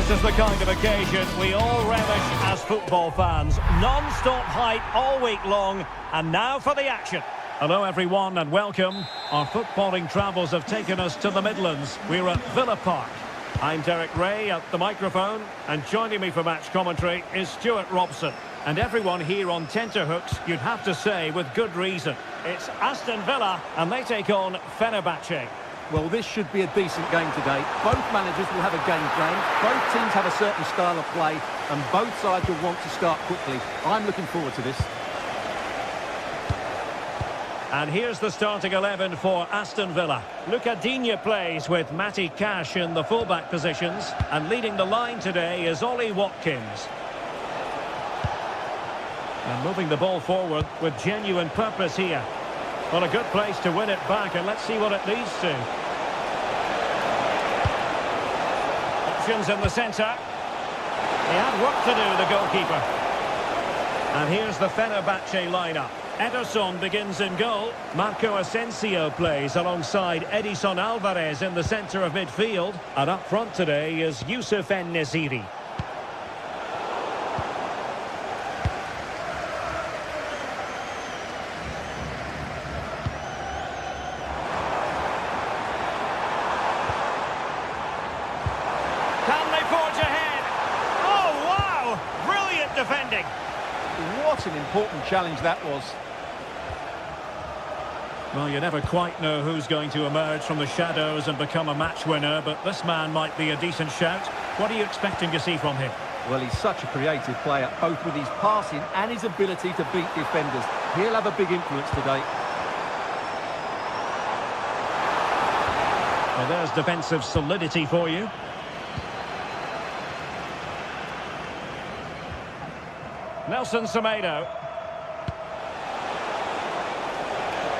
This is the kind of occasion we all relish as football fans. Non-stop hype all week long, and now for the action. Hello everyone and welcome. Our footballing travels have taken us to the Midlands. We're at Villa Park. I'm Derek Ray at the microphone, and joining me for match commentary is Stuart Robson. And everyone here on tenterhooks, you'd have to say with good reason. It's Aston Villa, and they take on Fenerbahce. Well, this should be a decent game today. Both managers will have a game plan. Both teams have a certain style of play, and both sides will want to start quickly. I'm looking forward to this. And here's the starting 11 for Aston Villa. Luca Digne plays with Matty Cash in the fullback positions, and leading the line today is Ollie Watkins. And moving the ball forward with genuine purpose here. Well, a good place to win it back, and let's see what it leads to. Options in the centre. He had work to do, the goalkeeper. And here's the Fenerbahce lineup. Ederson begins in goal. Marco Asensio plays alongside Edison Alvarez in the centre of midfield. And up front today is Youssef En-Nesyri. Can they forge ahead? Oh, wow! Brilliant defending. What an important challenge that was. Well, you never quite know who's going to emerge from the shadows and become a match winner, but this man might be a decent shout. What are you expecting to see from him? Well, he's such a creative player, both with his passing and his ability to beat defenders. He'll have a big influence today. Well, there's defensive solidity for you. Nelson Semedo.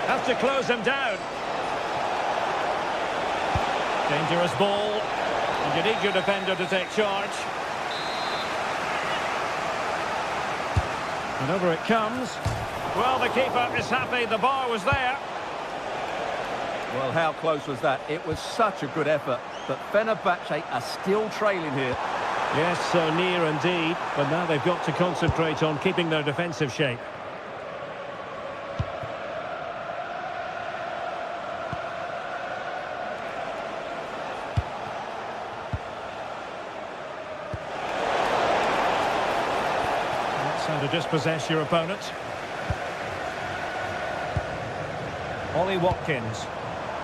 Has to close him down. Dangerous ball. And you need your defender to take charge. And over it comes. Well, the keeper is happy the bar was there. Well, how close was that? It was such a good effort, but Fenerbahce are still trailing here. Yes, so near indeed, but now they've got to concentrate on keeping their defensive shape. That's how to dispossess your opponent. Ollie Watkins.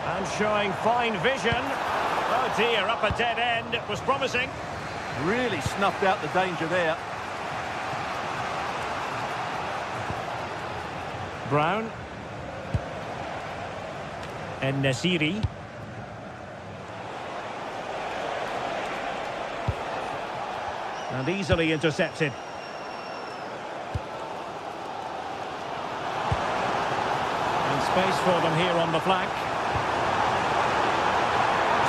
And showing fine vision. Oh dear, up a dead end. It was promising. Really snuffed out the danger there. Brown. En-Nesyri. And easily intercepted. And space for them here on the flank.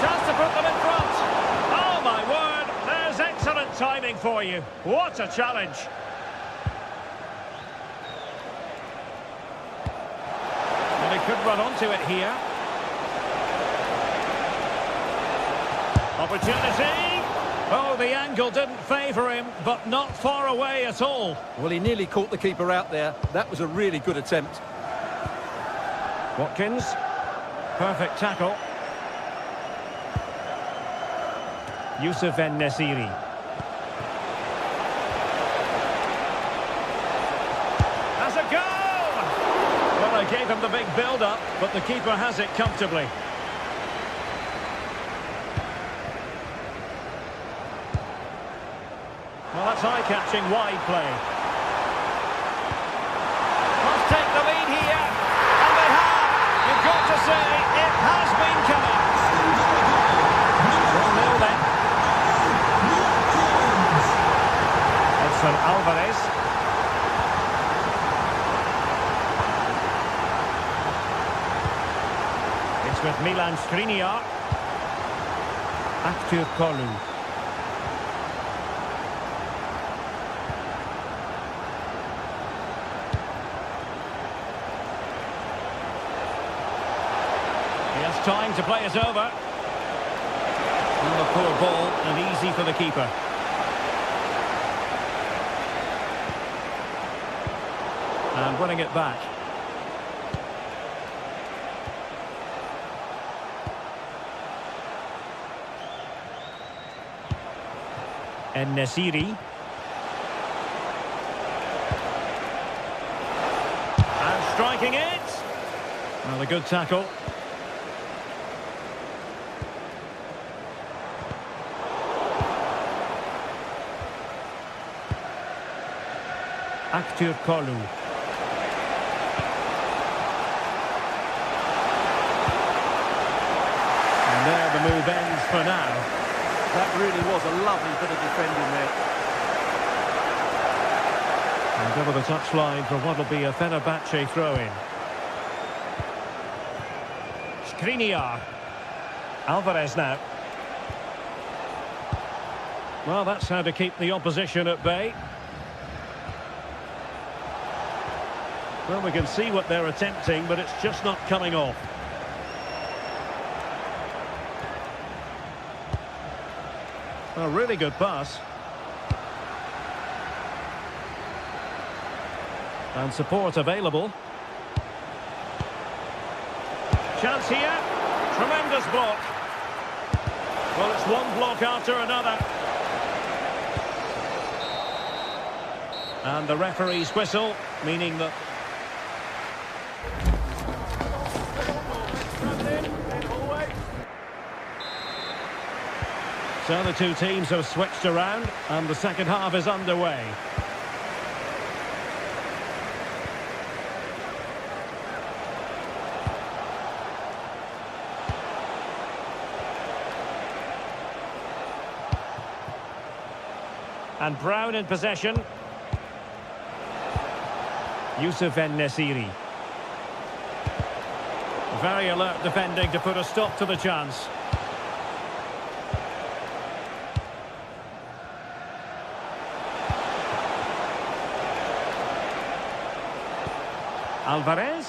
Chance to put them in front. Oh my word, there's excellent timing for you. What a challenge. And he could run onto it here. Opportunity. Oh, the angle didn't favour him, but not far away at all. Well, he nearly caught the keeper out there. That was a really good attempt. Watkins. Perfect tackle. Youssef En-Nesyri. Has a go! Well, I gave him the big build-up, but the keeper has it comfortably. Well, that's eye-catching wide play. Must take the lead here, and they have. You've got to say, it has been coming. 1-0 then. Edson Alvarez. It's with Milan Skriniar. Aktur Kolu. He has time to play it over. And the poor ball and easy for the keeper. And winning it back. En-Nesyri. And striking it. Well, a good tackle. Aktür Kolu. And there the move ends for now. That really was a lovely bit of defending there. And over the touchline for what will be a Fenerbahce throw-in. Skriniar. Alvarez now. Well, that's how to keep the opposition at bay. Well, we can see what they're attempting, but it's just not coming off. A really good pass. And support available. Chance here. Tremendous block. Well, it's one block after another. And the referee's whistle, meaning that... So the two teams have switched around and the second half is underway. And Brown in possession. Youssef En-Nesyri. Very alert defending to put a stop to the chance. Alvarez.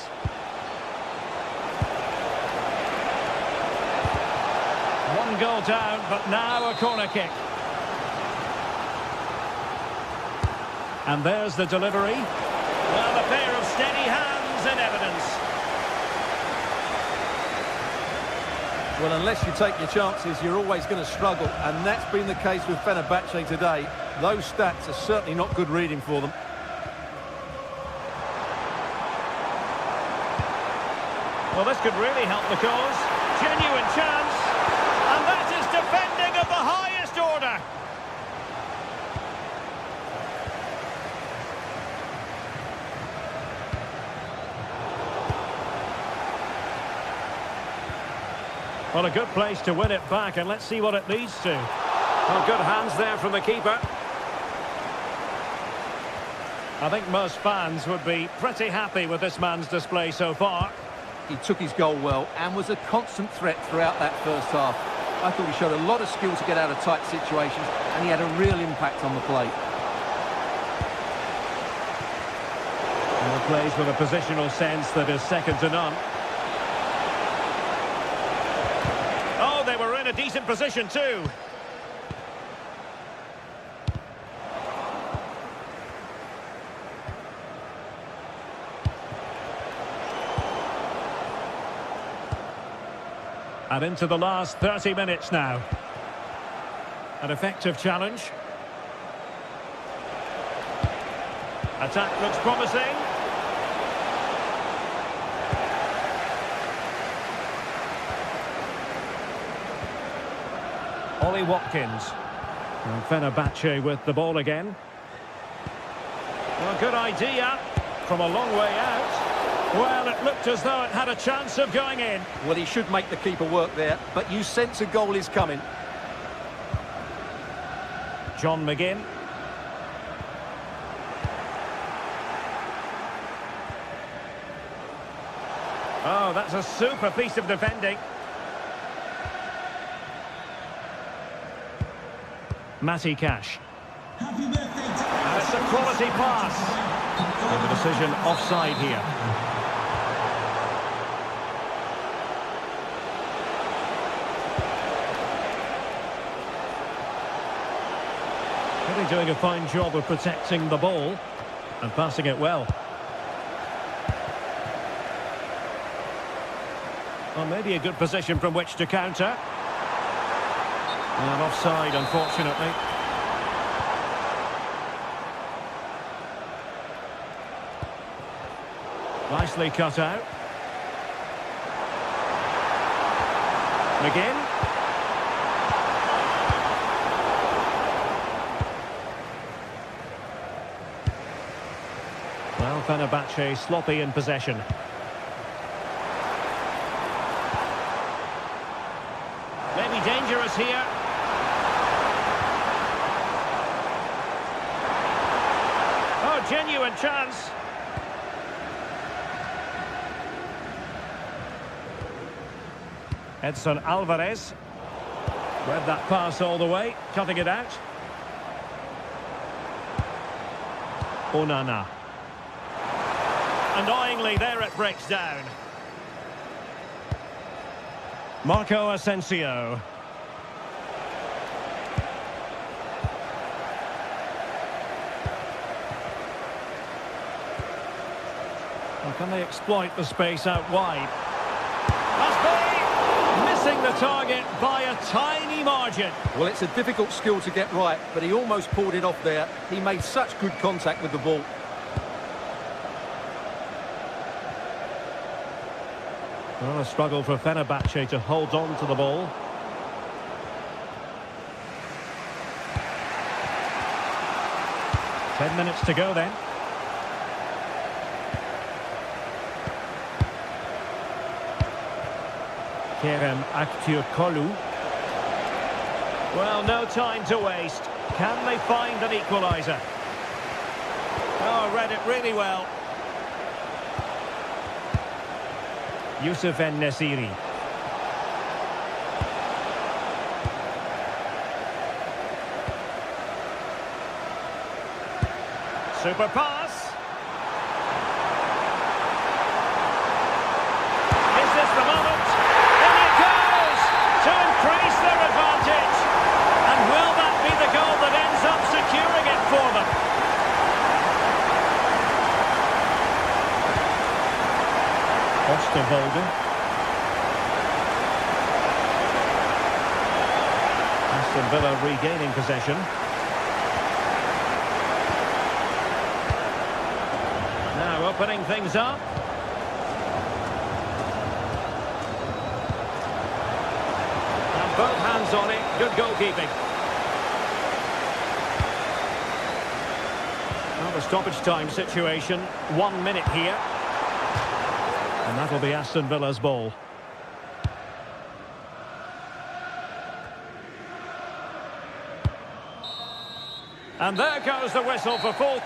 One goal down, but now a corner kick. And there's the delivery. Well, a pair of steady hands in evidence. Well, unless you take your chances, you're always going to struggle, and that's been the case with Fenerbahce today. Those stats are certainly not good reading for them. Well, this could really help the cause. Genuine chance. And that is defending of the highest order. Well, a good place to win it back, and let's see what it leads to. Well, good hands there from the keeper. I think most fans would be pretty happy with this man's display so far. He took his goal well and was a constant threat throughout that first half. I thought he showed a lot of skill to get out of tight situations, and he had a real impact on the play. And he plays with a positional sense that is second to none. Oh, they were in a decent position too. And into the last 30 minutes now. An effective challenge. Attack looks promising. Ollie Watkins. And Fenerbahce with the ball again. Well, good idea from a long way out. Well, it looked as though it had a chance of going in. Well, he should make the keeper work there, but you sense a goal is coming. John McGinn. Oh, that's a super piece of defending. Matty Cash. Happy birthday to And it's a quality pass. And the decision offside here. Really doing a fine job of protecting the ball and passing it well. Well, maybe a good position from which to counter. And offside, unfortunately. Nicely cut out. McGinn. Well, Fenerbahce sloppy in possession. Maybe dangerous here. Oh, genuine chance. Edson Alvarez. Read that pass all the way, cutting it out. Onana. Annoyingly, there it breaks down. Marco Asensio. Well, can they exploit the space out wide? Missing the target by a tiny margin. Well, it's a difficult skill to get right, but he almost pulled it off there. He made such good contact with the ball. Well, a struggle for Fenerbahce to hold on to the ball. Ten minutes to go then. Kerem Aktürkoğlu. Well, no time to waste. Can they find an equaliser? Oh, read it really well. Yusuf En-Nesyri. Super pass. Is this the moment? And it goes to increase their advantage. And will that be the goal that ends up securing it for them? Osterwolde. Aston Villa regaining possession. Now opening things up. And both hands on it. Good goalkeeping. Well, the stoppage time situation. 1 minute here. And that'll be Aston Villa's ball. And there goes the whistle for full.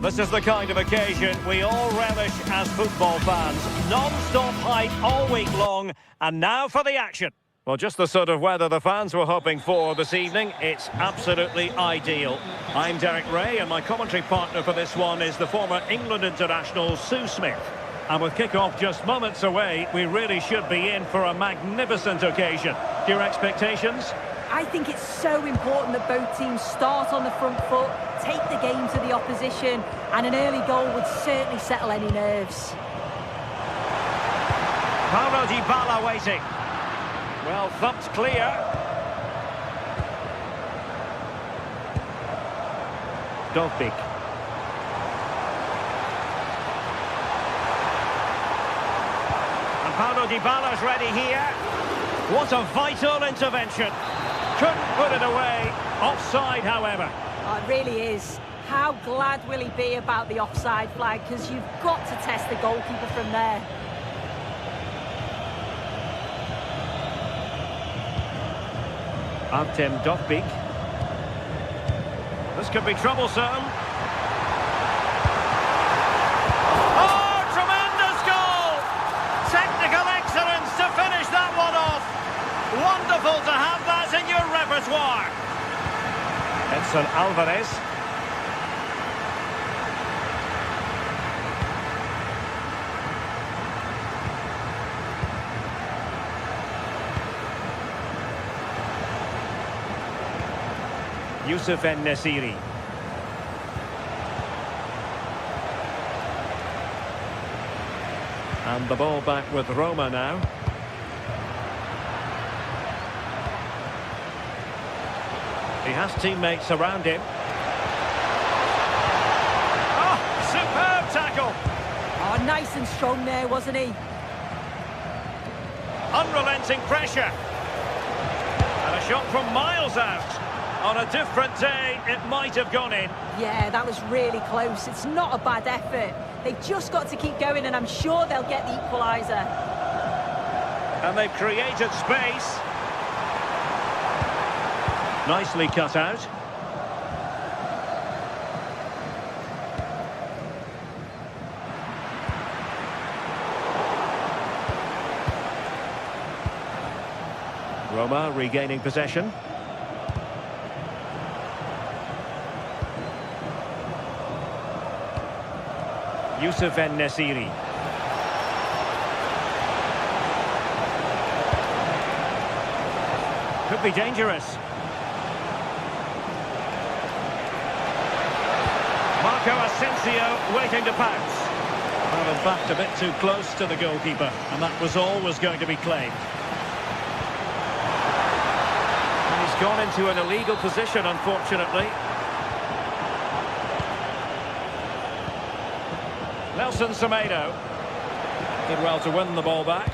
This is the kind of occasion we all relish as football fans. Non-stop hype all week long, and now for the action. Well, just the sort of weather the fans were hoping for this evening. It's absolutely ideal. I'm Derek Ray, and my commentary partner for this one is the former England international Sue Smith. And with kick-off just moments away, we really should be in for a magnificent occasion. Your expectations? I think it's so important that both teams start on the front foot, take the game to the opposition, and an early goal would certainly settle any nerves. Paulo Dybala waiting. Well, thumped clear. Dovbik. And Paulo Dybala's ready here. What a vital intervention. Couldn't put it away. Offside, however. Oh, it really is. How glad will he be about the offside flag? Because you've got to test the goalkeeper from there. Artem Dovbik. This could be troublesome. Oh, tremendous goal! Technical excellence to finish that one off. Wonderful to have that in your repertoire. Edson Alvarez. Youssef En-Nesyri. And the ball back with Roma now. He has teammates around him. Oh, superb tackle! Oh, nice and strong there, wasn't he? Unrelenting pressure. And a shot from miles out. On a different day, it might have gone in. Yeah, that was really close. It's not a bad effort. They've just got to keep going, and I'm sure they'll get the equaliser. And they've created space. Nicely cut out. Roma regaining possession. Youssef En-Nesyri. Could be dangerous. Marco Asensio waiting to pounce. Well, in fact, a bit too close to the goalkeeper, and that was always going to be claimed. And he's gone into an illegal position, unfortunately. Nelson Semedo did well to win the ball back.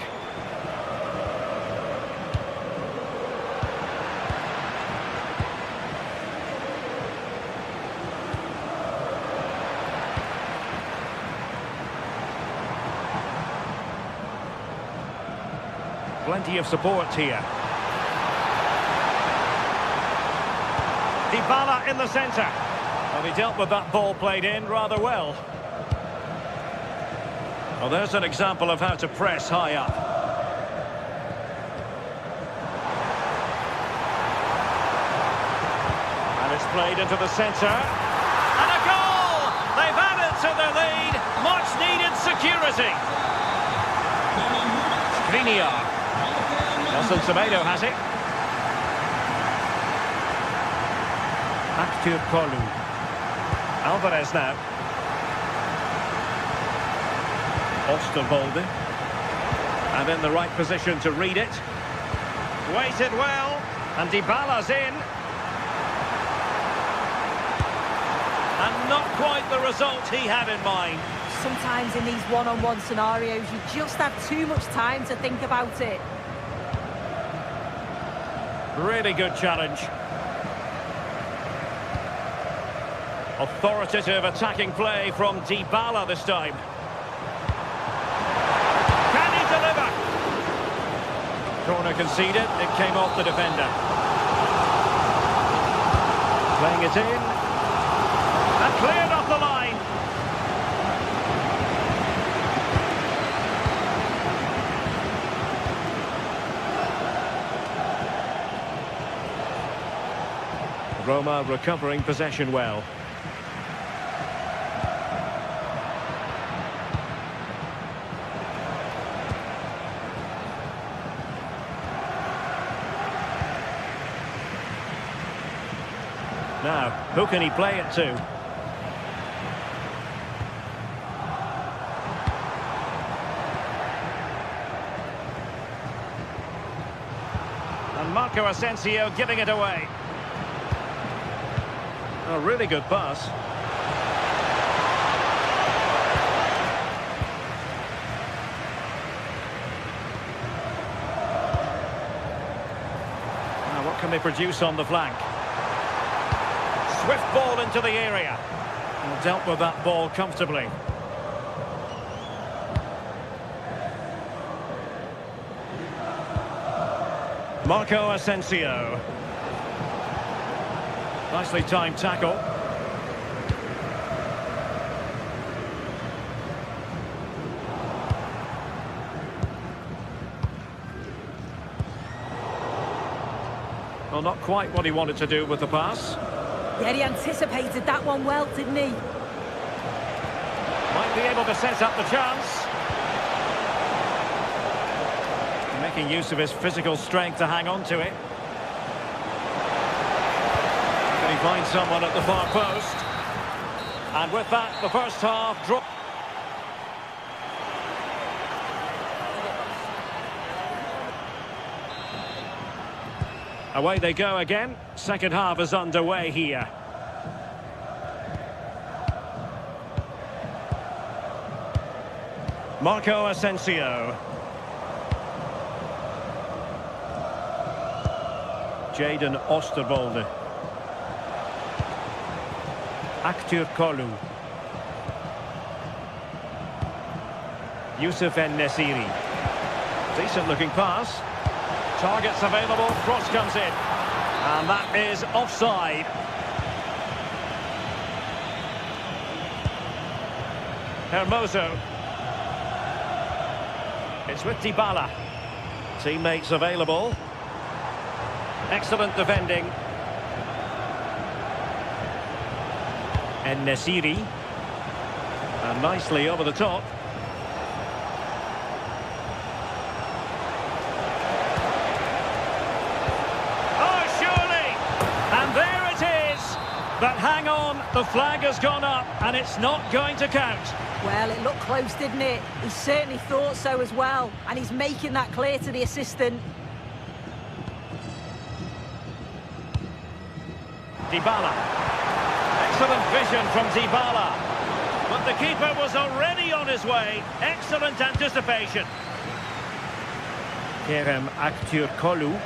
Plenty of support here. Dybala in the centre. Well, he dealt with that ball played in rather well. Well, there's an example of how to press high up. And it's played into the centre. And a goal! They've added to their lead. Much needed security. Skriniar. Nelson Semedo has it. Back to Kolu. Alvarez now. Osterwolde. And in the right position to read it. Waited well. And Dybala's in. And not quite the result he had in mind. Sometimes in these one-on-one scenarios, you just have too much time to think about it. Really good challenge. Authoritative attacking play from Dybala this time. Can he deliver? Corner conceded. It came off the defender. Playing it in. And cleared off the line. Roma recovering possession well. Now, who can he play it to? And Marco Asensio giving it away. A really good pass. Now, what can they produce on the flank? Swift ball into the area. And dealt with that ball comfortably. Marco Asensio. Nicely timed tackle. Well, not quite what he wanted to do with the pass. Yeah, he anticipated that one well, didn't he? Might be able to set up the chance. Making use of his physical strength to hang on to it. Can he find someone at the far post? And with that, the first half draw. Away they go again. Second half is underway here. Marco Asensio. Jadon Oosterwolde. Aktür Kolu. Youssef En-Nesyri. Decent looking pass. Targets available, cross comes in. And that is offside. Hermoso. It's with Dybala. Teammates available. Excellent defending. En-Nesyri. And nicely over the top. But hang on, the flag has gone up and it's not going to count. Well, it looked close, didn't it? He certainly thought so as well, and he's making that clear to the assistant. Dybala. Excellent vision from Dybala. But the keeper was already on his way. Excellent anticipation. Kerem Aktürkoğlu.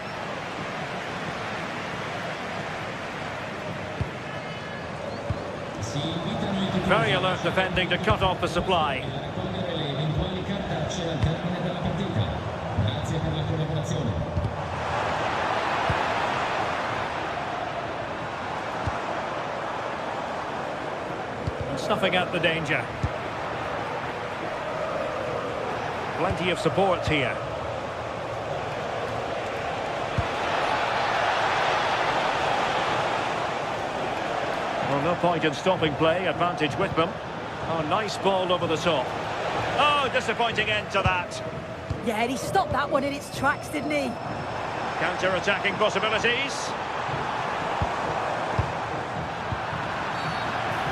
Very alert defending to cut off the supply. Snuffing out the danger. Plenty of support here. Well, no point in stopping play, advantage with them. Oh, nice ball over the top. Oh, disappointing end to that. Yeah, he stopped that one in its tracks, didn't he? Counter-attacking possibilities.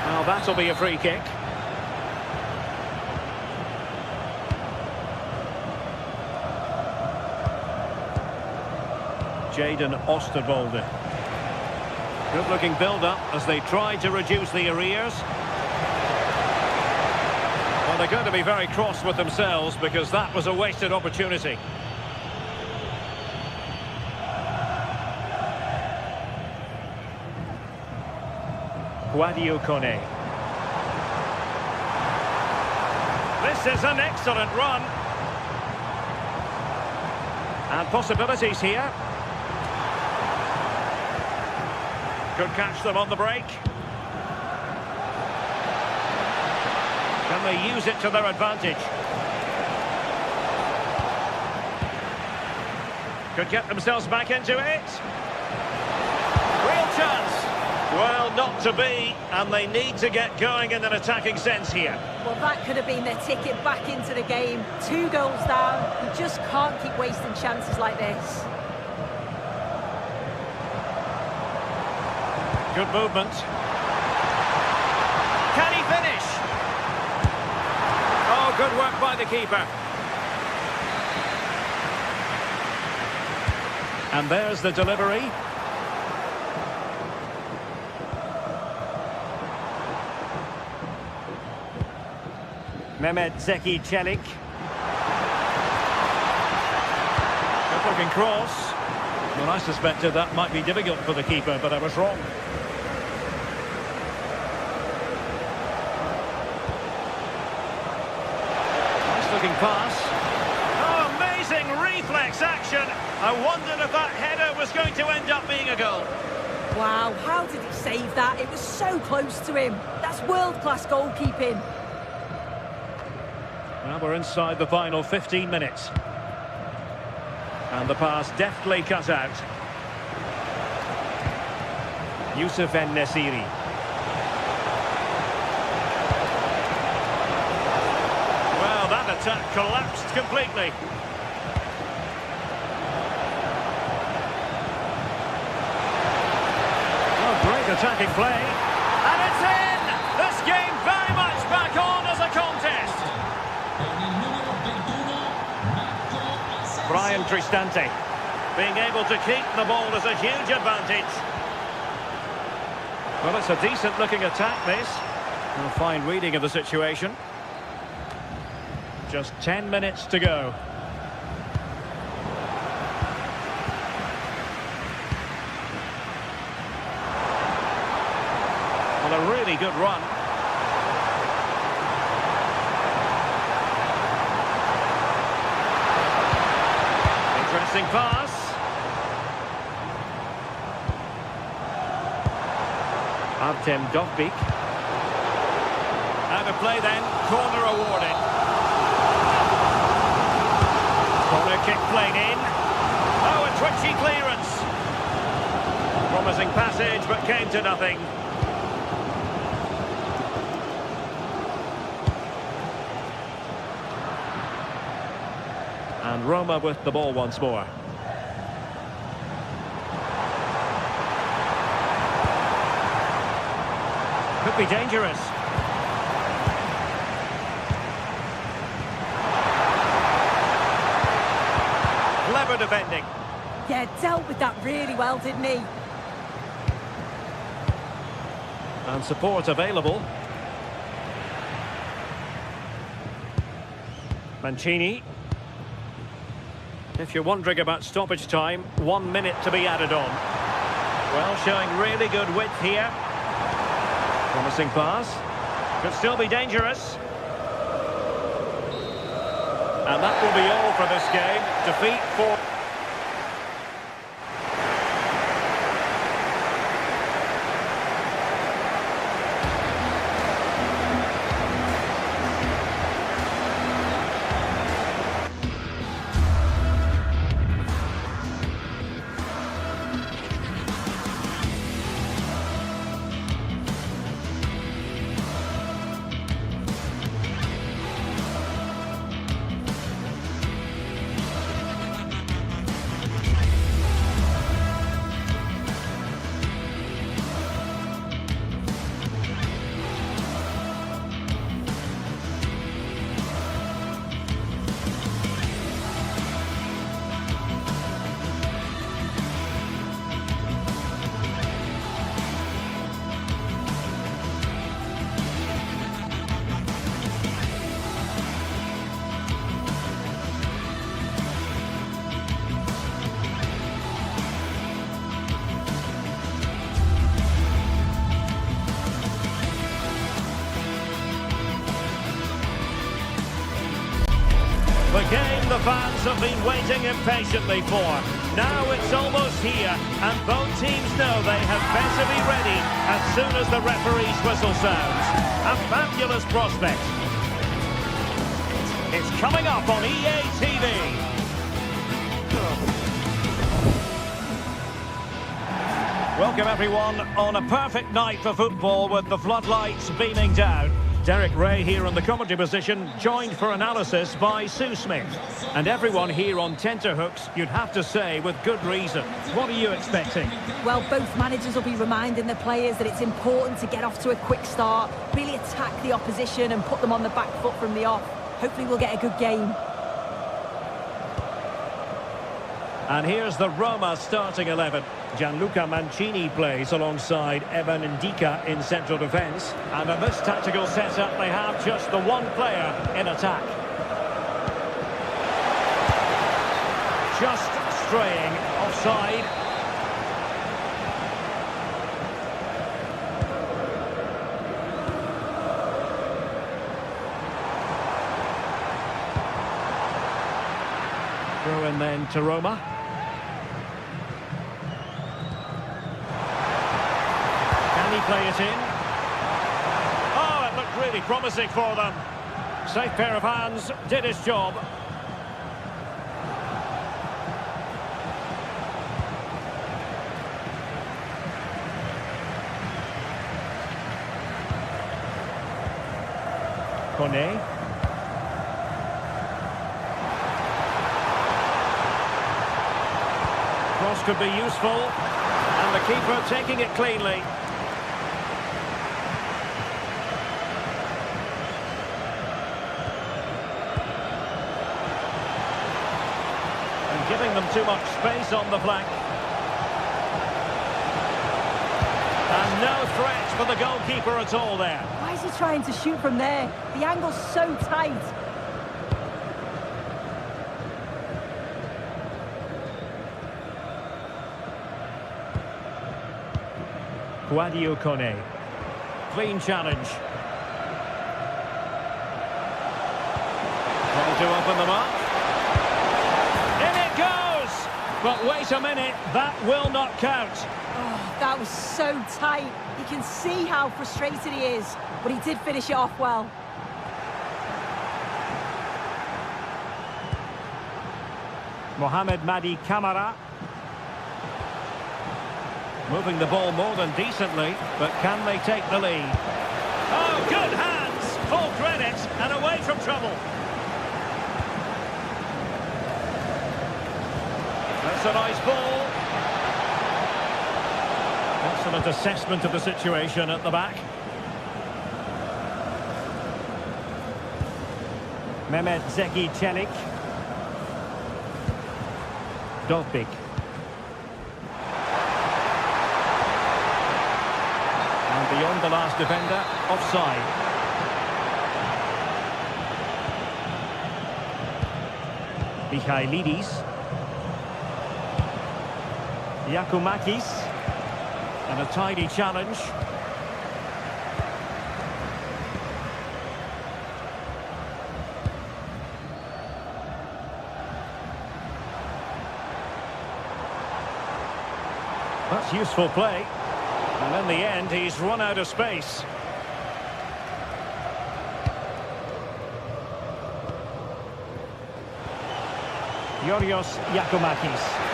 Well, that'll be a free kick. Jadon Oosterwolde. Good-looking build-up as they try to reduce the arrears. Well, they're going to be very cross with themselves because that was a wasted opportunity. Sadio Kone. This is an excellent run. And possibilities here. Could catch them on the break. Can they use it to their advantage? Could get themselves back into it. Real chance. Well, not to be, and they need to get going in an attacking sense here. Well, that could have been their ticket back into the game. 2 goals down. You just can't keep wasting chances like this. Good movement. Can he finish? Oh, good work by the keeper. And there's the delivery. Mehmet Zeki Çelik. Good looking cross. Well, I suspected that might be difficult for the keeper, but I was wrong. Nice looking pass. Oh, amazing reflex action. I wondered if that header was going to end up being a goal. Wow, how did he save that? It was so close to him. That's world-class goalkeeping. Well, we're inside the final 15 minutes. And the pass deftly cut out. Youssef En-Nesyri. Well, that attack collapsed completely. Oh, great attacking play. And it's in! This game very much back on as a contest. Brian Cristante. Being able to keep the ball is a huge advantage. Well, it's a decent-looking attack, this. A fine reading of the situation. Just 10 minutes to go. Well, a really good run. Interesting pass. Artem Dovbyk. Out of play then, corner awarded. Corner kick played in. Oh, a twitchy clearance. Promising passage, but came to nothing. And Roma with the ball once more. Could be dangerous. Clever defending. Yeah, dealt with that really well, didn't he? And support available. Mancini. If you're wondering about stoppage time, 1 minute to be added on. Well, showing really good width here. Promising pass. Could still be dangerous. And that will be all for this game. Defeat for... The game the fans have been waiting impatiently for. Now it's almost here, and both teams know they had better be ready as soon as the referee's whistle sounds. A fabulous prospect. It's coming up on EA TV. Welcome everyone on a perfect night for football with the floodlights beaming down. Derek Ray here in the commentary position, joined for analysis by Sue Smith. And everyone here on tenterhooks, you'd have to say, with good reason. What are you expecting? Well, both managers will be reminding the players that it's important to get off to a quick start, really attack the opposition and put them on the back foot from the off. Hopefully we'll get a good game. And here's the Roma starting 11. Gianluca Mancini plays alongside Evan Ndika in central defence. And in this tactical setup, they have just the one player in attack. Just straying offside. Throw in then to Roma. Play it in. Oh, it looked really promising for them. Safe pair of hands, did his job. Kone. Cross could be useful. And the keeper taking it cleanly. Giving them too much space on the flank. And no threat for the goalkeeper at all there. Why is he trying to shoot from there? The angle's so tight. Guadio Kone. Clean challenge. Trying to open them up. But wait a minute, that will not count. Oh, that was so tight. You can see how frustrated he is, but he did finish it off well. Mohamed Madi Camara. Moving the ball more than decently, but can they take the lead? Oh, good hands! Full credit and away from trouble. That's a nice ball. Excellent assessment of the situation at the back. Mehmet Zeki Çelik. Dovbik. And beyond the last defender, offside. Michailidis. Yakumakis, and a tidy challenge. That's useful play, and in the end he's run out of space. Yorios Yakumakis.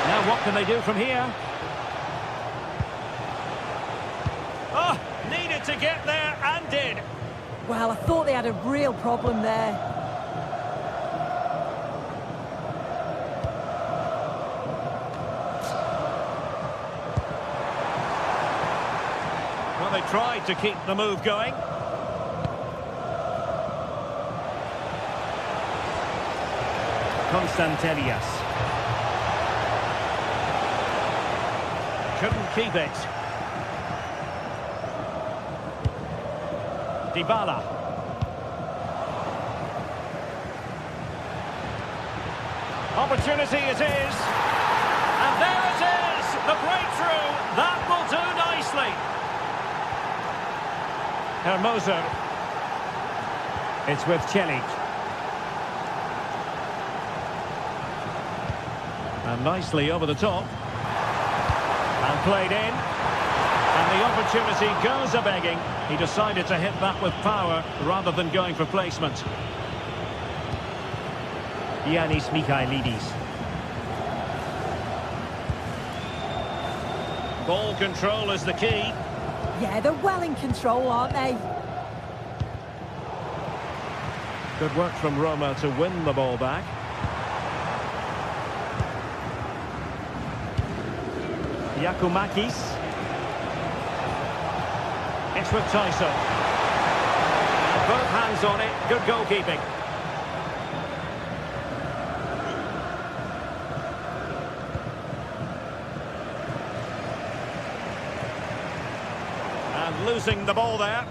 Now what can they do from here? Oh, needed to get there and did. Well, I thought they had a real problem there. Well, they tried to keep the move going. Konstantelias. Couldn't keep it. Dybala. Opportunity it is. And there it is! The breakthrough! That will do nicely. Hermoso. It's with Çelik. And nicely over the top. And played in. And the opportunity goes a-begging. He decided to hit that with power rather than going for placement. Giannis Michailidis. Ball control is the key. Yeah, they're well in control, aren't they? Good work from Roma to win the ball back. Giacomakis. It's with Tyson. Both hands on it. Good goalkeeping. And losing the ball there.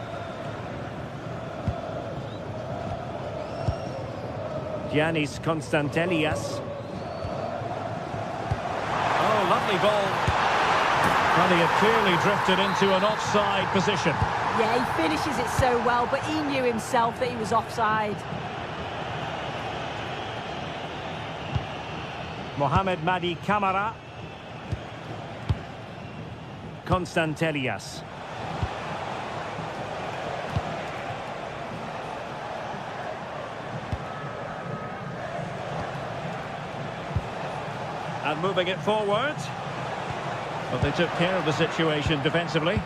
Giannis Constantelias. Oh, lovely ball. Well, he had clearly drifted into an offside position. Yeah, he finishes it so well, but he knew himself that he was offside. Mohamed Madi Camara. Constantelias. And moving it forward. But they took care of the situation defensively.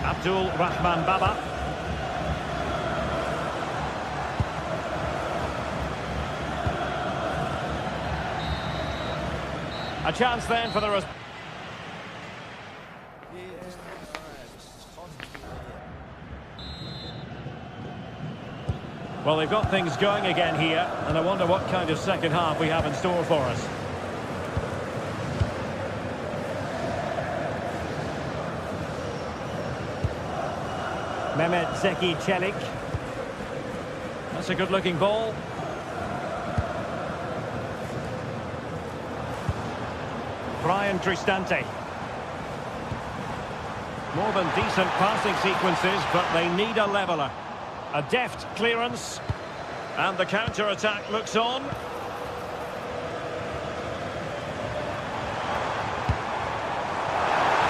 Abdul Rahman Baba. A chance then for the... Well, they've got things going again here, and I wonder what kind of second half we have in store for us. Mehmet Zeki Çelik. That's a good-looking ball. Brian Cristante. More than decent passing sequences, but they need a leveller. A deft clearance, and the counter-attack looks on.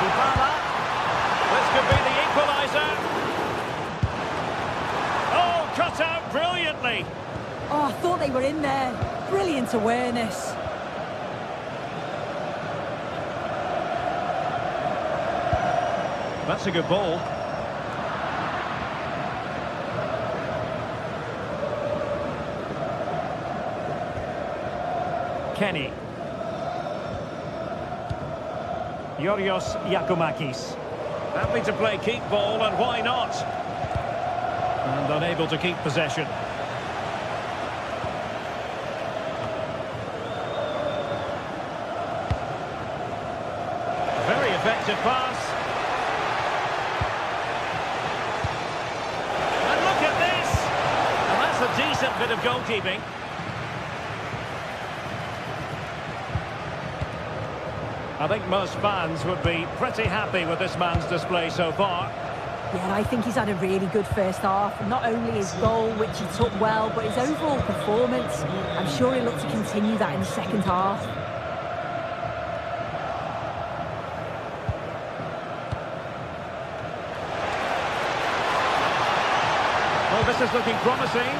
Dybala. This could be the equaliser. Oh, cut out brilliantly. Oh, I thought they were in there. Brilliant awareness. That's a good ball. Kenny. Yorios Giacomakis. Happy to play keep ball, and why not? And unable to keep possession. Very effective pass. And look at this! And that's a decent bit of goalkeeping. I think most fans would be pretty happy with this man's display so far. Yeah, I think he's had a really good first half. Not only his goal, which he took well, but his overall performance. I'm sure he'll look to continue that in the second half. Well, this is looking promising.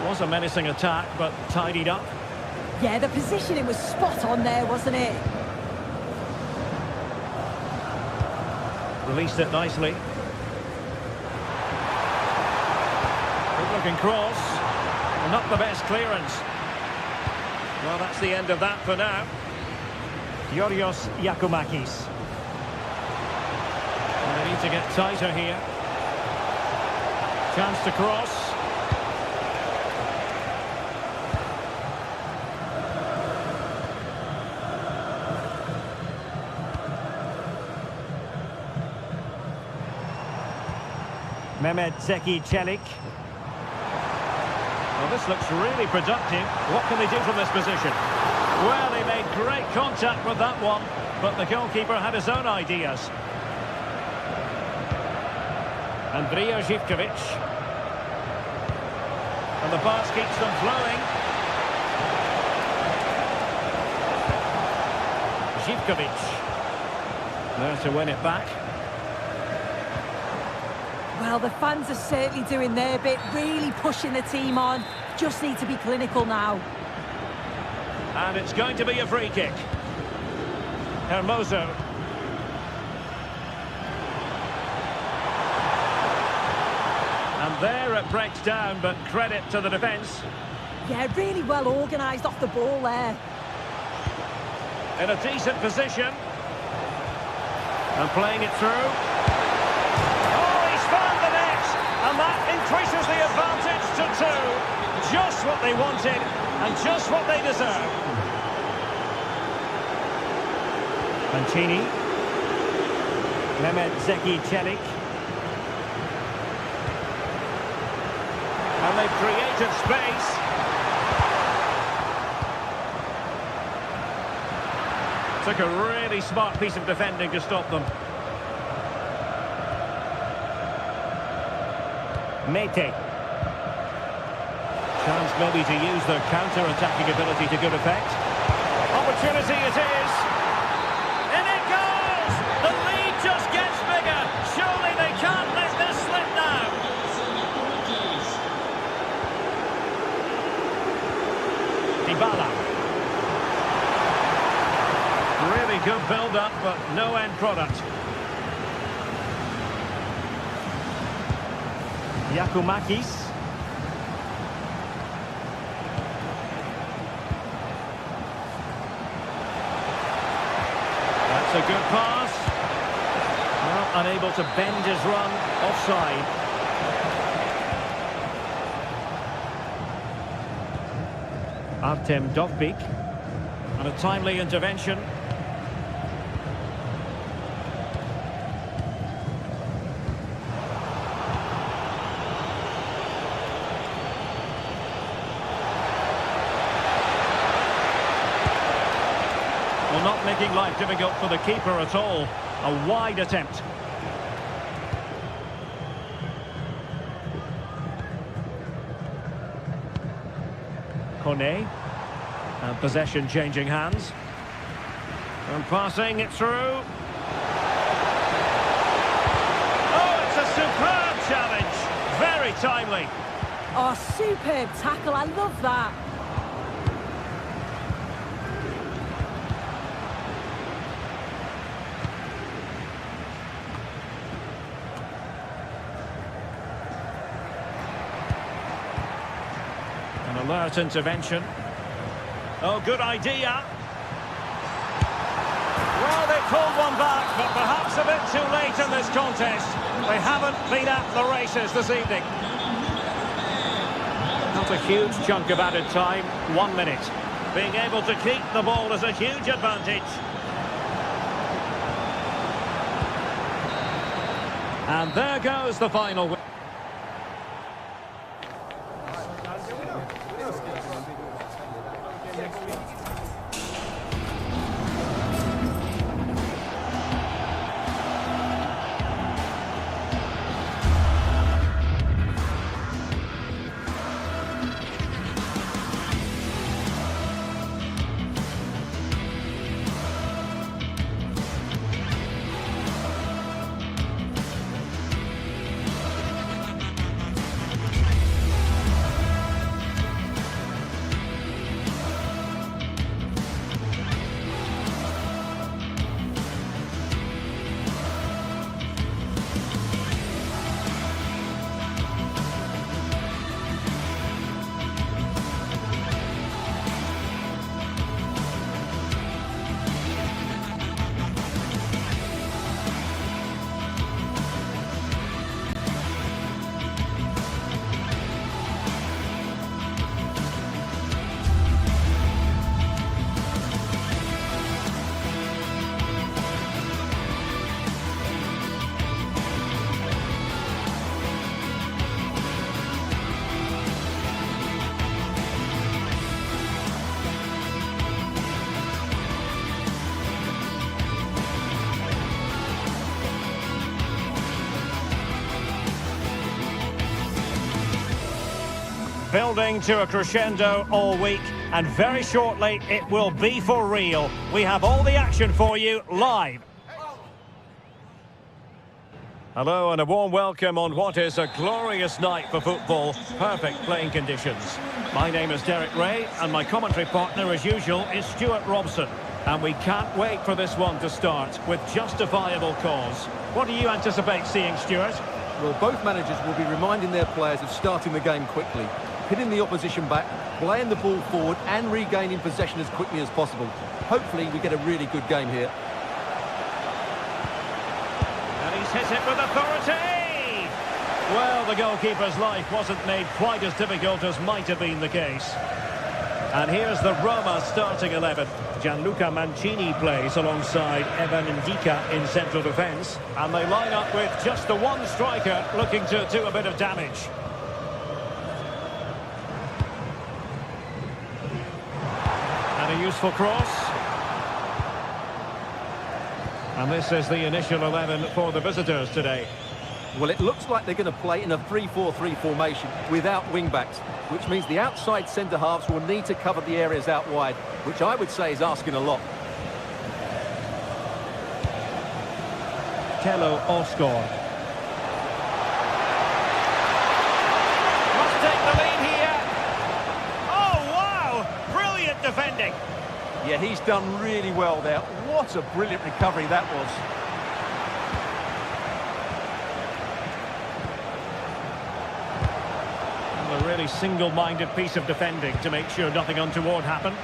It was a menacing attack, but tidied up. Yeah, the positioning was spot on there, wasn't it? Released it nicely. Good looking cross. Not the best clearance. Well, that's the end of that for now. Yorios Giacomakis. They need to get tighter here. Chance to cross. Mehmet Zeki Çelik. Well, this looks really productive. What can they do from this position? Well, they made great contact with that one, but the goalkeeper had his own ideas. Andrija Živković. And the pass keeps them flowing. Zivkovic. There to win it back. Well, the fans are certainly doing their bit, really pushing the team on. Just need to be clinical now. And it's going to be a free kick. Hermoso. And there it breaks down, but credit to the defence. Yeah, really well organised off the ball there. In a decent position. And playing it through. Oh, he's found the net! And that increases the advantage to 2. Just what they wanted, and just what they deserve. Mancini. Mehmet Zeki Çelik. And they've created space. Took a really smart piece of defending to stop them. Mete. Chance maybe to use their counter-attacking ability to good effect. Opportunity it is. In it goes! The lead just gets bigger. Surely they can't let this slip now. Dybala. Really good build-up, but no end product. Yakumakis. That's a good pass. Well, unable to bend his run. Offside. Artem Dovbik. And a timely intervention. Well, not making life difficult for the keeper at all. A wide attempt. Kone. And possession changing hands. And passing it through. Oh, it's a superb challenge. Very timely. Oh, superb tackle. I love that. An alert intervention. Oh, good idea. Well, they pulled one back, but perhaps a bit too late in this contest. They haven't been at the races this evening. Not a huge chunk of added time, 1 minute. Being able to keep the ball is a huge advantage. And there goes the final. building to a crescendo all week, and very shortly it will be for real. We have all the action for you live. Hello and a warm welcome on what is a glorious night for football. Perfect playing conditions. My name is Derek Ray and my commentary partner as usual is Stuart Robson. And we can't wait for this one to start with justifiable cause. What do you anticipate seeing, Stuart? Well, both managers will be reminding their players of starting the game quickly, hitting the opposition back, playing the ball forward and regaining possession as quickly as possible. Hopefully we get a really good game here. And he's hit it with authority! Well, the goalkeeper's life wasn't made quite as difficult as might have been the case. And here's the Roma starting 11. Gianluca Mancini plays alongside Evan Ndika in central defence. And they line up with just the one striker looking to do a bit of damage. And a useful cross. And this is the initial 11 for the visitors today. Well, it looks like they're going to play in a 3-4-3 formation without wing-backs, which means the outside centre-halves will need to cover the areas out wide, which I would say is asking a lot. Tello Osgård. Must take the lead here. Oh, wow! Brilliant defending. Yeah, he's done really well there. What a brilliant recovery that was. A really single-minded piece of defending to make sure nothing untoward happened.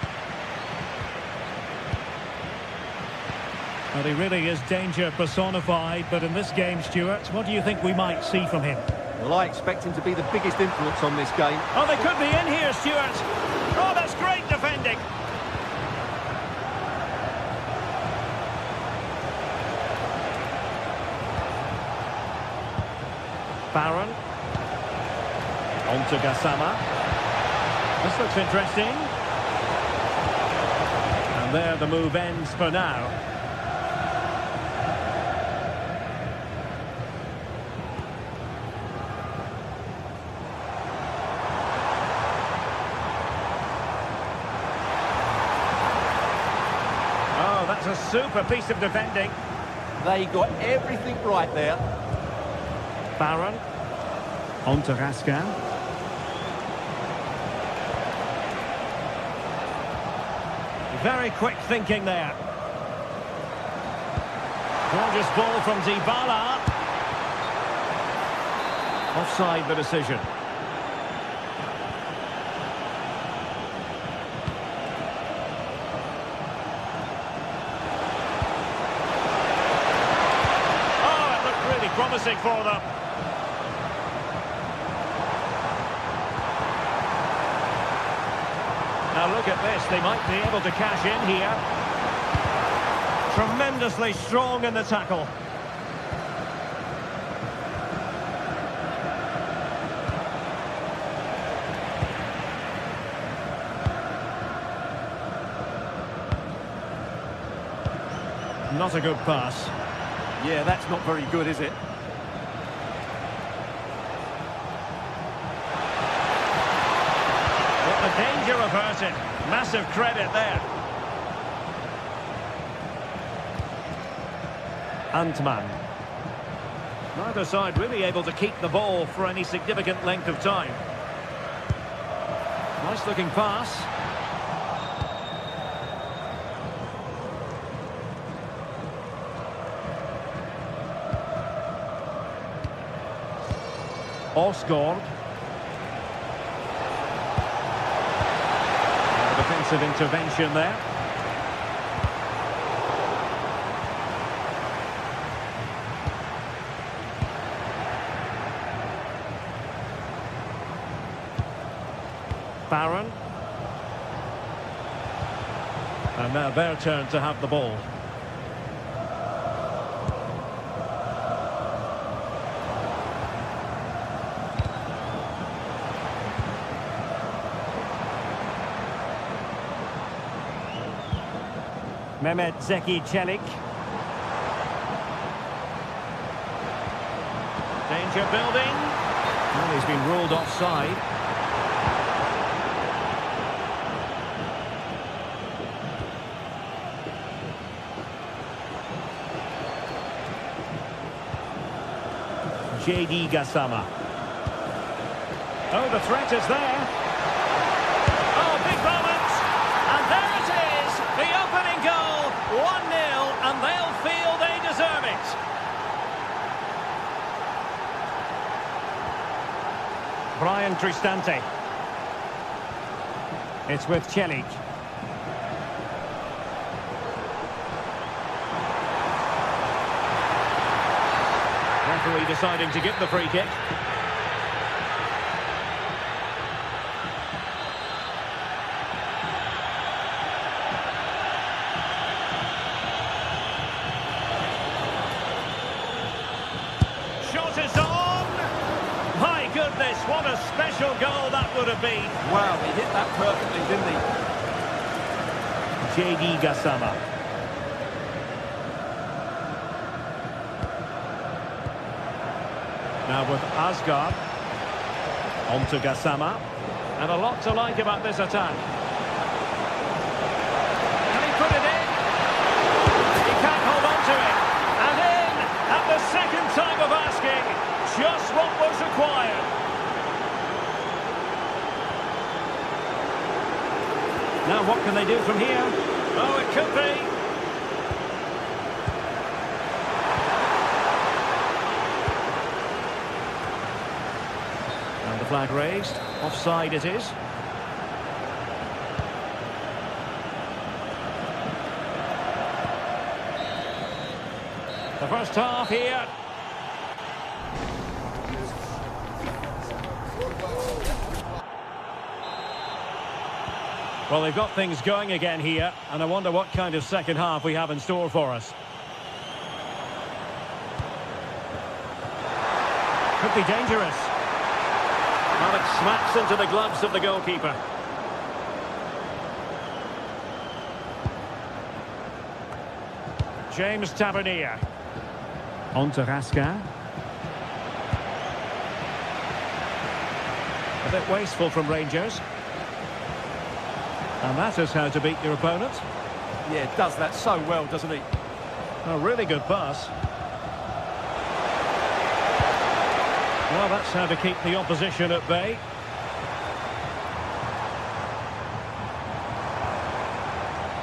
Well, he really is danger personified, but in this game, Stuart, what do you think we might see from him? Well, I expect him to be the biggest influence on this game. Oh, they could be in here, Stuart. Oh, that's great defending. Barron. On to Gassama. This looks interesting. And there the move ends for now. Oh, that's a super piece of defending. They got everything right there. Barron. On to Raskin. Very quick thinking there. Gorgeous ball from Dybala. Offside the decision. Oh, it looked really promising for them. Now look at this, they might be able to cash in here. Tremendously strong in the tackle. Not a good pass. Yeah, that's not very good, is it? The danger averted. Massive credit there. Antman. Neither side really able to keep the ball for any significant length of time. Nice looking pass. Osgård. Defensive intervention there. Barron. And now their turn to have the ball. Mehmet Zeki Çelik. Danger building. Well, he's been ruled offside. Gassama. Oh, the threat is there. Oh, big moment. And there it is, the opening goal. 1-0, and they'll feel they deserve it. Brian Cristante. It's with Celik. Referee deciding to give the free kick. Shot is on! My goodness, what a special goal that would have been. Wow, he hit that perfectly, didn't he? Gassama. Now with Asgard. On to Gassama. And a lot to like about this attack. Can he put it in? He can't hold on to it. And in at the second time of asking. Just what was required. Now what can they do from here? Oh, it could be. And the flag raised. Offside it is. The first half here. Well, they've got things going again here, and I wonder what kind of second half we have in store for us. Could be dangerous. Well, it smacks into the gloves of the goalkeeper. James Tavernier. On to Raskin. A bit wasteful from Rangers. And that is how to beat your opponent. Yeah, does that so well, doesn't he? A really good pass. Well, that's how to keep the opposition at bay.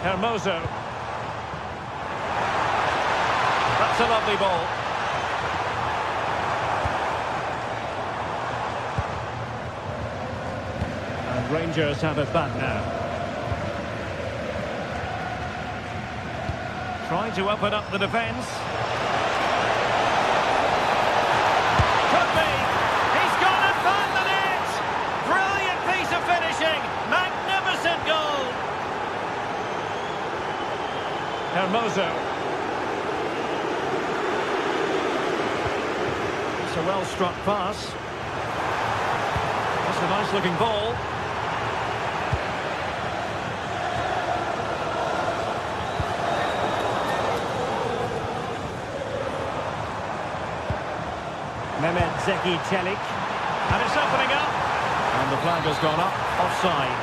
Hermoso. That's a lovely ball. And Rangers have it back now. Trying to open up the defence. Could be. He's gone and found the net. Brilliant piece of finishing. Magnificent goal. Hermoso. It's a well-struck pass. That's a nice-looking ball. Mehmet Zeki Celik. And it's opening up. And the flag has gone up. Offside.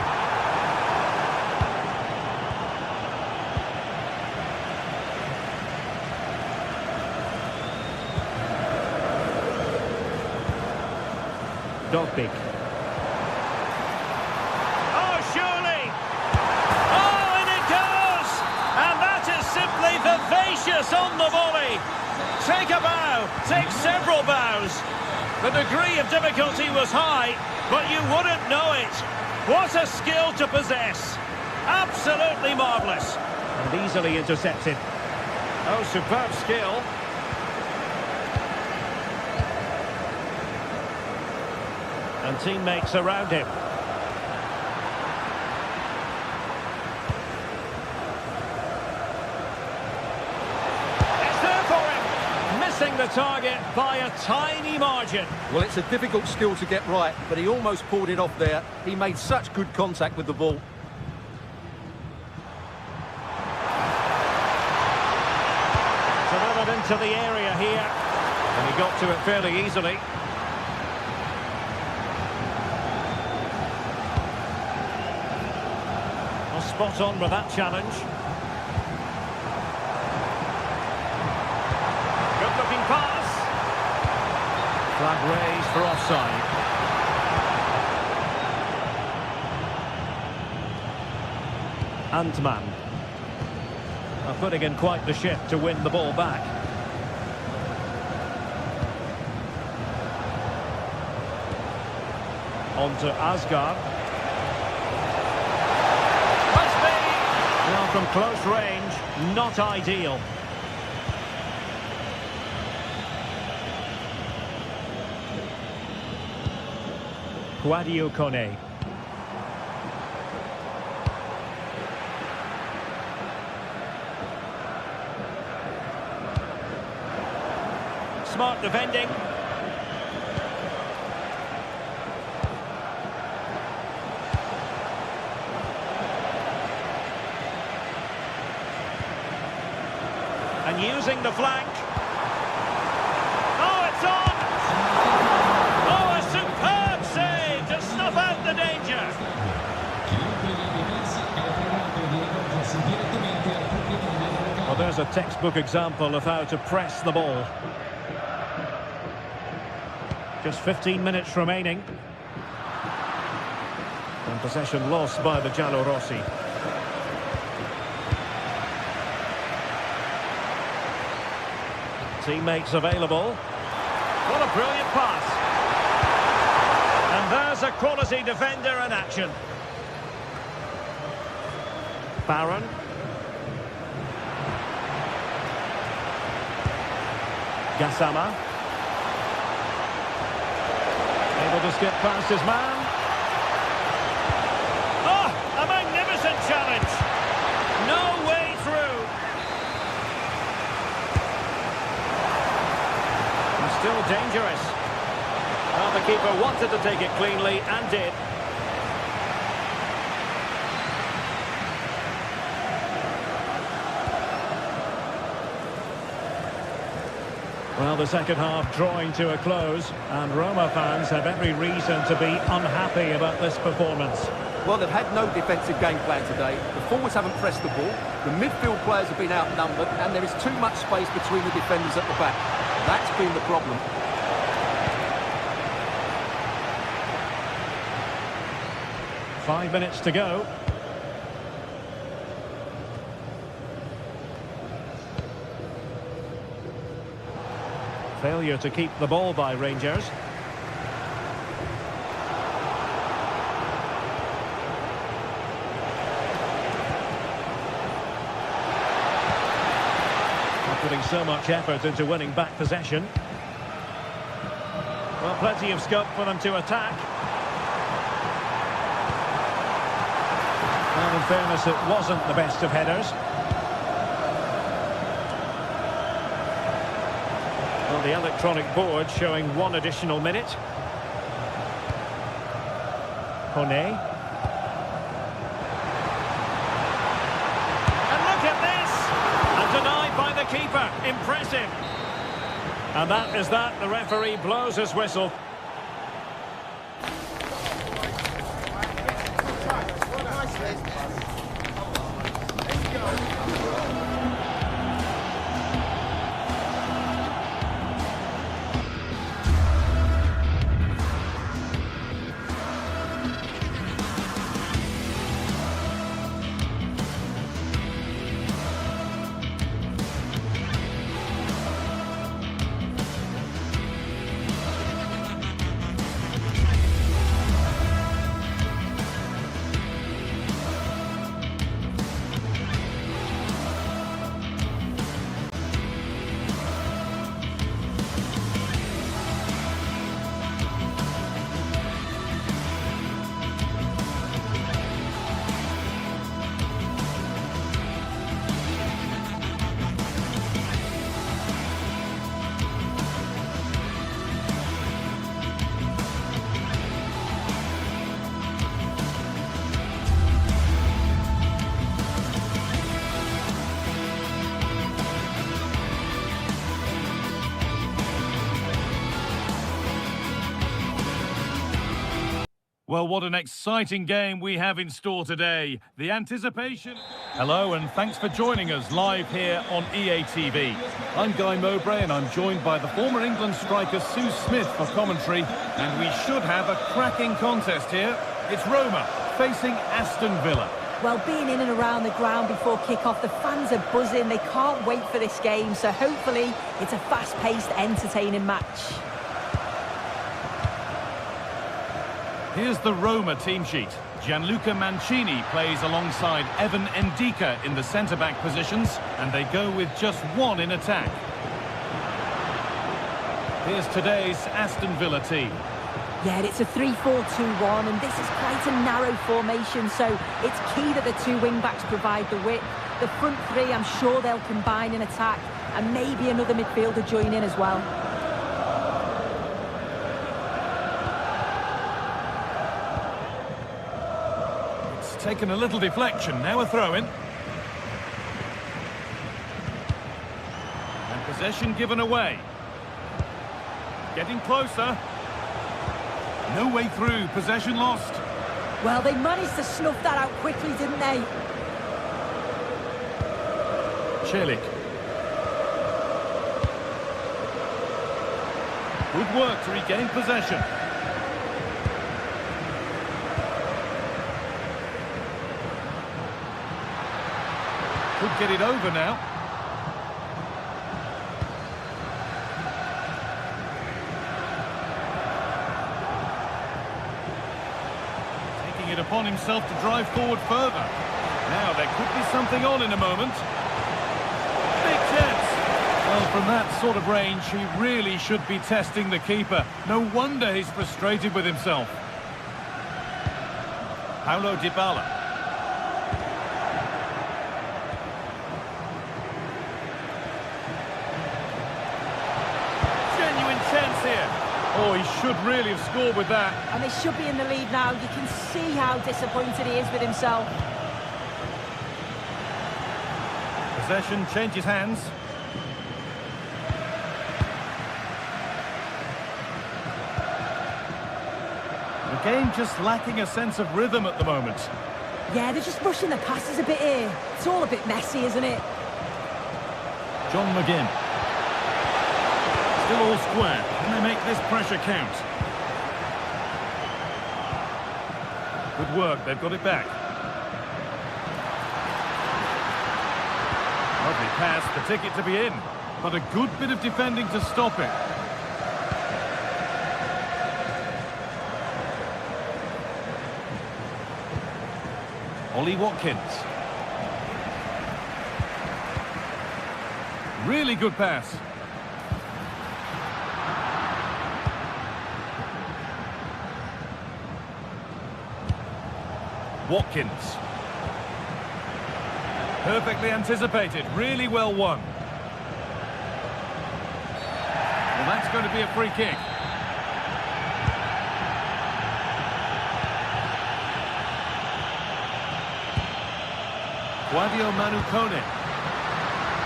Dogbik. Oh, surely! Oh, and it goes! And that is simply vivacious on the volley. Take a bow, take several bows. The degree of difficulty was high, but you wouldn't know it. What a skill to possess. Absolutely marvellous. And easily intercepted. Oh, superb skill. And teammates around him. The target by a tiny margin. Well, it's a difficult skill to get right, but he almost pulled it off there. He made such good contact with the ball. Delivered into the area here, and he got to it fairly easily. Well, spot on with that challenge. Pass. Flag raised for offside. Antman are putting in quite the shift to win the ball back. On to Asgard. Must be! Now from close range, not ideal. Guadio Kone. Smart defending. And using the flank. Oh, it's on! Oh, a superb save to snuff out the danger. Well, there's a textbook example of how to press the ball. Just 15 minutes remaining. And possession lost by the Giallorossi. Teammates available. What a brilliant pass. And there's a quality defender in action. Barron. Gassama. Able to skip past his man. Oh, a magnificent challenge. No way through. And still dangerous. Well, the keeper wanted to take it cleanly and did. Well, the second half drawing to a close, and Roma fans have every reason to be unhappy about this performance. Well, they've had no defensive game plan today. The forwards haven't pressed the ball, the midfield players have been outnumbered, and there is too much space between the defenders at the back. That's been the problem. Five minutes to go. Failure to keep the ball by Rangers. Not putting so much effort into winning back possession. Well, plenty of scope for them to attack. And in fairness, it wasn't the best of headers. Well, the electronic board showing one additional minute. Kone. And look at this! And denied by the keeper. Impressive. And that is that. The referee blows his whistle. Well, what an exciting game we have in store today. The anticipation... Hello, and thanks for joining us live here on EA TV. I'm Guy Mowbray, and I'm joined by the former England striker Sue Smith for commentary. And we should have a cracking contest here. It's Roma facing Aston Villa. Well, being in and around the ground before kick-off, the fans are buzzing. They can't wait for this game, so hopefully it's a fast-paced, entertaining match. Here's the Roma team sheet. Gianluca Mancini plays alongside Evan Ndika in the centre-back positions, and they go with just one in attack. Here's today's Aston Villa team. Yeah, it's a 3-4-2-1, and this is quite a narrow formation, so it's key that the two wing-backs provide the width. The front three, I'm sure they'll combine in attack, and maybe another midfielder join in as well. Taken a little deflection, now a throw-in. And possession given away. Getting closer. No way through, possession lost. Well, they managed to snuff that out quickly, didn't they? Celik. Good work to regain possession. Could get it over now. Taking it upon himself to drive forward further. Now there could be something on in a moment. Big chance. Well, from that sort of range, he really should be testing the keeper. No wonder he's frustrated with himself. Paulo Dybala. Oh, he should really have scored with that. And they should be in the lead now. You can see how disappointed he is with himself. Possession changes hands. The game just lacking a sense of rhythm at the moment. Yeah, they're just rushing the passes a bit here. It's all a bit messy, isn't it? John McGinn. Still all square. Can they make this pressure count? Good work, they've got it back. Lovely pass, the ticket to be in. But a good bit of defending to stop it. Ollie Watkins. Really good pass. Watkins. Perfectly anticipated, really well won. Well, that's going to be a free kick. Claudio Manucone.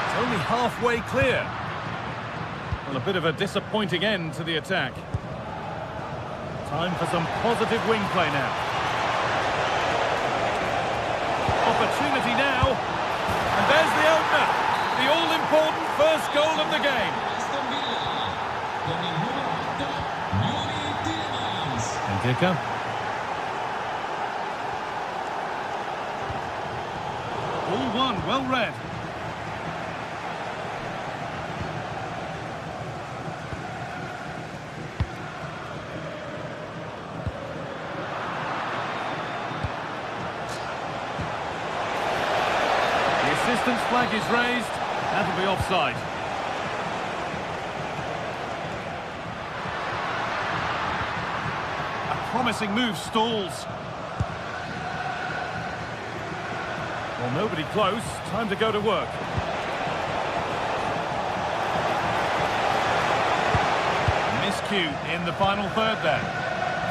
It's only halfway clear. Well, a bit of a disappointing end to the attack. Time for some positive wing play now. Opportunity now, and there's the opener, the all-important first goal of the game. Ndika. All one, well read. Assistance flag is raised. That'll be offside. A promising move stalls. Well, nobody close. Time to go to work. Miscue in the final third there.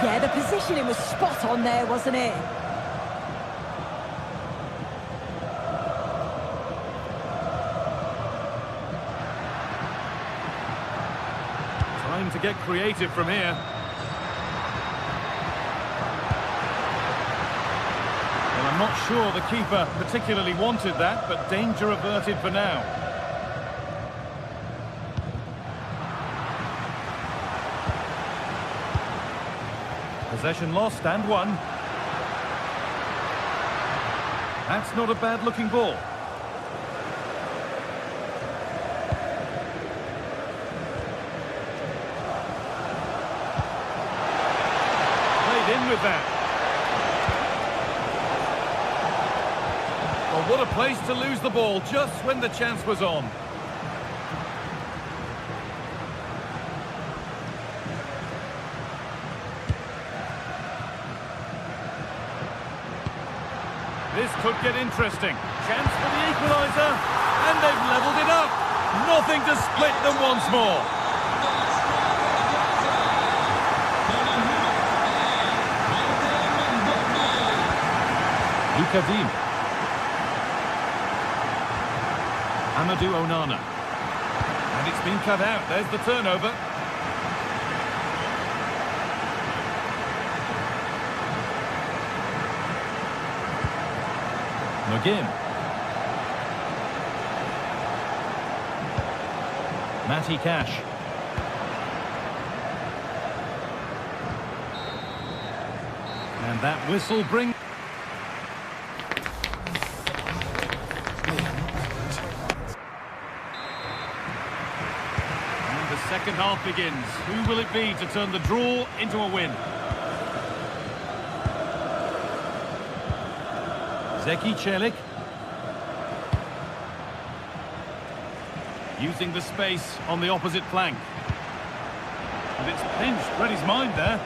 Yeah, the positioning was spot on there, wasn't it? Time to get creative from here. not sure the keeper particularly wanted that, but danger averted for now. Possession lost and won. That's not a bad-looking ball. Played in with that. Well, what a place to lose the ball just when the chance was on. This could get interesting. Chance for the equaliser, and they've levelled it up. Nothing to split them once more. Lukadim. Amadou Onana. And it's been cut out. There's the turnover. McGinn. Matty Cash. And that whistle brings... And the second half begins. Who will it be to turn the draw into a win? Zeki Celik. Using the space on the opposite flank. And it's pinched. Read his mind there.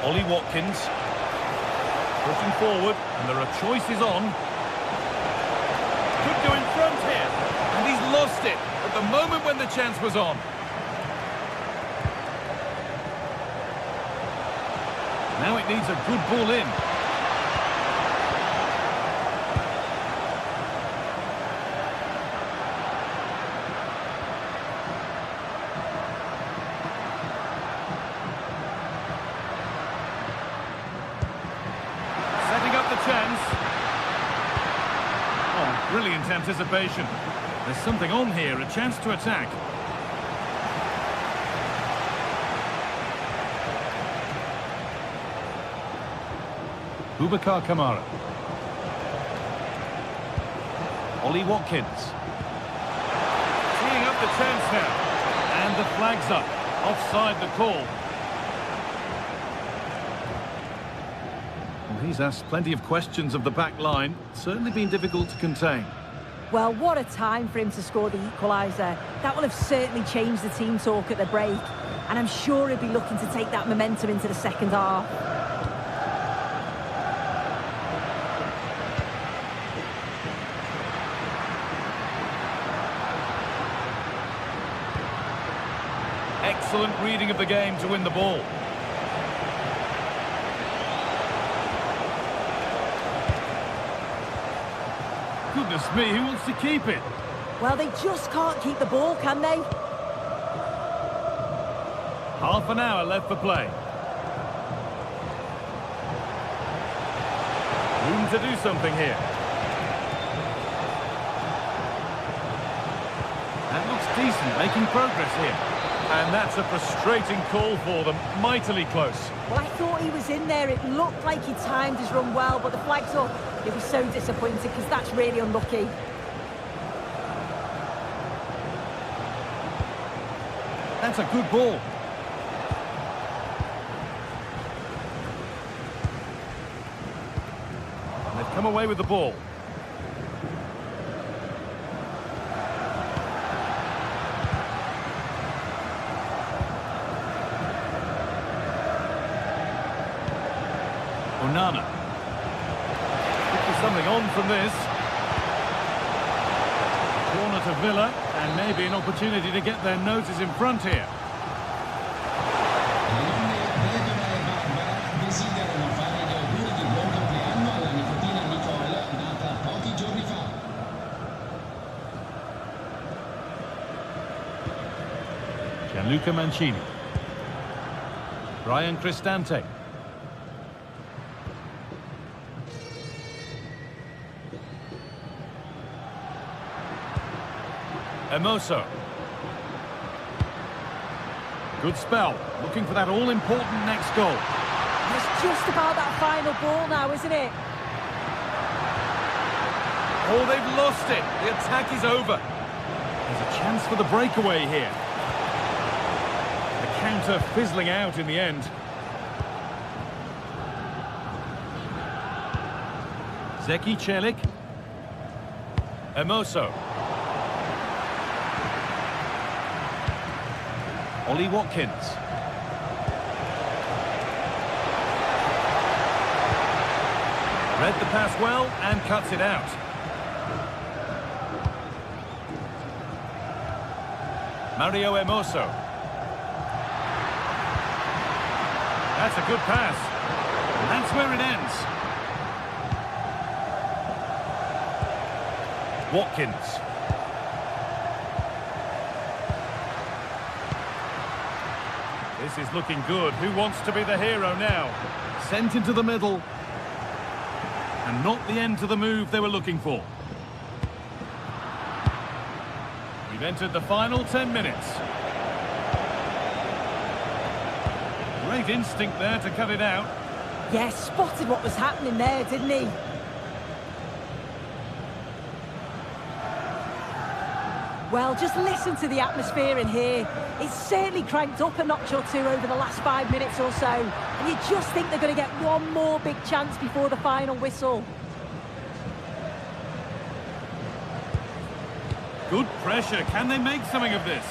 Ollie Watkins. Pushing forward, and there are choices on. Could go in front here. And he's lost it at the moment when the chance was on. Now it needs a good ball in. Setting up the chance. Oh, brilliant anticipation. There's something on here, a chance to attack. Boubacar Kamara. Ollie Watkins. Teeing up the chance now. And the flag's up. Offside the call. Well, he's asked plenty of questions of the back line. Certainly been difficult to contain. Well, what a time for him to score the equaliser. That will have certainly changed the team talk at the break. And I'm sure he'll be looking to take that momentum into the second half. Excellent reading of the game to win the ball. Goodness me, who wants to keep it? Well, they just can't keep the ball, can they? Half an hour left for play. Room to do something here. That looks decent, making progress here. And that's a frustrating call for them, mightily close. Well, I thought he was in there. It looked like he timed his run well, but the flag's up. He'll be so disappointed because that's really unlucky. That's a good ball. And they've come away with the ball. Onana. Could be something on from this. Corner to Villa, and maybe an opportunity to get their noses in front here. Luca Mancini. Brian Cristante. Hermoso. Good spell. Looking for that all-important next goal. It's just about that final ball now, isn't it? Oh, they've lost it. The attack is over. There's a chance for the breakaway here. The counter fizzling out in the end. Zeki Celik. Hermoso. Ollie Watkins. Read the pass well and cuts it out. Mario Hermoso. That's a good pass. And that's where it ends. Watkins. This is looking good. Who wants to be the hero now? Sent into the middle. And not the end to the move they were looking for. We've entered the final 10 minutes. Great instinct there to cut it out. Yeah, spotted what was happening there, didn't he? Well, just listen to the atmosphere in here. It's certainly cranked up a notch or two over the last 5 minutes or so. And you just think they're going to get one more big chance before the final whistle. Good pressure. Can they make something of this?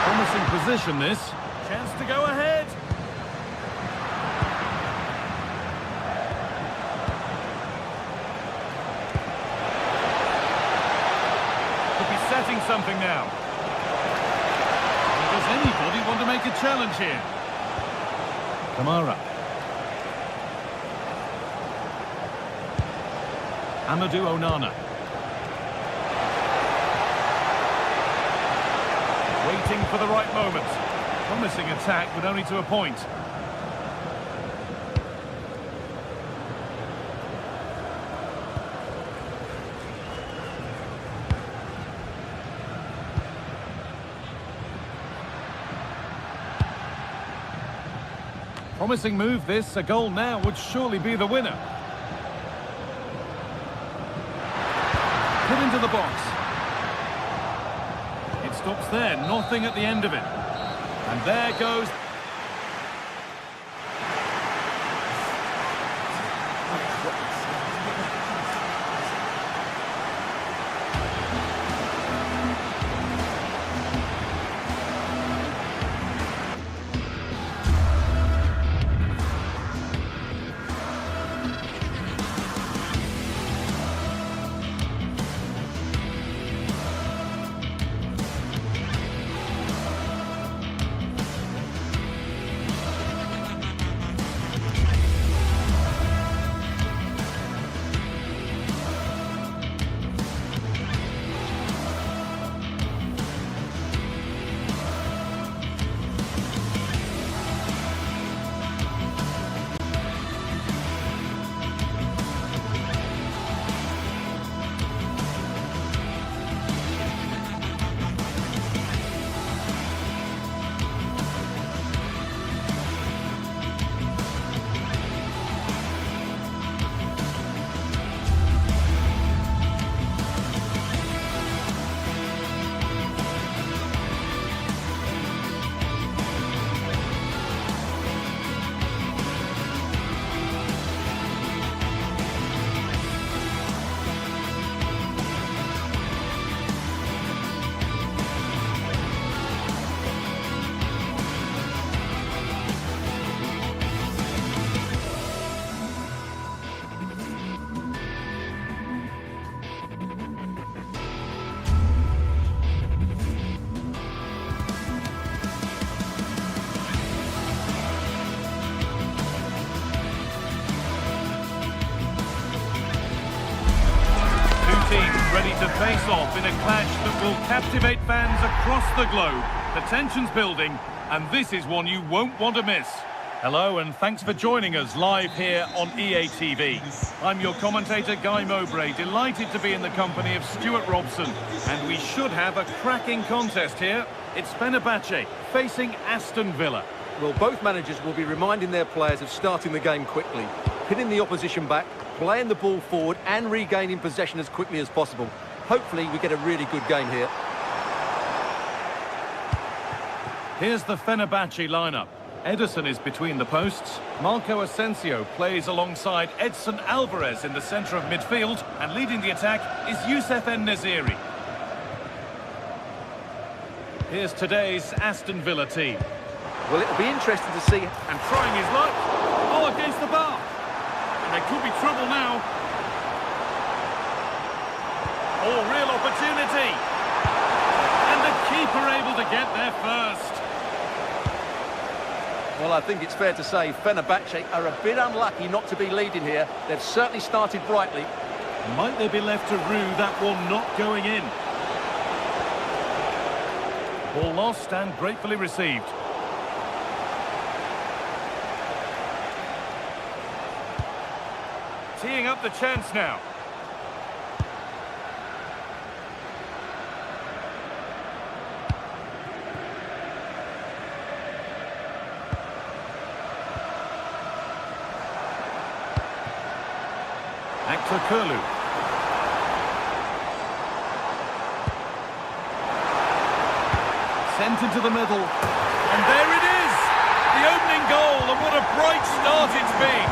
Promising position, this. Chance to go ahead. Could be setting something now. Does anybody want to make a challenge here? Kamara. Amadou Onana. Waiting for the right moment. Promising attack, but only to a point. Promising move this. A goal now would surely be the winner. Put into the box. Stops there, nothing at the end of it. And there goes... face-off in a clash that will captivate fans across the globe. The tension's building, and this is one you won't want to miss. Hello, and thanks for joining us live here on EA TV. I'm your commentator, Guy Mowbray, delighted to be in the company of Stuart Robson. And we should have a cracking contest here. It's Fenerbahce facing Aston Villa. Well, both managers will be reminding their players of starting the game quickly, pinning the opposition back, playing the ball forward and regaining possession as quickly as possible. Hopefully we get a really good game here. Here's the Fenerbahce lineup. Ederson is between the posts. Marco Asensio plays alongside Edson Alvarez in the centre of midfield. And leading the attack is Youssef En-Nesyri. Here's today's Aston Villa team. Well, it'll be interesting to see. And trying his luck. Oh, against the bar. And there could be trouble now. Oh, real opportunity. And the keeper able to get there first. Well, I think it's fair to say Fenerbahce are a bit unlucky not to be leading here. They've certainly started brightly. Might they be left to rue that one not going in? Ball lost and gratefully received. Teeing up the chance now. Kurlu. Sent into the middle. And there it is! The opening goal, and what a bright start it's been.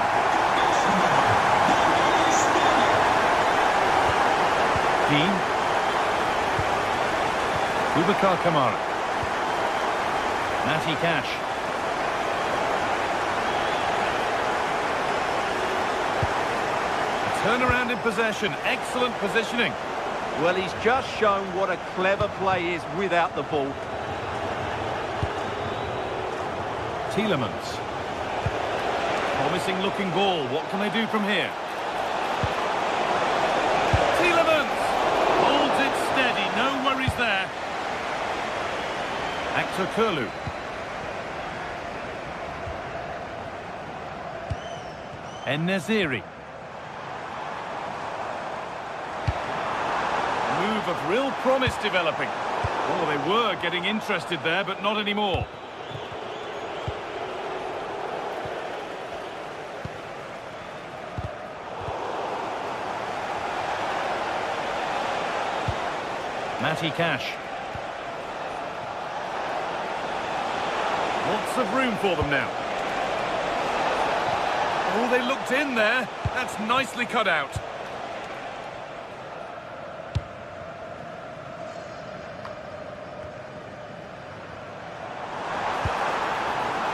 Dean. Boubacar Kamara. Matty Cash. Turnaround in possession, excellent positioning. Well, he's just shown what a clever play is without the ball. Tielemans. Promising looking ball, what can they do from here? Tielemans! Holds it steady, no worries there. Kurlu. En-Nesyri. Move of real promise developing. Oh, they were getting interested there, but not anymore. Matty Cash. Lots of room for them now. Oh, they looked in there. That's nicely cut out.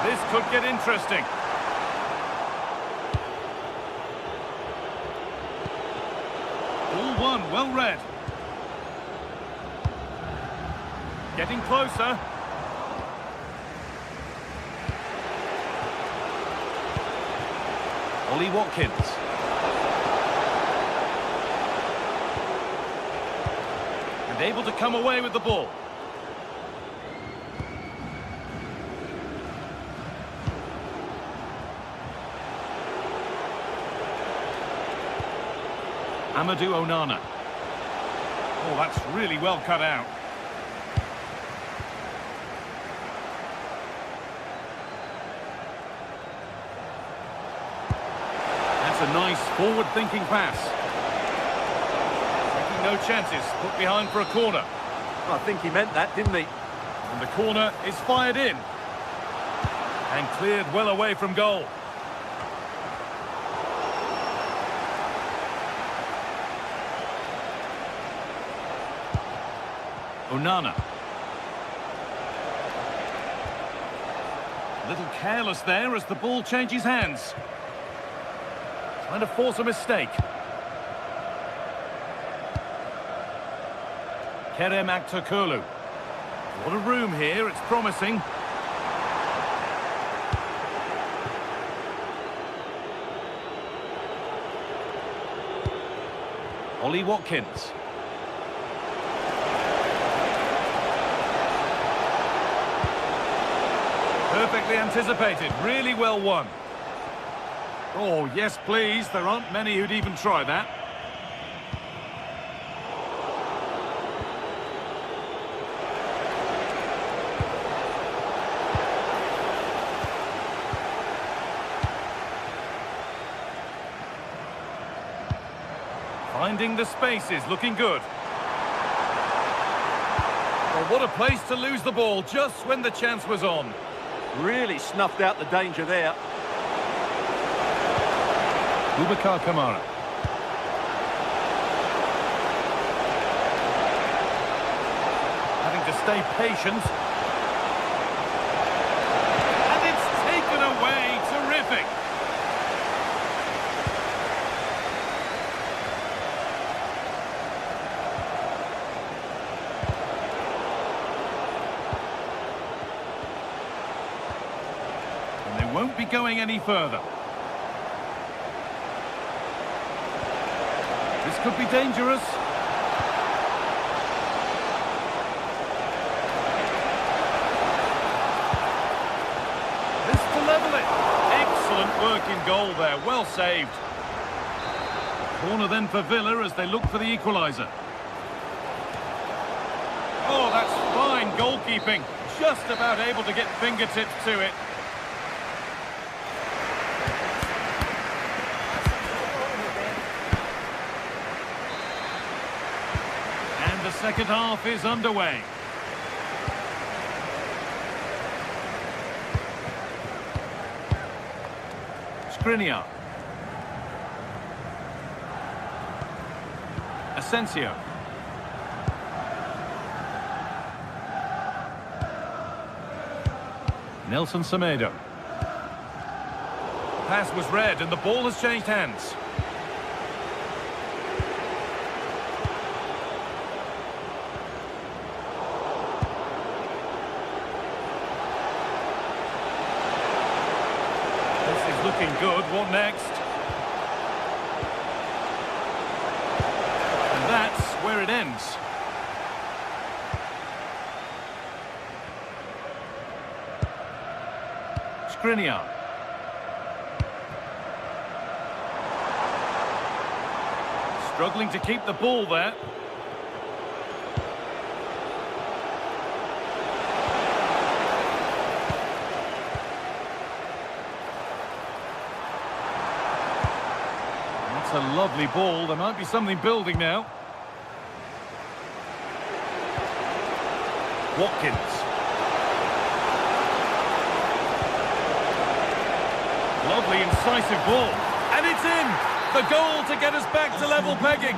This could get interesting. All one, well read. Getting closer. Ollie Watkins. And able to come away with the ball. Amadou Onana. Oh, that's really well cut out. That's a nice forward-thinking pass. Taking no chances, put behind for a corner. I think he meant that, didn't he? And the corner is fired in. And cleared well away from goal. Onana. A little careless there as the ball changes hands. Trying to force a mistake. Kerem Aktürkoğlu. What a room here, it's promising. Ollie Watkins. Perfectly anticipated, really well won. Oh, yes, please. There aren't many who'd even try that. Finding the spaces, looking good. Well, what a place to lose the ball just when the chance was on. Really snuffed out the danger there. Boubacar Kamara. Having to stay patient. And it's taken away. Terrific. And they won't be going any further. This could be dangerous. This to level it. Excellent work in goal there. Well saved. Corner then for Villa as they look for the equaliser. Oh, that's fine goalkeeping. Just about able to get fingertips to it. The second half is underway. Skriniar. Asensio. Nelson Semedo. Pass was read and the ball has changed hands. Looking good. What next? And that's where it ends. Skriniar. Struggling to keep the ball there. A lovely ball. There might be something building now. Watkins. Lovely incisive ball. And it's in! The goal to get us back to level pegging.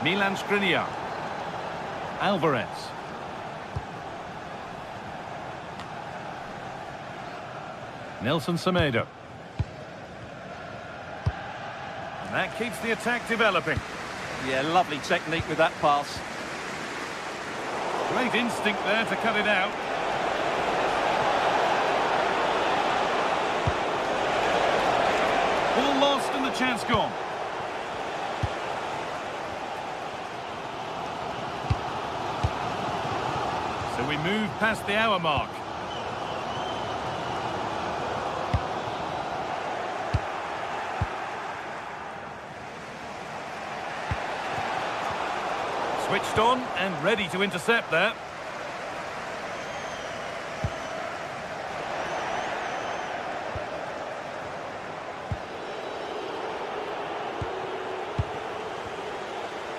Milan Skriniar. Alvarez. Nelson Semedo. And that keeps the attack developing. Yeah, lovely technique with that pass. Great instinct there to cut it out. Ball lost and the chance gone. So we move past the hour mark. Switched on and ready to intercept there.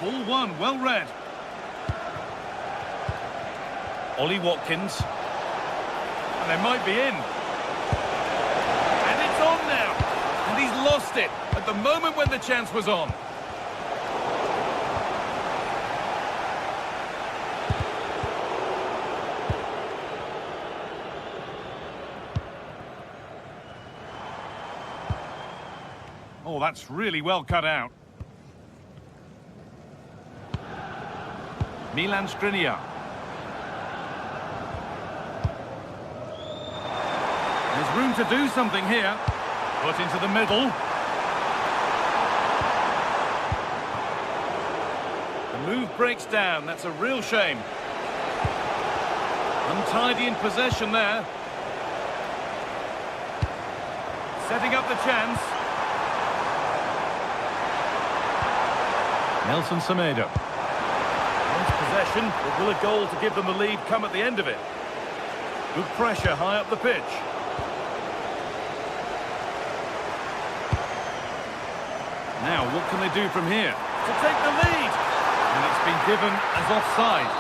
Ball one, well read. Ollie Watkins. And they might be in. And it's on now. And he's lost it at the moment when the chance was on. Oh, that's really well cut out. Milan Skriniar. There's room to do something here. Put into the middle. The move breaks down. That's a real shame. Untidy in possession there. Setting up the chance. Nelson Semedo. Wants possession, but will a goal to give them the lead come at the end of it? Good pressure high up the pitch. Now, what can they do from here? To take the lead! And it's been given as offside.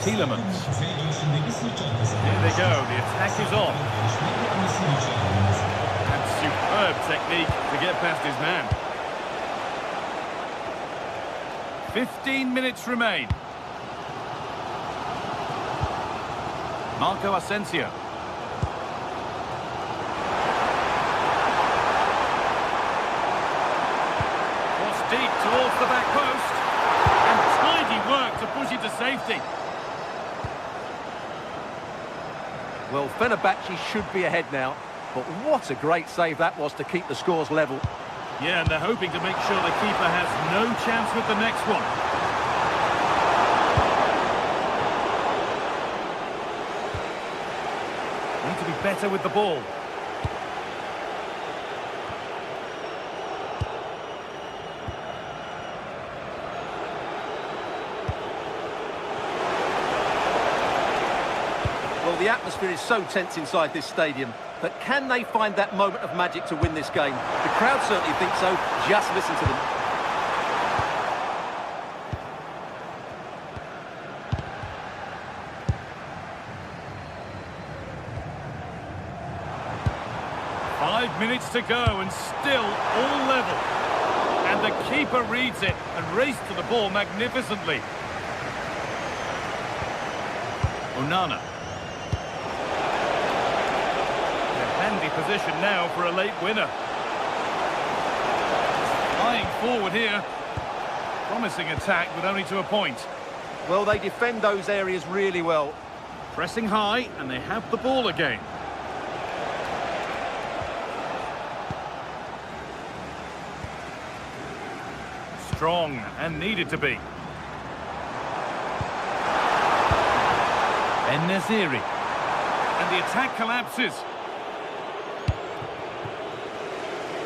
Tielemans. Here they go, the attack is on. And superb technique to get past his man. 15 minutes remain. Marco Asensio. Cross deep towards the back post. And tidy work to push it to safety. Well, Fenerbahce should be ahead now, but what a great save that was to keep the scores level. Yeah, and they're hoping to make sure the keeper has no chance with the next one. Need to be better with the ball. Well, the atmosphere is so tense inside this stadium, but can they find that moment of magic to win this game? The crowd certainly think so. Just listen to them. Five minutes to go and still all level. And the keeper reads it and raced to the ball magnificently. Onana. Handy position now for a late winner. Flying forward here. Promising attack, but only to a point. Well, they defend those areas really well. Pressing high, and they have the ball again. Strong, and needed to be. En-Nesyri. And the attack collapses.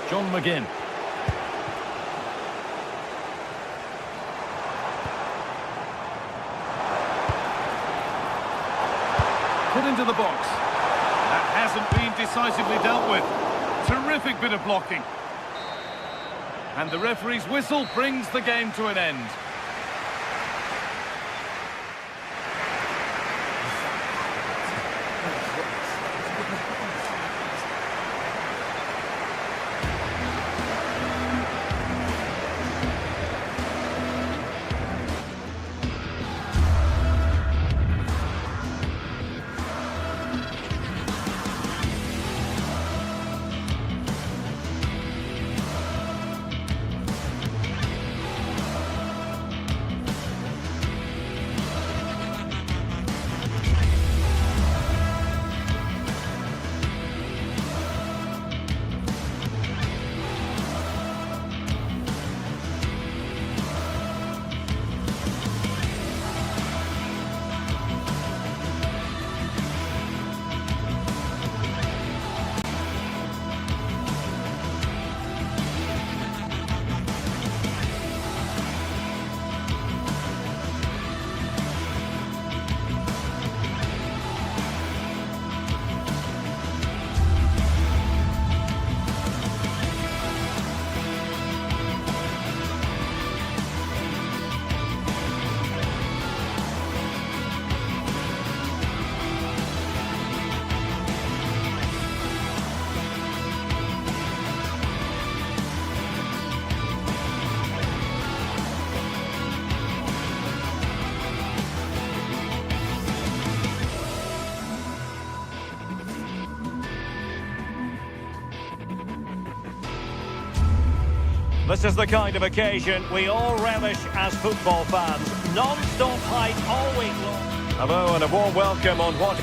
John McGinn. Put into the box. That hasn't been decisively dealt with. Terrific bit of blocking. And the referee's whistle brings the game to an end. This is the kind of occasion we all relish as football fans. Non-stop hype all week long. Hello and a warm welcome on what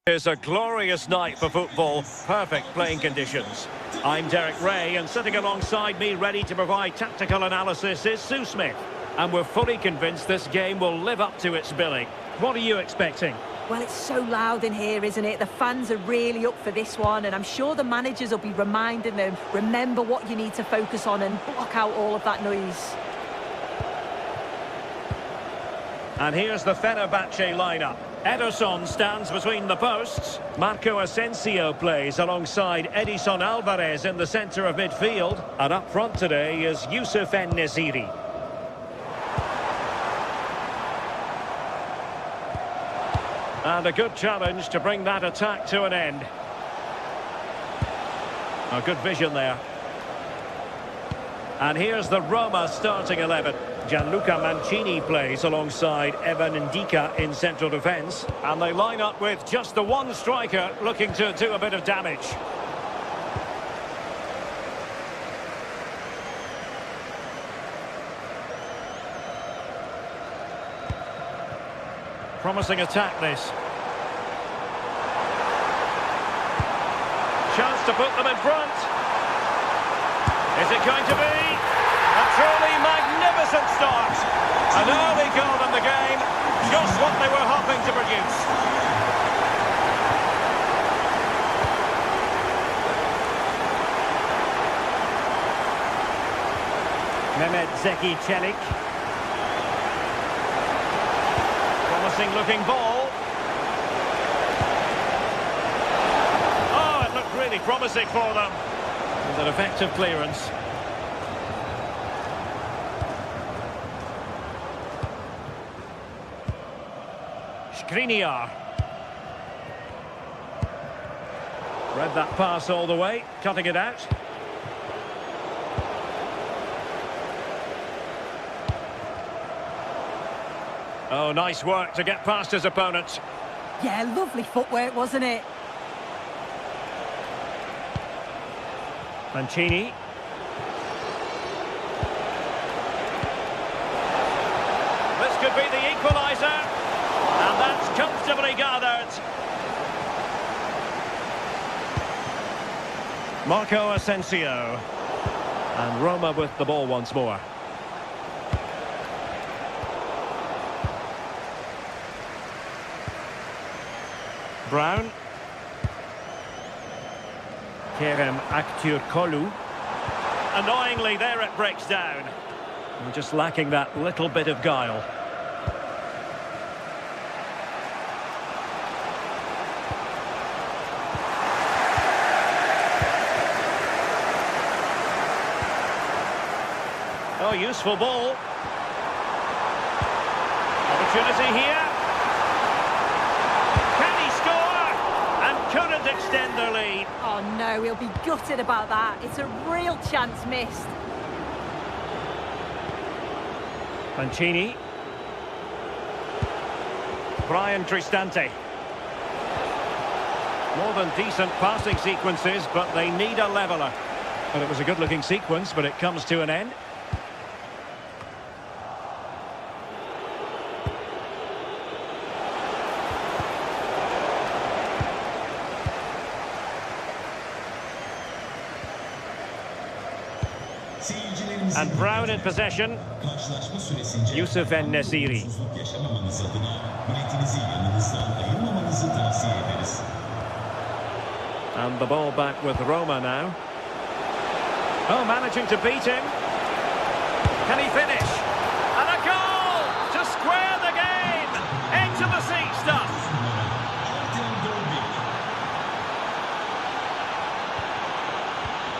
It's a glorious night for football, perfect playing conditions. I'm Derek Ray, and sitting alongside me ready to provide tactical analysis is Sue Smith. And we're fully convinced this game will live up to its billing. What are you expecting? Well, it's so loud in here, isn't it? The fans are really up for this one, and I'm sure the managers will be reminding them, remember what you need to focus on and block out all of that noise. And here's the Fenerbahce lineup. Ederson stands between the posts. Marco Asensio plays alongside Edison Alvarez in the centre of midfield. And up front today is Youssef En-Nesyri. And a good challenge to bring that attack to an end. A good vision there. And here's the Roma starting 11. Gianluca Mancini plays alongside Evan Ndika in central defence. And they line up with just the one striker looking to do a bit of damage. Promising attack, this. Chance to put them in front. Is it going to be? A truly magnificent start. An early goal in the game. Just what they were hoping to produce. Mehmet Zeki Çelik. Promising looking ball. Oh, it looked really promising for them. It was an effective clearance. Skriniar. Read that pass all the way, cutting it out. Oh, nice work to get past his opponent. Yeah, lovely footwork, wasn't it? Mancini. This could be the equaliser. And that's comfortably gathered. Marco Asensio. And Roma with the ball once more. Brown. Kerem Aktürkoğlu. Annoyingly, there it breaks down. We're just lacking that little bit of guile. Oh, useful ball. Opportunity here. Can he score? And couldn't extend their lead. Oh no, he'll be gutted about that. It's a real chance missed. Mancini. Brian Cristante. More than decent passing sequences, but they need a leveller. But it was a good-looking sequence, but it comes to an end. And Brown in possession. Youssef En-Nesyri. And the ball back with Roma now. Oh, managing to beat him. Can he finish? And a goal to square the game. Into the seat stuff.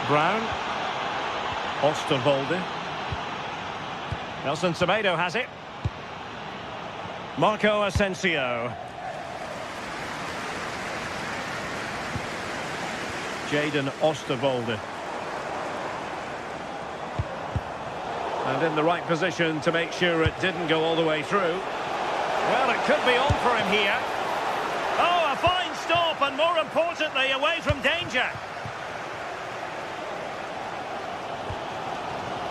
Brown. Osterwolde. Nelson Semedo has it. Marco Asensio. Jadon Osterwolde. And in the right position to make sure it didn't go all the way through. Well, it could be on for him here. Oh, a fine stop, and more importantly, away from danger.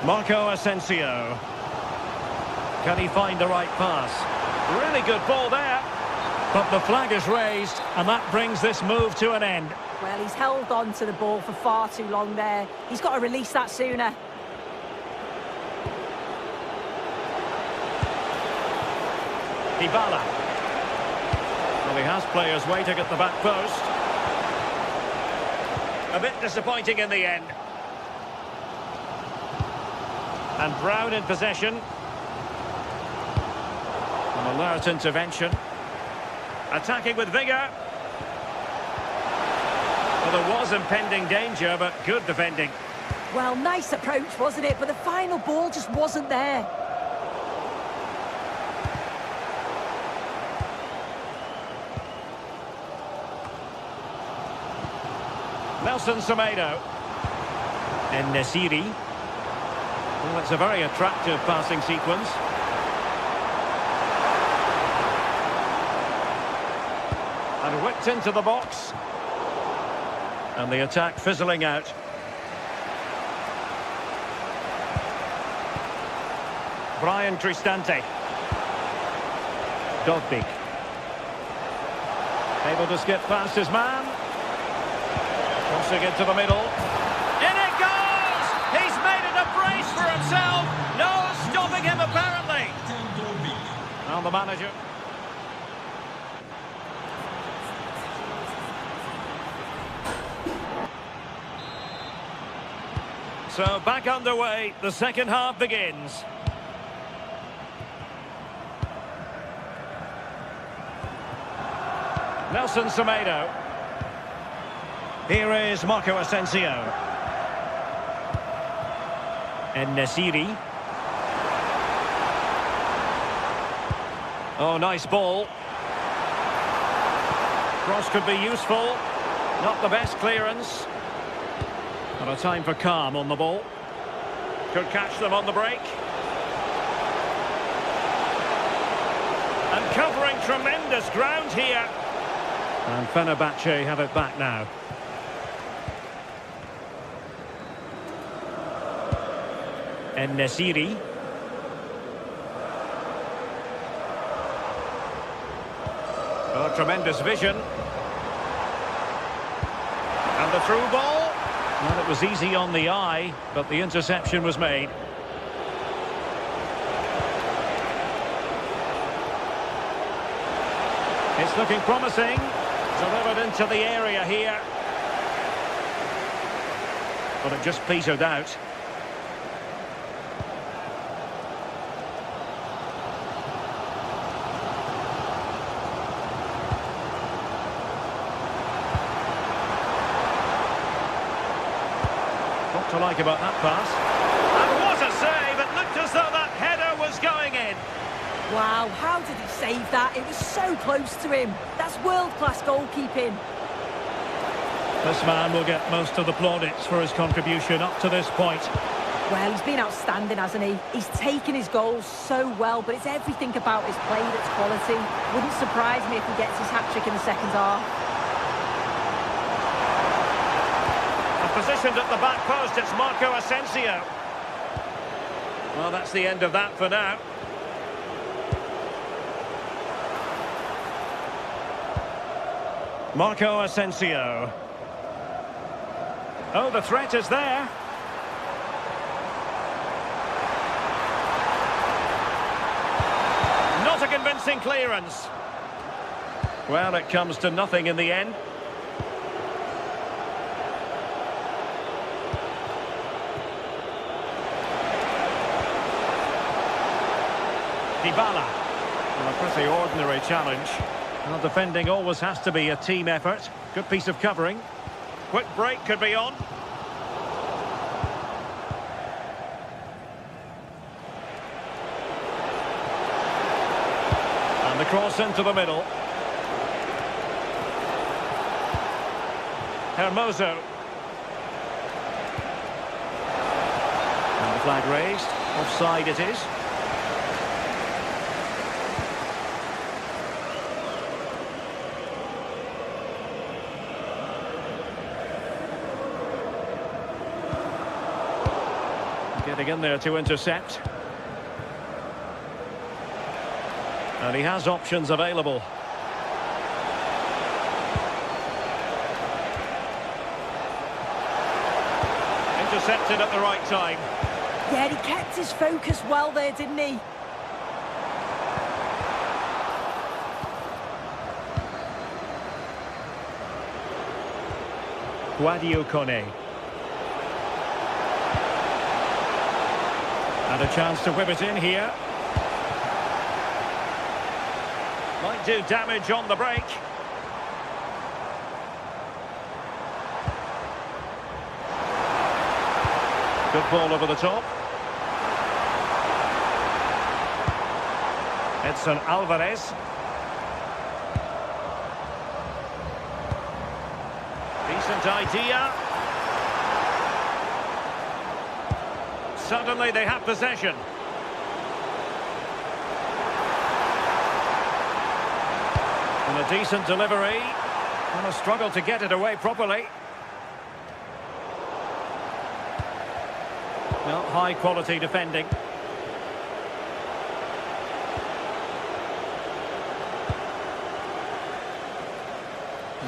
Marco Asensio. Can he find the right pass? Really good ball there. But the flag is raised, and that brings this move to an end. Well, he's held on to the ball for far too long there. He's got to release that sooner. Dybala. Well, he has players waiting at the back post. A bit disappointing in the end. And Brown in possession. An alert intervention. Attacking with vigour. Well, there was impending danger, but good defending. Well, nice approach, wasn't it? But the final ball just wasn't there. Nelson Semedo. And Nesiri. Well, it's a very attractive passing sequence. And whipped into the box. And the attack fizzling out. Brian Cristante. Dogbig. Able to skip past his man. Crossing into the middle. In it goes! He's made it a brace for himself. No stopping him, apparently. And the manager. So back underway, the second half begins. Nelson Semedo. Here is Marco Asensio. And Nesiri. Oh, nice ball. Cross could be useful. Not the best clearance. And a time for calm on the ball. Could catch them on the break. And covering tremendous ground here. And Fenerbahce have it back now. And Nesiri. Oh, tremendous vision. And the through ball. Well, it was easy on the eye, but the interception was made. It's looking promising. Delivered into the area here. But it just petered out. What to like about that pass? And what a save! It looked as though that header was going in. Wow, how did he save that? It was so close to him. That's world-class goalkeeping. This man will get most of the plaudits for his contribution up to this point. Well, he's been outstanding, hasn't he? He's taken his goals so well, but it's everything about his play that's quality. Wouldn't surprise me if he gets his hat-trick in the second half. Positioned at the back post, it's Marco Asensio. Well, that's the end of that for now. Marco Asensio. Oh, the threat is there. Not a convincing clearance. Well, it comes to nothing in the end. Dybala. Well, a pretty ordinary challenge. Well, defending always has to be a team effort. Good piece of covering. Quick break could be on. And the cross into the middle. Hermoso. And the flag raised. Offside it is. Getting in there to intercept. And he has options available. intercepted at the right time. Yeah, he kept his focus well there, didn't he? Guadio Kone. And a chance to whip it in here. Might do damage on the break. Good ball over the top. Edson Alvarez. Decent idea. Suddenly they have possession. And a decent delivery. And a struggle to get it away properly. Well, high quality defending.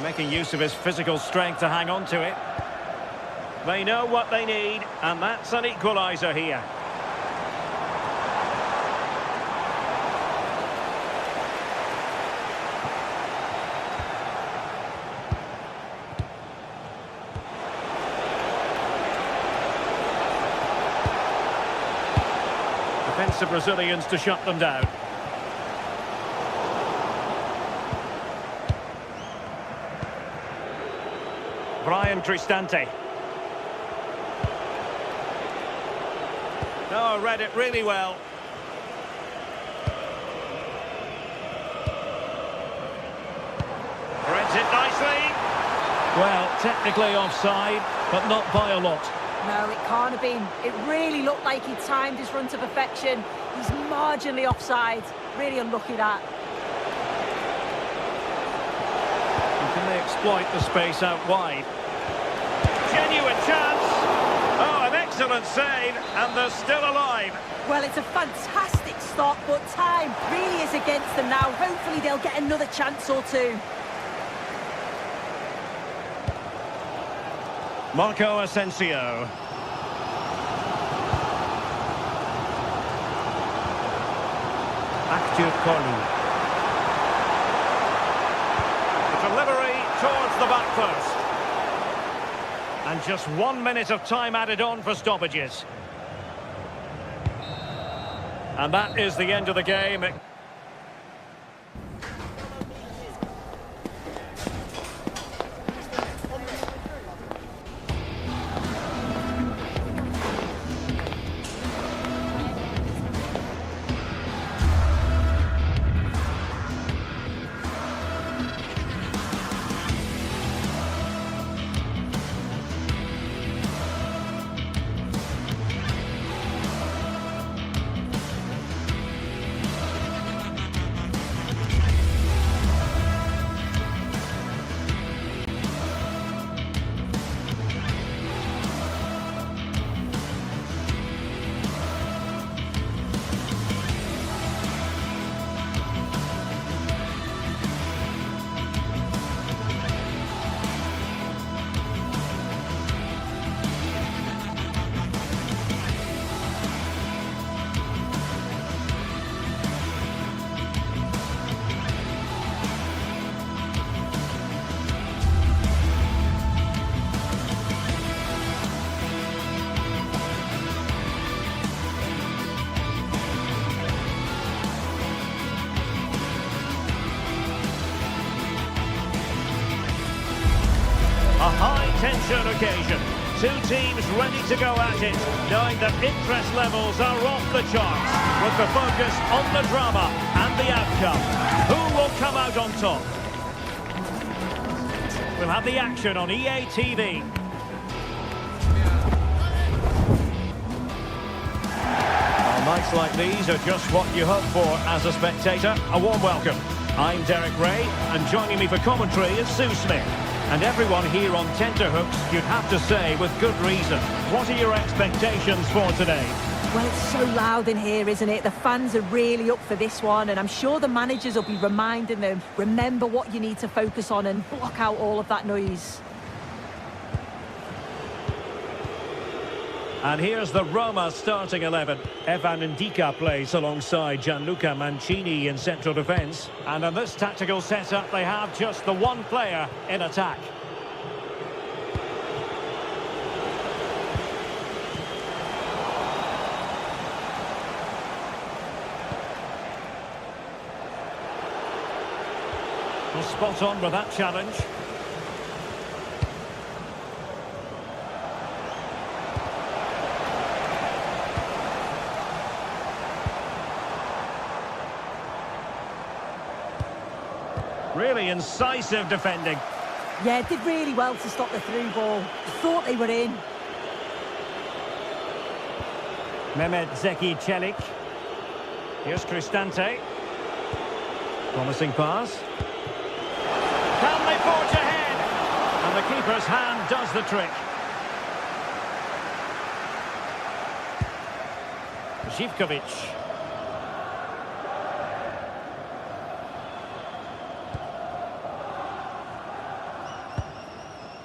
Making use of his physical strength to hang on to it. They know what they need, and that's an equaliser here. Defensive Brazilians to shut them down. Brian Cristante. Oh, read it really well. Reads it nicely. Well, technically offside, but not by a lot. No, it can't have been. It really looked like he timed his run to perfection. He's marginally offside. Really unlucky that. Can they exploit the space out wide? Genuine chance. Oh, an excellent save, and they're still alive. Well, it's a fantastic stop, but time really is against them now. Hopefully they'll get another chance or two. Marco Asensio. Actu Kolu. Delivery towards the back post. And just 1 minute of time added on for stoppages. And that is the end of the game. A high-tension occasion. Two teams ready to go at it, knowing that interest levels are off the charts, with the focus on the drama and the outcome. Who will come out on top? We'll have the action on EA TV. Well, nights like these are just what you hope for as a spectator. A warm welcome. I'm Derek Ray, and joining me for commentary is Sue Smith. And everyone here on tenterhooks, you'd have to say, with good reason. What are your expectations for today? Well, it's so loud in here, isn't it? The fans are really up for this one, and I'm sure the managers will be reminding them, remember what you need to focus on and block out all of that noise. And here's the Roma starting 11. Evan Ndika plays alongside Gianluca Mancini in central defence. And in this tactical setup, they have just the one player in attack. Well, spot on with that challenge. Really incisive defending. Yeah, did really well to stop the through ball. Thought they were in. Mehmet Zeki Çelik. Here's Cristante. Promising pass. Can they forge ahead? And the keeper's hand does the trick. Živković.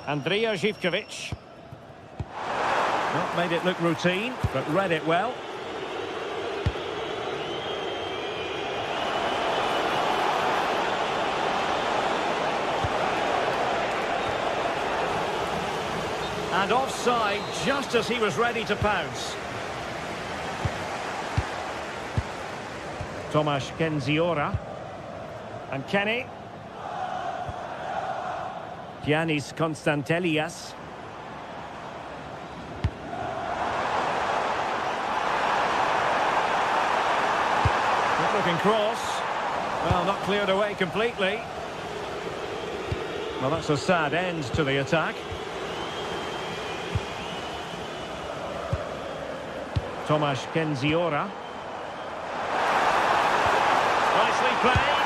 Andrija Živković. Not made it look routine, but read it well. And offside just as he was ready to pounce. Tomasz Kendziora. And Kenny. Giannis Konstantelias. Good looking cross. Well, not cleared away completely. Well, that's a sad end to the attack. Tomasz Kendziora. Nicely played.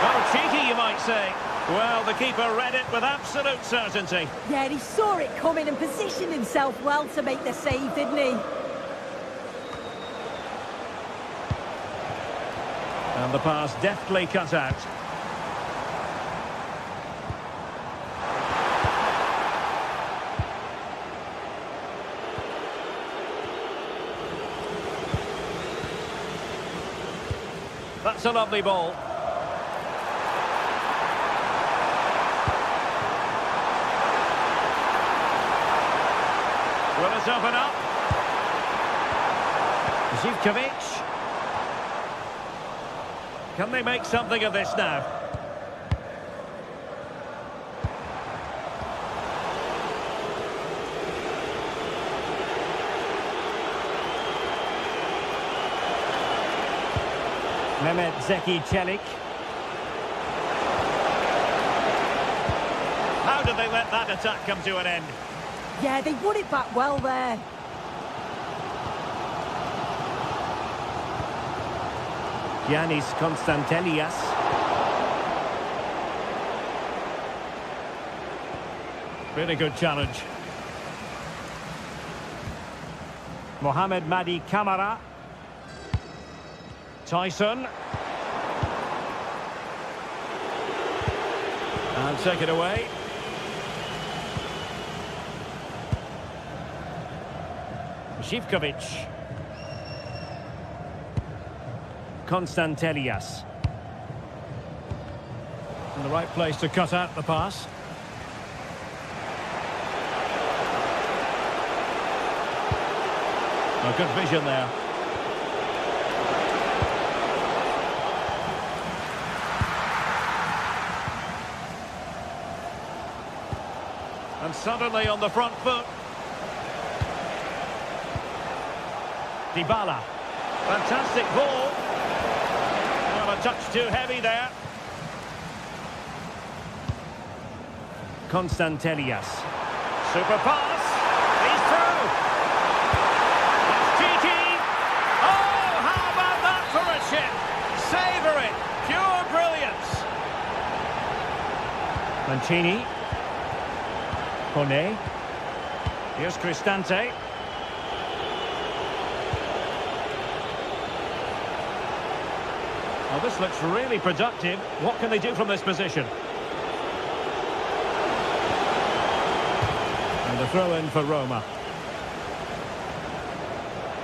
Well, cheeky, you might say. Well, the keeper read it with absolute certainty. Yeah, he saw it coming and positioned himself well to make the save, didn't he? And the pass deftly cut out. That's a lovely ball. Will it open up? Živković. Can they make something of this now? Mehmet Zeki Çelik. How did they let that attack come to an end? Yeah, they won it back well there. Giannis Konstantelias. Really good challenge. Mohamed Madi Kamara. Tyson. And take it away. Živković. Konstantelias. In the right place to cut out the pass. A good vision there. And suddenly on the front foot. Dybala. Fantastic ball. Well, a touch too heavy there. Konstantelias. Super pass. He's through. It's cheeky. Oh, how about that for a chip? Savour it. Pure brilliance. Mancini. Kone. Here's Cristante. Well, this looks really productive. What can they do from this position? And the throw in for Roma.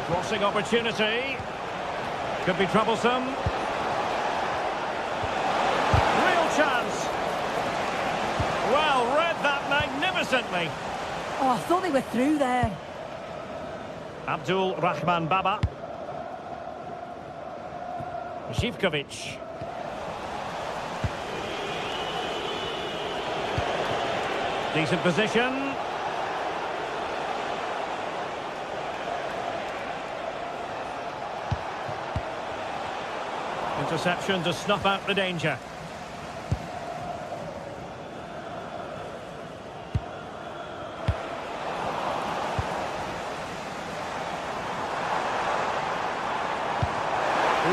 Crossing opportunity. Could be troublesome. Real chance. Well, read that magnificently. Oh, I thought they were through there. Abdul Rahman Baba. Zivkovic. Decent position. Interception to snuff out the danger.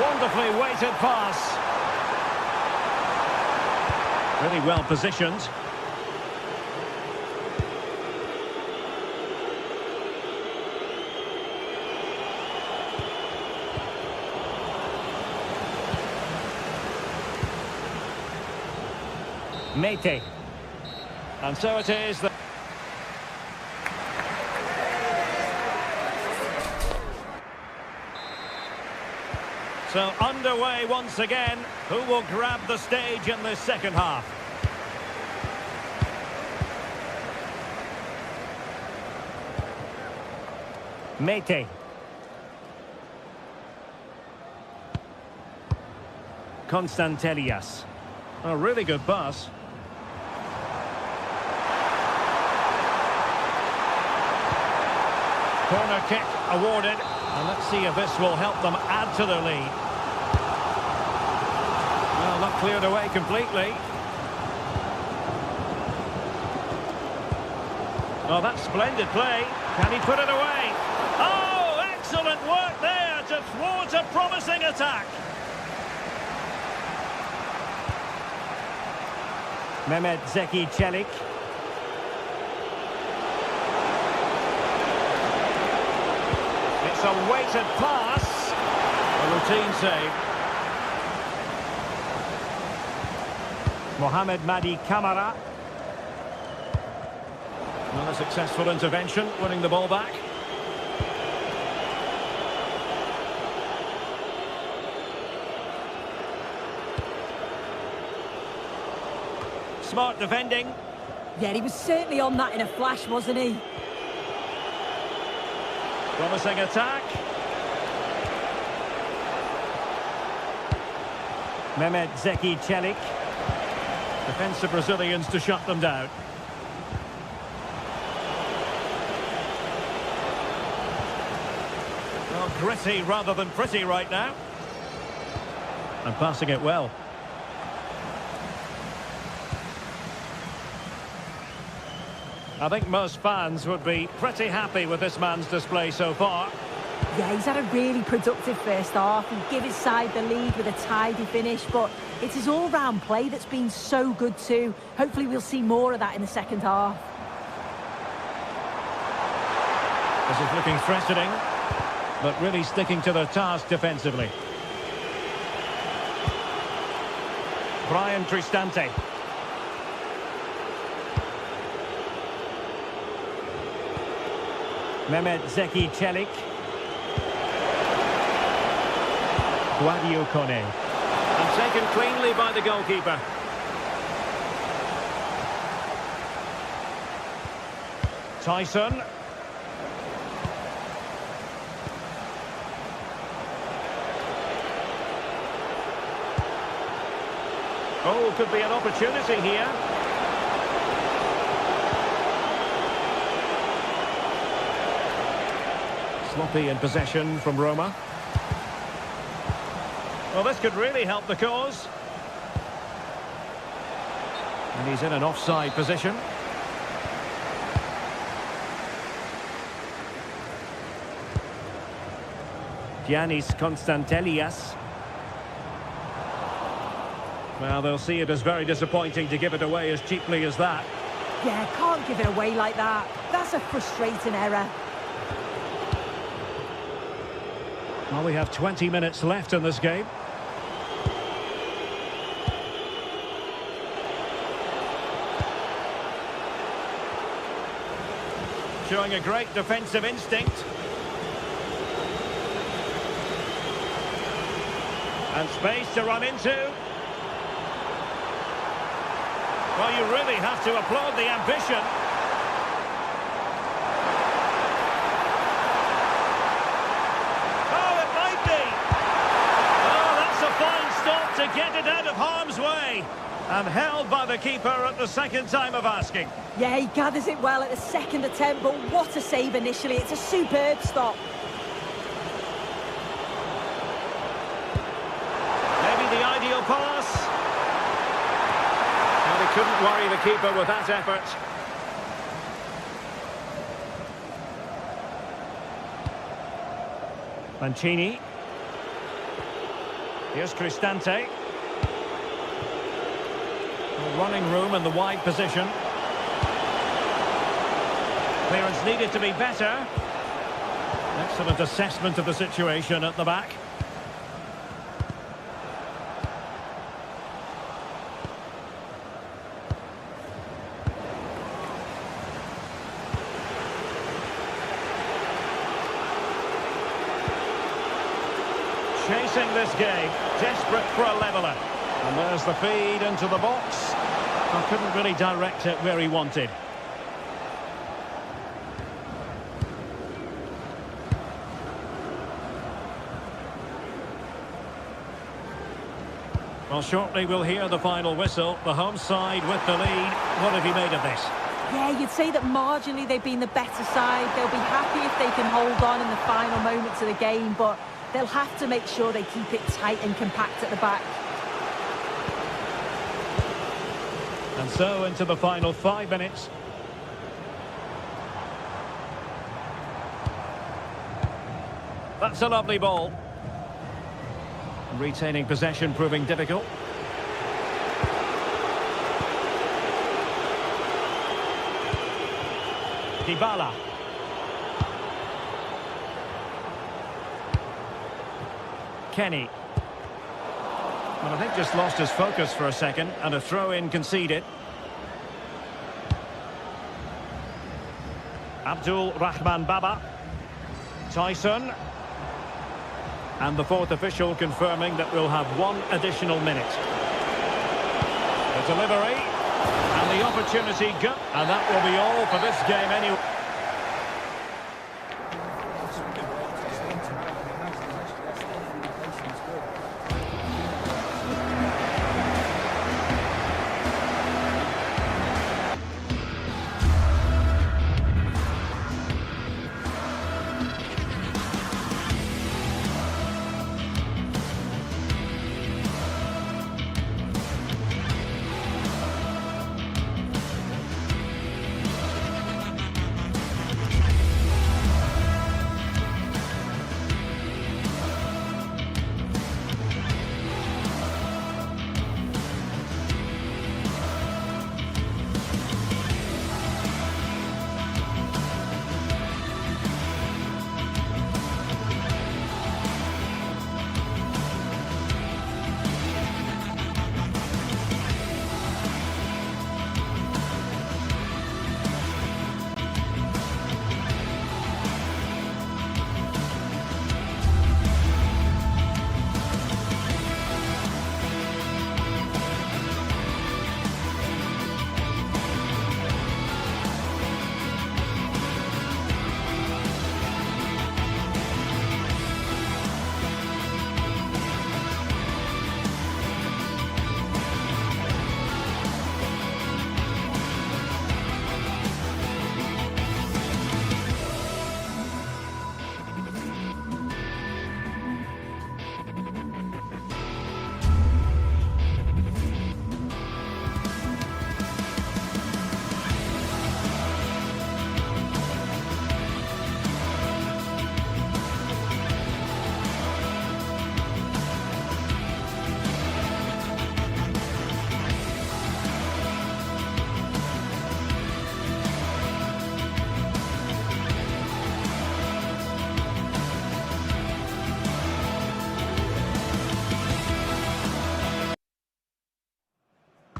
Wonderfully weighted pass. Really well positioned. Mete. And so it is that... So underway once again. Who will grab the stage in this second half? Mete. Constantelias. A really good pass. Corner kick awarded. And let's see if this will help them add to their lead. Well, not cleared away completely. Oh, that's splendid play. Can he put it away? Oh, excellent work there to thwart a promising attack. Mehmet Zeki Çelik. It's a weighted pass. A routine save. Mohamed Madi Kamara. Not a successful intervention, winning the ball back. Smart defending. Yeah, he was certainly on that in a flash, wasn't he? Promising attack. Mehmet Zeki Çelik. Defensive Brazilians to shut them down. Well, gritty rather than pretty right now. And passing it well. I think most fans would be pretty happy with this man's display so far. Yeah, he's had a really productive first half. He gave his side the lead with a tidy finish, but it's his all-round play that's been so good too. Hopefully we'll see more of that in the second half. This is looking threatening, but really sticking to their task defensively. Brian Cristante. Mehmet Zeki Çelik. Guadio Kone. And taken cleanly by the goalkeeper. Tyson. Oh, could be an opportunity here. Sloppy in possession from Roma. Well, this could really help the cause. And he's in an offside position. Giannis Constantelias. Well, they'll see it as very disappointing to give it away as cheaply as that. Yeah, can't give it away like that. That's a frustrating error. Well, we have 20 minutes left in this game. Showing a great defensive instinct. And space to run into. Well, you really have to applaud the ambition. Oh, it might be. Oh, that's a fine stop to get it out of harm's way. And held by the keeper at the second time of asking. Yeah, he gathers it well at the second attempt, but what a save initially. It's a superb stop. Maybe the ideal pass. And he couldn't worry the keeper with that effort. Mancini. Here's Cristante. Running room in the wide position. Clearance needed to be better. Excellent assessment of the situation at the back. Chasing this game, desperate for a leveller. And there's the feed into the box. I couldn't really direct it where he wanted. Well, shortly we'll hear the final whistle. The home side with the lead. What have you made of this? Yeah, you'd say that marginally they've been the better side. They'll be happy if they can hold on in the final moments of the game, but they'll have to make sure they keep it tight and compact at the back. And so into the final 5 minutes. That's a lovely ball. Retaining possession proving difficult. Dybala. Kenny. Well, I think just lost his focus for a second, and a throw-in conceded. Abdul Rahman Baba. Tyson. And the fourth official confirming that we'll have one additional minute. The delivery. And the opportunity go. And that will be all for this game anyway.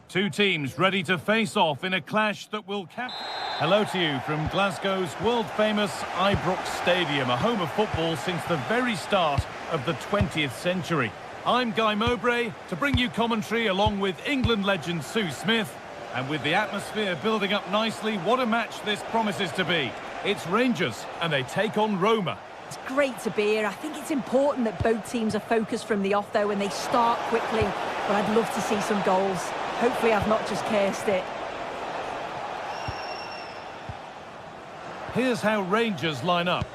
Two teams ready to face off in a clash that will cap... Hello to you from Glasgow's world-famous Ibrox Stadium, a home of football since the very start of the 20th century. I'm Guy Mowbray to bring you commentary along with England legend Sue Smith. And with the atmosphere building up nicely, what a match this promises to be. It's Rangers and they take on Roma. It's great to be here. I think it's important that both teams are focused from the off, though, and they start quickly. But I'd love to see some goals. Hopefully I've not just cursed it. Here's how Rangers line up.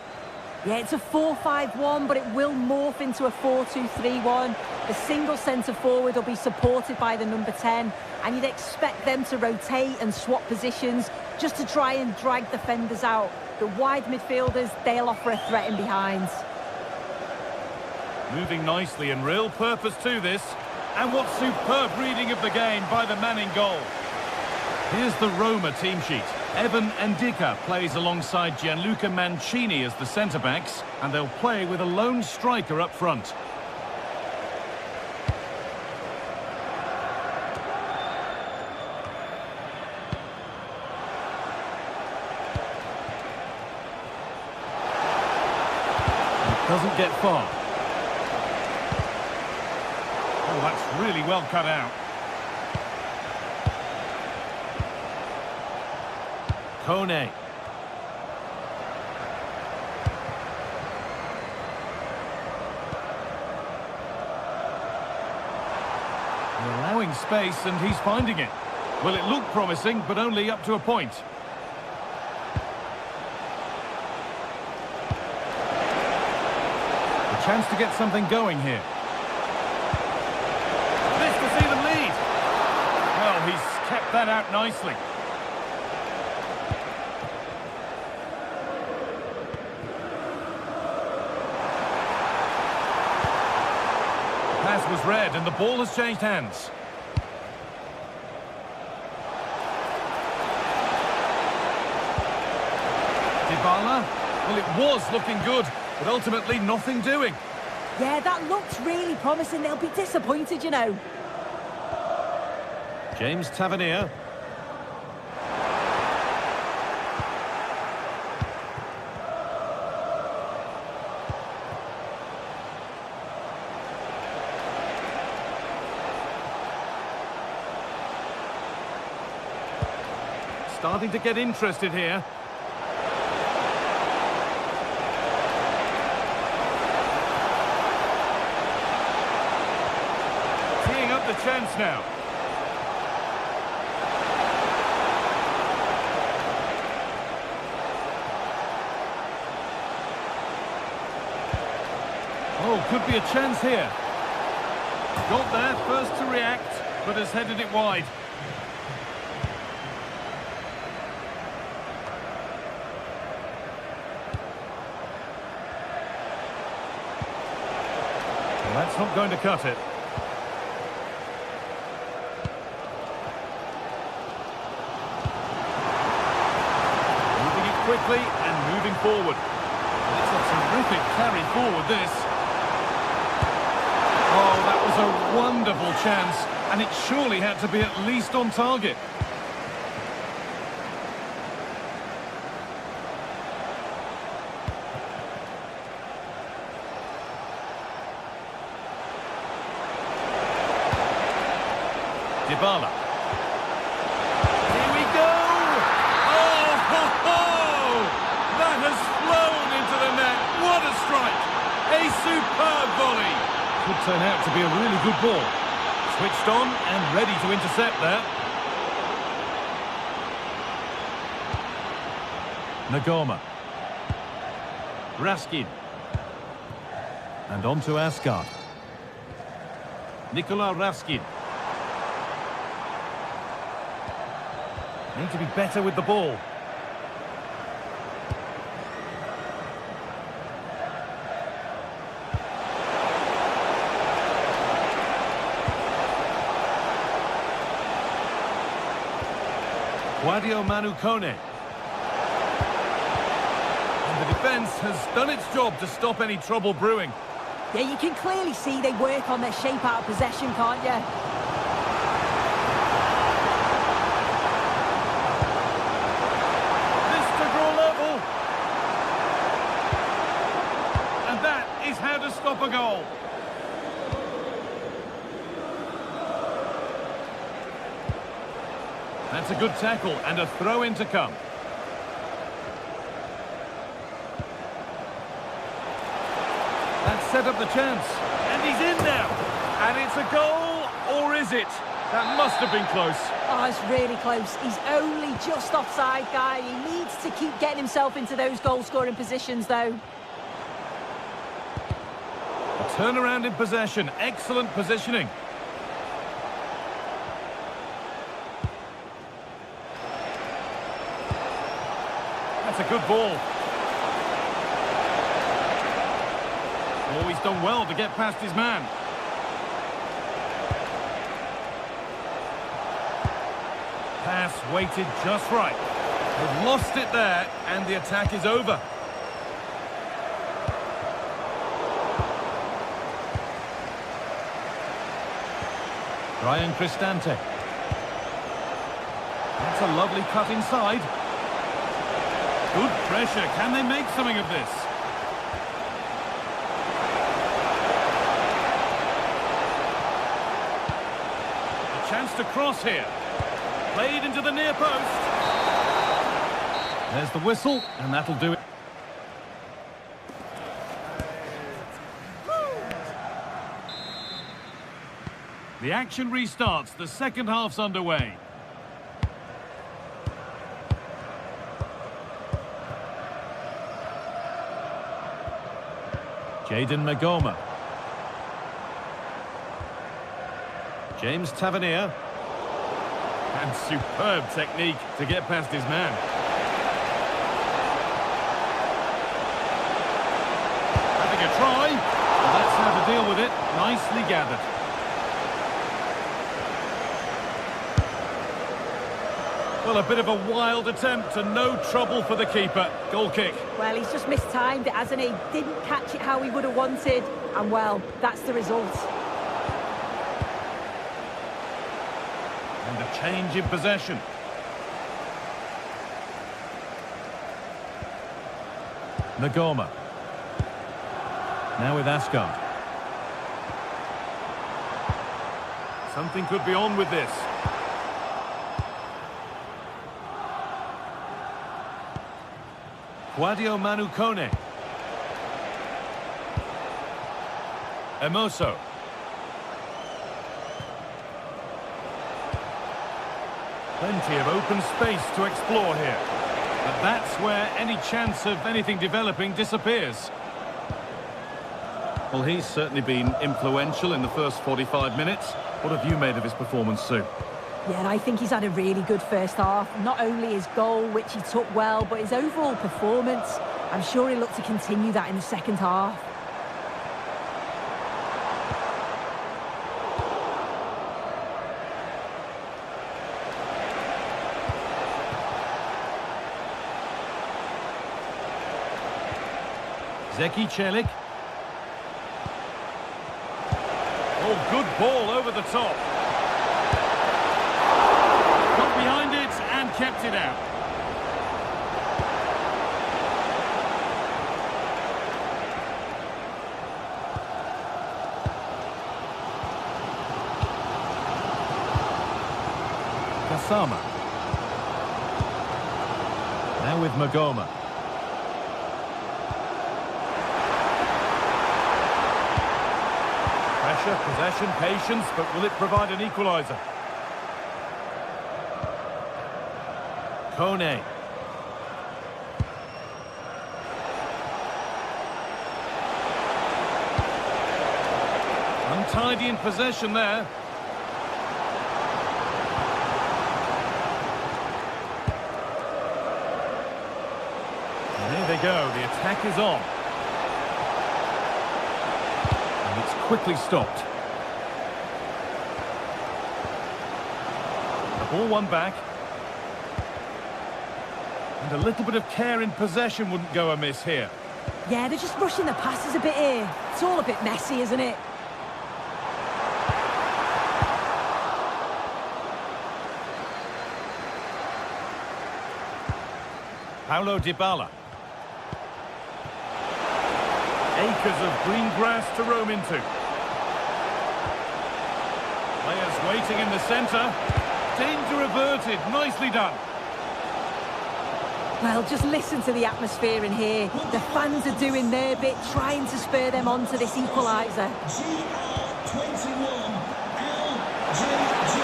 Yeah, it's a 4-5-1, but it will morph into a 4-2-3-1. The single centre-forward will be supported by the number 10, and you'd expect them to rotate and swap positions just to try and drag defenders out. The wide midfielders, they'll offer a threat in behind. Moving nicely and real purpose to this. And what superb reading of the game by the man in goal. Here's the Roma team sheet. Evan Ndika plays alongside Gianluca Mancini as the centre-backs, and they'll play with a lone striker up front. It doesn't get far. Oh, that's really well cut out. Kone. They're allowing space and he's finding it. Well, it looked promising, but only up to a point. A chance to get something going here. This to see them lead. Well, he's kept that out nicely. Pass was read and the ball has changed hands. Dybala. Well, it was looking good, but ultimately nothing doing. Yeah, that looked really promising. They'll be disappointed, you know. James Tavernier. Starting to get interested here. Teeing up the chance now. Oh, could be a chance here. Got there first to react, but has headed it wide. That's not going to cut it. Moving it quickly and moving forward. It's a terrific carry forward, this. Oh, that was a wonderful chance, and it surely had to be at least on target. Dybala. Here we go! Oh, ho, ho! That has flown into the net. What a strike! A superb volley. Could turn out to be a really good ball. Switched on and ready to intercept there. Nagoma. Raskin. And on to Asgard. Nikola Raskin. Need to be better with the ball. Guadio Manu Kone. And the defence has done its job to stop any trouble brewing. Yeah, you can clearly see they work on their shape out of possession, can't you? How to stop a goal. That's a good tackle and a throw-in to come. That set up the chance. And he's in now. And it's a goal, or is it? That must have been close. Oh, it's really close. He's only just offside, guy. He needs to keep getting himself into those goal-scoring positions, though. A turnaround in possession. Excellent positioning. That's a good ball. Oh, he's done well to get past his man. Pass weighted just right. They've lost it there, and the attack is over. Ryan Cristante. That's a lovely cut inside. Good pressure. Can they make something of this? A chance to cross here. Played into the near post. There's the whistle, and that'll do it. The action restarts. The second half's underway. Jayden Magoma. James Tavernier. And superb technique to get past his man. Having a try. Well, that's how to deal with it. Nicely gathered. Well, a bit of a wild attempt and no trouble for the keeper. Goal kick. Well, he's just mistimed it, hasn't he? Didn't catch it how he would have wanted. And, well, that's the result. And a change in possession. Magoma. Now with Asgard. Something could be on with this. Guadio Manu Kone. Emoso. Plenty of open space to explore here. But that's where any chance of anything developing disappears. Well, he's certainly been influential in the first 45 minutes. What have you made of his performance, Sue? Yeah, I think he's had a really good first half. Not only his goal, which he took well, but his overall performance. I'm sure he'll look to continue that in the second half. Zeki Celik. Oh, good ball over the top. Got behind it and kept it out. Kasama. Now with Magoma. Pressure, possession, patience, but will it provide an equaliser? Kone. Untidy in possession there. And there they go, the attack is on. And it's quickly stopped. The ball won back. And a little bit of care in possession wouldn't go amiss here. Yeah, they're just rushing the passes a bit here. It's all a bit messy, isn't it? Paulo Dybala. Acres of green grass to roam into. Players waiting in the centre. Danger averted. Nicely done. Well, just listen to the atmosphere in here. The fans are doing their bit, trying to spur them on to this equaliser.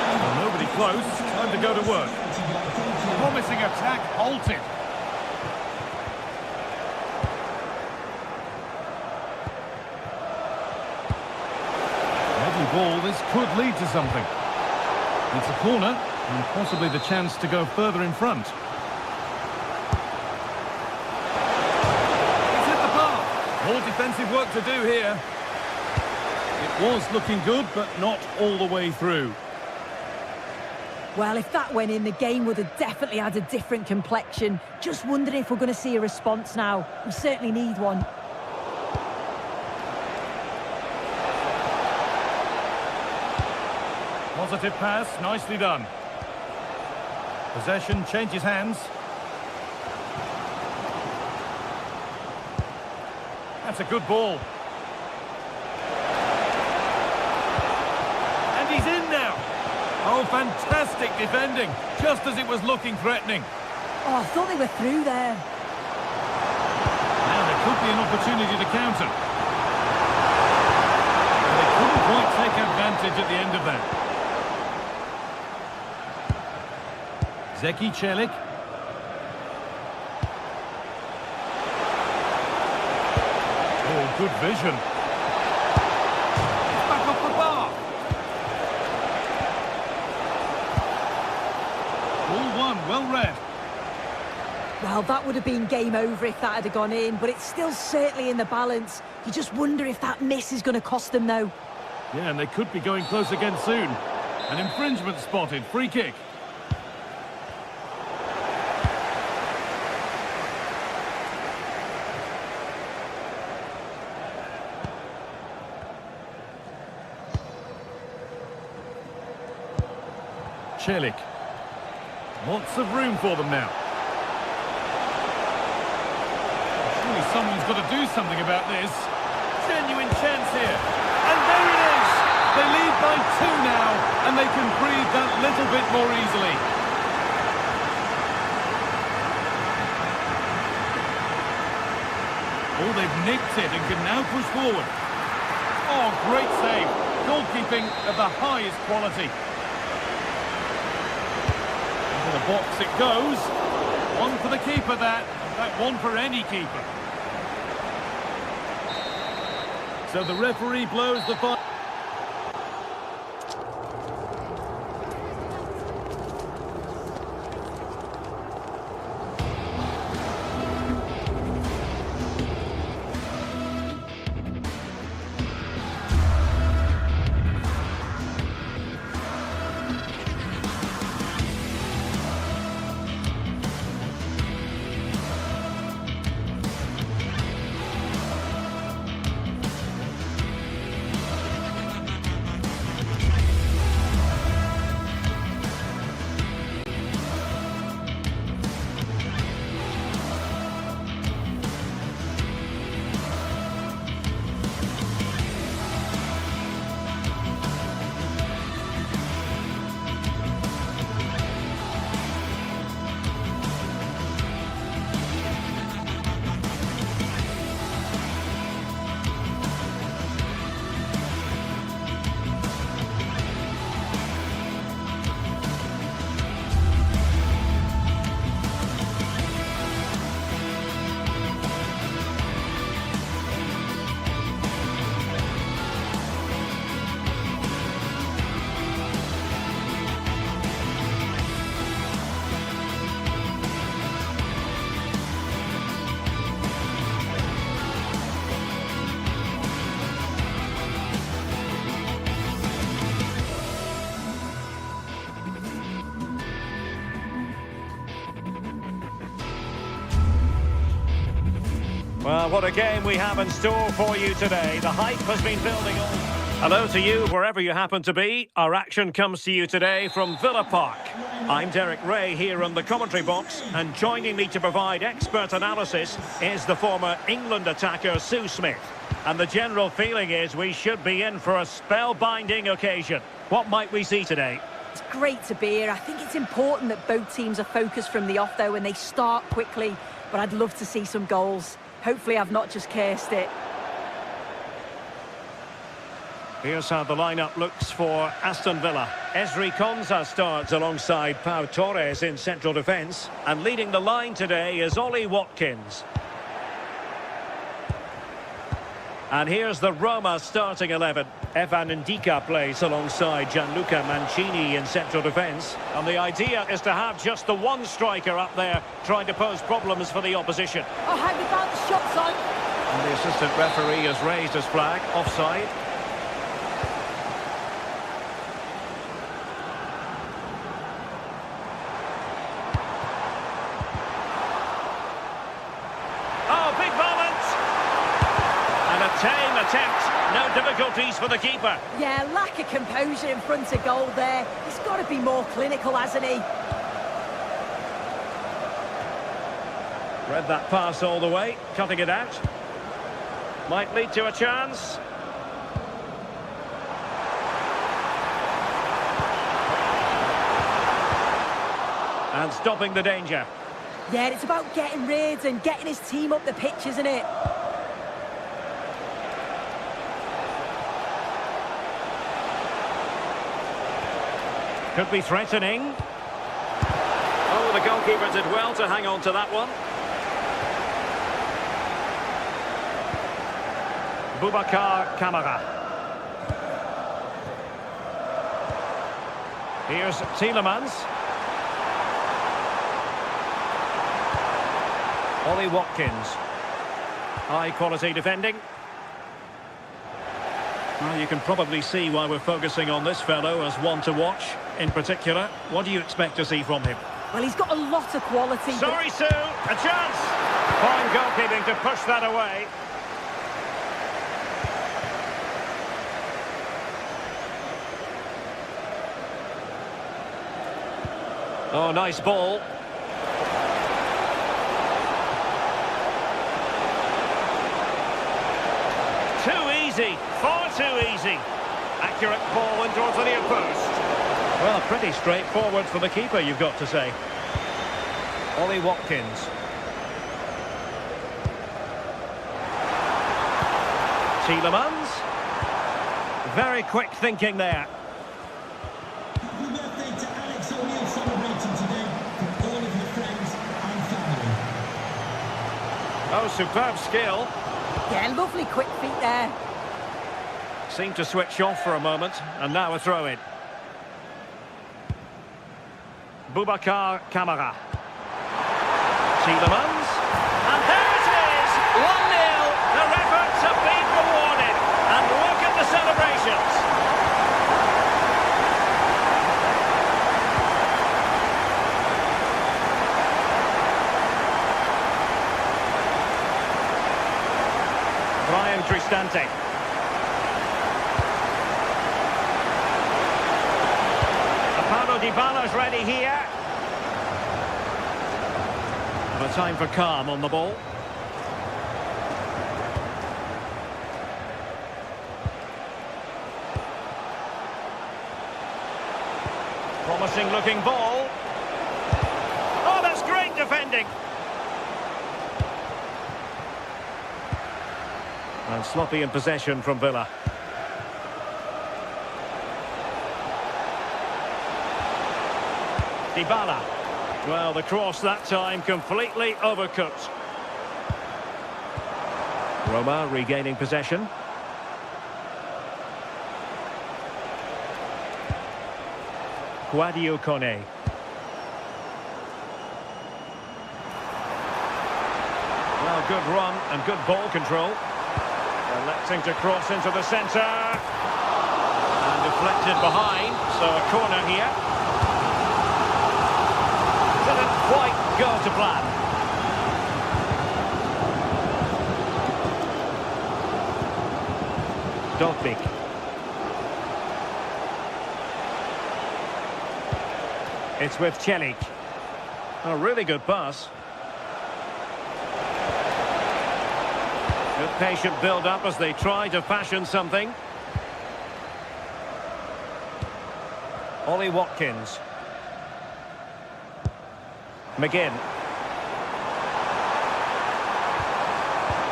Well, nobody close. Time to go to work. Promising attack halted. Heavy ball. This could lead to something. It's a corner and possibly the chance to go further in front. More defensive work to do here. It was looking good, but not all the way through. Well, if that went in, the game would have definitely had a different complexion. Just wondering if we're going to see a response now. We certainly need one. Positive pass, nicely done. Possession changes hands. That's a good ball. And he's in now. Oh, fantastic defending, just as it was looking threatening. Oh, I thought they were through there. Now there could be an opportunity to counter. They couldn't quite take advantage at the end of that. Zeki Celik. Oh, good vision. It's back off the bar. Ball one, well read. Well, that would have been game over if that had gone in, but it's still certainly in the balance. You just wonder if that miss is going to cost them, though. Yeah, and they could be going close again soon. An infringement spotted, free kick. Celik. Lots of room for them now. Surely someone's got to do something about this. Genuine chance here. And there it is! They lead by 2 now, and they can breathe that little bit more easily. Oh, they've nicked it and can now push forward. Oh, great save. Goalkeeping of the highest quality. The box it goes. One for the keeper, that one for any keeper. So the referee blows the final. Well, what a game we have in store for you today. The hype has been building on. Hello to you, wherever you happen to be. Our action comes to you today from Villa Park. I'm Derek Ray here on the commentary box, and joining me to provide expert analysis is the former England attacker Sue Smith. And the general feeling is we should be in for a spellbinding occasion. What might we see today? It's great to be here. I think it's important that both teams are focused from the off, though, and they start quickly. But I'd love to see some goals. Hopefully I've not just cursed it. Here's how the lineup looks for Aston Villa. Ezri Konsa starts alongside Pau Torres in central defence. And leading the line today is Ollie Watkins. And here's the Roma starting 11. Evan Ndika plays alongside Gianluca Mancini in central defence. And the idea is to have just the one striker up there trying to pose problems for the opposition. Oh, how about the shots on? And the assistant referee has raised his flag, offside. Oh, big moment! And a tame attempt. No difficulties for the keeper. Yeah, lack of composure in front of goal there. He's got to be more clinical, hasn't he? Read that pass all the way, cutting it out. Might lead to a chance. And stopping the danger. Yeah, it's about getting rid and getting his team up the pitch, isn't it? Could be threatening. Oh, the goalkeeper did well to hang on to that one. Boubacar Kamara. Here's Tielemans. Ollie Watkins. High quality defending. Well, you can probably see why we're focusing on this fellow as one to watch. In particular, what do you expect to see from him? Well, he's got a lot of quality. Sorry, Sue, a chance! Fine goalkeeping to push that away. Oh, nice ball. Too easy, far too easy. Accurate ball in towards the near post. Well, pretty straightforward for the keeper, you've got to say. Ollie Watkins. Tielemans. Very quick thinking there. Happy birthday to Alex O'Neill celebrating today from all of your friends and family. Oh, superb skill. Yeah, lovely quick feet there. Seemed to switch off for a moment, and now a throw-in. Boubacar Kamara. Tielemans. And there it is! 1-0. Their efforts have been rewarded. And look at the celebrations. Brian Cristante. Paulo Dybala's ready here. And a time for calm on the ball. Promising looking ball. Oh, that's great defending. And sloppy in possession from Villa. Dybala. Well, the cross that time completely overcooked. Roma regaining possession. Guadio Kone. Well, good run and good ball control. Electing to cross into the centre. And deflected behind, so a corner here. Didn't quite go to plan. Dogbik. It's with Celik. A really good pass. Good patient build-up as they try to fashion something. Ollie Watkins. McGinn.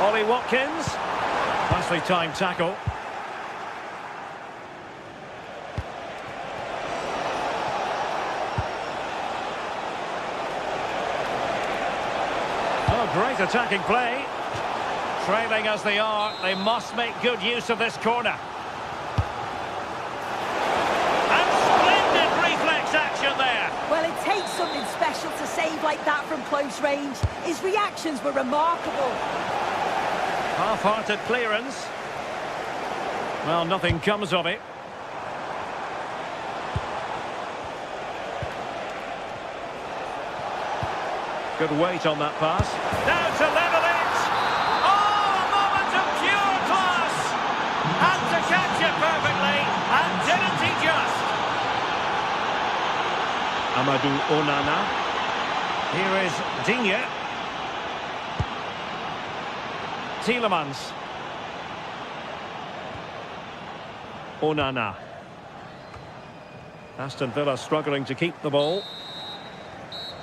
Ollie Watkins. Nicely timed tackle. Oh, great attacking play. Trailing as they are, they must make good use of this corner. And splendid reflex action there. Well, it takes something special to save like that from close range. His reactions were remarkable. Half-hearted clearance. Well, nothing comes of it. Good weight on that pass. Now to level it. Oh, a moment of pure class. Had to catch it perfectly, and didn't he just? Amadou Onana. Here is Digne. Tielemans. Onana. Aston Villa struggling to keep the ball.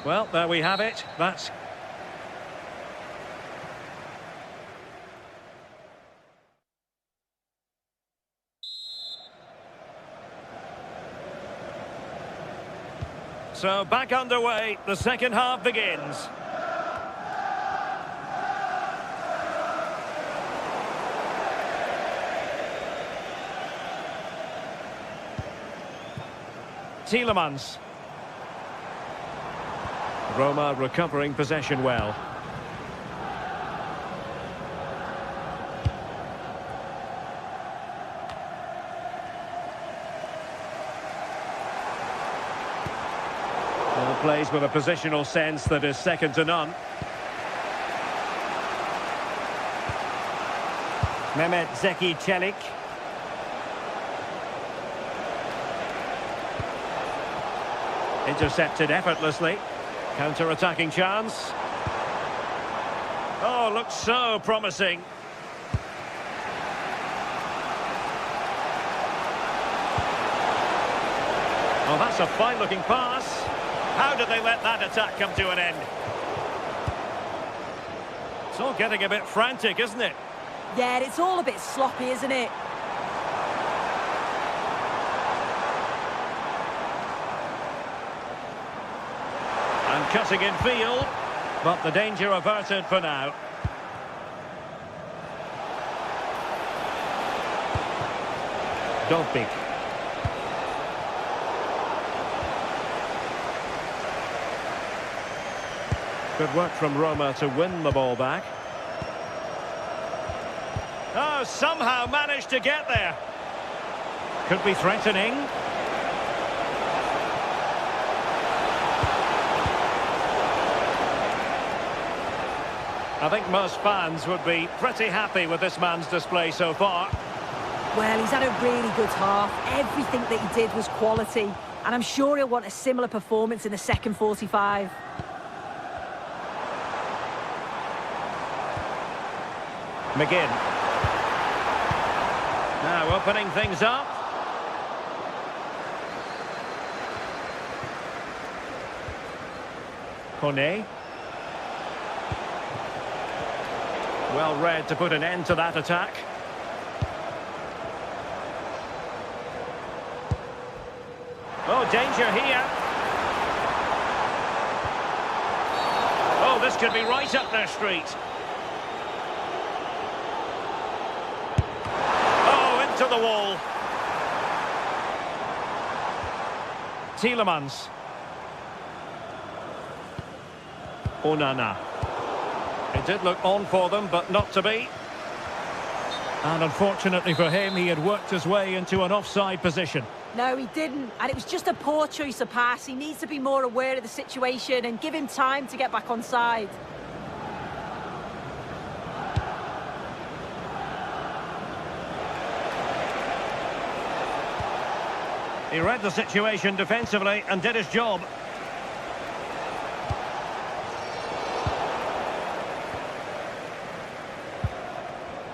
Well, there we have it. That's... So, back underway. The second half begins. Tielemans. Roma recovering possession well. Well, plays with a positional sense that is second to none. Mehmet Zeki Çelik. Intercepted effortlessly. Counter-attacking chance. Oh, looks so promising. Oh, that's a fine-looking pass. How did they let that attack come to an end? It's all getting a bit frantic, isn't it? Yeah, it's all a bit sloppy, isn't it? Cutting in field, but the danger averted for now. Dovbik. Good work from Roma to win the ball back. Oh, somehow managed to get there. Could be threatening. I think most fans would be pretty happy with this man's display so far. Well, he's had a really good half. Everything that he did was quality. And I'm sure he'll want a similar performance in the second 45. McGinn. Now opening things up. Kone. Well read to put an end to that attack. Oh, danger here. Oh, this could be right up their street. Oh, into the wall. Tielemans. Onana. It did look on for them, but not to be. And unfortunately for him, he had worked his way into an offside position. No, he didn't. And it was just a poor choice of pass. He needs to be more aware of the situation and give him time to get back on side. He read the situation defensively and did his job.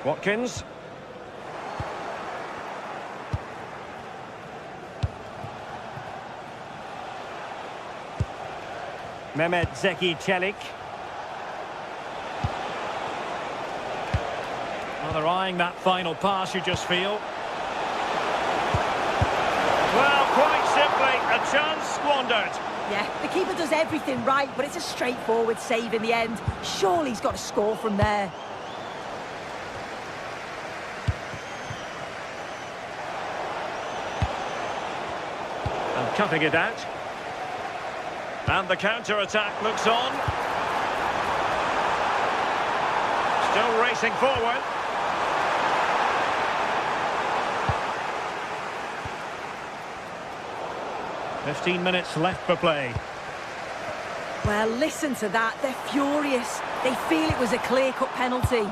Watkins. Mehmet Zeki Çelik. Well, they're eyeing that final pass, you just feel. Well, quite simply, a chance squandered. Yeah, the keeper does everything right, but it's a straightforward save in the end. Surely he's got to score from there. And cutting it out. And the counter-attack looks on. Still racing forward. "15 minutes left for play." Well, listen to that. They're furious. They feel it was a clear-cut penalty.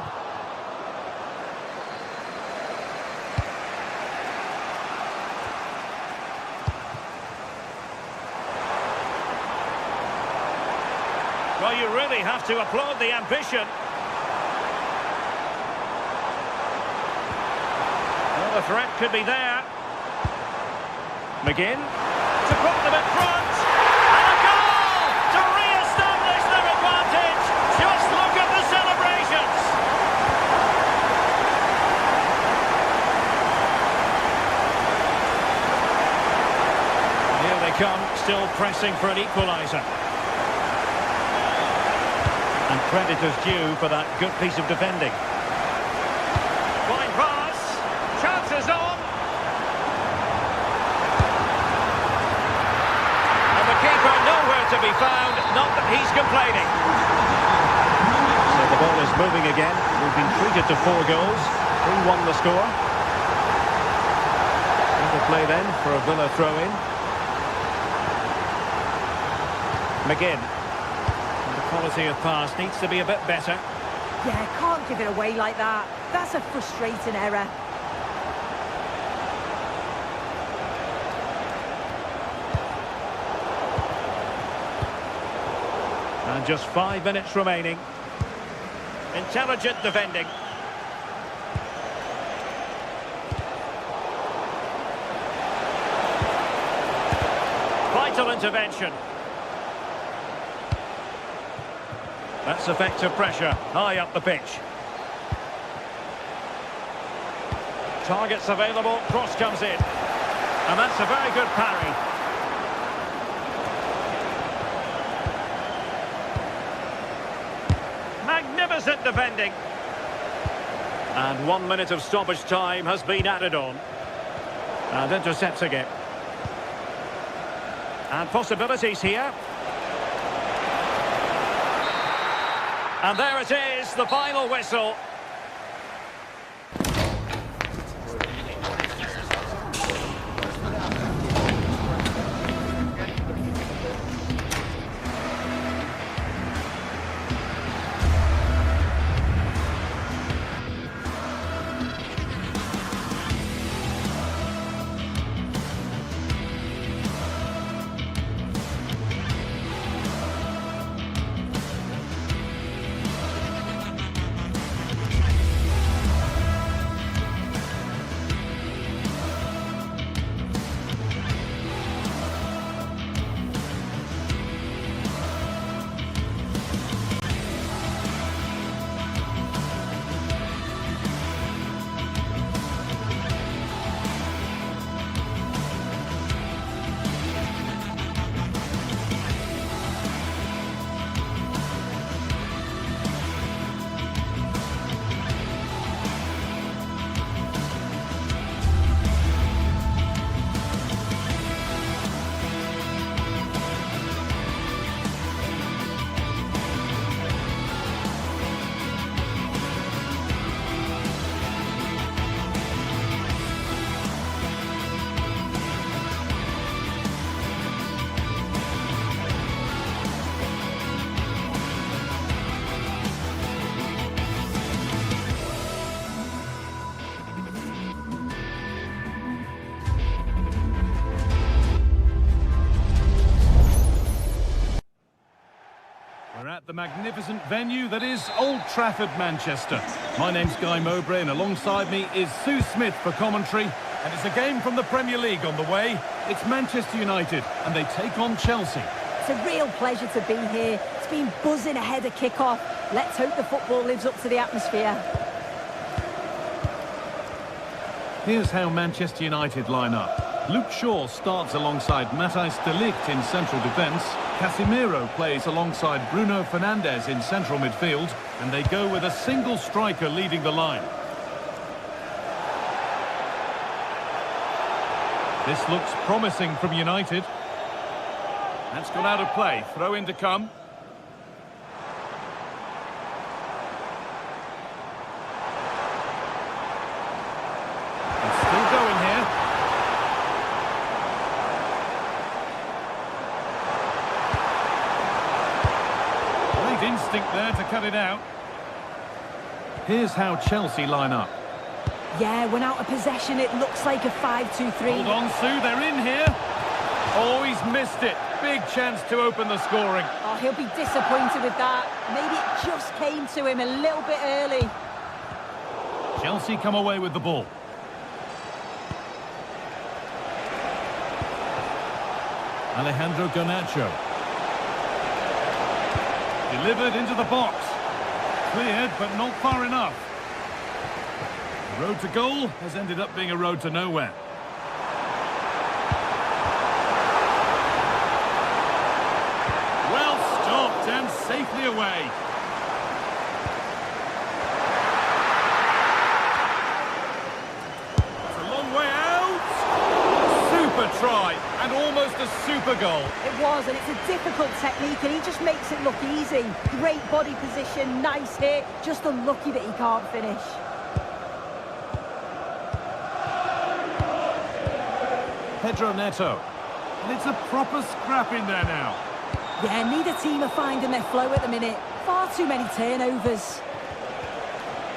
Well, you really have to applaud the ambition. Well, the threat could be there. McGinn to put them in front. And a goal to re-establish their advantage. Just look at the celebrations. Here they come, still pressing for an equaliser. And credit is due for that good piece of defending. Fine pass. Chances on. And the keeper nowhere to be found. Not that he's complaining. So the ball is moving again. We've been treated to 4 goals. 3-1 the score. Little play then for a Villa throw-in. McGinn. Quality of pass needs to be a bit better. Yeah, can't give it away like that. That's a frustrating error. And just 5 minutes remaining. Intelligent defending. Vital intervention. That's effective pressure, high up the pitch. Targets available, cross comes in. And that's a very good parry. Magnificent defending. And 1 minute of stoppage time has been added on. And intercepting it. And possibilities here. And there it is, the final whistle. At the magnificent venue that is Old Trafford, Manchester. My name's Guy Mowbray and alongside me is Sue Smith for commentary. And it's a game from the Premier League on the way. It's Manchester United and they take on Chelsea. It's a real pleasure to be here. It's been buzzing ahead of kick-off. Let's hope the football lives up to the atmosphere. Here's how Manchester United line up. Luke Shaw starts alongside Matthijs de Ligt in central defence. Casemiro plays alongside Bruno Fernandes in central midfield. And they go with a single striker leading the line. This looks promising from United. That's gone out of play. Throw in to come. And still going here. Great instinct there to cut it out. Here's how Chelsea line up. Yeah, when out of possession, it looks like a 5-2-3. Hold on, Sue, they're in here. Oh, he's missed it. Big chance to open the scoring. Oh, he'll be disappointed with that. Maybe it just came to him a little bit early. Chelsea come away with the ball. Alejandro Garnacho. Delivered into the box. Cleared, but not far enough. The road to goal has ended up being a road to nowhere. Well stopped and safely away. It's a long way out. Super try and almost a super goal. It was, and it's a difficult technique, and he just makes it look easy. Great body position, nice hit, just unlucky that he can't finish. Pedro Neto. And it's a proper scrap in there now. Yeah, neither team are finding their flow at the minute. Far too many turnovers.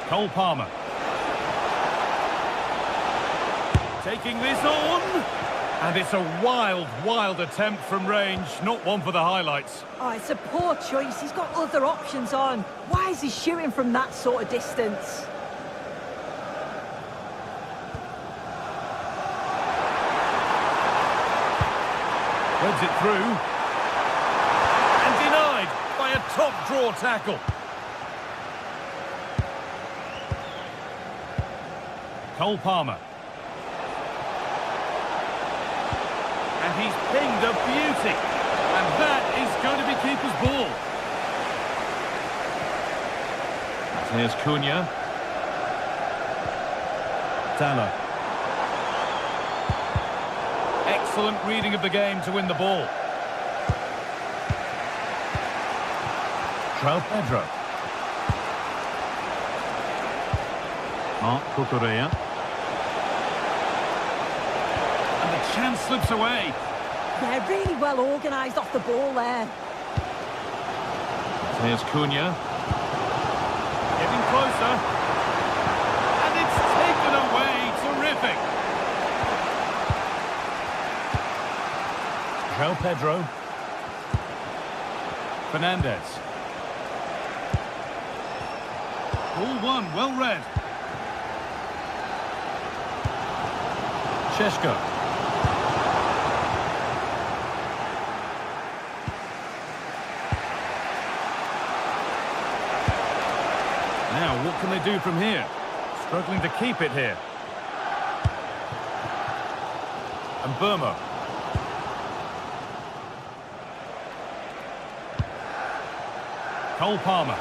Cole Palmer. Taking this on. And it's a wild, wild attempt from range. Not one for the highlights. Oh, it's a poor choice. He's got other options on. Why is he shooting from that sort of distance? Threads it through. And denied by a top draw tackle. Cole Palmer. And he's pinged a beauty. And that is going to be keeper's ball. Here's Cunha. Tala. Excellent reading of the game to win the ball. João Pedro. Marc Cucurella. And the chance slips away. Yeah, really well organised off the ball there. Here's Cunha. Getting closer. And it's taken away. Terrific. João Pedro. Fernandes. Ball one, well read. Šeško. Now, what can they do from here? Struggling to keep it here. And Burma. Cole Palmer.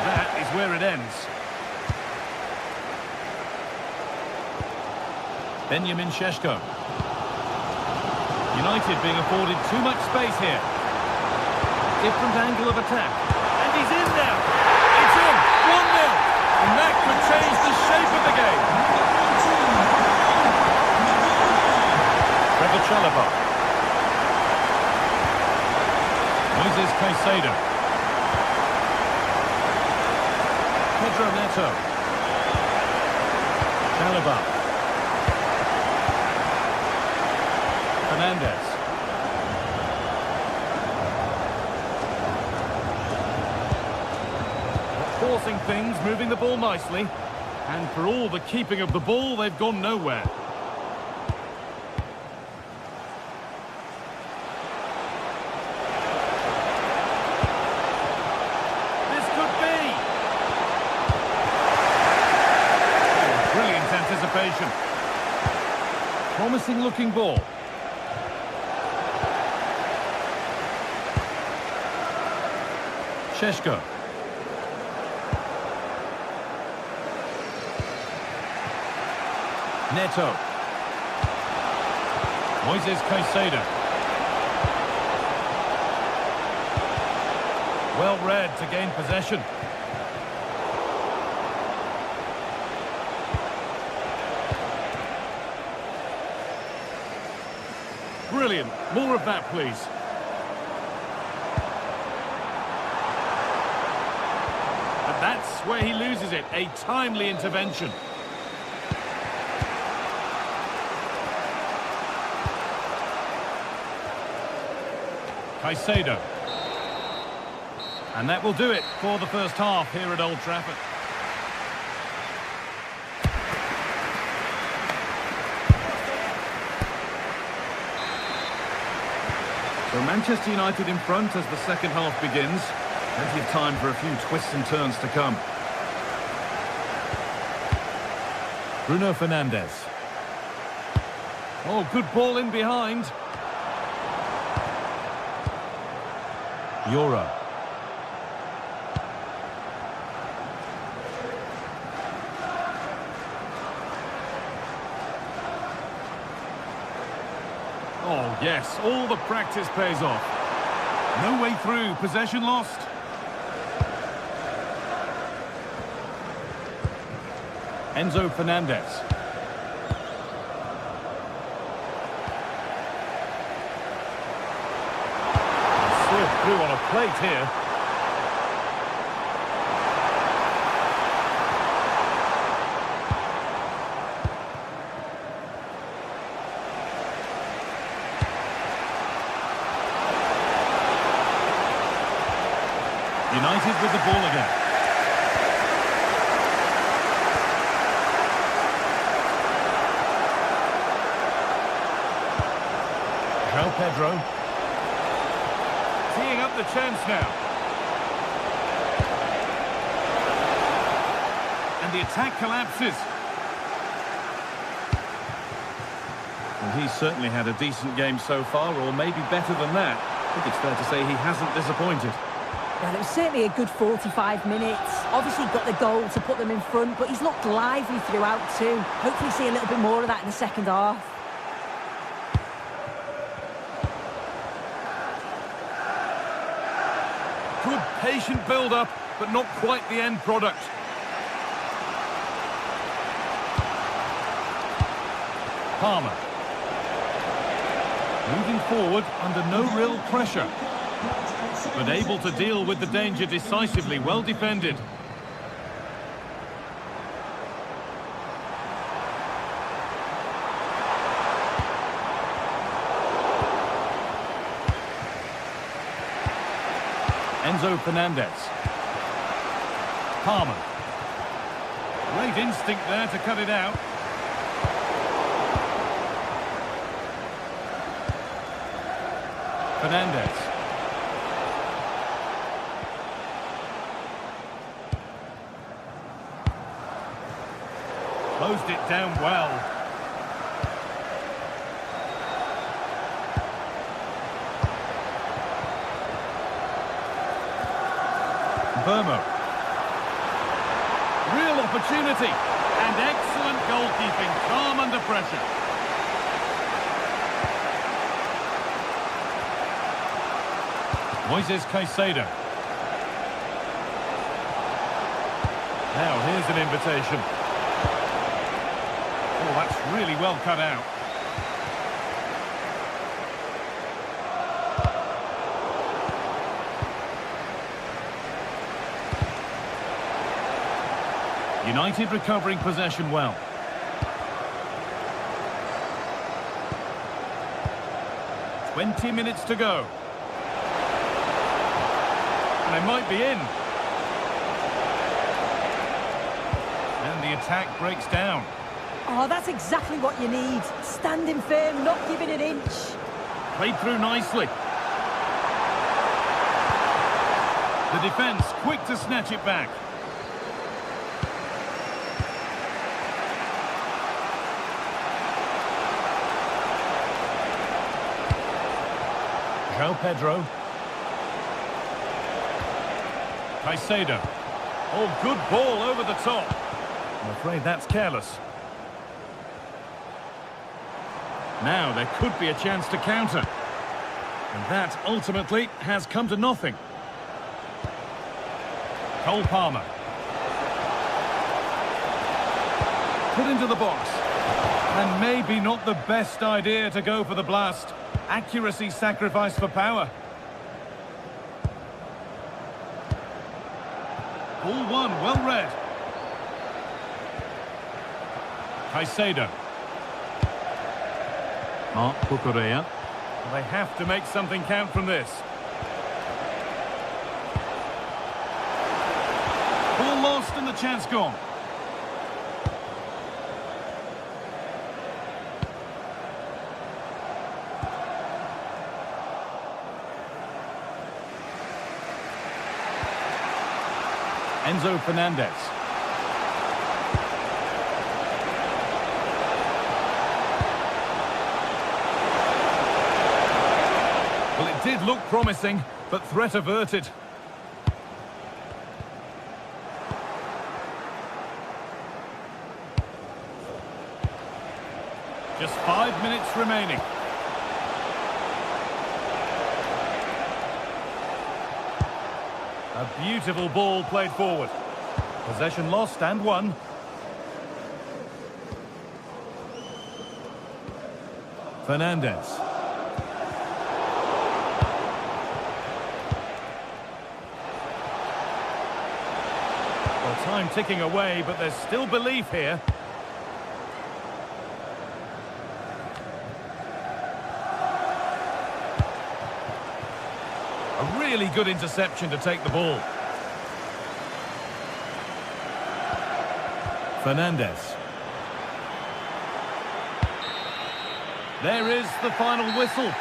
That is where it ends. Benjamin Šeško. United being afforded too much space here. Different angle of attack. And he's in now. It's in. 1-0. And that could change the shape of the game. Trevor Chalobah. Moises Caicedo. Pedro Neto. Chalobah. Fernandes. Forcing things, moving the ball nicely. And for all the keeping of the ball, they've gone nowhere. Promising looking ball. Šeško. Neto. Moises Caicedo. Well read to gain possession. Brilliant. More of that, please. But that's where he loses it. A timely intervention. Caicedo. And that will do it for the first half here at Old Trafford. So Manchester United in front as the second half begins. Plenty of time for a few twists and turns to come. Bruno Fernandes. Oh, good ball in behind. Euro. Oh, yes, all the practice pays off. No way through, possession lost. Enzo Fernandez. Served through on a plate here. United with the ball again. João Pedro. Teeing up the chance now. And the attack collapses. Well, he's certainly had a decent game so far, or maybe better than that. I think it's fair to say he hasn't disappointed. Well, it was certainly a good 45 minutes. Obviously got the goal to put them in front, but he's looked lively throughout too. Hopefully see a little bit more of that in the second half. Good patient build-up, but not quite the end product. Palmer. Moving forward under no real pressure, but able to deal with the danger decisively. Well defended. Enzo Fernandez. Palmer. Great instinct there to cut it out. Fernandez. Closed it down well. Burmo. Real opportunity. And excellent goalkeeping. Calm under pressure. Moises Caicedo. Now here's an invitation. Oh, that's really well cut out. United recovering possession well. "20 minutes to go. And they might be in. And the attack breaks down. Oh, that's exactly what you need. Standing firm, not giving an inch. Played through nicely. The defence quick to snatch it back. João Pedro. Caicedo. Oh, good ball over the top. I'm afraid that's careless. Now there could be a chance to counter. And that ultimately has come to nothing. Cole Palmer. Put into the box. And maybe not the best idea to go for the blast. Accuracy sacrificed for power. Ball one, well read. Caicedo. Marc Cucurella. They have to make something count from this. Ball lost and the chance gone. Enzo Fernandez. Well, it did look promising, but threat averted. Just 5 minutes remaining. A beautiful ball played forward. Possession lost and won. Fernandez. Well, time ticking away, but there's still belief here. A really good interception to take the ball. Fernandez. There is the final whistle.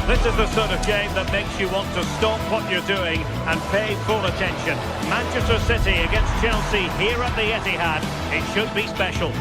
This is the sort of game that makes you want to stop what you're doing and pay full attention. Manchester City against Chelsea here at the Etihad. It should be special.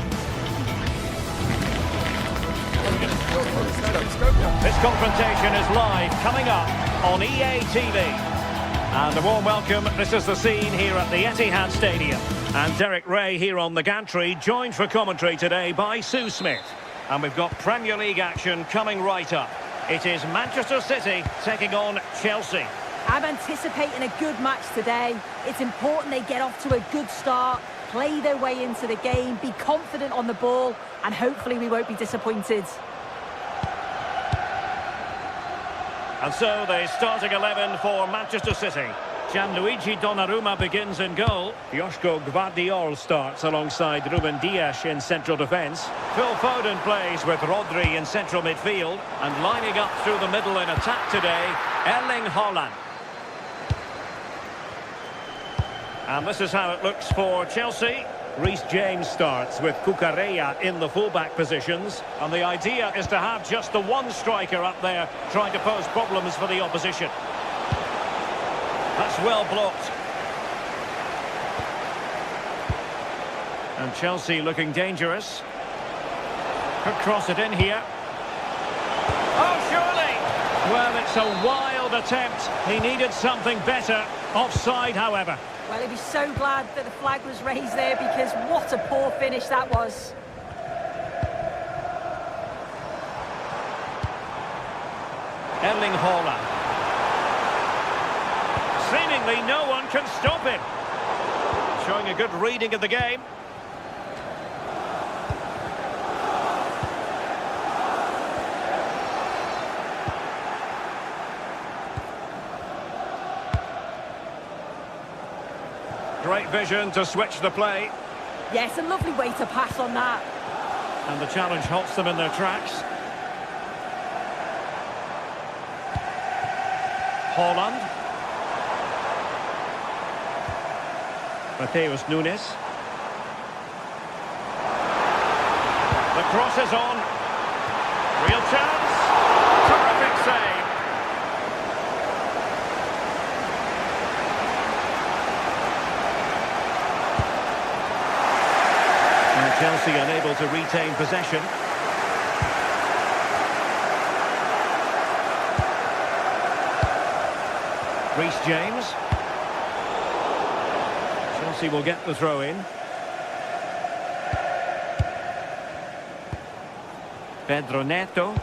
This confrontation is live, coming up on EA TV. And a warm welcome. This is the scene here at the Etihad Stadium. And Derek Ray here on the gantry, joined for commentary today by Sue Smith. And we've got Premier League action coming right up. It is Manchester City taking on Chelsea. I'm anticipating a good match today. It's important they get off to a good start, play their way into the game, be confident on the ball, and hopefully we won't be disappointed. And so the starting 11 for Manchester City. Gianluigi Donnarumma begins in goal. Joško Gvardiol starts alongside Ruben Dias in central defence. Phil Foden plays with Rodri in central midfield. And lining up through the middle in attack today, Erling Haaland. And this is how it looks for Chelsea. Reece James starts with Cucurella in the fullback positions. And the idea is to have just the one striker up there trying to pose problems for the opposition. That's well blocked. And Chelsea looking dangerous. Could cross it in here. Oh, surely! Well, it's a wild attempt. He needed something better. Offside, however. Well, he'd be so glad that the flag was raised there, because what a poor finish that was. Erling Haaland. Seemingly no one can stop him. Showing a good reading of the game. Great vision to switch the play. Yes, a lovely way to pass on that. And the challenge halts them in their tracks. Haaland. Mateus Nunes. The cross is on. Real chance. Terrific save. And Chelsea unable to retain possession. Reece James. Chelsea will get the throw in. Pedro Neto.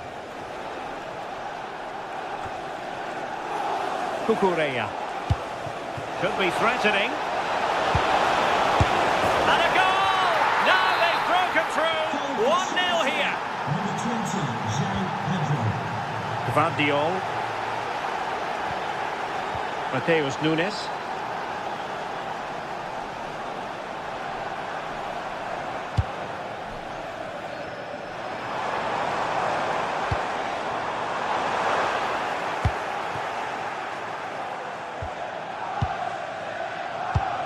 Cucurella. Could be threatening. And a goal! Now they've broken through. 1-0 here. Number 20, João Pedro. Gvardiol. Mateus Nunes.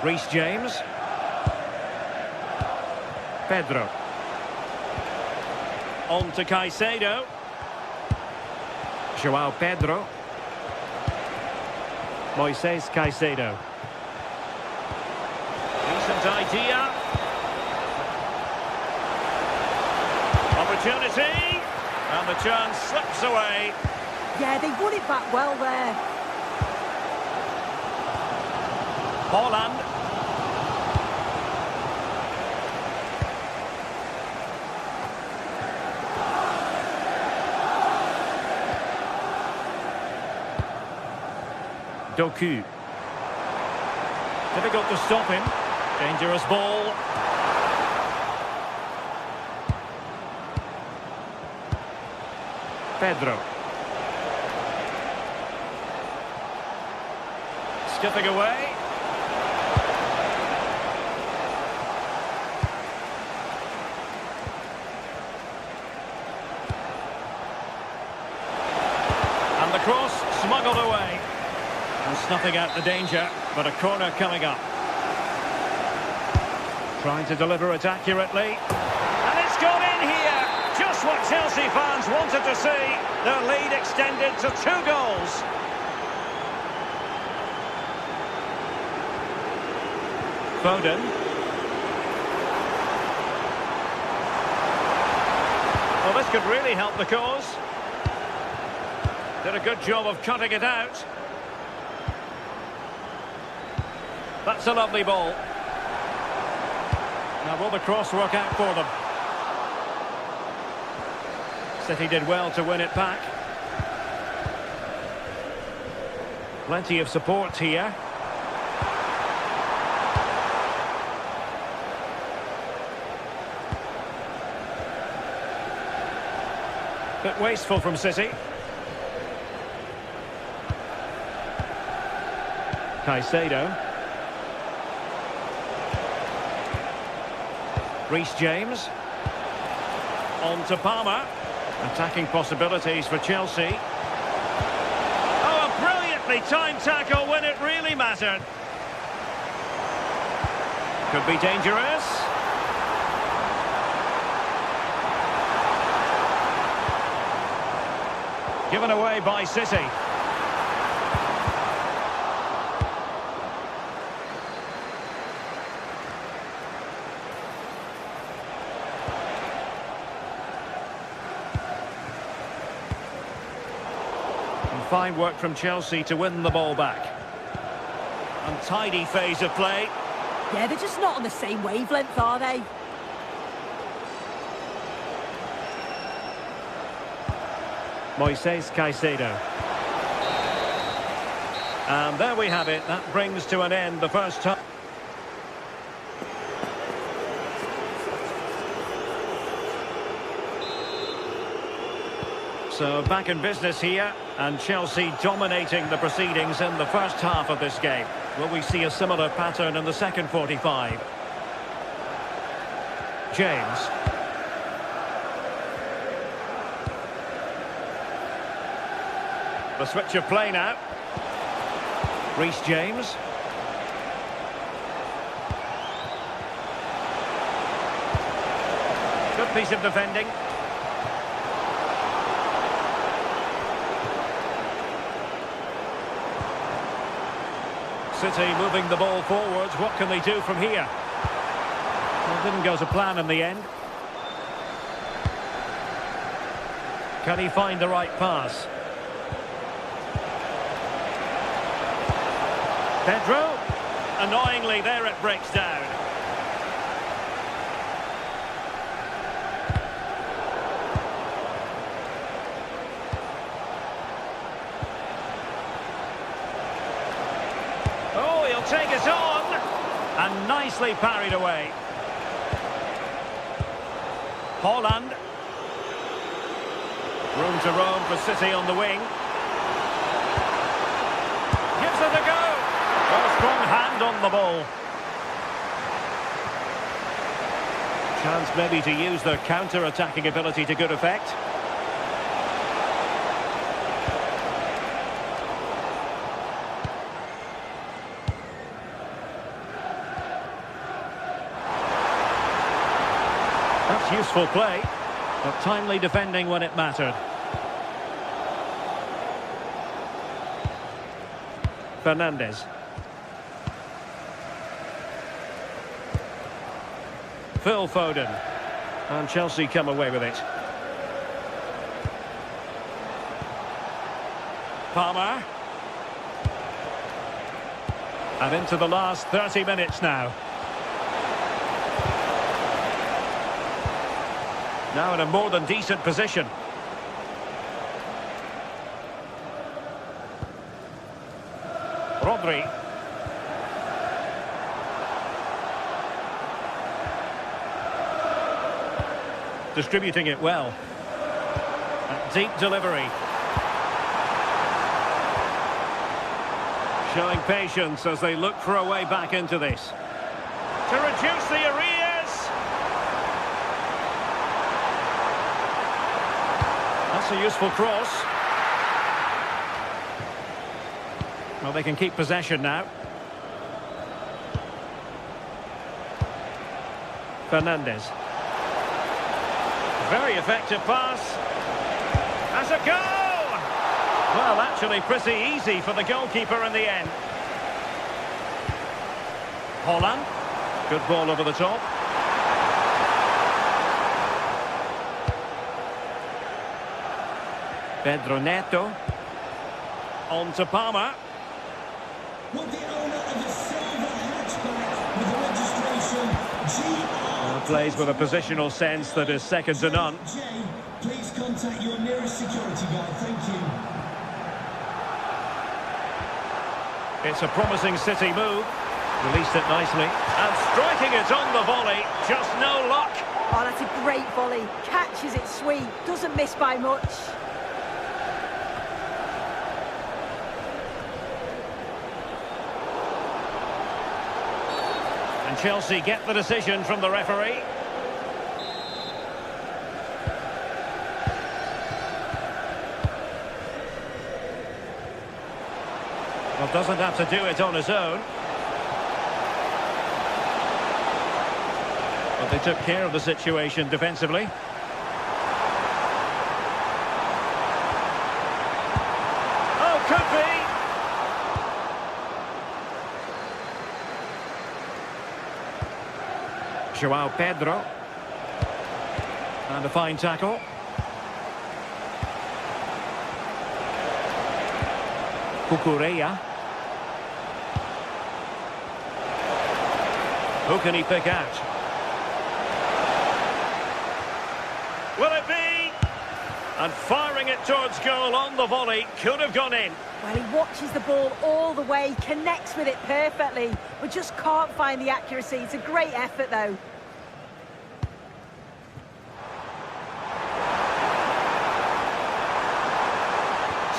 Reece James. Pedro. On to Caicedo. João Pedro. Moises Caicedo. Decent idea. Opportunity. And the chance slips away. Yeah, they won it back well there. Haaland. Doku. Difficult to stop him. Dangerous ball. Pedro. Skipping away. And the cross smuggled away. And snuffing out the danger, but a corner coming up. Trying to deliver it accurately. And it's gone in here! Just what Chelsea fans wanted to see. Their lead extended to 2 goals. Foden. Well, this could really help the cause. Did a good job of cutting it out. That's a lovely ball. Now will the cross work out for them? City did well to win it back. Plenty of support here. Bit wasteful from City. Caicedo. Reece James. On to Palmer. Attacking possibilities for Chelsea. Oh, a brilliantly timed tackle when it really mattered. Could be dangerous. Given away by City. Fine work from Chelsea to win the ball back. Untidy phase of play. Yeah, they're just not on the same wavelength, are they? Moises Caicedo. And there we have it. That brings to an end the first time. So back in business here, and Chelsea dominating the proceedings in the first half of this game. Will we see a similar pattern in the second 45? James. The switch of play now. Reece James. Good piece of defending. City moving the ball forwards. What can they do from here? Well, didn't go to plan in the end. Can he find the right pass? Pedro. Annoyingly, there it breaks down. Take it on, and nicely parried away. Haaland. Room to roam for City on the wing. Gives it a go. A strong hand on the ball. Chance maybe to use their counter-attacking ability to good effect. That's useful play, but timely defending when it mattered. Fernandes. Phil Foden. And Chelsea come away with it. Palmer. And into the last 30 minutes now. Now in a more than decent position. Rodri. Distributing it well. A deep delivery. Showing patience as they look for a way back into this. To reduce the arrears. That's a useful cross. Well, they can keep possession now. Fernandes. Very effective pass. Has a go! Well, actually pretty easy for the goalkeeper in the end. Haaland. Good ball over the top. Pedro Neto. On to Palmer. With the owner of a silver hatchback with a registration GR. Plays with a positional sense that is second to none. Jay, please contact your nearest security guard. Thank you. It's a promising City move. Released it nicely. And striking it on the volley. Just no luck. Oh, that's a great volley. Catches it sweet. Doesn't miss by much. And Chelsea get the decision from the referee. Well, doesn't have to do it on his own. But they took care of the situation defensively. Oh, could be! João Pedro. And a fine tackle. Cucurella. Who can he pick out? Will it be? And firing it towards goal on the volley. Could have gone in. Well, he watches the ball all the way, connects with it perfectly, but just can't find the accuracy. It's a great effort, though.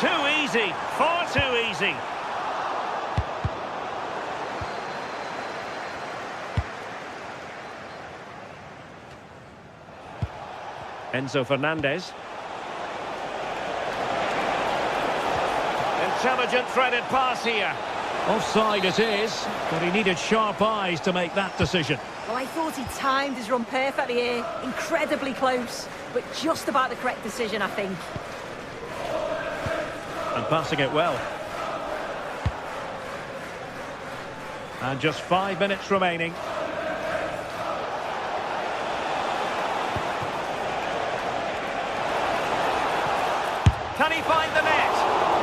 Too easy. Far too easy. Enzo Fernandez. Intelligent threaded pass here. Offside it is, but he needed sharp eyes to make that decision. Well, I thought he timed his run perfectly here. Incredibly close, but just about the correct decision, I think. And passing it well. And just 5 minutes remaining. Can he find the net?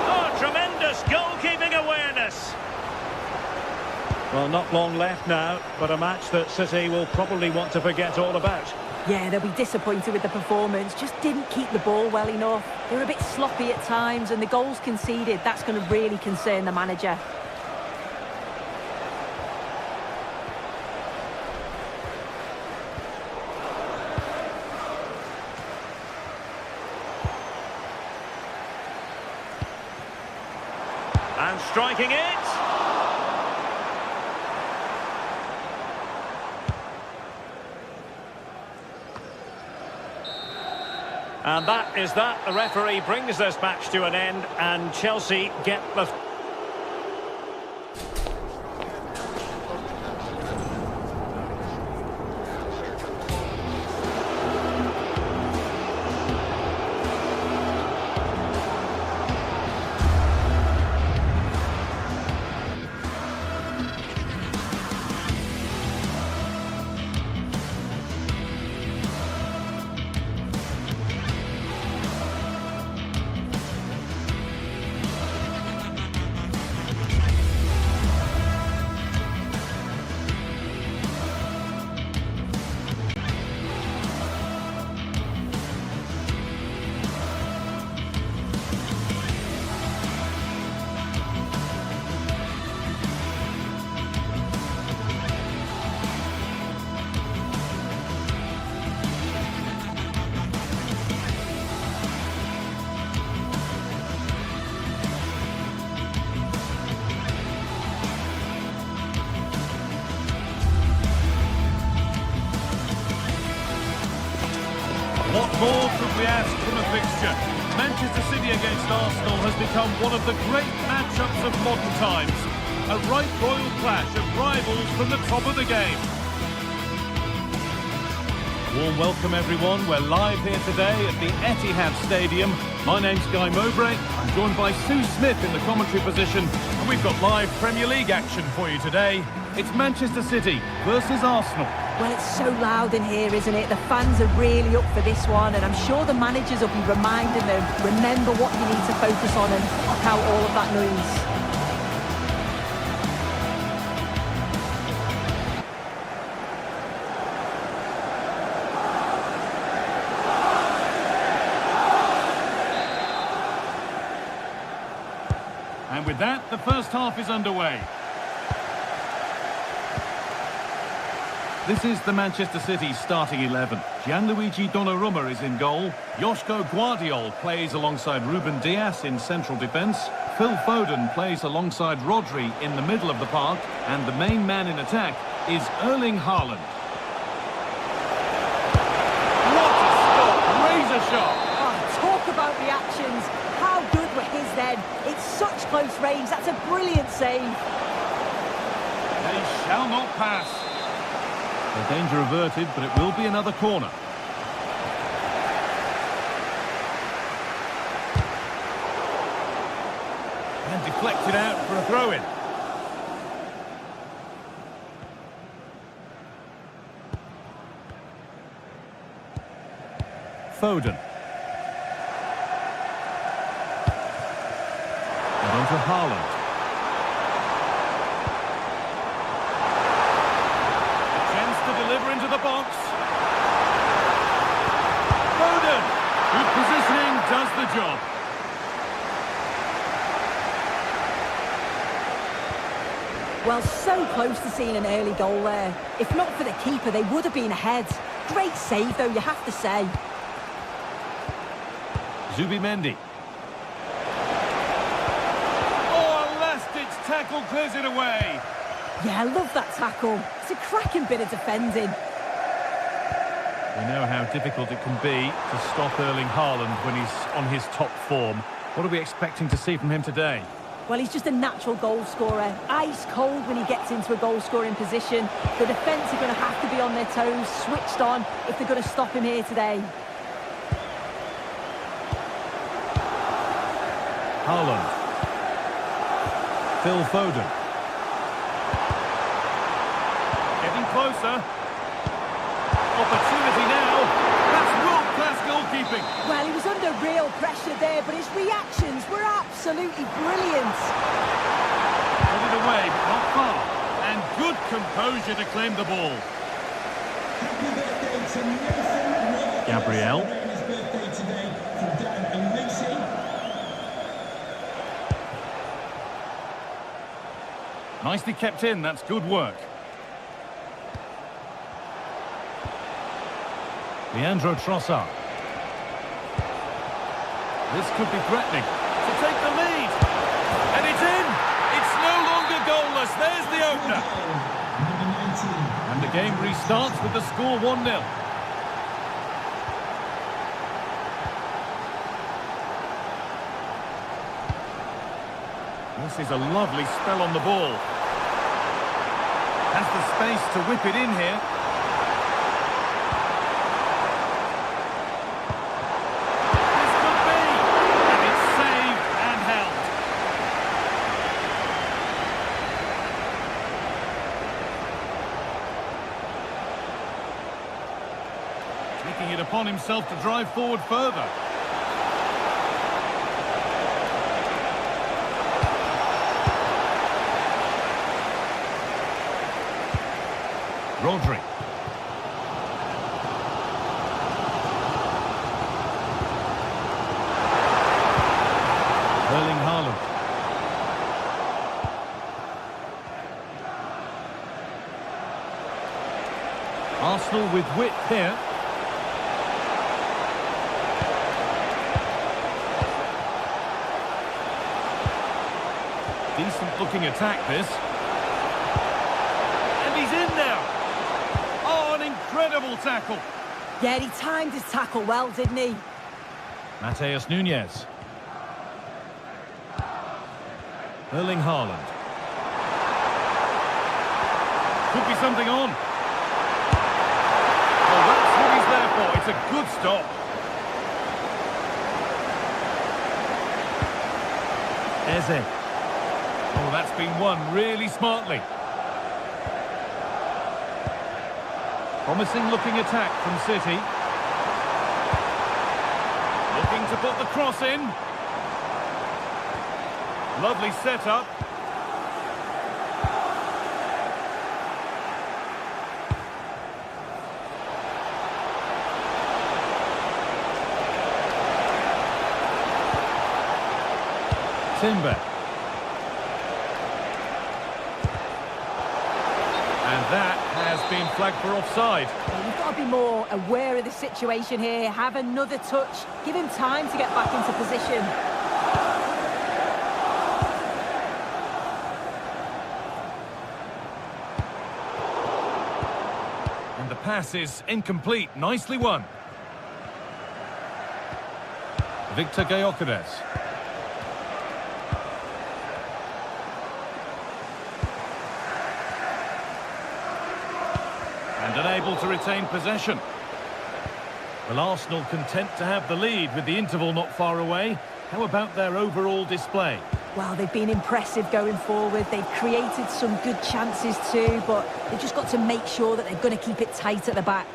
Oh, tremendous goalkeeping awareness. Well, not long left now, but a match that City will probably want to forget all about. Yeah, they'll be disappointed with the performance. Just didn't keep the ball well enough. They were a bit sloppy at times, and the goals conceded, that's going to really concern the manager. And striking it. And that is that. The referee brings this match to an end, and Chelsea get the... What more could we ask from a fixture? Manchester City against Arsenal has become one of the great matchups of modern times. A right royal clash of rivals from the top of the game. Warm welcome everyone, we're live here today at the Etihad Stadium. My name's Guy Mowbray, I'm joined by Sue Smith in the commentary position, and we've got live Premier League action for you today. It's Manchester City versus Arsenal. Well, it's so loud in here, isn't it? The fans are really up for this one, and I'm sure the managers will be reminding them, remember what you need to focus on and block out all of that noise. And with that, the first half is underway. This is the Manchester City starting 11. Gianluigi Donnarumma is in goal. Joško Guardiol plays alongside Ruben Dias in central defence. Phil Foden plays alongside Rodri in the middle of the park. And the main man in attack is Erling Haaland. What a stop! Razor sharp! Oh, talk about reactions. How good were his then? It's such close range. That's a brilliant save. They shall not pass. The danger averted, but it will be another corner. And deflected out for a throw-in. Foden. And on to Haaland. Deliver into the box. Foden. Good positioning, does the job. Well, so close to seeing an early goal there. If not for the keeper, they would have been ahead. Great save, though, you have to say. Zubimendi. Oh, a last-ditch tackle clears it away. Yeah, I love that tackle. It's a cracking bit of defending. We know how difficult it can be to stop Erling Haaland when he's on his top form. What are we expecting to see from him today? Well, he's just a natural goal scorer. Ice cold when he gets into a goal-scoring position. The defence are going to have to be on their toes, switched on, if they're going to stop him here today. Haaland. Phil Foden. Getting closer. Opportunity now. That's world-class goalkeeping. Well, he was under real pressure there, but his reactions were absolutely brilliant. Put it away, but not far. And good composure to claim the ball. Happy birthday to Nathan Gabriel. His birthday today from Dan and Lucy. Nicely kept in, that's good work. Leandro Trossard. This could be threatening to take the lead. And it's in! It's no longer goalless. There's the opener. Number 19. And the game restarts with the score 1-0. This is a lovely spell on the ball. Has the space to whip it in here. This could be. And it's saved and held. Taking it upon himself to drive forward further. Rodri. Erling Haaland. Arsenal with width here. Decent looking attack this. And he's in there. Oh, an incredible tackle. Yeah, he timed his tackle well, didn't he? Mateus Nunes. Erling Haaland. Could be something on. Oh, that's what he's there for. It's a good stop. Eze. Oh, that's been won really smartly. Promising looking attack from City. Looking to put the cross in. Lovely setup. Timber. And that has has been flagged for offside. Well, you've got to be more aware of the situation here. Have another touch. Give him time to get back into position. And the pass is incomplete. Nicely won. Victor Gyökeres. And unable to retain possession. Well, Arsenal content to have the lead with the interval not far away. How about their overall display? Well, they've been impressive going forward. They've created some good chances too, but they've just got to make sure that they're going to keep it tight at the back.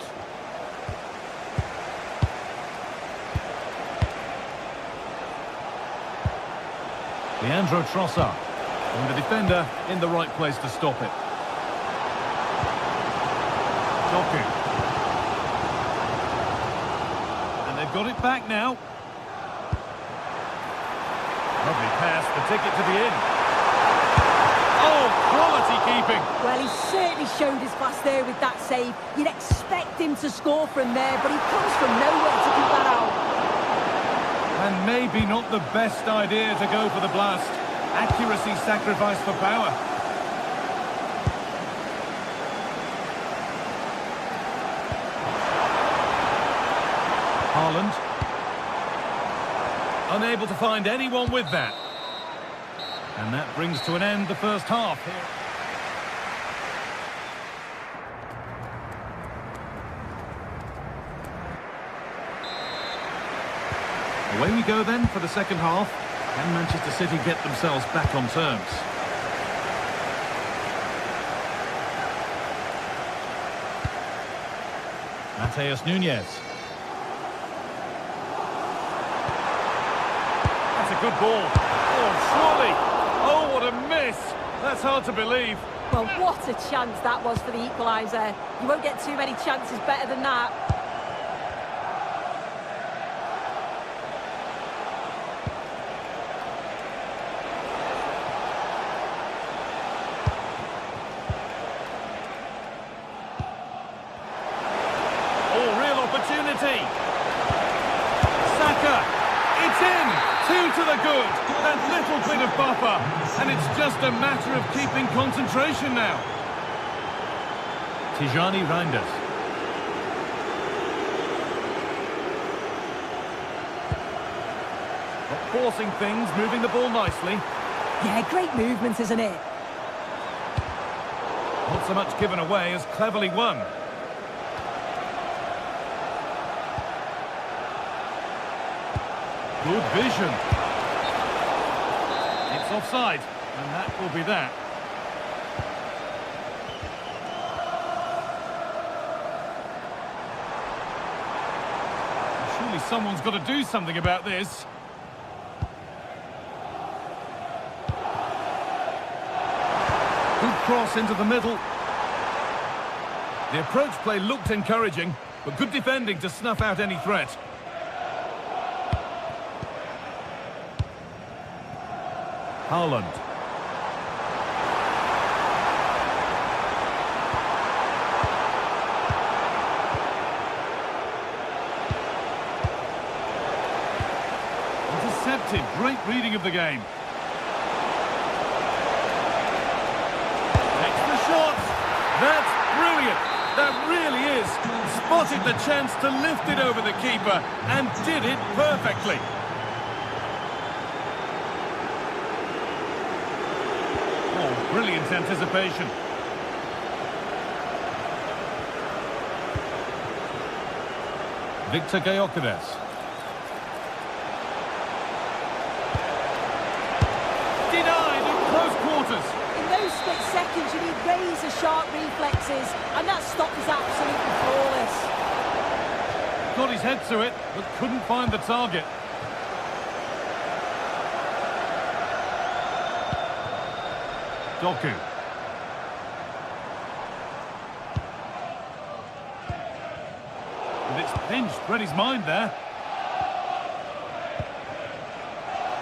Leandro Trossard. And the defender in the right place to stop it. Doku. And they've got it back now. Lovely pass, the ticket to the in. Oh, quality keeping. Well, he certainly showed his class there with that save. You'd expect him to score from there, but he comes from nowhere to keep that out. And maybe not the best idea to go for the blast. Accuracy sacrificed for power. Haaland. Unable to find anyone with that. And that brings to an end the first half here. Away we go then for the second half. Can Manchester City get themselves back on terms? Mateus Nunes. That's a good ball. Oh, surely. Oh, what a miss. That's hard to believe. Well, what a chance that was for the equaliser. You won't get too many chances better than that. Opportunity. Saka, it's in. 2 to the good. That little bit of buffer, and it's just a matter of keeping concentration now. Tijani Reinders. Forcing things, moving the ball nicely. Yeah, great movement, isn't it? Not so much given away as cleverly won. Good vision. It's offside, and that will be that. Surely someone's got to do something about this. Good cross into the middle. The approach play looked encouraging, but good defending to snuff out any threat. Haaland. Intercepted. Great reading of the game. Takes the shot. That's brilliant. That really is. Spotted the chance to lift it over the keeper and did it perfectly. Brilliant anticipation. Victor Gyökeres. Denied in close quarters. In those split seconds, you need razor-sharp reflexes, and that stop is absolutely flawless. Got his head to it, but couldn't find the target. Doku. And it's pinched, read his mind there.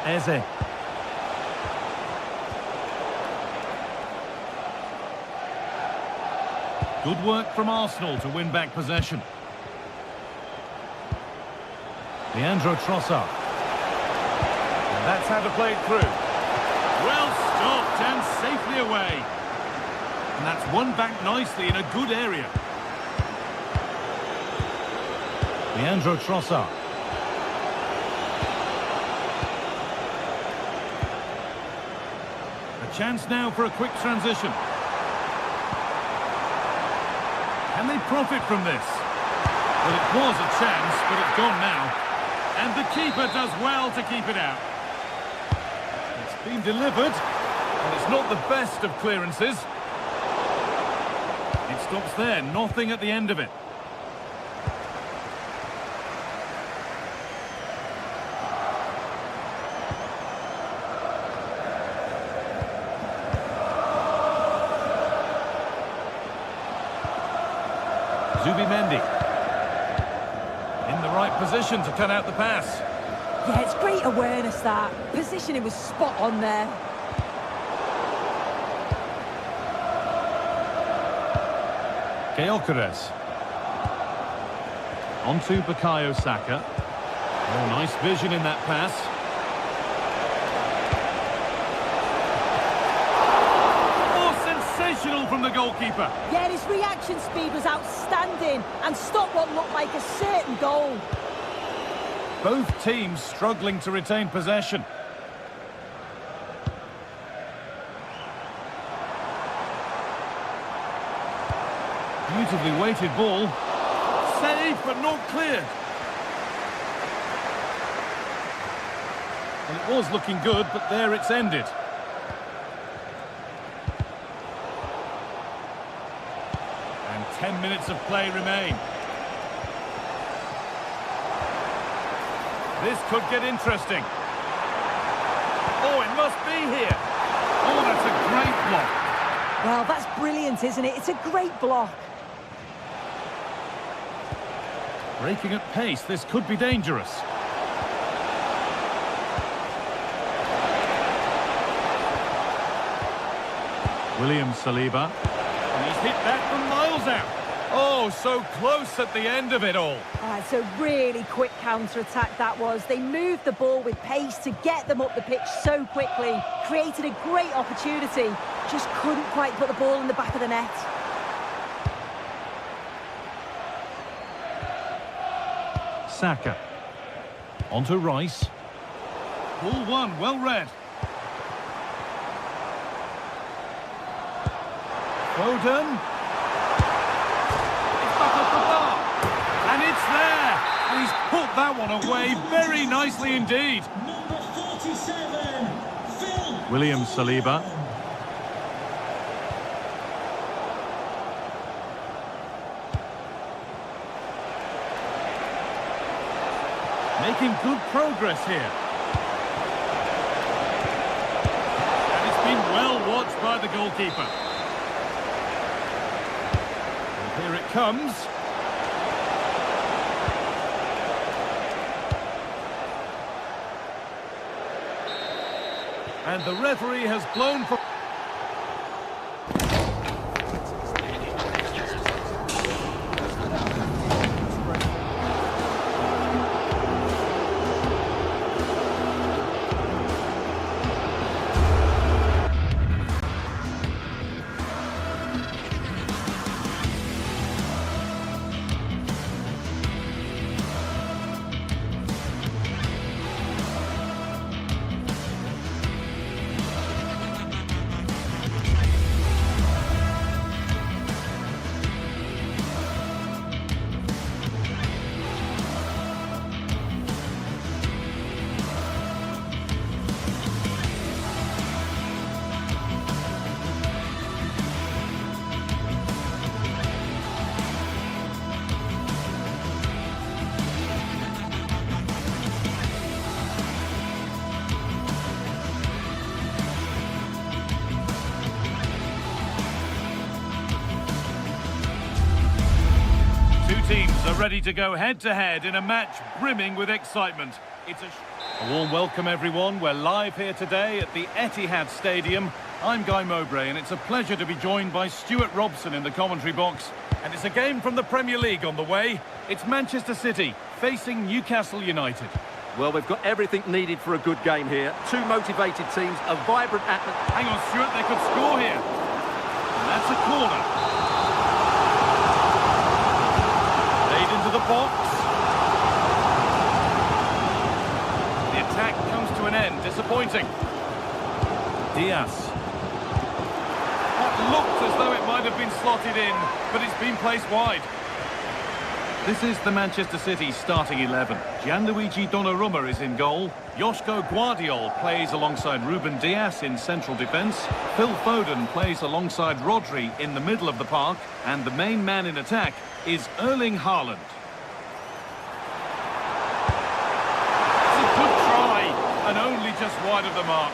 Eze. Good work from Arsenal to win back possession. Leandro Trossard. And that's how to play it through. Well stopped and safely away. And that's won back nicely in a good area. Leandro Trossard. A chance now for a quick transition. Can they profit from this? Well, it was a chance, but it's gone now. And the keeper does well to keep it out. It's been delivered, and it's not the best of clearances. It stops there, nothing at the end of it. Zubimendi. In the right position to cut out the pass. Yeah, it's great awareness, that. Positioning was spot on there. Gyökeres. On to Bukayo Saka. Oh, nice vision in that pass. Sensational from the goalkeeper. Yeah, his reaction speed was outstanding and stopped what looked like a certain goal. Both teams struggling to retain possession. Beautifully weighted ball. Saved but not cleared. Well, it was looking good, but there it's ended. And 10 minutes of play remain. This could get interesting. Oh, it must be here. Oh, that's a great block. Well, that's brilliant, isn't it? It's a great block. Breaking at pace, this could be dangerous. William Saliba. And he's hit that from miles out. Oh, so close at the end of it all. It's a really quick counter-attack that was. They moved the ball with pace to get them up the pitch so quickly. Created a great opportunity. Just couldn't quite put the ball in the back of the net. Saka. On to Rice. Ball one, well read. Foden. It's back up the bar. And it's there. And he's put that one away very nicely indeed. Number 47, Phil. William Saliba. Making good progress here. And it's been well watched by the goalkeeper. And here it comes. And the referee has blown for... Two teams are ready to go head-to-head in a match brimming with excitement. It's a... A warm welcome, everyone. We're live here today at the Etihad Stadium. I'm Guy Mowbray, and it's a pleasure to be joined by Stuart Robson in the commentary box. And it's a game from the Premier League on the way. It's Manchester City facing Newcastle United. Well, we've got everything needed for a good game here. Two motivated teams, a vibrant atmosphere. Hang on, Stuart, they could score here. And that's a corner. Played into the box. The attack comes to an end. Disappointing. Diaz. That looked as though it might have been slotted in, but it's been placed wide. This is the Manchester City starting 11. Gianluigi Donnarumma is in goal. Joško Guardiol plays alongside Ruben Dias in central defence. Phil Foden plays alongside Rodri in the middle of the park. And the main man in attack is Erling Haaland. It's a good try, and only just wide of the mark.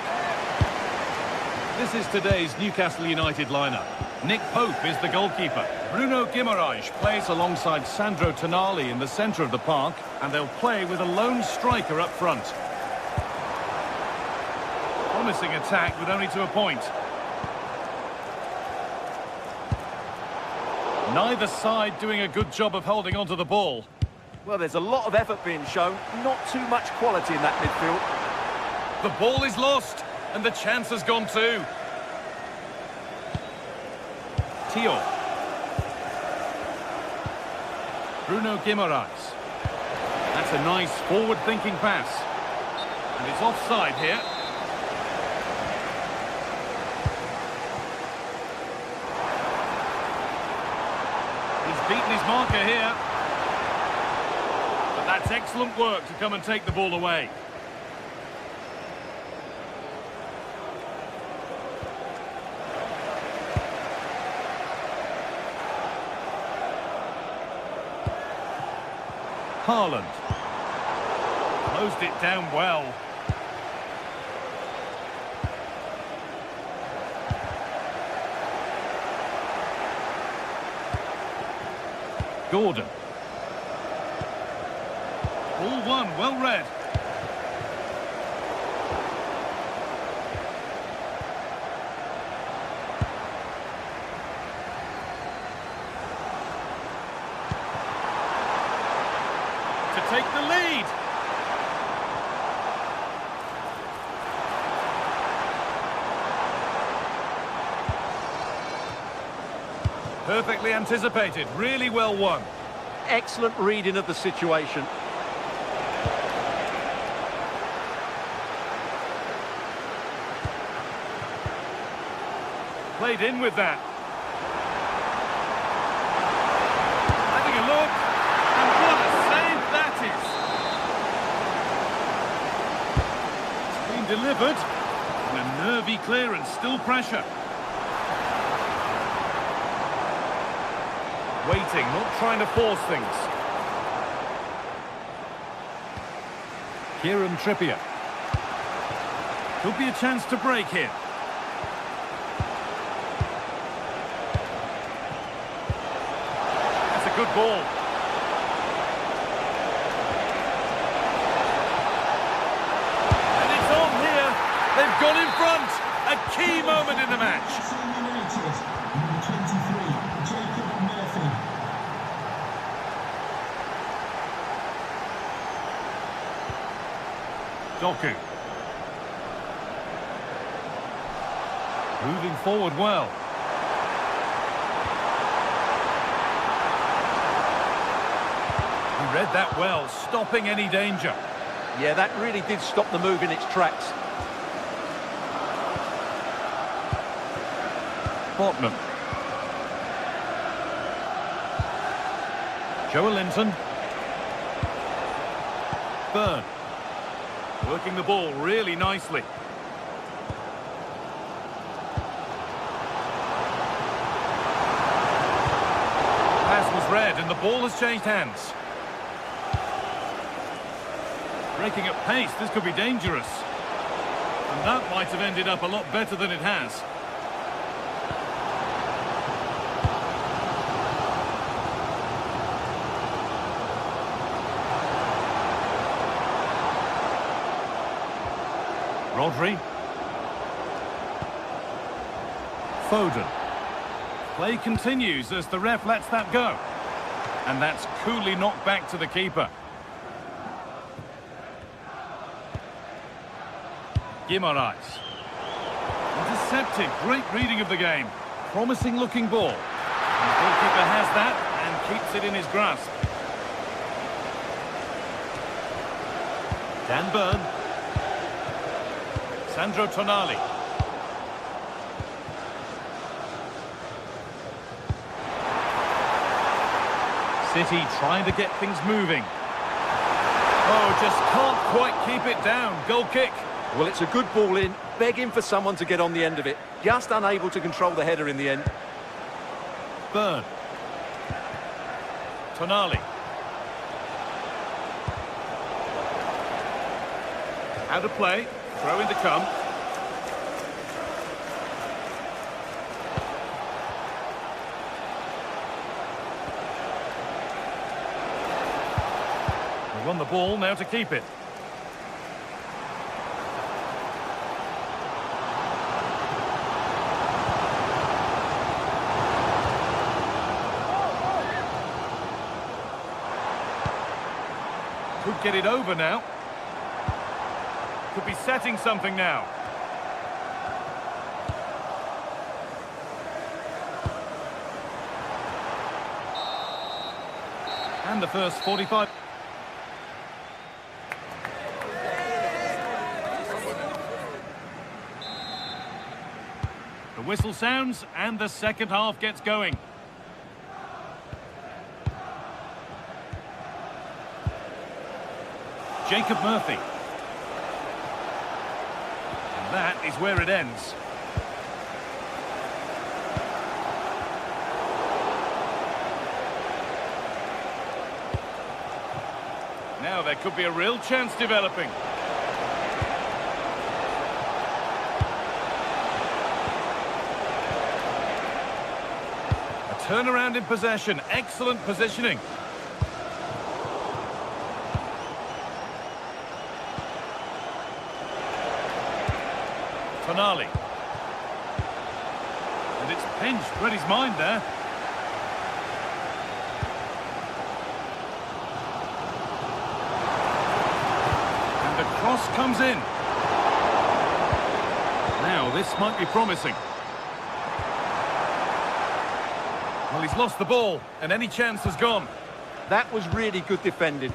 This is today's Newcastle United lineup. Nick Pope is the goalkeeper. Bruno Guimaraes plays alongside Sandro Tonali in the centre of the park, and they'll play with a lone striker up front. Promising attack, but only to a point. Neither side doing a good job of holding onto the ball. Well, there's a lot of effort being shown, not too much quality in that midfield. The ball is lost, and the chance has gone too. Tio. Bruno Guimaraes. That's a nice forward-thinking pass. And it's offside here. He's beaten his marker here. But that's excellent work to come and take the ball away. Haaland. Closed it down well. Gordon. Ball one, well read. Take the lead. Perfectly anticipated, really well won. Excellent reading of the situation. Played in with that. Having a look. And what a save that is. It's been delivered. And a nervy clearance, still pressure. Waiting, not trying to force things. Kieran Trippier. Could be a chance to break here. That's a good ball. And it's on here. They've gone in front. A key moment in the match. Doku. Moving forward well. He read that well, stopping any danger. Yeah, that really did stop the move in its tracks. Botman. Joelinton. Burn. Working the ball really nicely. Pass was read and the ball has changed hands. Breaking at pace, this could be dangerous. And that might have ended up a lot better than it has. Rodri. Foden. Play continues as the ref lets that go. And that's coolly knocked back to the keeper. Guimaraes. Intercepted. Great reading of the game. Promising looking ball. And the goalkeeper has that and keeps it in his grasp. Dan Burn. Sandro Tonali. City trying to get things moving. Oh, just can't quite keep it down. Goal kick. Well, it's a good ball in, begging for someone to get on the end of it. Just unable to control the header in the end. Burn. Tonali. Out of play. Throw in to come. They won the ball, now to keep it. Could get it over now. Could be setting something now. And the first 45. The whistle sounds and the second half gets going. Jacob Murphy. And that is where it ends. Now there could be a real chance developing. A turnaround in possession. Excellent positioning. Tonali. And it's pinched, read his mind there. And the cross comes in. Now this might be promising. Well, he's lost the ball, and any chance has gone. That was really good defending.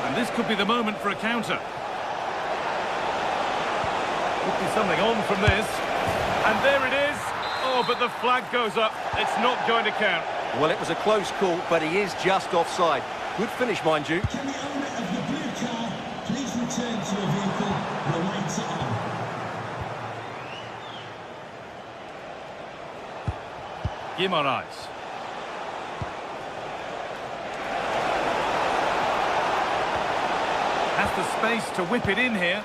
And this could be the moment for a counter. Could be something on from this. And there it is. Oh, but the flag goes up. It's not going to count. Well, it was a close call, but he is just offside. Good finish, mind you. Can the owner of the blue car please return to your vehicle? The lights are on. Guimaraes. Has the space to whip it in here.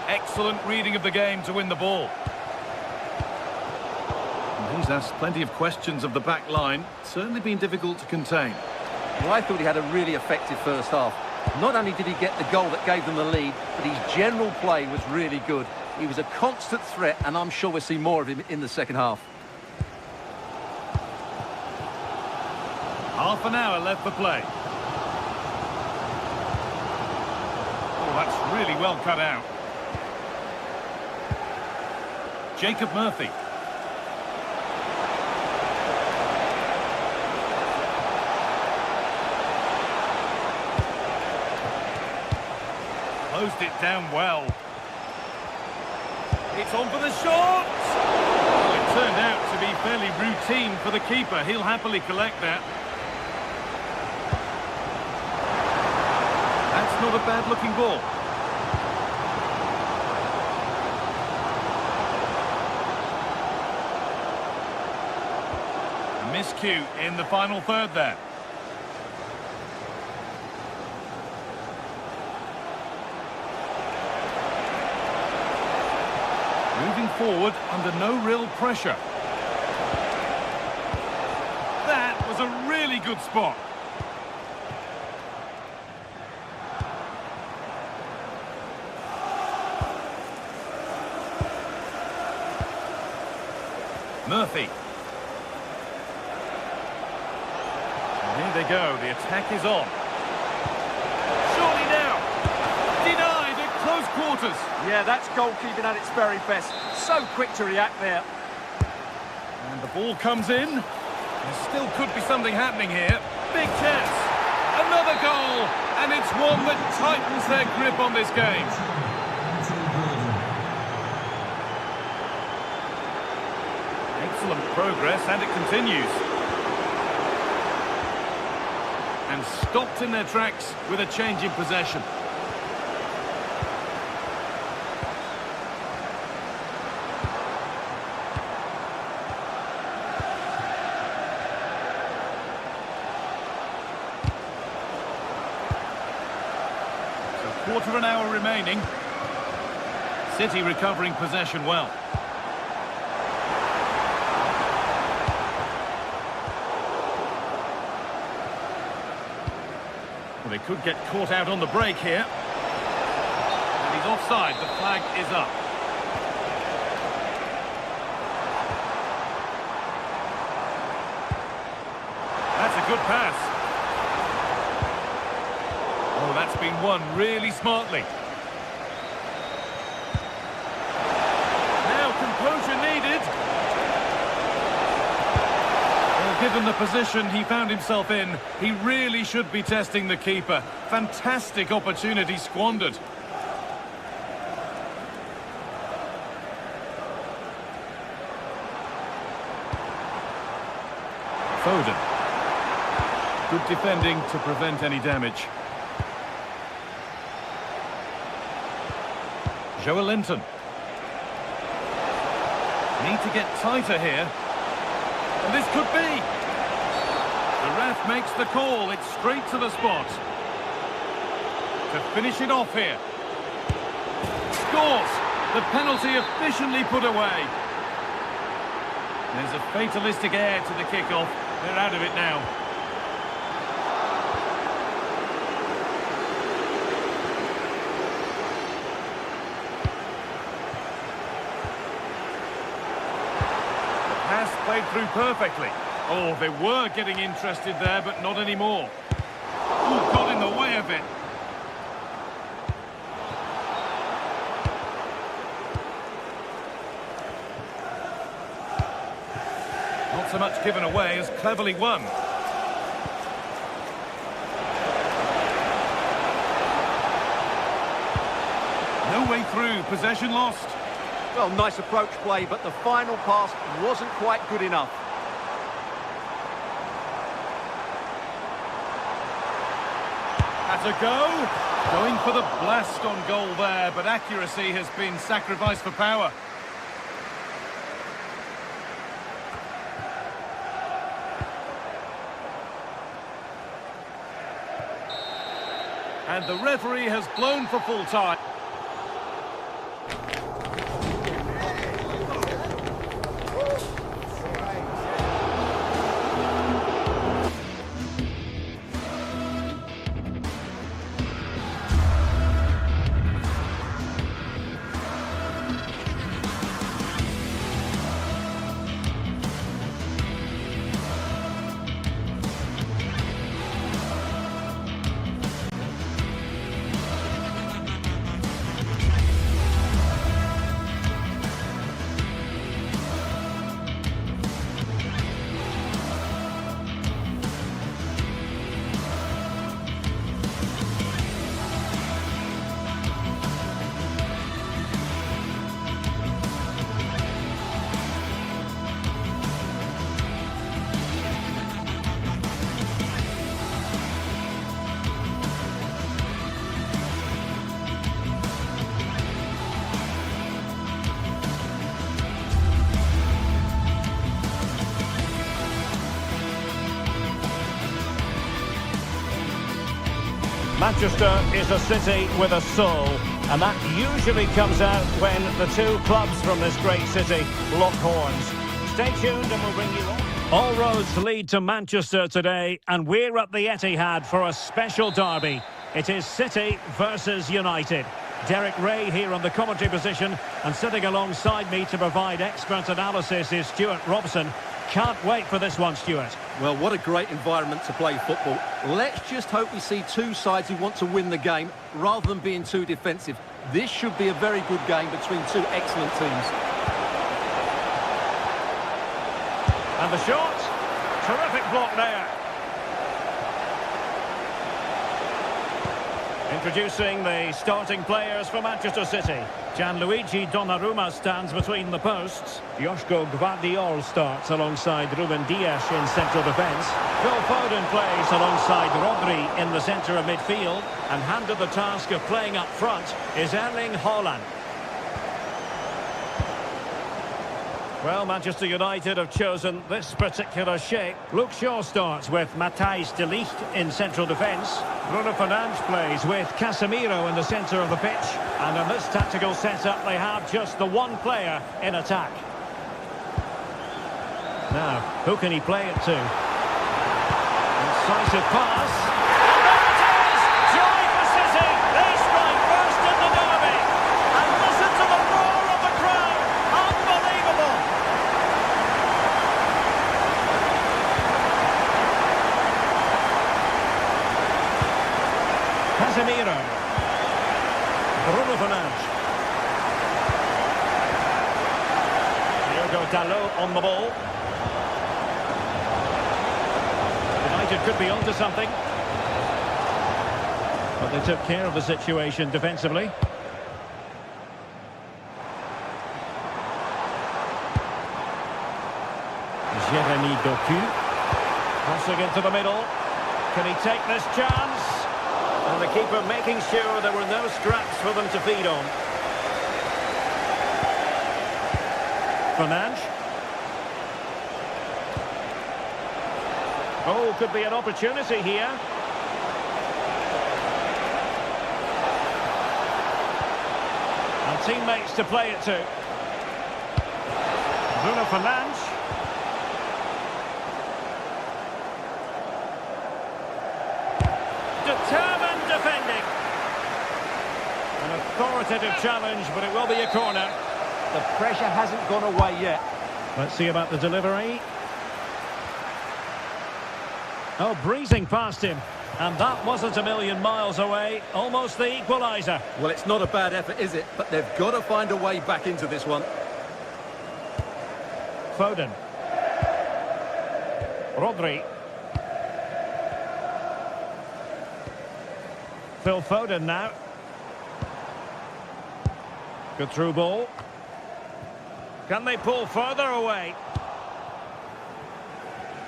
Excellent reading of the game to win the ball. And he's asked plenty of questions of the back line. Certainly been difficult to contain. Well, I thought he had a really effective first half. Not only did he get the goal that gave them the lead, but his general play was really good. He was a constant threat, and I'm sure we'll see more of him in the second half. Half an hour left for play. Oh, that's really well cut out. Jacob Murphy. Closed it down well. It's on for the shot! Well, it turned out to be fairly routine for the keeper. He'll happily collect that. That's not a bad-looking ball. Miscue in the final third there. Moving forward under no real pressure. That was a really good spot. Murphy. And here they go. The attack is on. Surely now. Denied at close quarters. Yeah, that's goalkeeping at its very best. So quick to react there. And the ball comes in. There still could be something happening here. Big chance. Another goal. And it's one that tightens their grip on this game. Excellent progress, and it continues. And stopped in their tracks with a change in possession. Quarter of an hour remaining. City recovering possession well. Well, they could get caught out on the break here. And he's offside. The flag is up. That's a good pass. Oh, that's been won really smartly. Now composure needed. Well, given the position he found himself in, he really should be testing the keeper. Fantastic opportunity squandered. Foden. Good defending to prevent any damage. Joelinton. Need to get tighter here. And this could be. The ref makes the call. It's straight to the spot. To finish it off here. Scores. The penalty efficiently put away. There's a fatalistic air to the kickoff. They're out of it now. Played through perfectly. Oh, they were getting interested there, but not anymore. Oh, got in the way of it. Not so much given away as cleverly won. No way through, possession lost. Well, nice approach play, but the final pass wasn't quite good enough. Has a go. Going for the blast on goal there, but accuracy has been sacrificed for power. And the referee has blown for full time. Manchester is a city with a soul, and that usually comes out when the two clubs from this great city lock horns. Stay tuned and we'll bring you all roads lead to Manchester today, and we're at the Etihad for a special derby. It is City versus United. Derek Ray here on the commentary position, and sitting alongside me to provide expert analysis is Stuart Robson. Can't wait for this one, Stuart. Well, what a great environment to play football. Let's just hope we see two sides who want to win the game rather than being too defensive. This should be a very good game between two excellent teams. And the shot. Terrific block there. Introducing the starting players for Manchester City. Gianluigi Donnarumma stands between the posts. Joško Gvardiol starts alongside Ruben Dias in central defence. Phil Foden plays alongside Rodri in the centre of midfield. And handed the task of playing up front is Erling Haaland. Well, Manchester United have chosen this particular shape. Luke Shaw starts with Matthijs de Ligt in central defence. Bruno Fernandes plays with Casemiro in the centre of the pitch. And in this tactical setup, they have just the one player in attack. Now, who can he play it to? Incisive pass. And there it is! Joy for City! They strike first in the derby. And listen to the roar of the crowd. Unbelievable! Casemiro. Bruno Fernandes. Diogo Dalot on the ball. United could be onto something. But they took care of the situation defensively. Jeremy Doku. Crossing into the middle. Can he take this chance? And the keeper making sure there were no scraps for them to feed on. Fernandes. Oh, could be an opportunity here. And teammates to play it to. Bruno Fernandes. Determined defending. An authoritative challenge, but it will be a corner. The pressure hasn't gone away yet. Let's see about the delivery. Oh, breezing past him. And that wasn't a million miles away. Almost the equaliser. Well, it's not a bad effort, is it? But they've got to find a way back into this one. Foden. Rodri. Phil Foden now. Good through ball. Can they pull further away?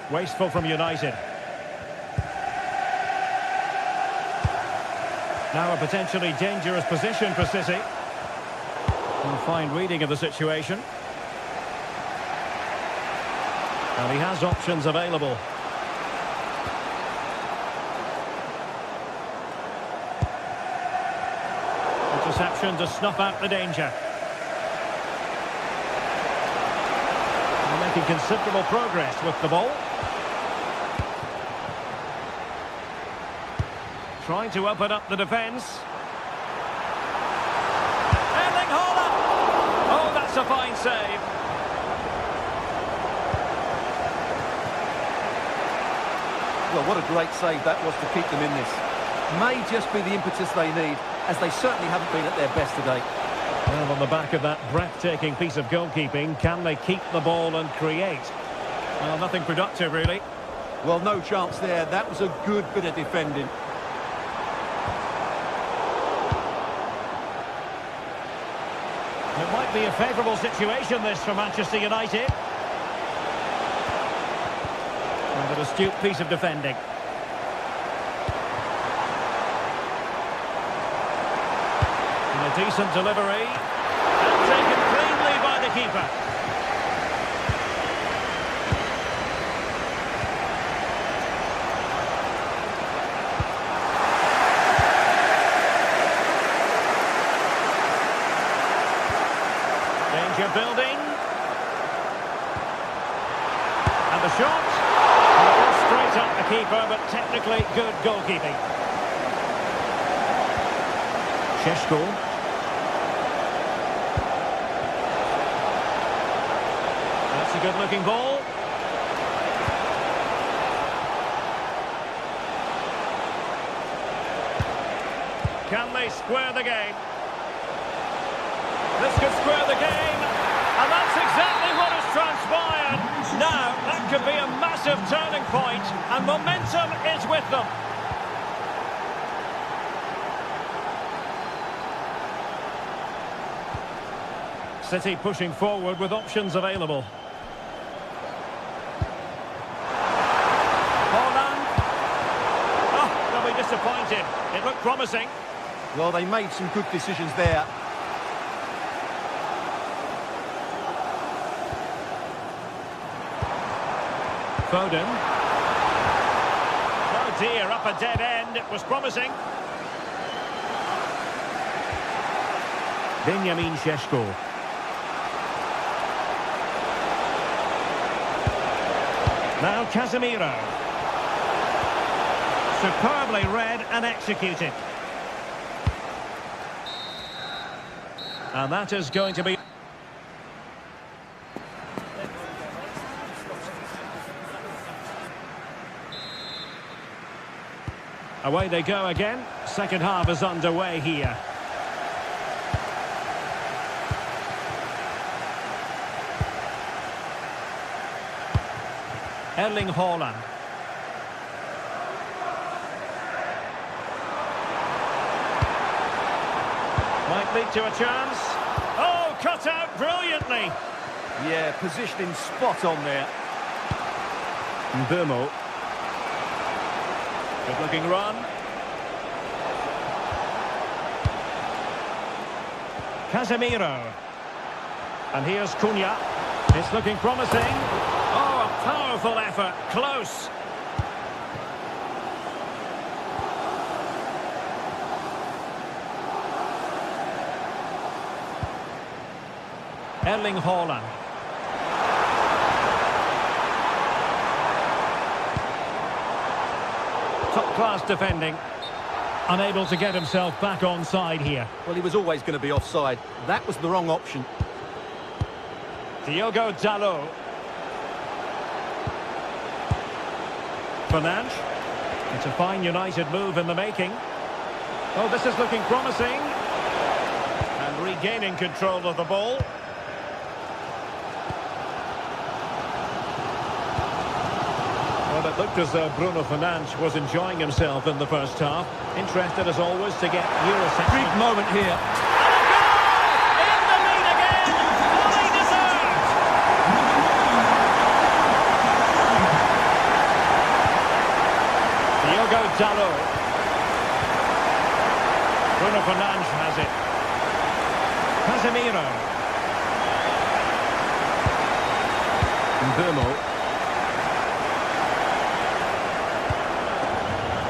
Wasteful from United. Now a potentially dangerous position for City. And fine reading of the situation. And he has options available. Interception to snuff out the danger. And making considerable progress with the ball. Trying to open up the defence. Erling Haaland! Oh, that's a fine save. Well, what a great save that was to keep them in this. May just be the impetus they need, as they certainly haven't been at their best today. Well, on the back of that breathtaking piece of goalkeeping, can they keep the ball and create? Well, nothing productive, really. Well, no chance there. That was a good bit of defending. It might be a favourable situation, this, for Manchester United. And an astute piece of defending. And a decent delivery. And taken cleanly by the keeper. Danger building. And the shot. Straight up the keeper, but technically good goalkeeping. Šeško. good-looking ball. Can they square the game? This could square the game. And that's exactly what has transpired. Now, that could be a massive turning point, and momentum is with them. City pushing forward with options available. Holland. Oh, they'll be disappointed. It looked promising. Well, they made some good decisions there. Foden. Oh dear, up a dead end. It was promising. Benjamin Šeško. Now Casemiro. Superbly read and executed. And that is going to be... Away they go again. Second half is underway here. Erling Haaland. Might lead to a chance. Oh, cut out brilliantly. Yeah, positioning spot on there. Mbeumo. Good looking run. Casemiro. And here's Cunha. It's looking promising. Oh, a powerful effort. Close. Erling Haaland. Top-class defending. Unable to get himself back onside here. Well, he was always going to be offside. That was the wrong option. Diogo Dalot. Fernandes. It's a fine United move in the making. Oh, this is looking promising. And regaining control of the ball. Well, it looked as though Bruno Fernandes was enjoying himself in the first half. Interested, as always, to get your assessment. Big moment here. In the lead again! Fully deserved! Diogo Dalot. Bruno Fernandes has it. Casemiro. Mbeumo.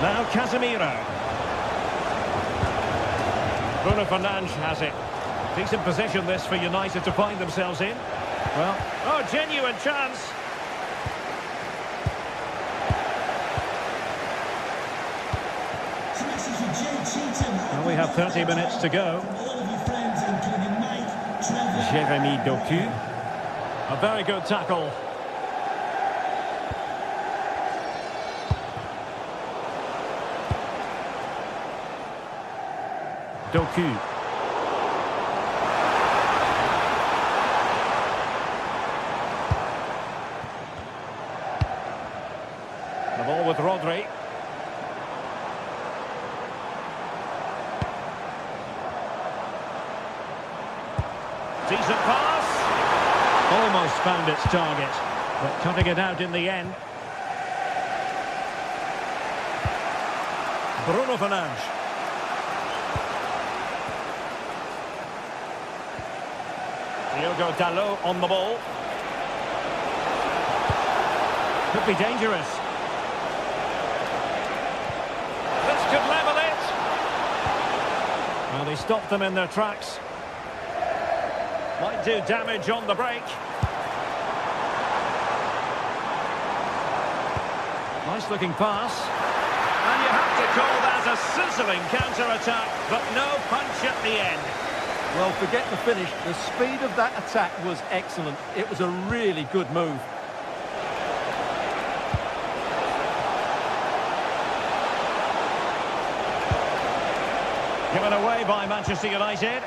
Now Casemiro. Bruno Fernandes has it. Decent position this for United to find themselves in. Well, oh, genuine chance. Well, we have 30 minutes to go. Jeremy Doku. A very good tackle. Doku. The ball with Rodri. Decent pass. Almost found its target, but cutting it out in the end. Bruno Fernandes. Diogo Dalot on the ball. Could be dangerous. This could level it. Well, they stopped them in their tracks. Might do damage on the break. Nice looking pass. And you have to call that a sizzling counter-attack, but no punch at the end. Well, forget the finish. The speed of that attack was excellent. It was a really good move. Given away by Manchester United.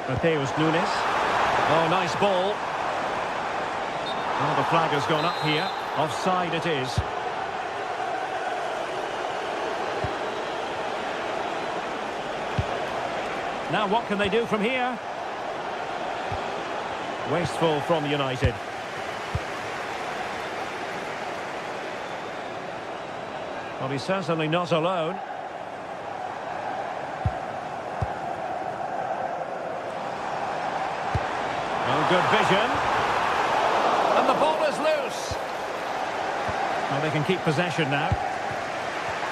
Mateus Nunes. Oh, nice ball. Oh, the flag has gone up here. Offside it is. Now what can they do from here? Wasteful from United. Well, he's certainly not alone. Oh, good vision. And the ball is loose. Well, they can keep possession now.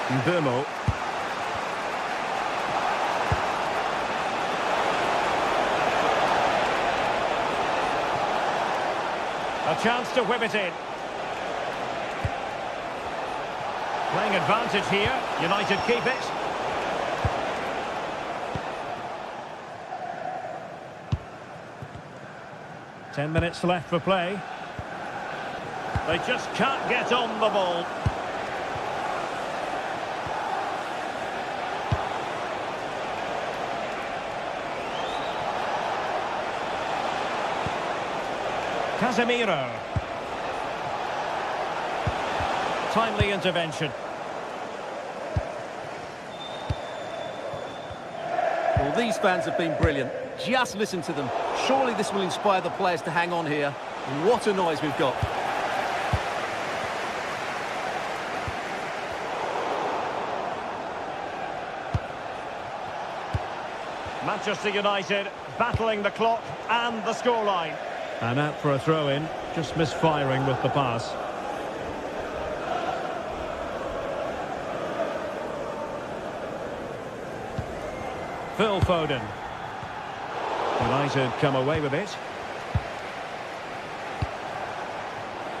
Mbumo. A chance to whip it in. Playing advantage here. United keep it. Ten minutes left for play. They just can't get on the ball. Casemiro. Timely intervention. Well, these fans have been brilliant. Just listen to them. Surely this will inspire the players to hang on here. What a noise we've got. Manchester United battling the clock and the scoreline. And out for a throw-in, just misfiring with the pass. Phil Foden. United come away with it.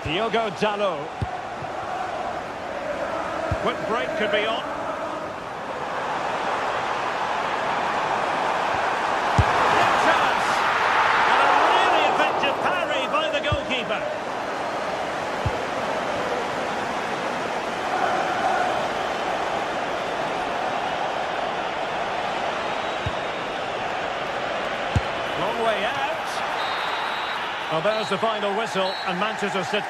Diogo Dalot. Quick break could be on. Long way out. Well, there's the final whistle, and Manchester City.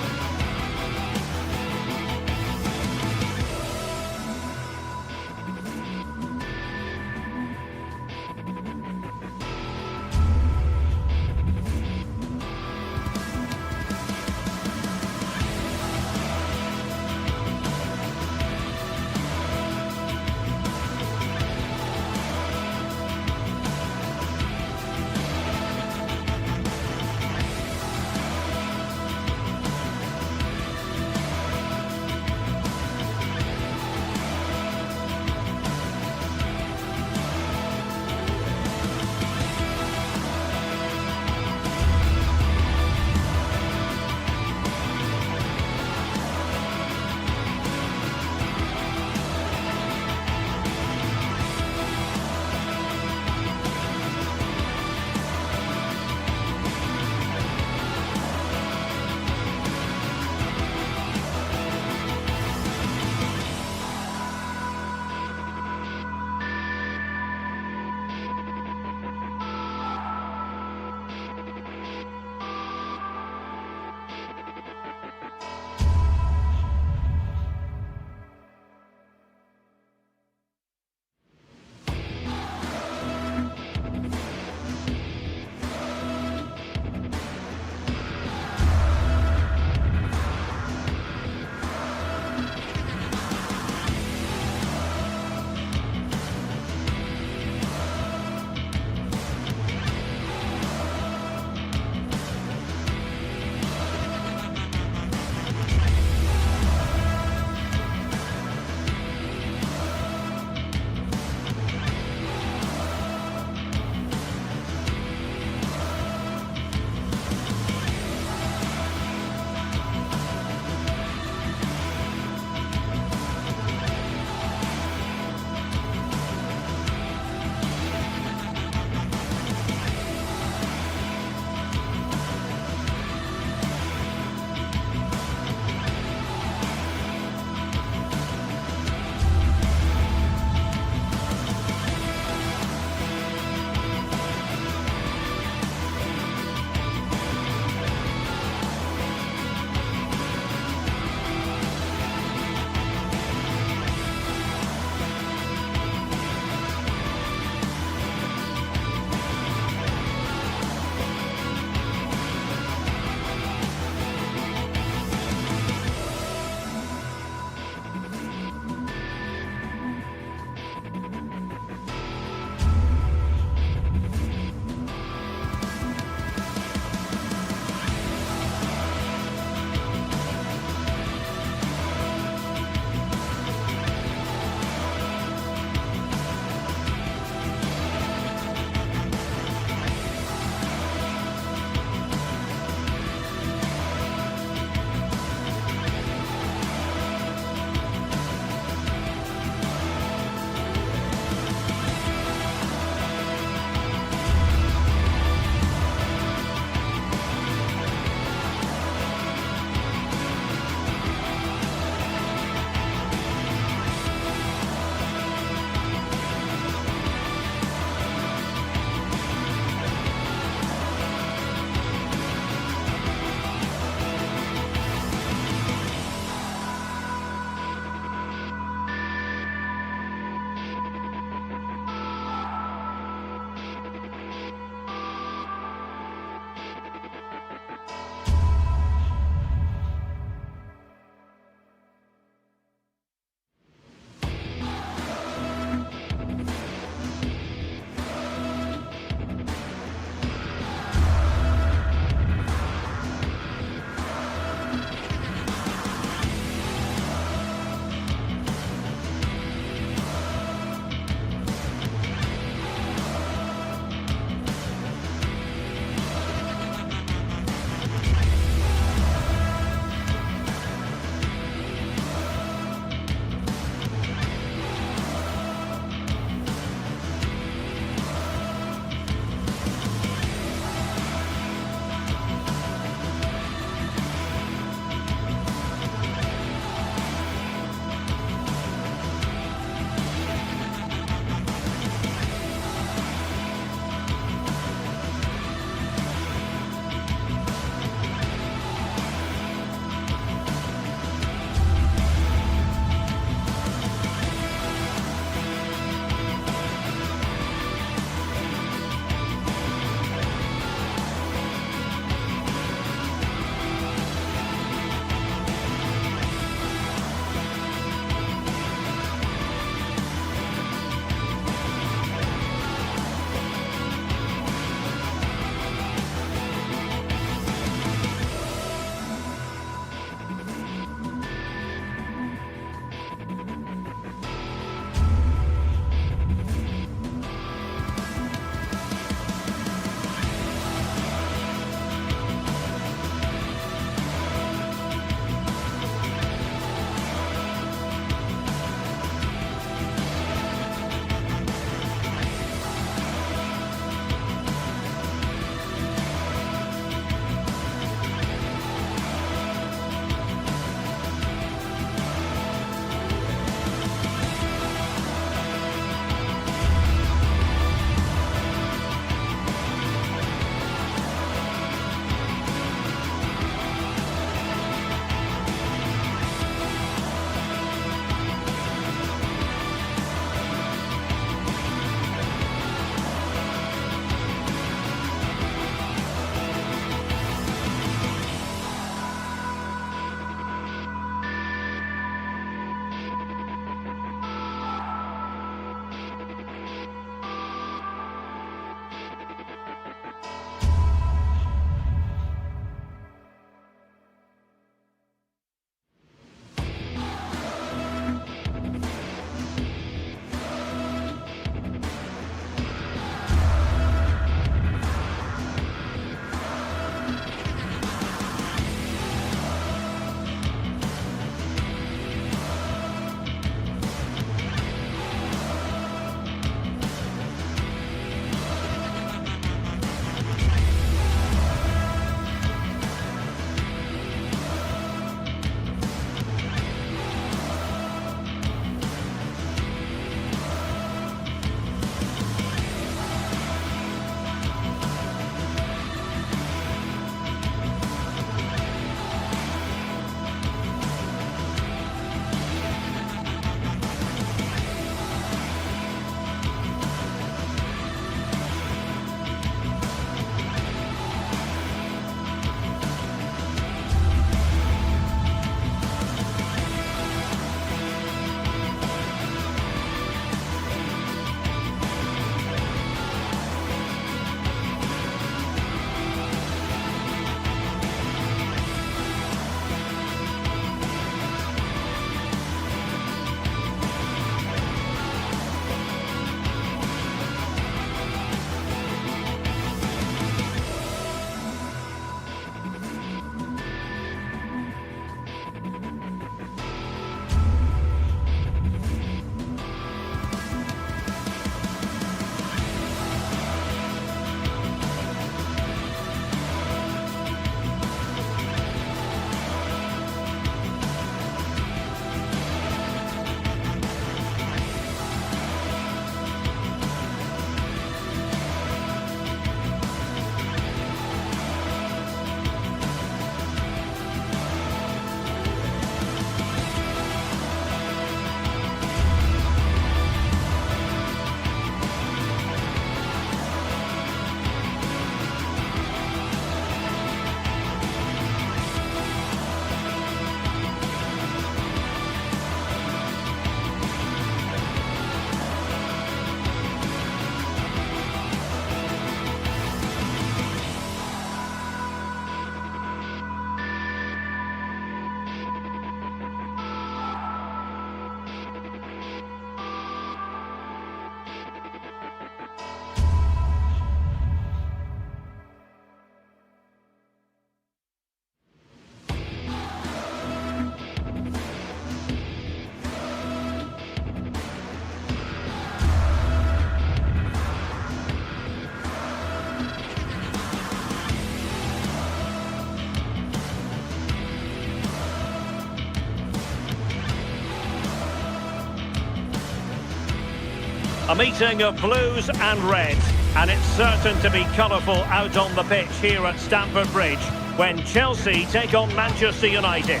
A meeting of blues and reds, and it's certain to be colourful out on the pitch here at Stamford Bridge when Chelsea take on Manchester United.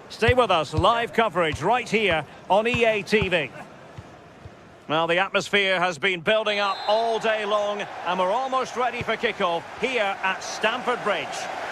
Stay with us, live coverage right here on EA TV. Well, the atmosphere has been building up all day long, and we're almost ready for kickoff here at Stamford Bridge.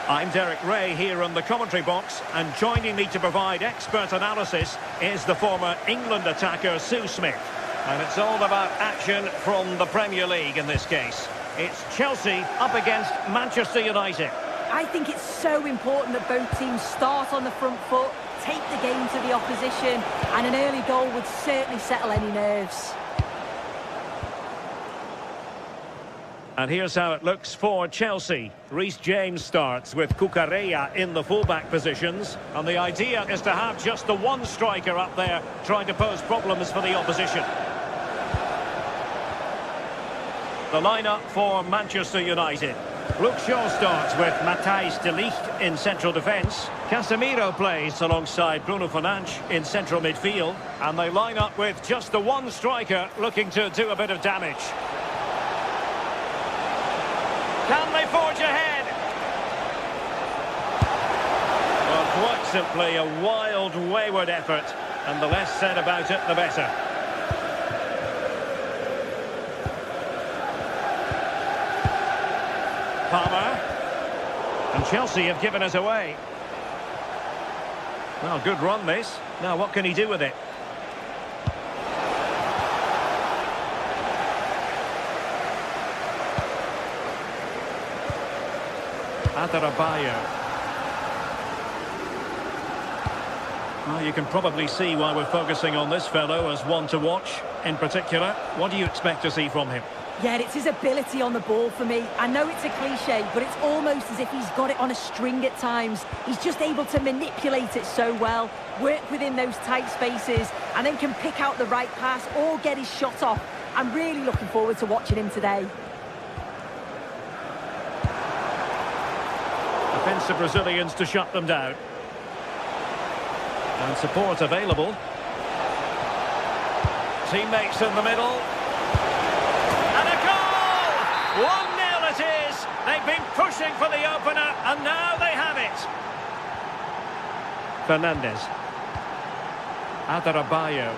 I'm Derek Ray here in the commentary box, and joining me to provide expert analysis is the former England attacker Sue Smith. And it's all about action from the Premier League in this case. It's Chelsea up against Manchester United. I think it's so important that both teams start on the front foot, take the game to the opposition, and an early goal would certainly settle any nerves. And here's how it looks for Chelsea. Reece James starts with Cucurella in the fullback positions. And the idea is to have just the one striker up there trying to pose problems for the opposition. The lineup for Manchester United. Luke Shaw starts with Matthijs de Ligt in central defence. Casemiro plays alongside Bruno Fernandes in central midfield. And they line up with just the one striker looking to do a bit of damage. Can they forge ahead? Well, quite simply a wild, wayward effort, and the less said about it, the better. Palmer. And Chelsea have given us away. Well, good run this. Now, what can he do with it? Well, you can probably see why we're focusing on this fellow as one to watch. In particular, what do you expect to see from him? Yeah, it's his ability on the ball for me. I know it's a cliche, but it's almost as if he's got it on a string at times. He's just able to manipulate it so well, work within those tight spaces, and then can pick out the right pass or get his shot off. I'm really looking forward to watching him today. Defensive Brazilians to shut them down. And support available. Teammates in the middle. And a goal! 1-0 it is! They've been pushing for the opener, and now they have it. Fernandes. Adarabioyo.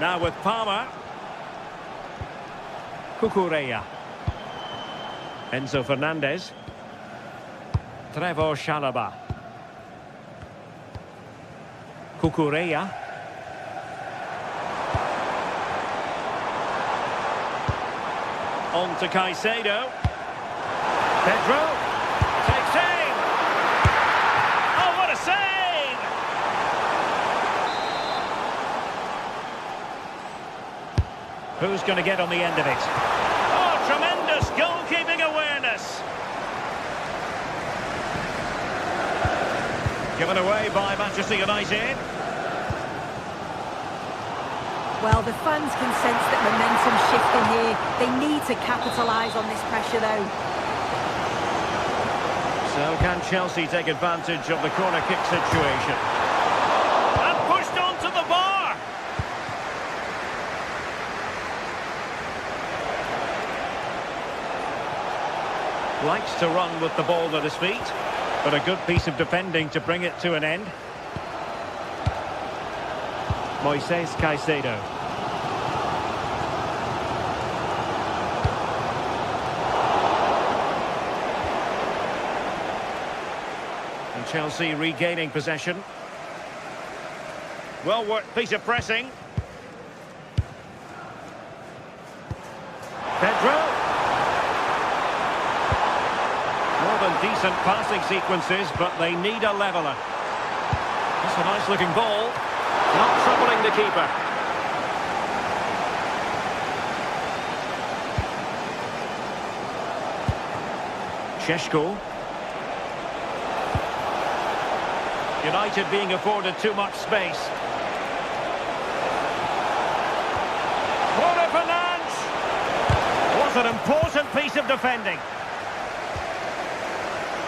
Now with Palmer. Cucurella. Enzo Fernandez. Trevor Chalobah. Cucurella. On to Caicedo. Pedro. Takes aim. Oh, what a save! Who's going to get on the end of it? Oh, tremendous goalkeeping awareness. Given away by Manchester United. Well, the fans can sense that momentum's shifting here. They need to capitalise on this pressure, though. So can Chelsea take advantage of the corner kick situation? And pushed onto the bar! Likes to run with the ball at his feet. But a good piece of defending to bring it to an end. Moises Caicedo. And Chelsea regaining possession. Well worked piece of pressing. Pedro. More than decent passing sequences, but they need a leveller. That's a nice looking ball. Not troubling the keeper. Šeško. United being afforded too much space. Bruno Fernandes! Was an important piece of defending.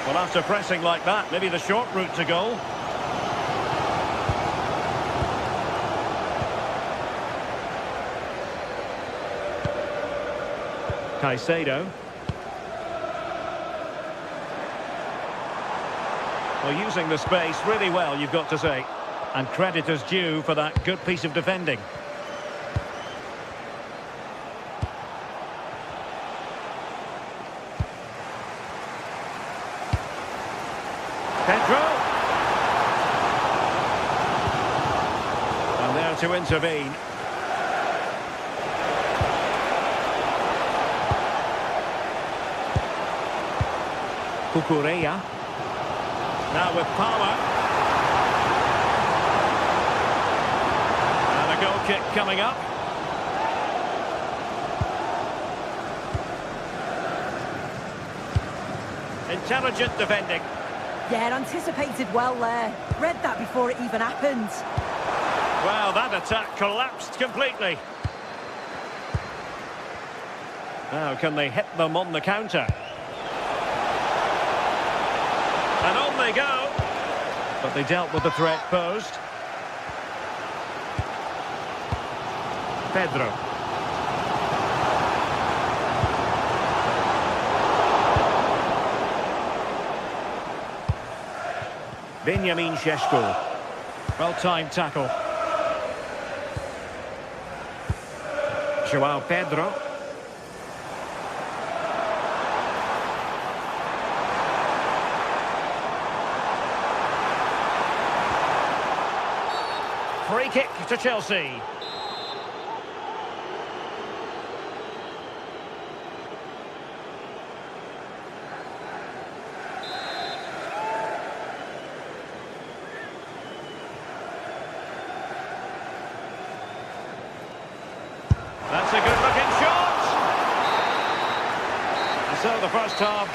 Well, after pressing like that, maybe the short route to goal. Caicedo. Well, using the space really well, you've got to say. And credit is due for that good piece of defending. Pedro. And there to intervene. Cucurella. Now with power. And a goal kick coming up. Intelligent defending. Yeah, anticipated well there. Read that before it even happened. Well, that attack collapsed completely. Now, can they hit them on the counter? And on they go. But they dealt with the threat posed. Pedro. Benjamin Šeško. Well-timed tackle. João Pedro. Free kick to Chelsea. That's a good-looking shot. And so the first half.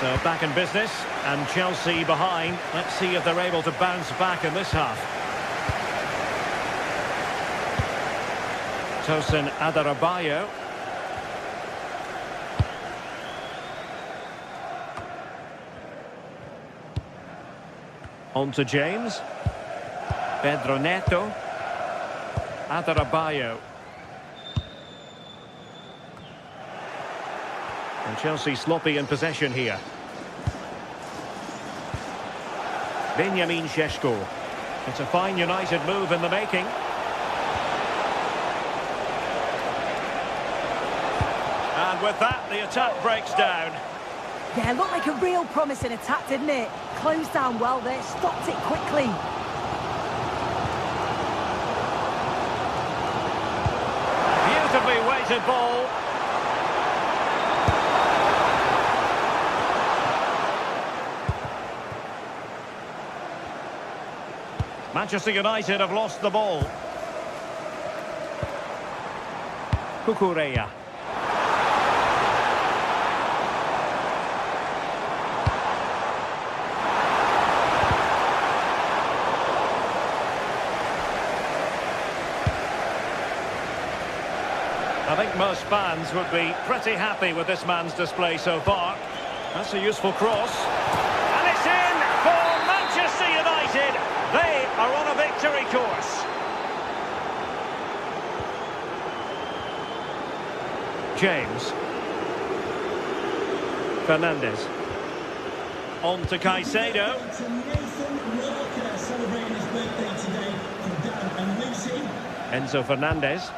So back in business, and Chelsea behind. Let's see if they're able to bounce back in this half. Tosin Adarabioyo. On to James. Pedro Neto. Adarabioyo. And Chelsea sloppy in possession here. Benjamin Šeško. It's a fine United move in the making. And with that, the attack breaks down. Yeah, looked like a real promising attack, didn't it? Closed down well there, stopped it quickly. Beautifully weighted ball. Manchester United have lost the ball. Cucurella. I think most fans would be pretty happy with this man's display so far. That's a useful cross. And it's in for Manchester United. They are on a victory course. James. Fernandes. On to Caicedo. Enzo Fernandez.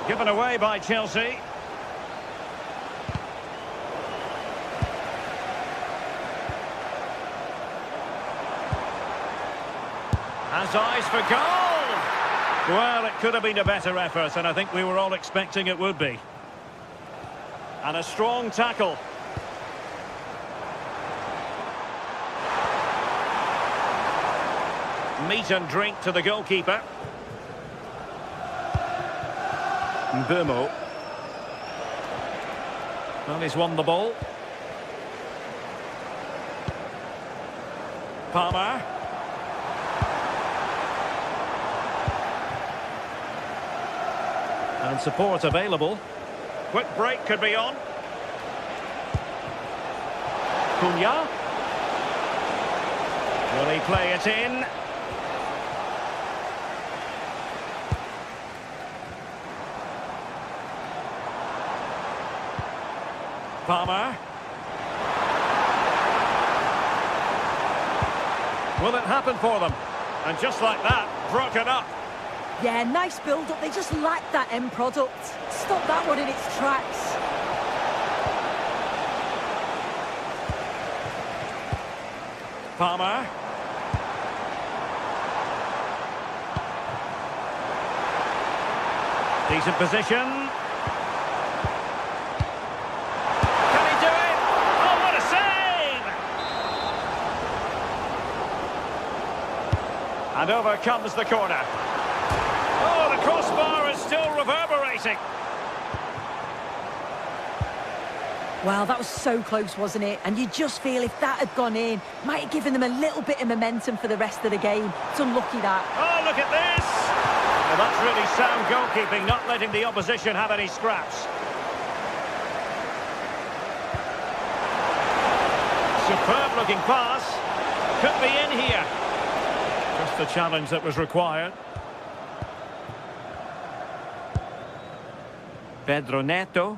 Given away by Chelsea. Has eyes for goal! Well, it could have been a better effort, and I think we were all expecting it would be. And a strong tackle. Meat and drink to the goalkeeper. Mbeumo. Well, he's won the ball. Palmer. And support available. Quick break could be on. Cunha. Will he play it in? Palmer. Will it happen for them? And just like that, broken up. Yeah, nice build-up. They just lack that end product. Stop that one in its tracks. Palmer. Decent position. Can he do it? Oh, what a save! And over comes the corner. Oh, the crossbar is still reverberating. Well, that was so close, wasn't it? And you just feel if that had gone in, might have given them a little bit of momentum for the rest of the game. It's unlucky that. Oh, look at this! Well, that's really sound goalkeeping, not letting the opposition have any scraps. Superb looking pass. Could be in here. Just the challenge that was required. Pedro Neto.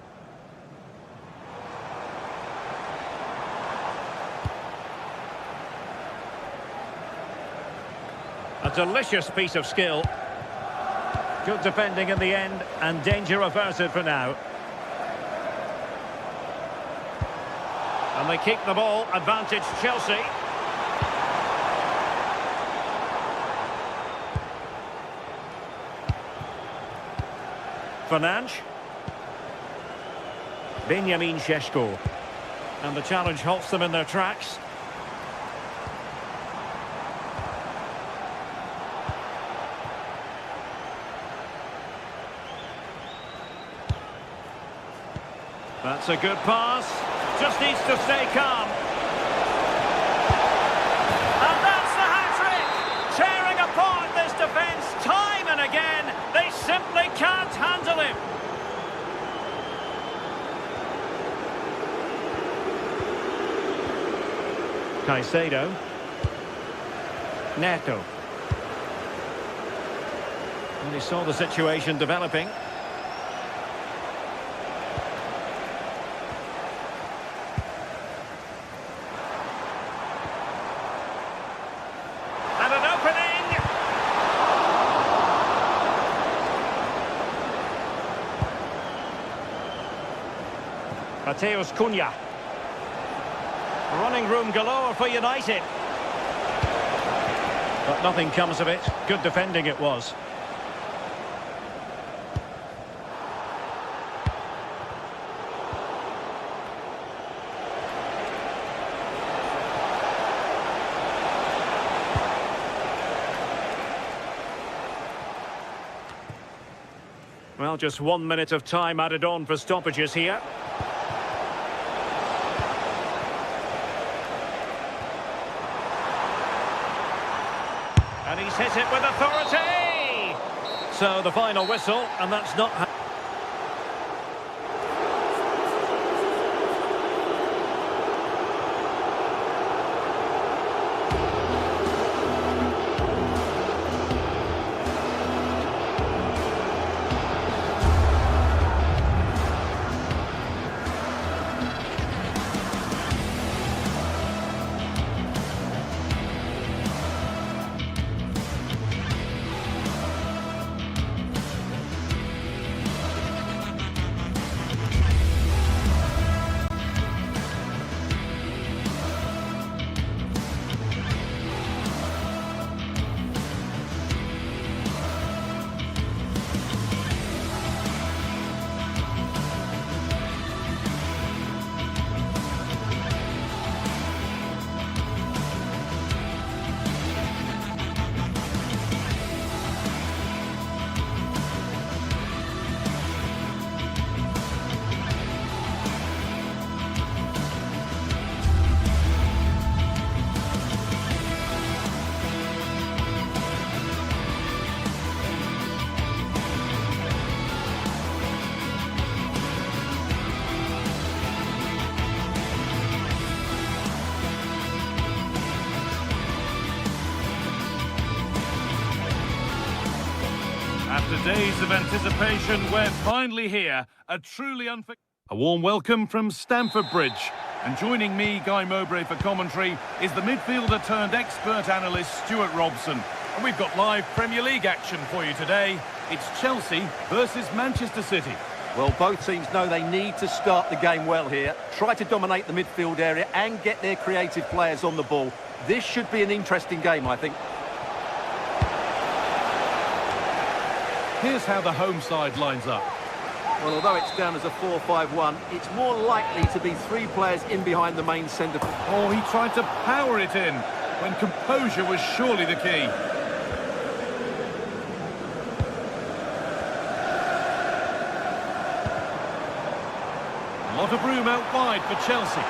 A delicious piece of skill. Good defending in the end, and danger averted for now. And they keep the ball, advantage Chelsea. Fernandes. Benjamin Šeško. And the challenge halts them in their tracks. That's a good pass. Just needs to stay calm. And that's the hat-trick! Tearing apart this defence time and again. They simply can't handle him. Caicedo. Neto. And he saw the situation developing. Mateus Cunha. Running room galore for United. But nothing comes of it. Good defending it was. Well, just 1 minute of time added on for stoppages here. And he's hit it with authority! So the final whistle, and that's not... After days of anticipation, we're finally here. A truly unforgettable... A warm welcome from Stamford Bridge. And joining me, Guy Mowbray, for commentary is the midfielder turned expert analyst, Stuart Robson. And we've got live Premier League action for you today. It's Chelsea versus Manchester City. Well, both teams know they need to start the game well here. Try to dominate the midfield area and get their creative players on the ball. This should be an interesting game, I think. Here's how the home side lines up. Well, although it's down as a 4-5-1, it's more likely to be three players in behind the main centre. Oh, he tried to power it in when composure was surely the key. A lot of room out wide for Chelsea.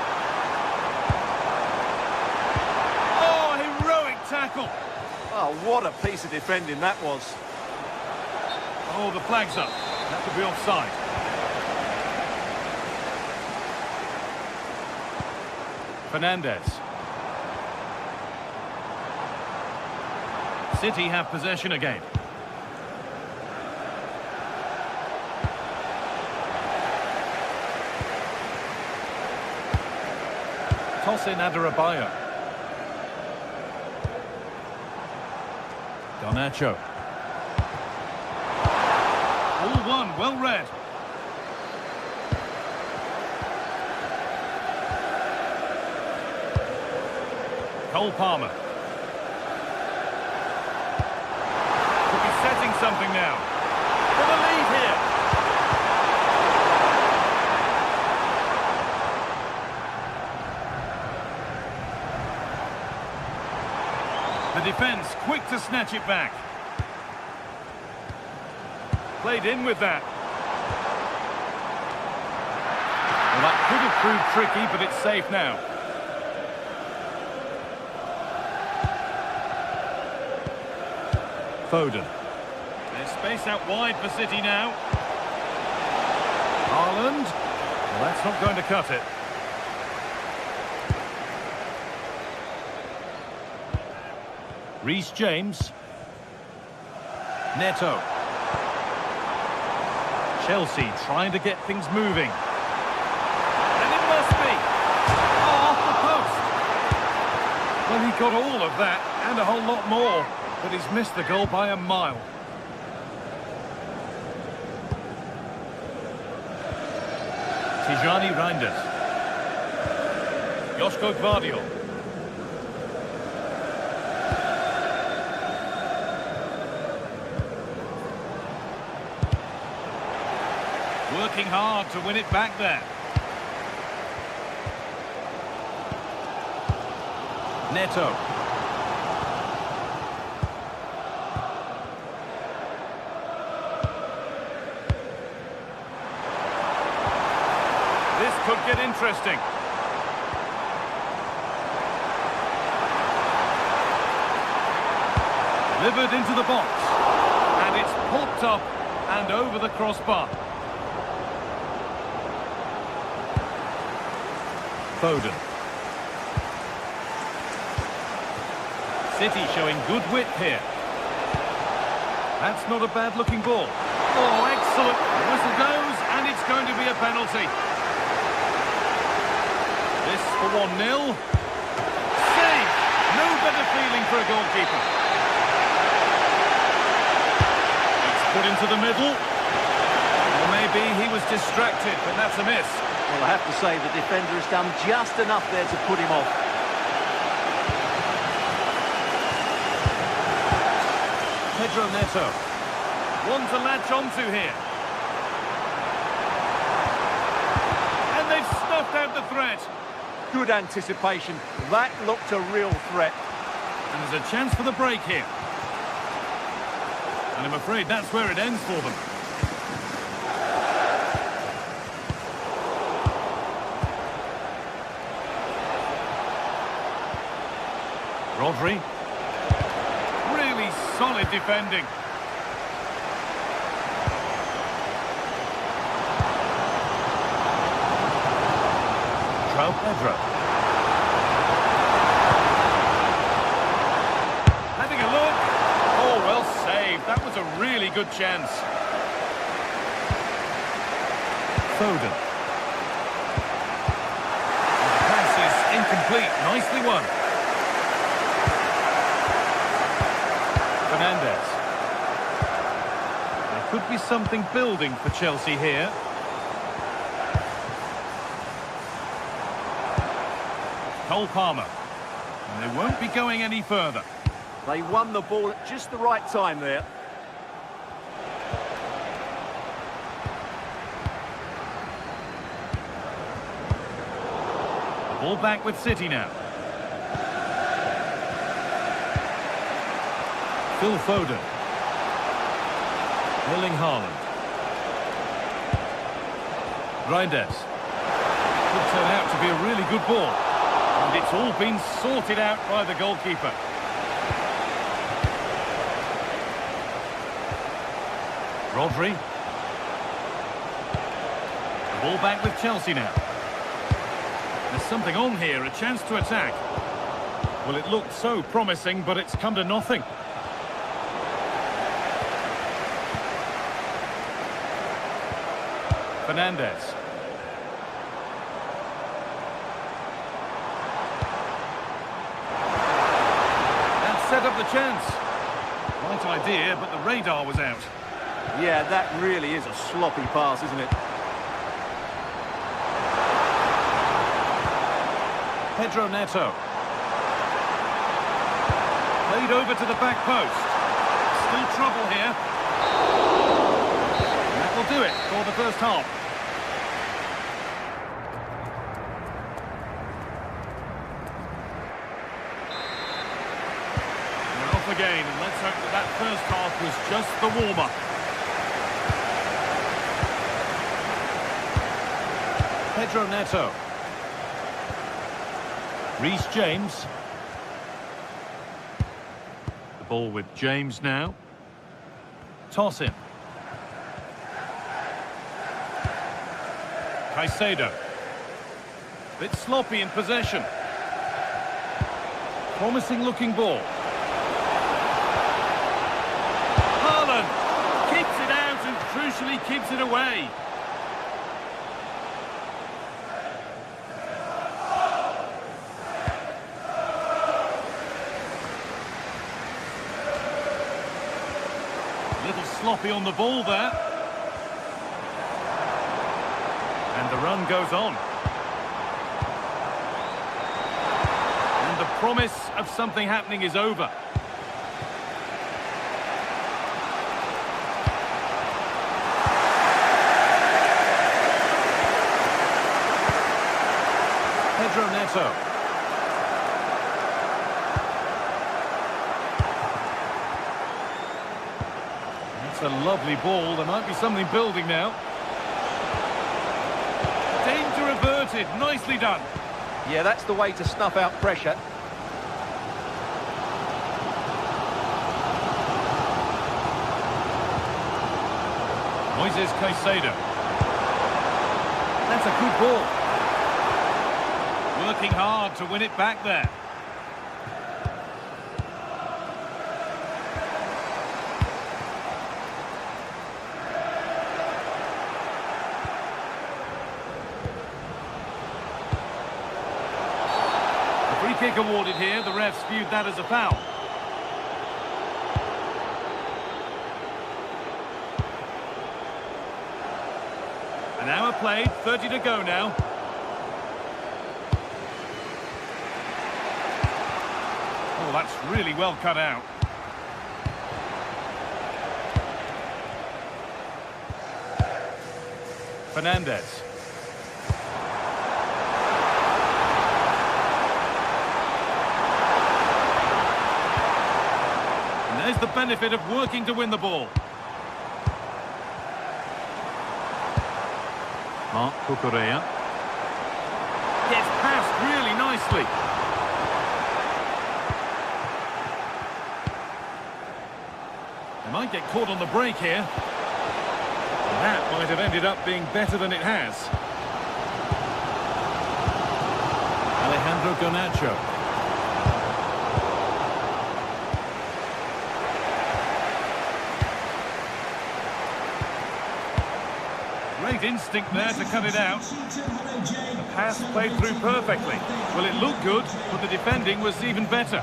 Oh, heroic tackle. Oh, what a piece of defending that was. Oh, the flag's up. That could be offside. Fernandez. City have possession again. Toss in Adarabioyo. Garnacho. All one, well read. Cole Palmer. Could be setting something now. For the lead here. The defence quick to snatch it back. Played in with that. Well, that could have proved tricky, but it's safe now. Foden. There's space out wide for City now. Haaland. Well, that's not going to cut it. Reece James. Neto. Chelsea trying to get things moving. And it must be. Oh, off the post. Well, he got all of that and a whole lot more, but he's missed the goal by a mile. Tijani Reinders. Josko Gvardiol. Working hard to win it back there. Neto. This could get interesting. Delivered into the box. And it's popped up and over the crossbar. Foden. City showing good width here. That's not a bad looking ball. Oh, excellent. The whistle goes and it's going to be a penalty. This for 1-0. Save! No better feeling for a goalkeeper. It's put into the middle. Or maybe he was distracted, but that's a miss. Well, I have to say the defender has done just enough there to put him off. Pedro Neto. One to latch onto here. And they've snuffed out the threat. Good anticipation. That looked a real threat. And there's a chance for the break here. And I'm afraid that's where it ends for them. Rodri. Really solid defending. João Pedro. Having a look. Oh, well saved. That was a really good chance. Foden. The pass is incomplete. Nicely won. Fernandes. There could be something building for Chelsea here. Cole Palmer. And they won't be going any further. They won the ball at just the right time there. Ball back with City now. Phil Foden. Erling Haaland. Reinders. Could turn out to be a really good ball. And it's all been sorted out by the goalkeeper. Rodri. The ball back with Chelsea now. There's something on here, a chance to attack. Well, it looked so promising, but it's come to nothing. Fernandes. That set up the chance. Right idea, but the radar was out. Yeah, that really is a sloppy pass, isn't it? Pedro Neto. Played over to the back post. Still trouble here. And that will do it for the first half. And off again, and let's hope that that first half was just the warm-up. Pedro Neto. Reece James. The ball with James now. Toss in. Caicedo. Bit sloppy in possession. Promising looking ball. Haaland keeps it out and crucially keeps it away. Little sloppy on the ball there. And the run goes on. And the promise of something happening is over. Pedro Neto. A lovely ball. There might be something building now. Danger averted. Nicely done. Yeah, that's the way to snuff out pressure. Moises Caicedo. That's a good ball. Working hard to win it back there. Free kick awarded here. The refs viewed that as a foul. An hour played, 30 to go now. Oh, that's really well cut out. Fernandes. There's the benefit of working to win the ball. Marc Cucurella. Gets past really nicely. They might get caught on the break here. And that might have ended up being better than it has. Alejandro Garnacho. great instinct there to cut it out. The pass played through perfectly. Well, it looked good, but the defending was even better.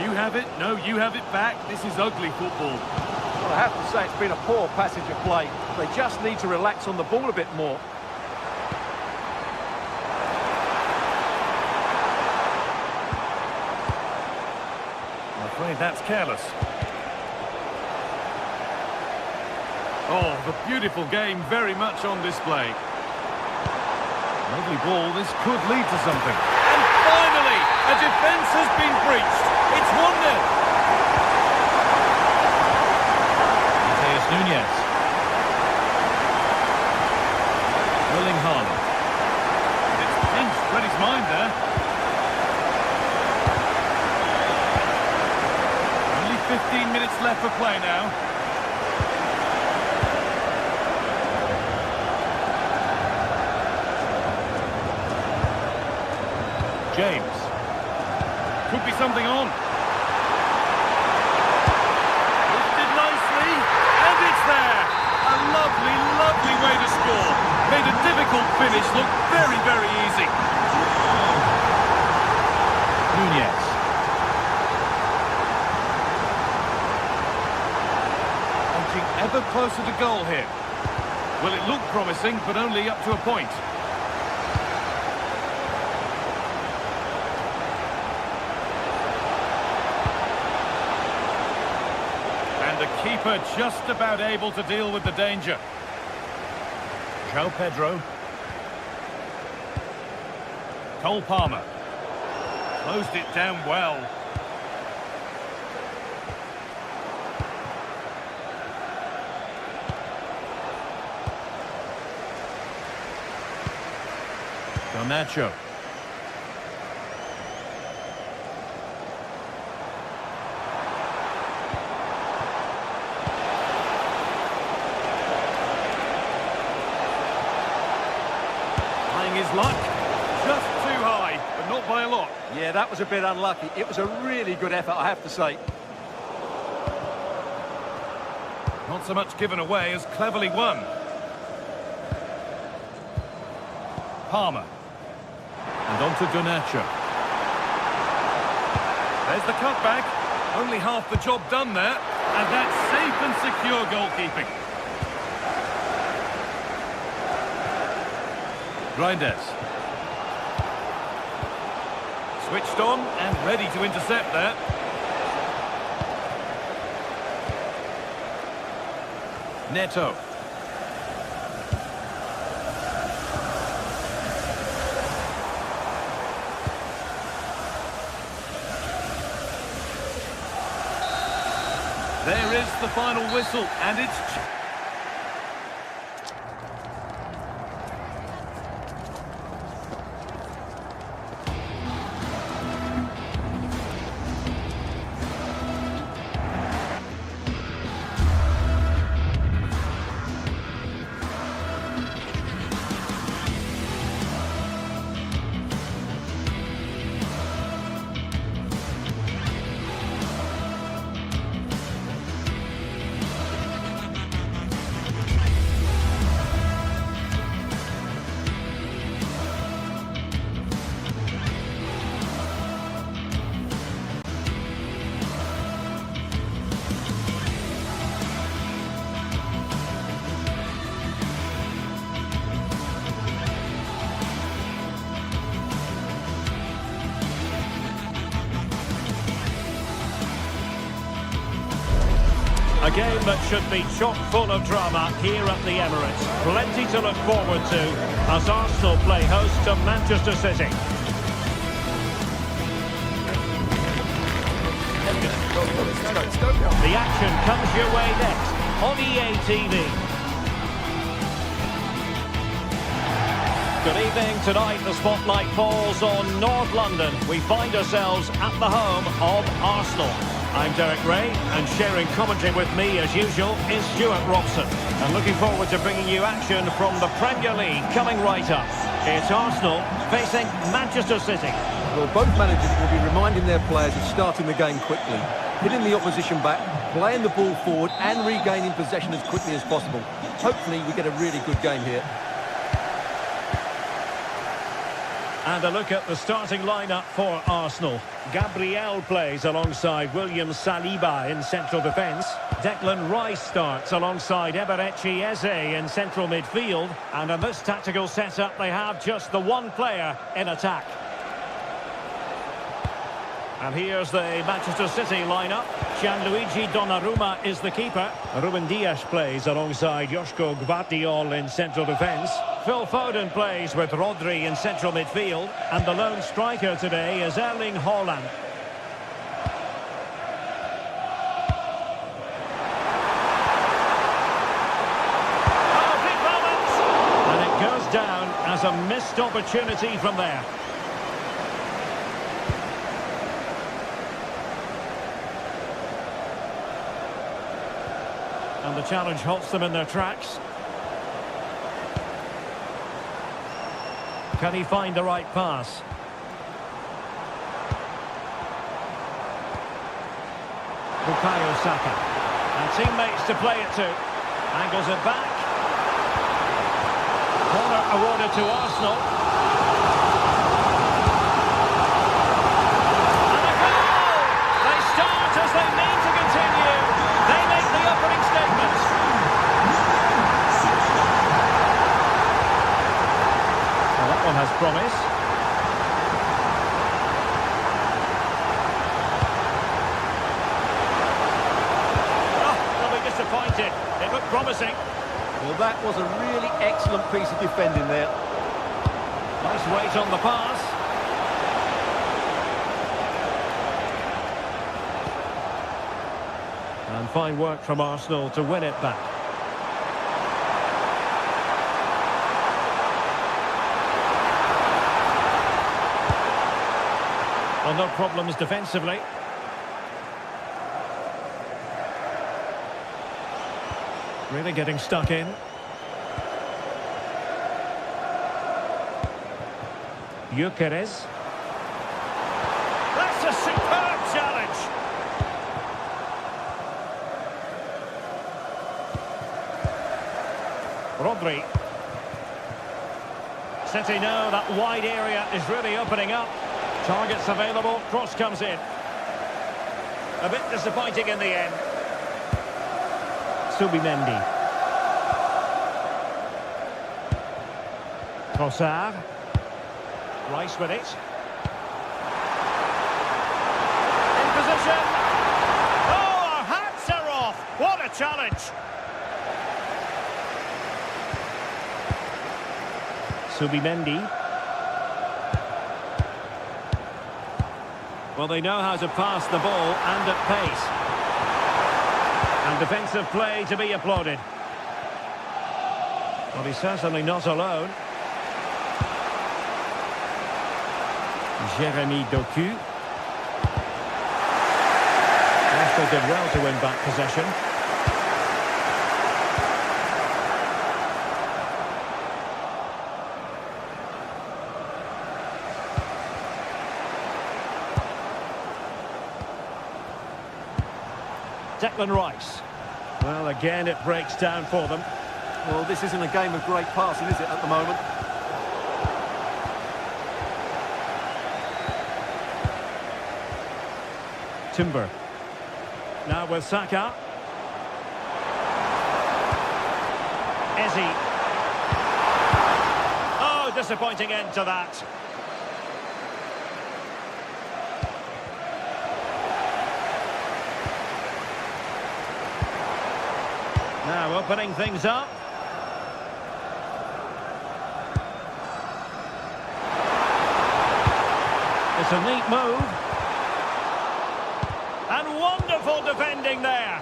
You have it, no, you have it back. This is ugly football. Well, I have to say it's been a poor passage of play. They just need to relax on the ball a bit more. I'm afraid that's careless. Oh, the beautiful game very much on display. Lovely ball, this could lead to something. And finally, a defence has been breached. It's 1-0. Nunez. Willing Haaland. It's pinched, read his mind there. Only 15 minutes left for play now. James. Could be something on. There. A lovely, lovely way to score. Made a difficult finish look very, very easy. Nunez. Inching ever closer to goal here. Well, it looked promising, but only up to a point. The keeper just about able to deal with the danger. João Pedro. Cole Palmer. Closed it down well. Garnacho. His luck, just too high, but not by a lot. Yeah, that was a bit unlucky. It was a really good effort, I have to say. Not so much given away as cleverly won. Palmer. And on to Garnacho. There's the cutback. Only half the job done there. And that's safe and secure goalkeeping. Reinders. Switched on and ready to intercept there. Neto. There is the final whistle, and it's... A game that should be chock full of drama here at the Emirates. Plenty to look forward to as Arsenal play host to Manchester City. The action comes your way next on EA TV. Good evening. Tonight the spotlight falls on North London. We find ourselves at the home of Arsenal. I'm Derek Ray, and sharing commentary with me, as usual, is Stuart Robson. And looking forward to bringing you action from the Premier League coming right up. It's Arsenal facing Manchester City. Well, both managers will be reminding their players of starting the game quickly, hitting the opposition back, playing the ball forward and regaining possession as quickly as possible. Hopefully we get a really good game here. And a look at the starting lineup for Arsenal. Gabriel plays alongside William Saliba in central defence. Declan Rice starts alongside Eberechi Eze in central midfield. And in this tactical setup, they have just the one player in attack. And here's the Manchester City lineup. Gianluigi Donnarumma is the keeper. Ruben Dias plays alongside Joško Gvardiol in central defence. Phil Foden plays with Rodri in central midfield. And the lone striker today is Erling Haaland. Oh, big moment! And it goes down as a missed opportunity from there. And the challenge halts them in their tracks. Can he find the right pass? Bukayo Saka. And teammates to play it to. Angles it back. Corner awarded to Arsenal. And a goal! They start as they mean to continue. They make the opening statement. Well, that one has promise. Oh, they'll be disappointed. It looked promising. Well, that was a really excellent piece of defending there. Nice weight on the pass. And fine work from Arsenal to win it back. Well, no problems defensively. Really getting stuck in. Gyökeres. That's a superb challenge. Rodri. City know that wide area is really opening up. Targets available, cross comes in. A bit disappointing in the end. Subimendi. Trossard. Rice with it. In position. Oh, our hats are off. What a challenge. Subimendi. Well, they know how to pass the ball and at pace. And defensive play to be applauded. Well, he's certainly not alone. Jeremy Doku. Arsenal did well to win back possession. Declan Rice. Well, again, it breaks down for them. Well, this isn't a game of great passing, is it, at the moment? Timber. Now with Saka. Eze. Oh, disappointing end to that. Now opening things up. It's a neat move. And wonderful defending there.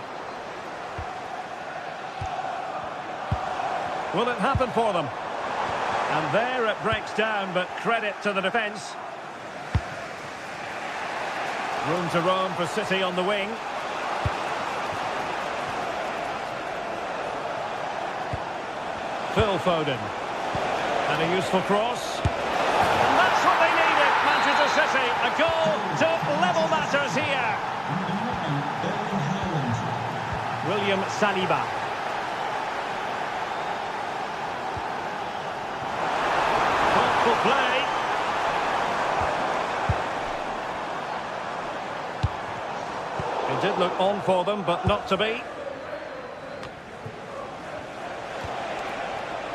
Will it happen for them? And there it breaks down, but credit to the defence. Room to roam for City on the wing. Phil Foden. And a useful cross. And that's what they needed, Manchester City. A goal to level matters here. William Saliba. Thoughtful play. It did look on for them, but not to be.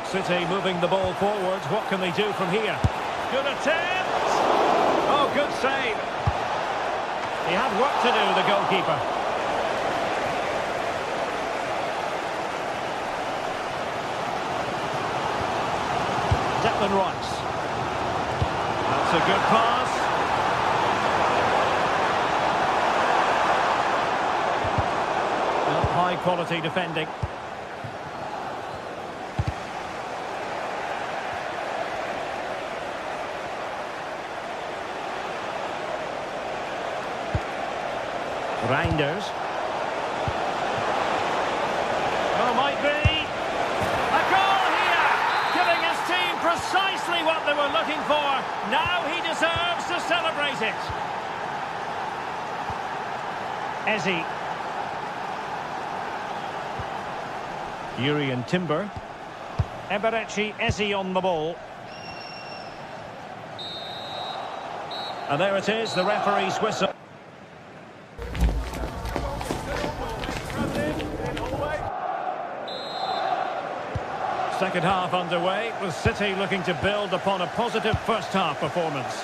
City moving the ball forwards. What can they do from here? Good attempt! Oh, good save. He had work to do, the goalkeeper. Declan Rice. That's a good pass. Well, high quality defending. Reinders. Oh, might be. A goal here! Giving his team precisely what they were looking for. Now he deserves to celebrate it. Eze. Yuri and Timber. Eberechi Eze on the ball. And there it is, the referee's whistle. Second half underway, with City looking to build upon a positive first half performance.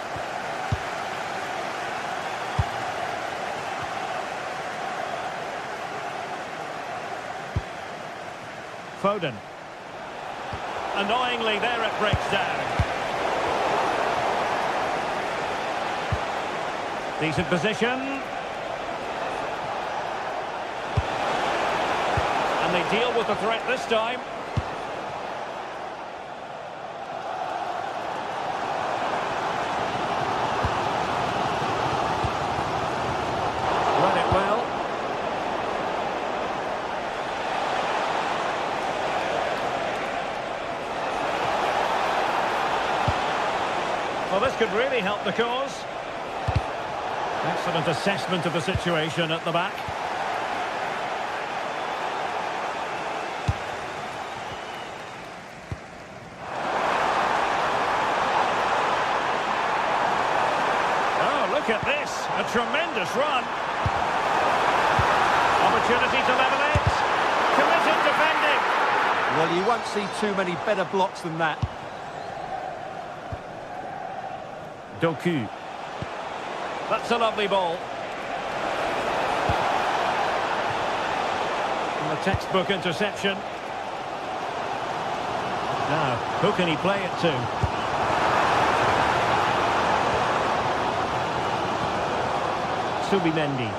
Foden. Annoyingly, there it breaks down. Decent position. And they deal with the threat this time. Well, this could really help the cause. Excellent assessment of the situation at the back. Oh, look at this. A tremendous run. Opportunity to level it. Committed defending. Well, you won't see too many better blocks than that. Doku. That's a lovely ball. And a textbook interception. Now, who can he play it to? Subimendi.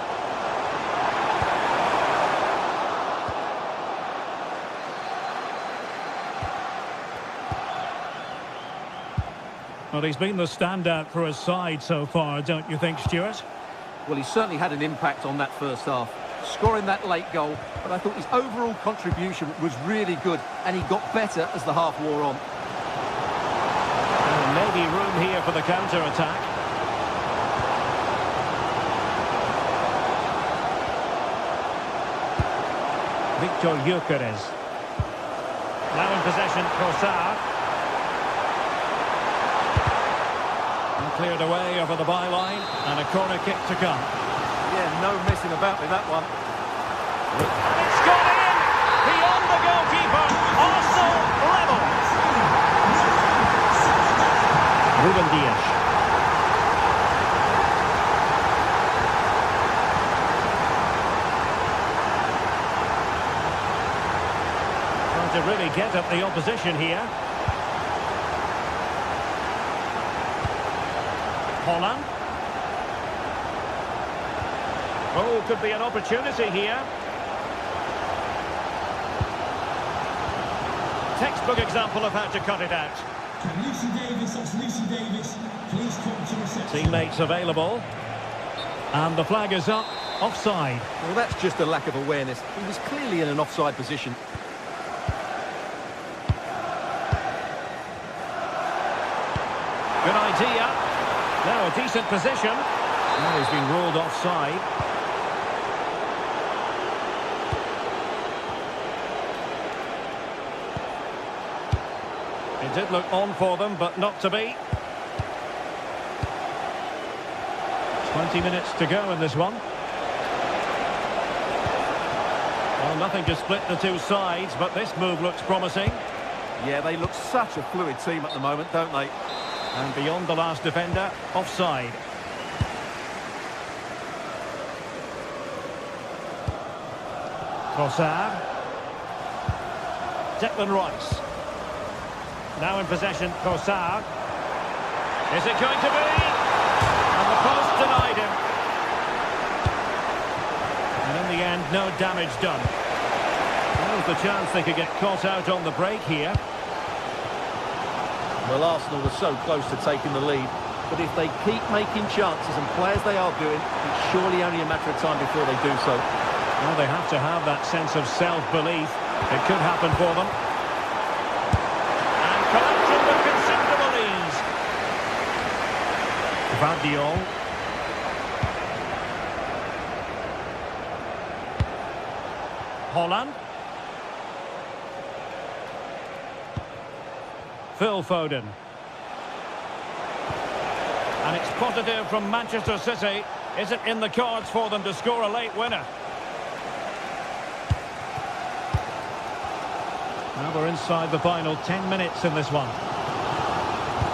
Well, he's been the standout for his side so far, don't you think, Stuart? Well, he certainly had an impact on that first half, scoring that late goal, but I thought his overall contribution was really good, and he got better as the half wore on. And maybe room here for the counter-attack. Victor Gyökeres. Now in possession, Trossard. Cleared away over the byline, and a corner kick to come. Yeah, no messing about with that one. And it's gone in! Beyond the goalkeeper! Arsenal level! Ruben Dias. Trying to really get at the opposition here. Holland. Oh, could be an opportunity here. Textbook example of how to cut it out. Lucy Davis, that's Lucy Davis. Please come to reception. Teammates available. And the flag is up, offside. Well, that's just a lack of awareness. He was clearly in an offside position. Good idea. Now a decent position. Now he's been ruled offside. It did look on for them, but not to be. 20 minutes to go in this one. Well, nothing to split the two sides, but this move looks promising. Yeah, they look such a fluid team at the moment, don't they? And beyond the last defender, offside. Trossard. Declan Rice. Now in possession, Trossard. Is it going to be? And the post denied him. And in the end, no damage done. There was the chance they could get caught out on the break here. Well, Arsenal were so close to taking the lead, but if they keep making chances and play as they are doing, it's surely only a matter of time before they do so. Well, they have to have that sense of self-belief. It could happen for them. And collection with considerable ease. Vardiol. Holland. Phil Foden. And it's positive from Manchester City. Is it in the cards for them to score a late winner? Now we're inside the final 10 minutes in this one.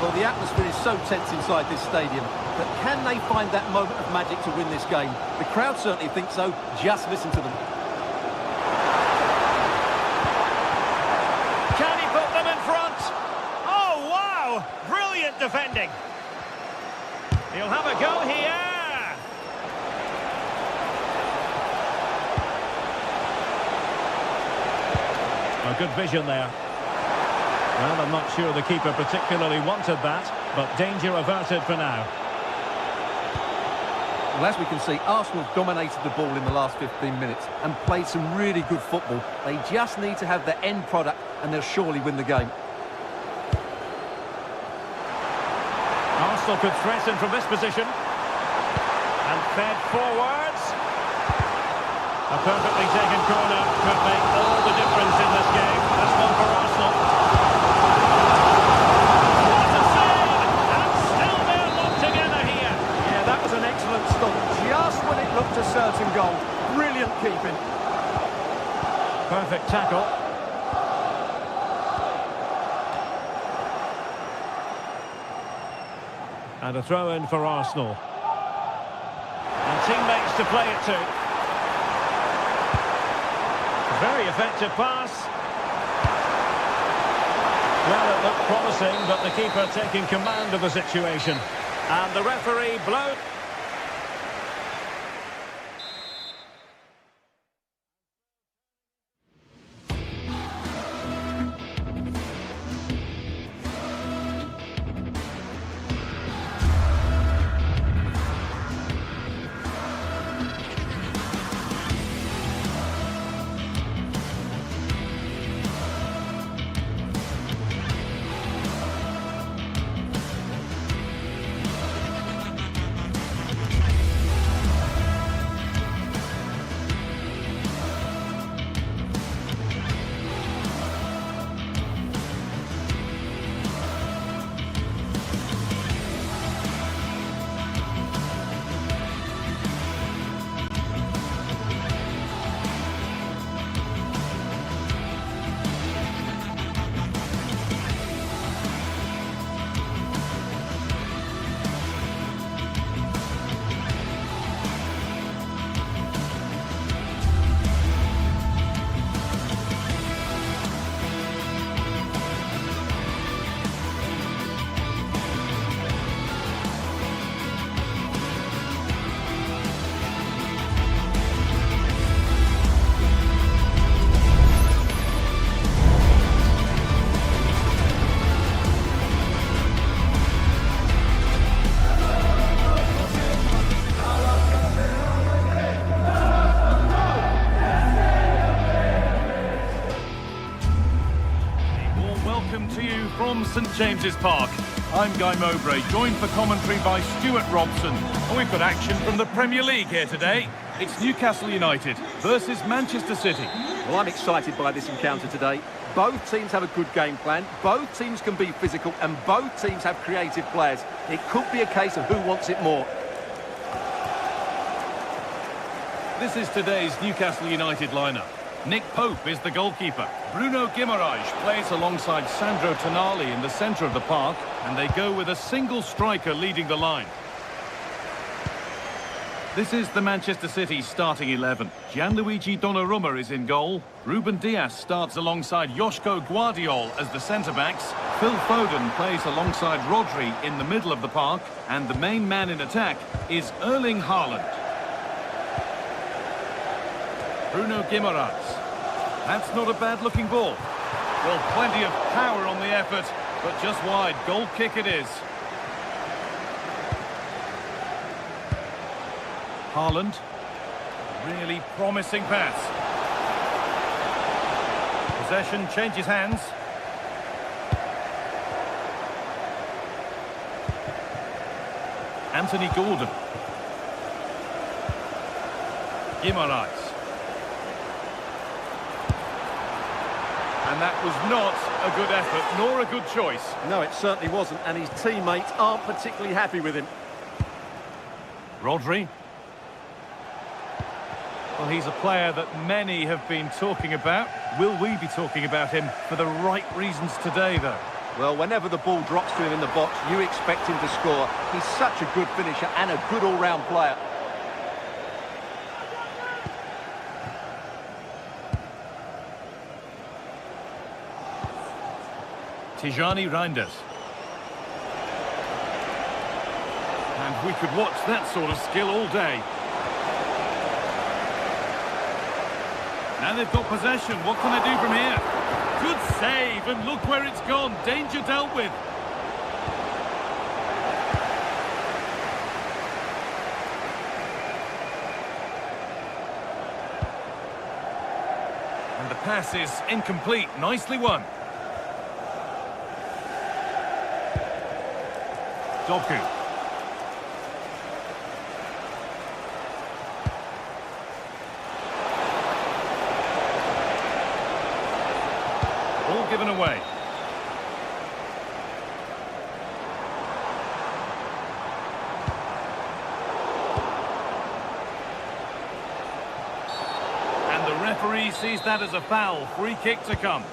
Well, the atmosphere is so tense inside this stadium, but can they find that moment of magic to win this game? The crowd certainly think so. Just listen to them. Can he put them in front? Oh, wow! Brilliant defending. He'll have a go here. A good vision there. Well, I'm not sure the keeper particularly wanted that, but danger averted for now. Well, as we can see, Arsenal dominated the ball in the last 15 minutes and played some really good football. They just need to have the end product and they'll surely win the game. Arsenal could threaten from this position. And fed forwards. A perfectly taken corner could make all the difference in this game. This one for Arsenal. What a save! And still they're locked together here. Yeah, that was an excellent stop. Just when it looked a certain goal. Brilliant keeping. Perfect tackle. And a throw-in for Arsenal. And teammates to play it to. A very effective pass. Well, it looked promising, but the keeper taking command of the situation. And the referee blows. welcome to you from St James's Park. I'm Guy Mowbray, joined for commentary by Stuart Robson. And we've got action from the Premier League here today. It's Newcastle United versus Manchester City. Well, I'm excited by this encounter today. Both teams have a good game plan, both teams can be physical, and both teams have creative players. It could be a case of who wants it more. This is today's Newcastle United lineup. Nick Pope is the goalkeeper. Bruno Guimaraes plays alongside Sandro Tonali in the centre of the park, and they go with a single striker leading the line. This is the Manchester City starting 11. Gianluigi Donnarumma is in goal. Ruben Dias starts alongside Joško Guardiol as the centre-backs. Phil Foden plays alongside Rodri in the middle of the park, and the main man in attack is Erling Haaland. Bruno Guimaraes. That's not a bad-looking ball. Well, plenty of power on the effort, but just wide. Goal kick it is. Haaland. Really promising pass. Possession changes hands. Anthony Gordon. Guimaraes. And that was not a good effort, nor a good choice. No, it certainly wasn't, and his teammates aren't particularly happy with him. Rodri. Well, he's a player that many have been talking about. Will we be talking about him for the right reasons today, though? Well, whenever the ball drops to him in the box, you expect him to score. He's such a good finisher and a good all-round player. Tijani Reinders. And we could watch that sort of skill all day. Now they've got possession. What can they do from here? Good save, and look where it's gone. Danger dealt with. And the pass is incomplete. Nicely won. Doku. Ball given away. And the referee sees that as a foul. Free kick to come.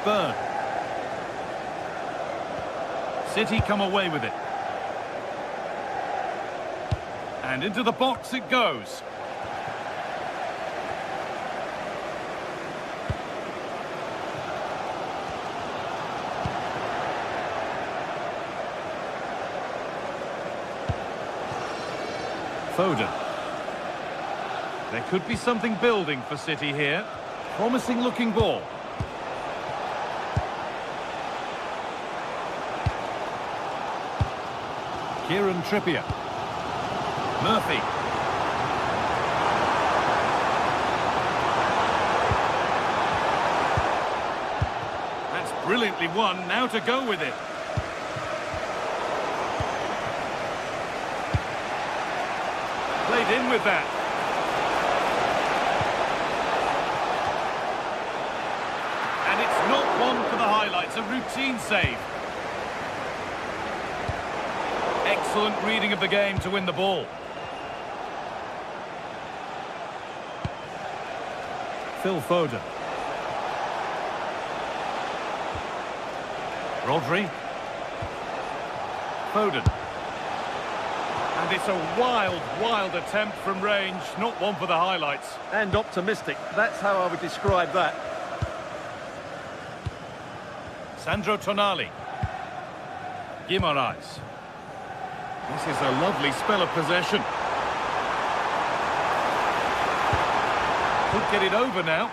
Burn. City come away with it. And into the box it goes. Foden. There could be something building for City here. Promising looking ball. Kieran Trippier. Murphy. That's brilliantly won. Now to go with it. Played in with that. And it's not one for the highlights. A routine save. Excellent reading of the game to win the ball. Phil Foden. Rodri. Foden. And it's a wild, wild attempt from range. Not one for the highlights. And optimistic. That's how I would describe that. Sandro Tonali. Guimaraes. This is a lovely spell of possession. Could get it over now.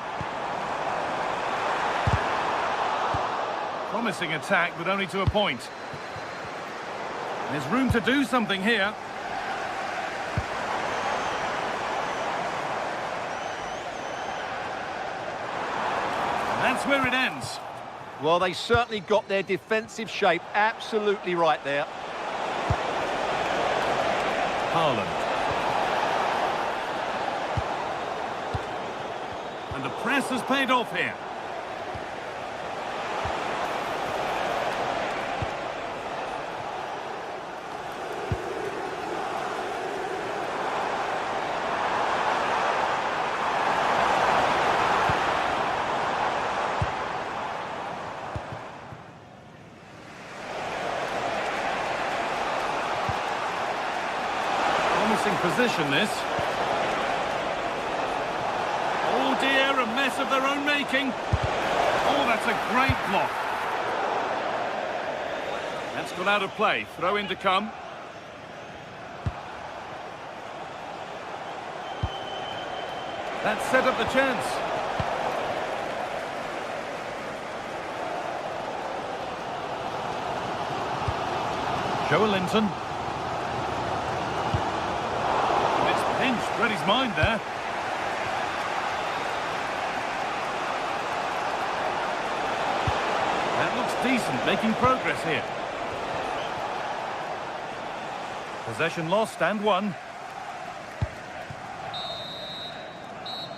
Promising attack, but only to a point. There's room to do something here. And that's where it ends. Well, they certainly got their defensive shape absolutely right there. Haaland. And the press has paid off here. Position this. Oh dear, a mess of their own making. Oh, that's a great block. That's gone out of play. Throw in to come. That set up the chance. Joelinton. Read his mind there. That looks decent, making progress here. Possession lost and won.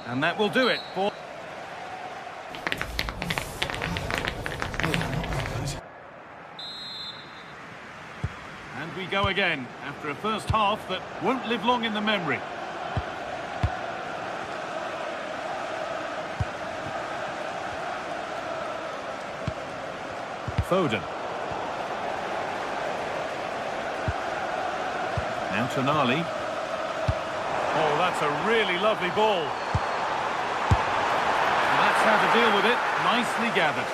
And that will do it for... And we go again, after a first half that won't live long in the memory. Foden. Now Tonali. Oh, that's a really lovely ball. And that's how to deal with it. Nicely gathered.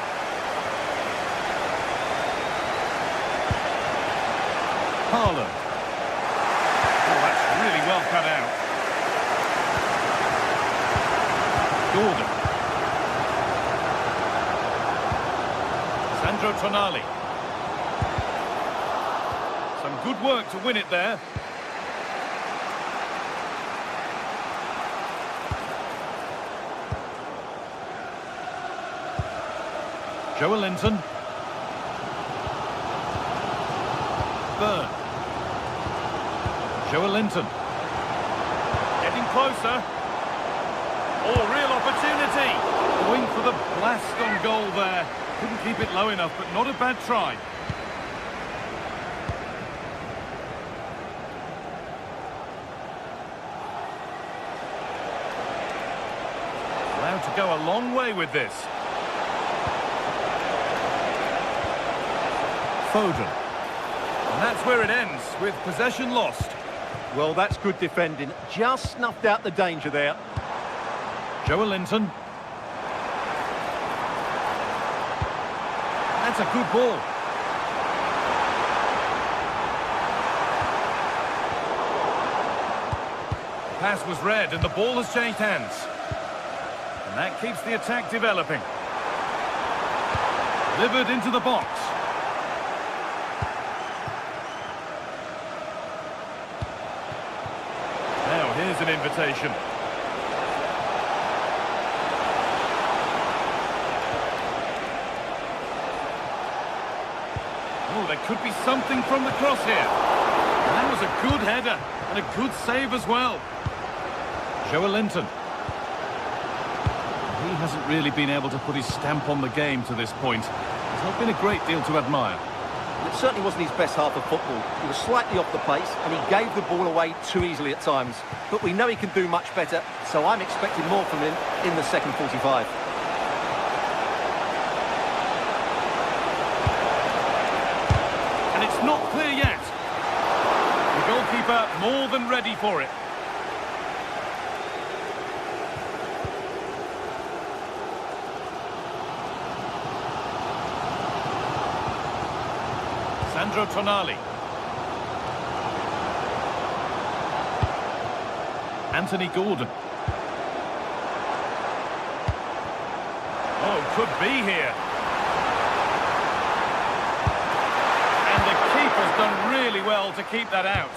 Haaland. Oh, that's really well cut out. Gordon. Tonali. Some good work to win it there. Joelinton. Burn. Joelinton. Getting closer. Oh, real opportunity. Going for the blast on goal there. Couldn't keep it low enough, but not a bad try. Allowed to go a long way with this. Foden. And that's where it ends, with possession lost. Well, that's good defending. Just snuffed out the danger there. Joelinton. That's a good ball. The pass was read and the ball has changed hands. And that keeps the attack developing. Delivered into the box. Now here's an invitation. Oh, there could be something from the cross here. And that was a good header and a good save as well. Joelinton. He hasn't really been able to put his stamp on the game to this point. There's not been a great deal to admire. It certainly wasn't his best half of football. He was slightly off the pace and he gave the ball away too easily at times. But we know he can do much better, so I'm expecting more from him in the second 45. Not clear yet. The goalkeeper more than ready for it. Sandro Tonali. Anthony Gordon. Oh, could be here. well to keep that out.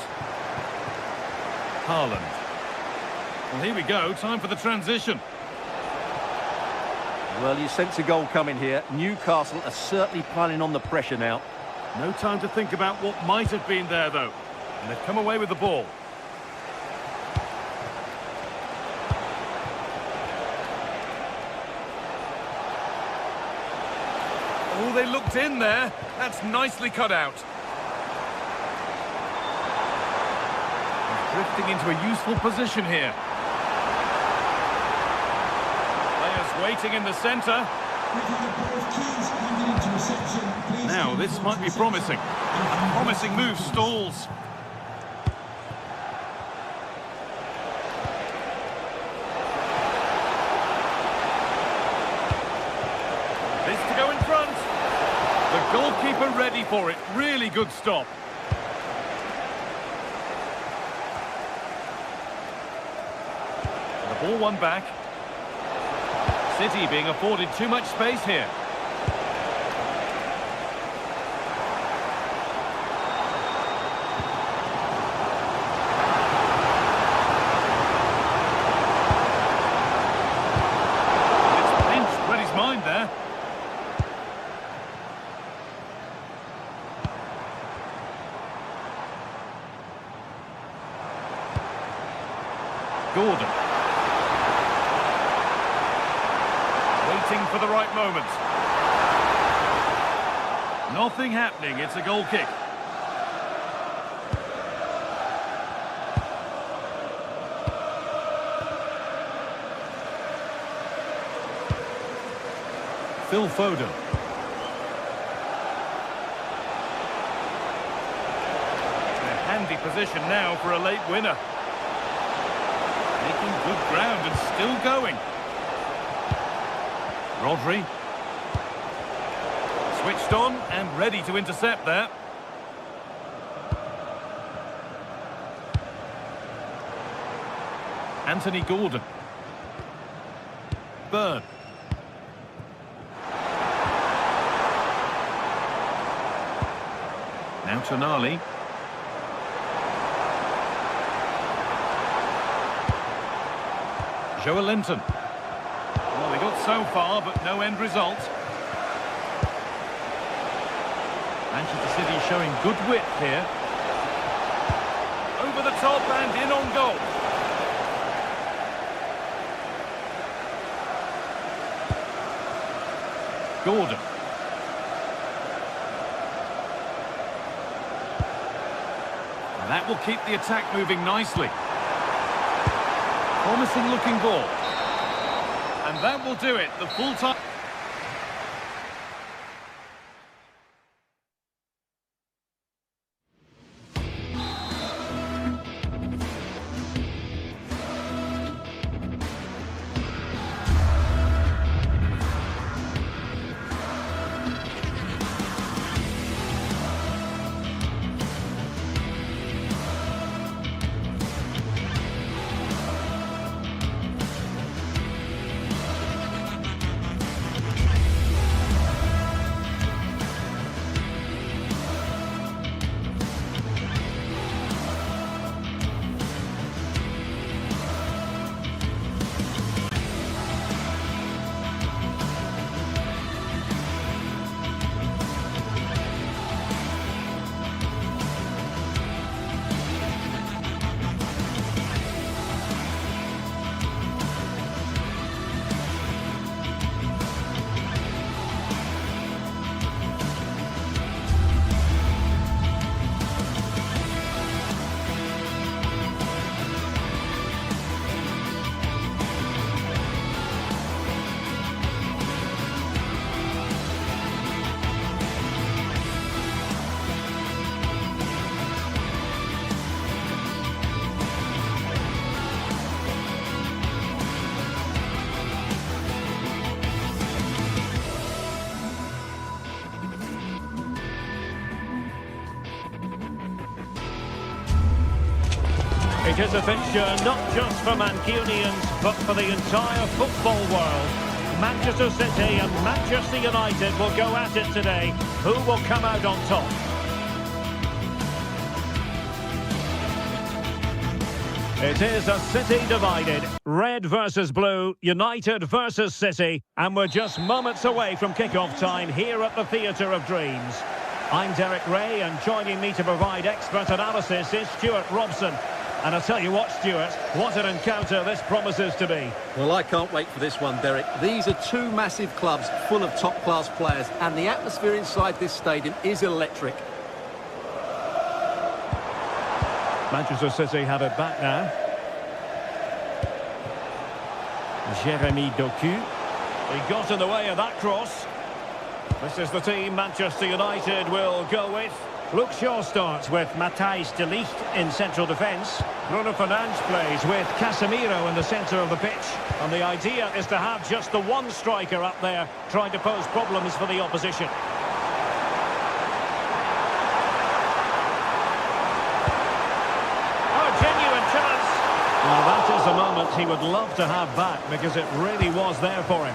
Haaland. Well, here we go. Time for the transition. Well, you sense a goal coming here. Newcastle are certainly piling on the pressure now. No time to think about what might have been there, though. And they've come away with the ball. Oh, they looked in there. That's nicely cut out. He's drifting into a useful position here. Players waiting in the centre. Now, this might be promising. A promising move stalls. This to go in front. The goalkeeper ready for it. Really good stop. The ball won back. City being afforded too much space here. It's pinched, read his mind there. Gordon. Waiting for the right moment. Nothing happening, it's a goal kick. Phil Foden. A handy position now for a late winner. Making good ground and still going. Rodri. Switched on and ready to intercept there. Anthony Gordon. Bird. Now Tonali. Joelinton. Well, they got so far, but no end result. Manchester City showing good width here. Over the top and in on goal. Gordon. And that will keep the attack moving nicely. Promising looking ball. And that will do it, the full time. It is a fixture not just for Mancunians, but for the entire football world. Manchester City and Manchester United will go at it today. Who will come out on top? It is a City divided. Red versus blue, United versus City. And we're just moments away from kick-off time here at the Theatre of Dreams. I'm Derek Ray, and joining me to provide expert analysis is Stuart Robson. And I'll tell you what, Stuart, what an encounter this promises to be. Well, I can't wait for this one, Derek. These are two massive clubs full of top-class players, and the atmosphere inside this stadium is electric. Manchester City have it back now. Jeremy Doku. He got in the way of that cross. This is the team Manchester United will go with. Luke Shaw starts with Matthijs de Ligt in central defence. Bruno Fernandes plays with Casemiro in the centre of the pitch. And the idea is to have just the one striker up there trying to pose problems for the opposition. Well, that is a moment he would love to have back because it really was there for him.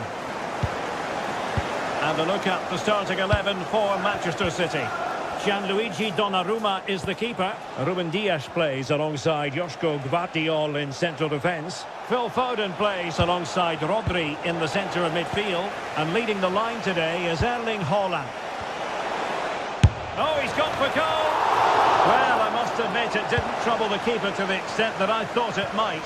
And a look at the starting 11 for Manchester City. Gianluigi Donnarumma is the keeper. Ruben Dias plays alongside Joško Gvardiol in central defence. Phil Foden plays alongside Rodri in the centre of midfield. And leading the line today is Erling Haaland. Oh, he's gone for goal! Well, I must admit it didn't trouble the keeper to the extent that I thought it might.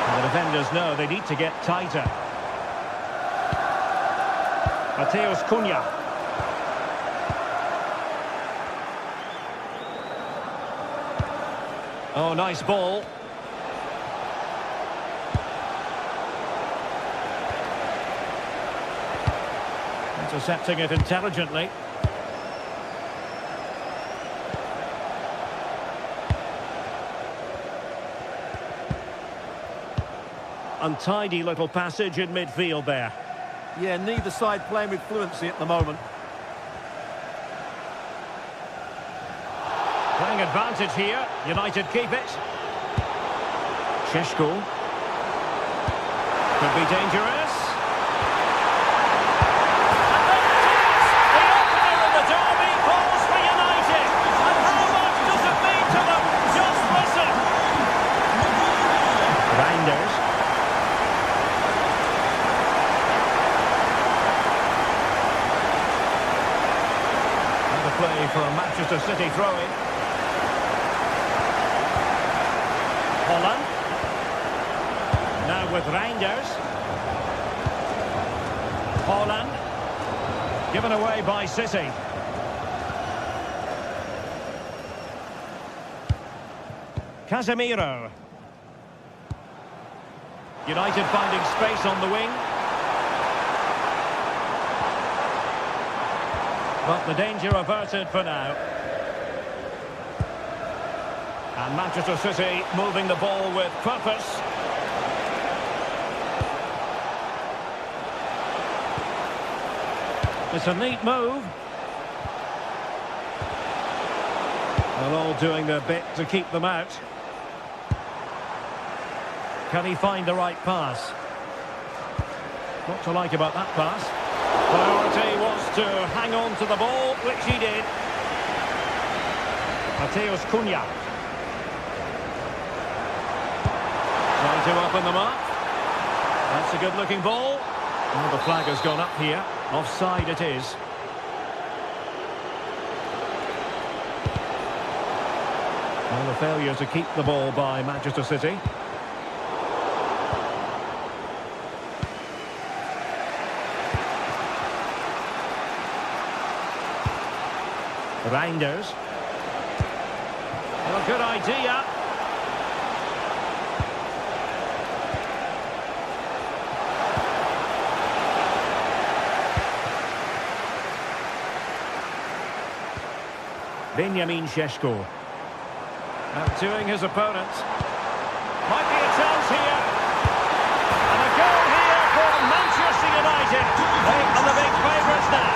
And the defenders know they need to get tighter. Matheus Cunha. Oh, nice ball. Intercepting it intelligently. Untidy little passage in midfield there. Yeah, neither side playing with fluency at the moment. Playing advantage here. United keep it. Šeško. Could be dangerous. Play for a Manchester City throw-in. Holland. Now with Reinders. Holland. Given away by City. Casemiro. United finding space on the wing. But the danger averted for now. And Manchester City moving the ball with purpose. It's a neat move. They're all doing their bit to keep them out. Can he find the right pass? What to like about that pass? Priority was to hang on to the ball, which he did. Matheus Cunha. Trying to open them up. That's a good-looking ball. Oh, the flag has gone up here. Offside it is. Well, the failure to keep the ball by Manchester City. Reinders. Well, a good idea. Benjamin Šeško. Outdoing his opponent. Might be a chance here. And a goal here for Manchester United. They are the big favourites now.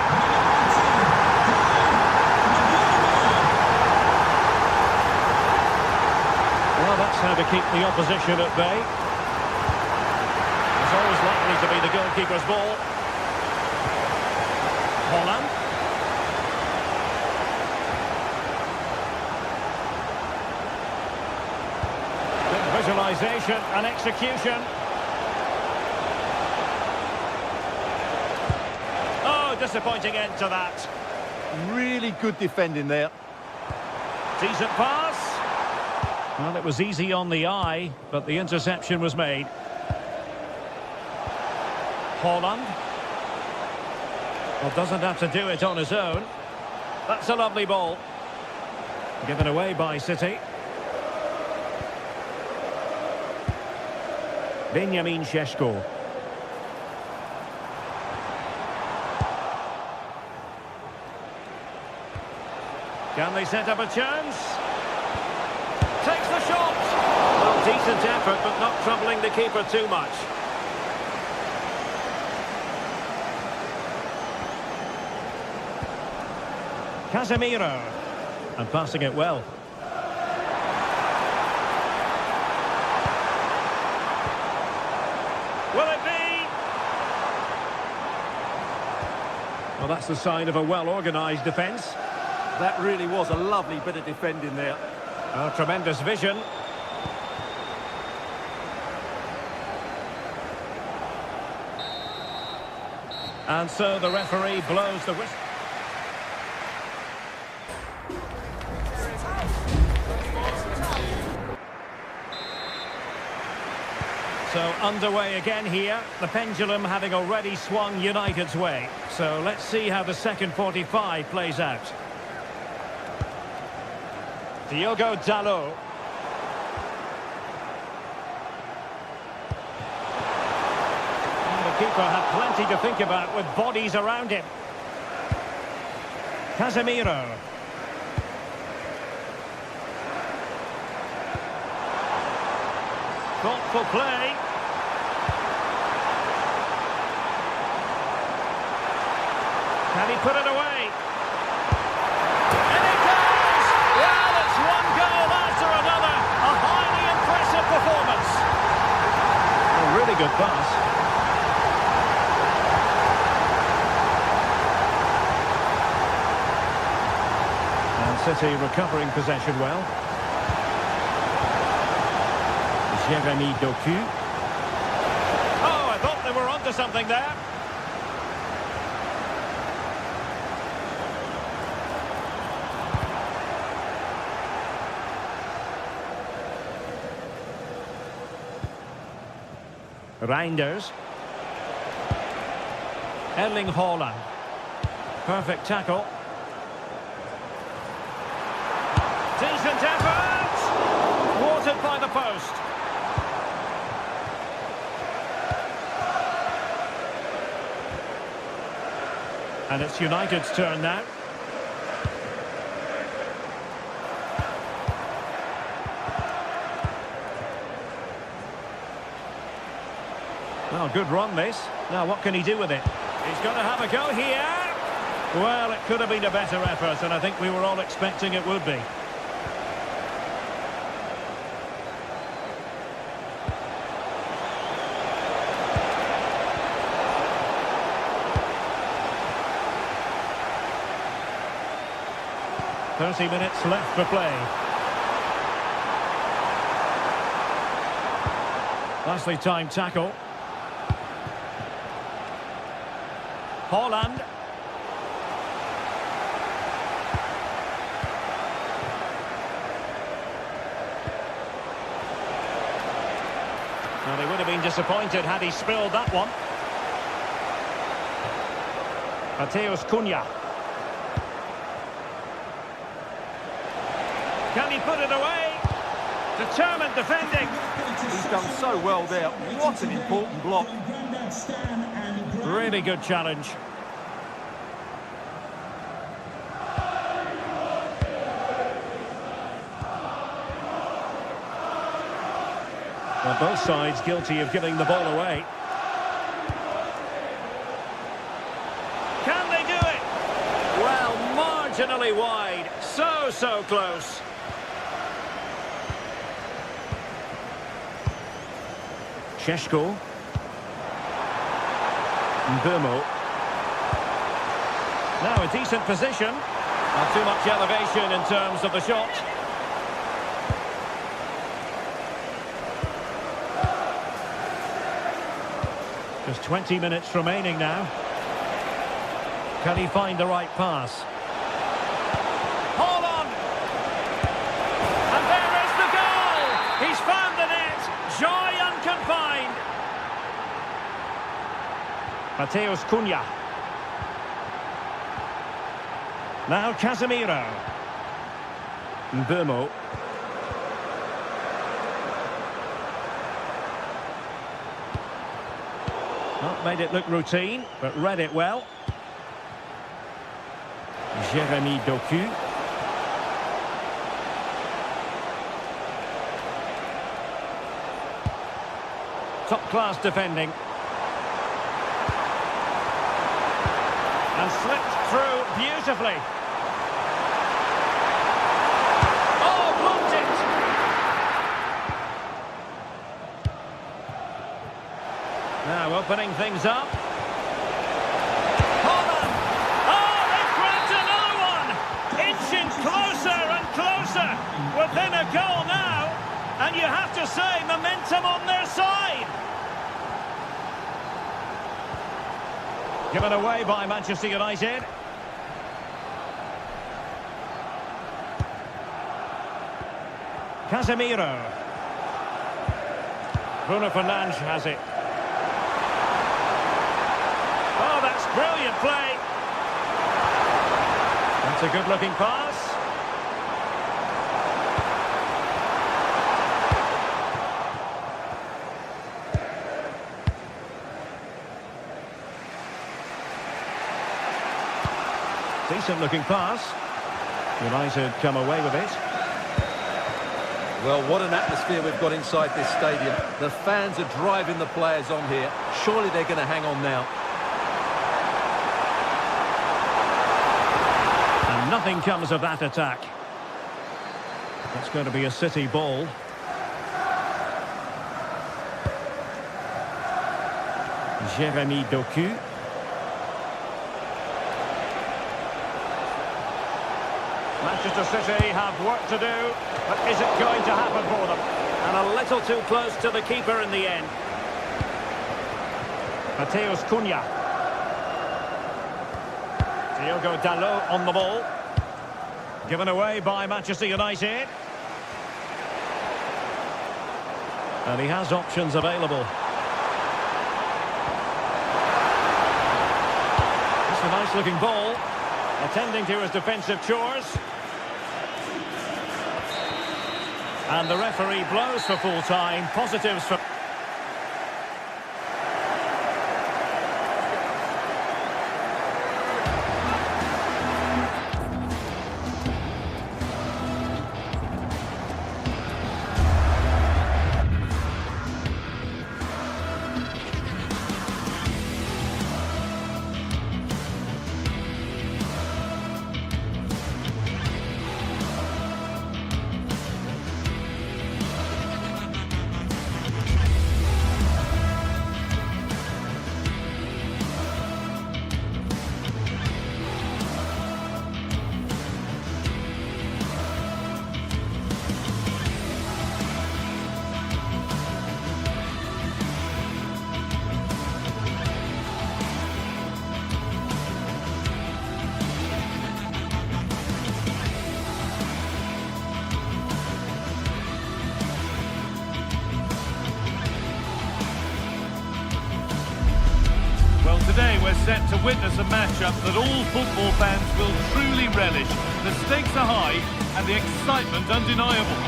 Well, that's how to keep the opposition at bay. It's always likely to be the goalkeeper's ball. Holland. Organisation and execution. Oh, disappointing end to that. Really good defending there. Decent pass. Well, it was easy on the eye, but the interception was made. Haaland. Well, doesn't have to do it on his own. That's a lovely ball. Given away by City. Benjamin Šeško. Can they set up a chance? Takes the shot! Well, decent effort, but not troubling the keeper too much. Casemiro. And passing it well. Will it be? Well, that's the sign of a well-organised defence. That really was a lovely bit of defending there. Oh, tremendous vision. And so the referee blows the whistle. So underway again here, the pendulum having already swung United's way. So let's see how the second 45 plays out. Diogo Dalot. The keeper had plenty to think about with bodies around him. Casemiro. Thoughtful play. Can he put it away? And he does! Well, it's one goal after another. A highly impressive performance. A really good pass. And City recovering possession well. Jeremy Doku. Oh, I thought they were onto something there. Reinders. Erling Haaland. Perfect tackle. Decent effort! Thwarted by the post. And it's United's turn now. Oh, good run this. Now what can he do with it? He's going to have a go here. Well, it could have been a better effort, and I think we were all expecting it would be. "30 minutes left for play." Nicely timed tackle. Haaland. Well, they would have been disappointed had he spilled that one. Mateus Cunha. Can he put it away? Determined defending. He's done so well there. What an important block. Really good challenge. Well, both sides guilty of giving the ball away. Can they do it? Well, marginally wide. So close. Šeško. Mbeumo. Now a decent position. Not too much elevation in terms of the shot. Just 20 minutes remaining now. Can he find the right pass? Hold on! And there is the goal! He's found the net! Joy unconfined! Mateus Cunha. Now Casemiro. Mbeumo. Not made it look routine, but read it well. Jeremy Doku. Top-class defending. And slipped through beautifully. Oh, blocked it! Now opening things up. Holland! Oh, they've grabbed another one! Inching closer and closer. Within a goal now. And you have to say, momentum on their side. Given away by Manchester United. Casemiro. Bruno Fernandes has it. Oh, that's brilliant play. That's a good-looking pass. Decent-looking pass. United come away with it. Well, what an atmosphere we've got inside this stadium. The fans are driving the players on here. Surely they're going to hang on now. And nothing comes of that attack. That's going to be a City ball. Jeremy Doku. Manchester City have work to do, but is it going to happen for them? And a little too close to the keeper in the end. Mateus Cunha. Diogo Dalot on the ball. Given away by Manchester United. And he has options available. It's a nice looking ball. Attending to his defensive chores. And the referee blows for full time. Positives for... Today we're set to witness a matchup that all football fans will truly relish. The stakes are high and the excitement undeniable.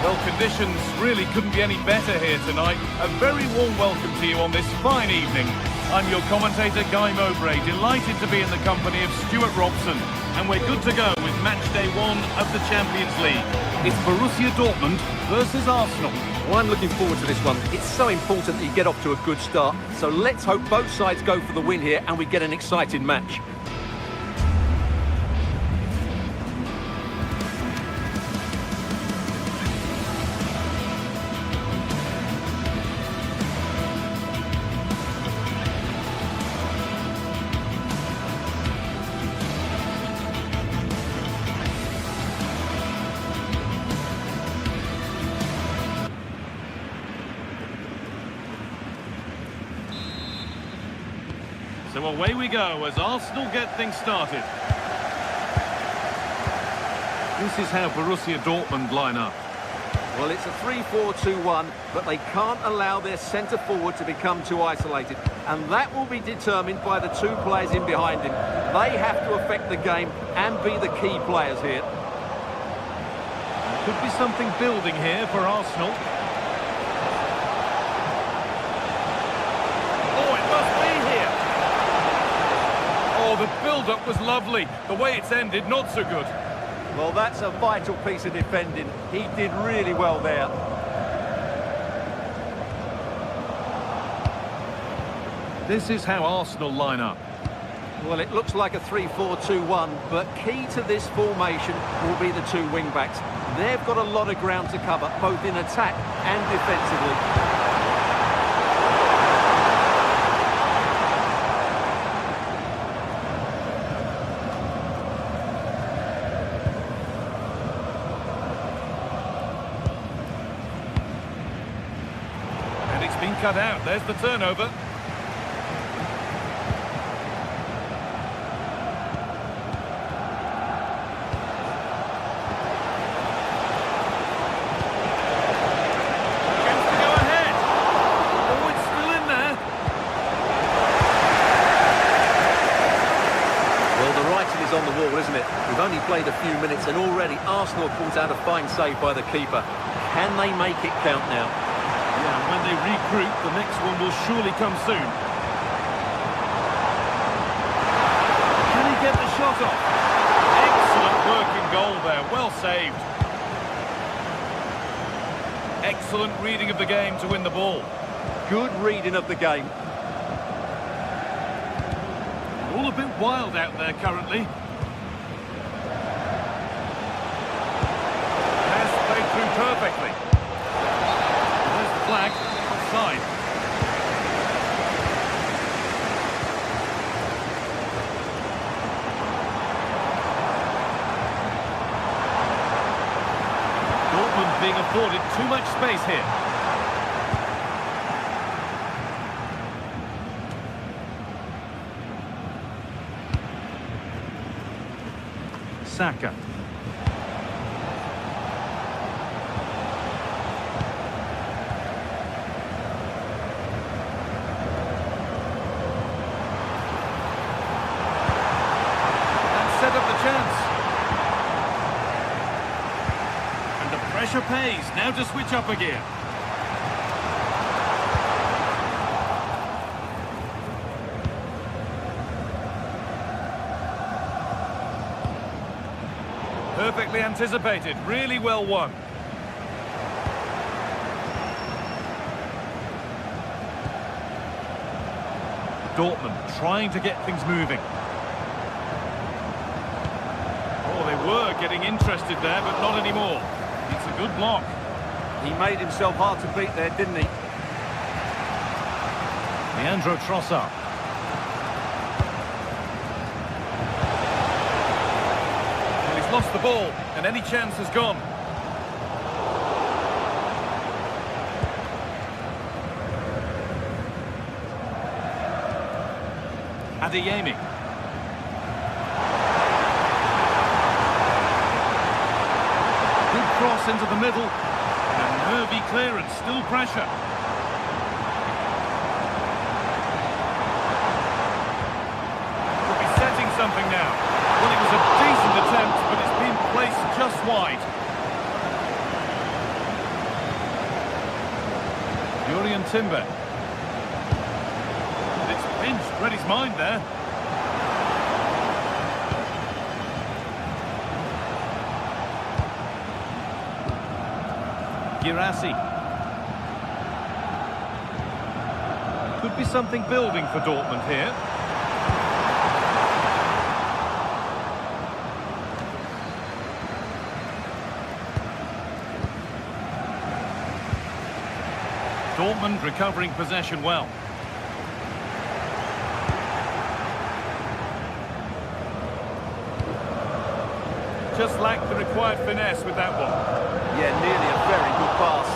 Well, conditions really couldn't be any better here tonight. A very warm welcome to you on this fine evening. I'm your commentator, Guy Mowbray, delighted to be in the company of Stuart Robson. And we're good to go with match day 1 of the Champions League. It's Borussia Dortmund versus Arsenal. Well, I'm looking forward to this one. It's so important that you get off to a good start. So let's hope both sides go for the win here and we get an exciting match. away we go as Arsenal get things started. This is how Borussia Dortmund line up. Well, it's a 3-4-2-1, but they can't allow their centre-forward to become too isolated. And that will be determined by the two players in behind him. They have to affect the game and be the key players here. Could be something building here for Arsenal. Oh, it must be here. Oh, the build-up was lovely. The way it's ended, not so good. Well, that's a vital piece of defending. He did really well there. This is how Arsenal line up. Well, it looks like a 3-4-2-1, but key to this formation will be the two wing-backs. They've got a lot of ground to cover, both in attack and defensively. Been cut out. There's the turnover. Chance to go ahead. Oh, it's still in there. Well, the writing is on the wall, isn't it? We've only played a few minutes and already Arsenal pulled out a fine save by the keeper. Can they make it count now? Yeah, when they regroup, the next one will surely come soon. Can he get the shot off? Excellent working goal there, well saved. Excellent reading of the game to win the ball. Good reading of the game. All a bit wild out there currently. Pass played through perfectly. Flag, offside. Dortmund being afforded too much space here. Saka. Set up the chance. And the pressure pays. Now to switch up again. Perfectly anticipated. Really well won. Dortmund trying to get things moving. They were getting interested there, but not anymore. It's a good block. He made himself hard to beat there, didn't he? Leandro Trossard. Well, he's lost the ball, and any chance has gone. Adeyemi. Cross into the middle, and nervy clearance, still pressure. Could be setting something now. Well, it was a decent attempt, but it's been placed just wide. Jurriën Timber. It's pinched, read his mind there. Girassi. Could be something building for Dortmund here. Dortmund recovering possession well. Just lacked the required finesse with that one. Yeah, nearly a very good pass.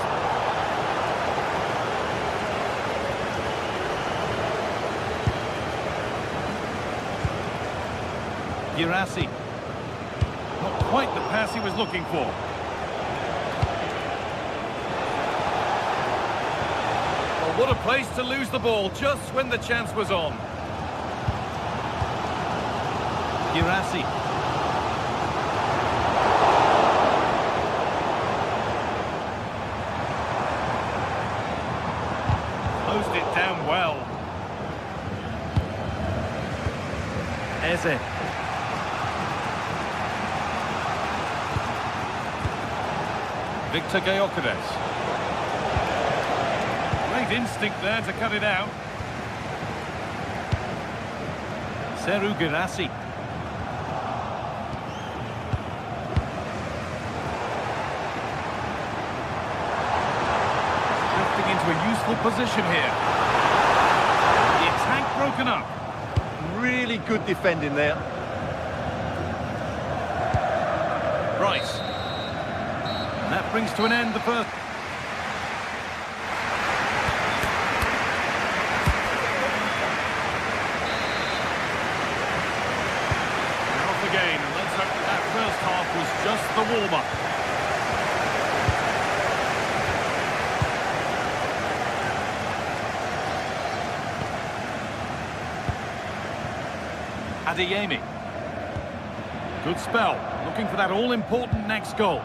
Girassi. Not quite the pass he was looking for. Well, what a place to lose the ball just when the chance was on. Girassi. Closed it down well. Eze. Victor Gyökeres. Great instinct there to cut it out. Serhou Guirassy. Drifting into a useful position here. The attack broken up. Really good defending there. Rice. And that brings to an end the first. Now off again, and let's hope that that first half was just the warm-up. Adeyemi. Good spell, looking for that all-important next goal.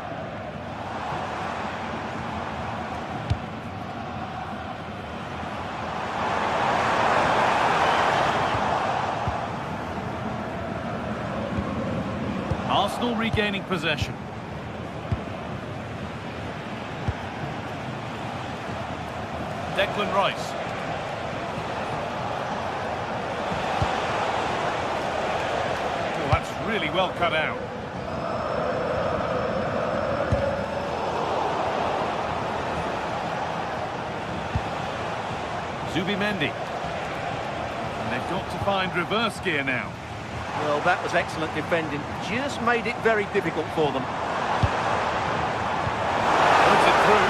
Arsenal regaining possession. Declan Rice. Oh, that's really well cut out. Zubimendi. And they've got to find reverse gear now. Well, that was excellent defending. Just made it very difficult for them. Puts it through.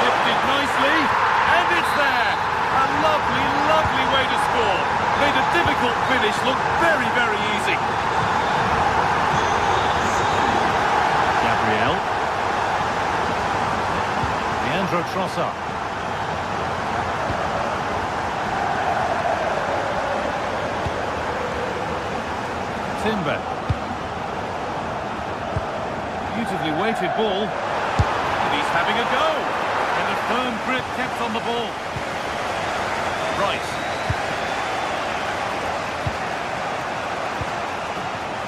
Lifted nicely. And it's there. A lovely, lovely way to score. Made a difficult finish look very, very easy. Gabriel. Leandro Trossard. Timber. Beautifully weighted ball. And he's having a go. And a firm grip kept on the ball. Rice.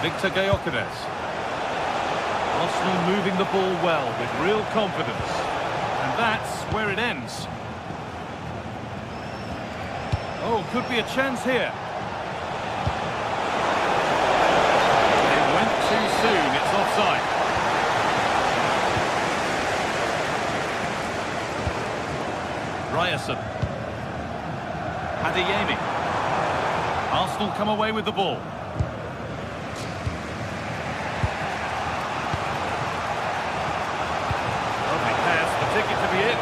Victor Gyökeres. Arsenal moving the ball well with real confidence. And that's where it ends. Oh, could be a chance here. Too soon, it's offside. Ryerson. Adeyemi. Arsenal come away with the ball. Lovely pass, the ticket to be in.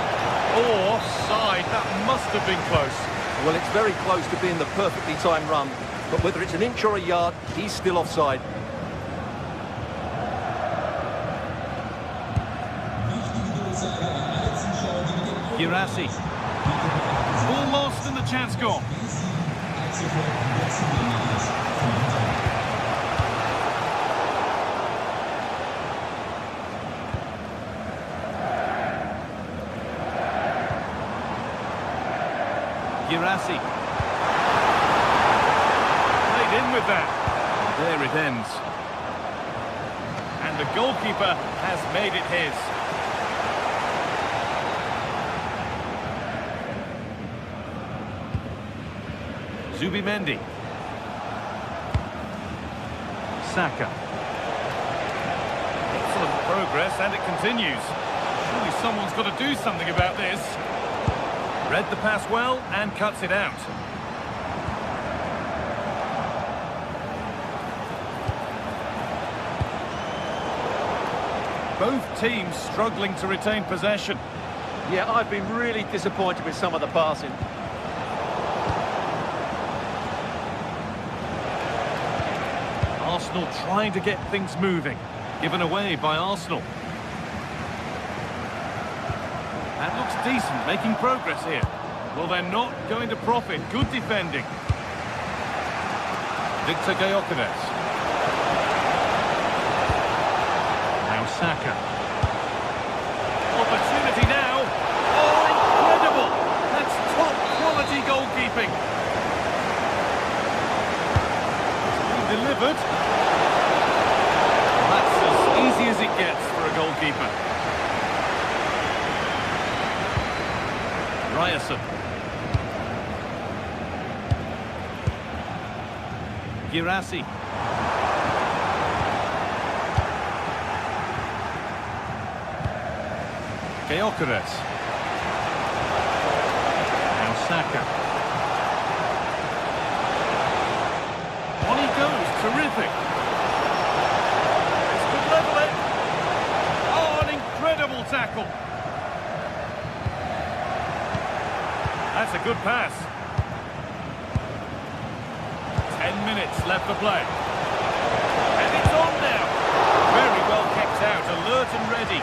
Oh, offside, that must have been close. Well, it's very close to being the perfectly timed run, but whether it's an inch or a yard, he's still offside. Girassi. Ball lost and the chance gone. Girassi. Played in with that. There it ends. And the goalkeeper has made it his. Zubimendi. Saka. Excellent progress, and it continues. Surely someone's got to do something about this. Read the pass well and cuts it out. Both teams struggling to retain possession. Yeah, I've been really disappointed with some of the passing. Arsenal trying to get things moving. Given away by Arsenal. That looks decent, making progress here. Well, they're not going to profit. Good defending. Victor Gyökeres. Now Saka. Opportunity now. Oh, incredible! That's top quality goalkeeping. Delivered. That's as easy as it gets for a goalkeeper. Ryerson. Girassi. Gyökeres. Now Saka. On he goes, terrific. This could level it. Oh, an incredible tackle. That's a good pass. 10 minutes left to play. And it's on now. Very well kept out, alert and ready.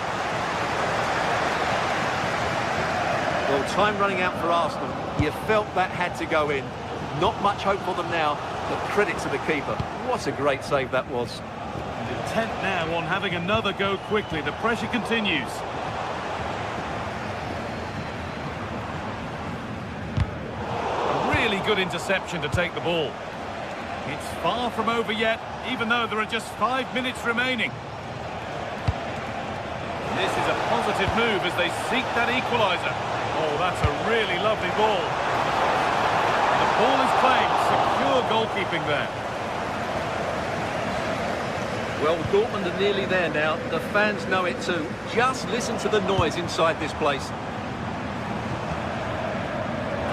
Well, time running out for Arsenal. You felt that had to go in. Not much hope for them now, but credit to the keeper. What a great save that was. And intent now on having another go quickly. The pressure continues. A really good interception to take the ball. It's far from over yet, even though there are just 5 minutes remaining. This is a positive move as they seek that equaliser. Oh, that's a really lovely ball. The ball is claimed. Secure goalkeeping there. Well, Dortmund are nearly there now. The fans know it too. Just listen to the noise inside this place.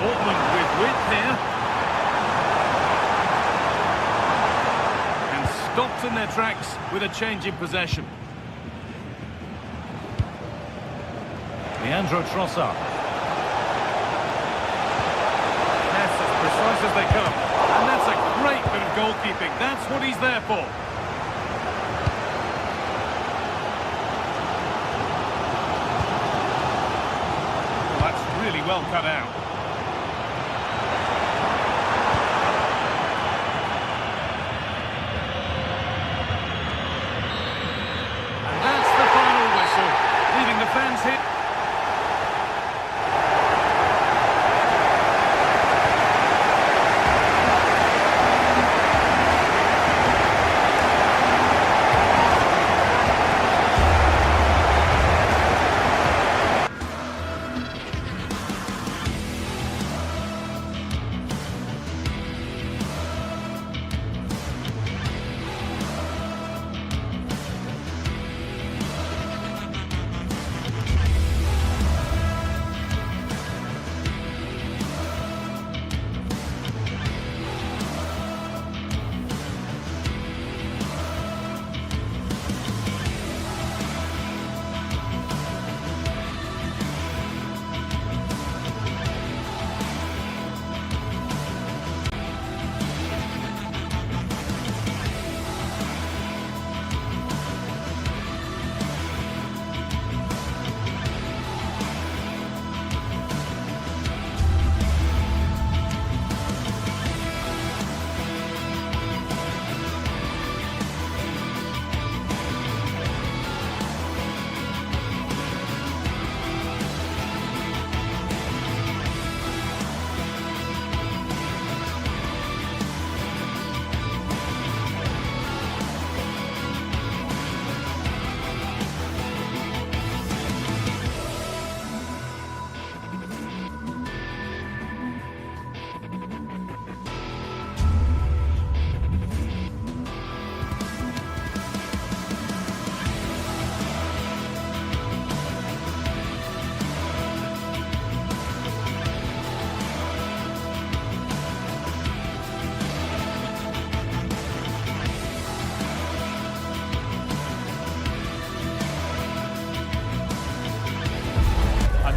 Dortmund with width here. And stopped in their tracks with a change in possession. Leandro Trossard. Yes, as precise as they come. And that's a great bit of goalkeeping. That's what he's there for. Well, that's really well cut out. And that's the final whistle, leaving the fans here.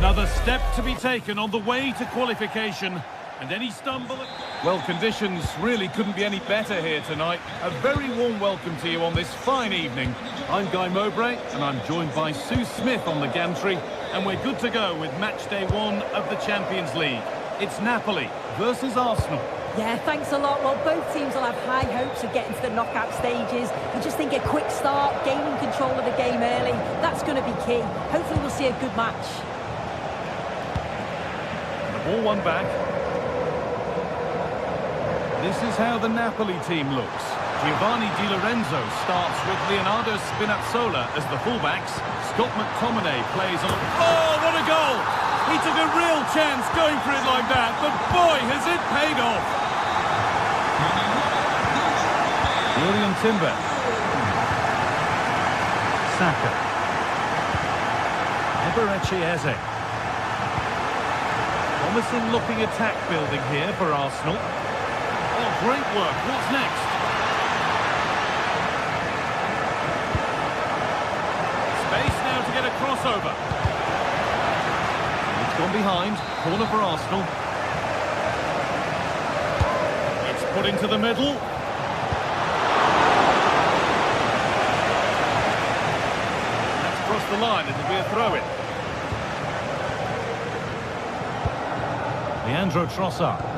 Another step to be taken on the way to qualification, and any stumble... Well, conditions really couldn't be any better here tonight. A very warm welcome to you on this fine evening. I'm Guy Mowbray, and I'm joined by Sue Smith on the gantry, and we're good to go with match day 1 of the Champions League. It's Napoli versus Arsenal. Yeah, thanks a lot. Well, both teams will have high hopes of getting to the knockout stages. I just think a quick start, gaining control of the game early, that's going to be key. Hopefully we'll see a good match. The ball won back. This is how the Napoli team looks. Giovanni Di Lorenzo starts with Leonardo Spinazzola as the fullbacks. Scott McTominay plays on... Oh, what a goal! He took a real chance going for it like that, but boy, has it paid off! Julian Timber. Saka. Eberechi Eze. Promising looking attack building here for Arsenal. Oh, great work. What's next? Space now to get a crossover. It's gone behind. Corner for Arsenal. It's put into the middle. That's crossed the line. It'll be a throw-in. Leandro Trossard.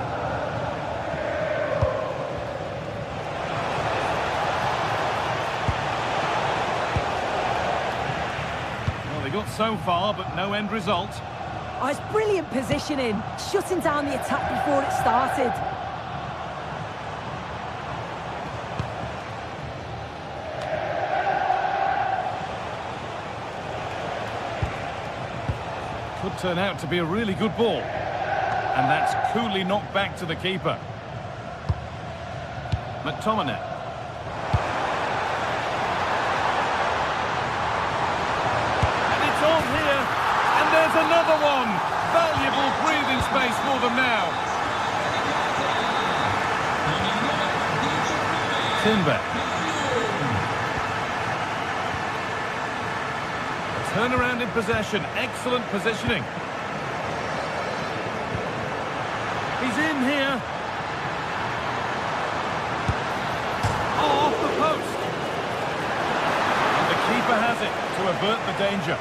Got so far, but no end result. Oh, it's brilliant positioning, shutting down the attack before it started. Could turn out to be a really good ball. And that's coolly knocked back to the keeper. McTominay. There's another one. Valuable breathing space for them now. Timber. Turnaround in possession. Excellent positioning. He's in here. Oh, off the post. And the keeper has it to avert the danger.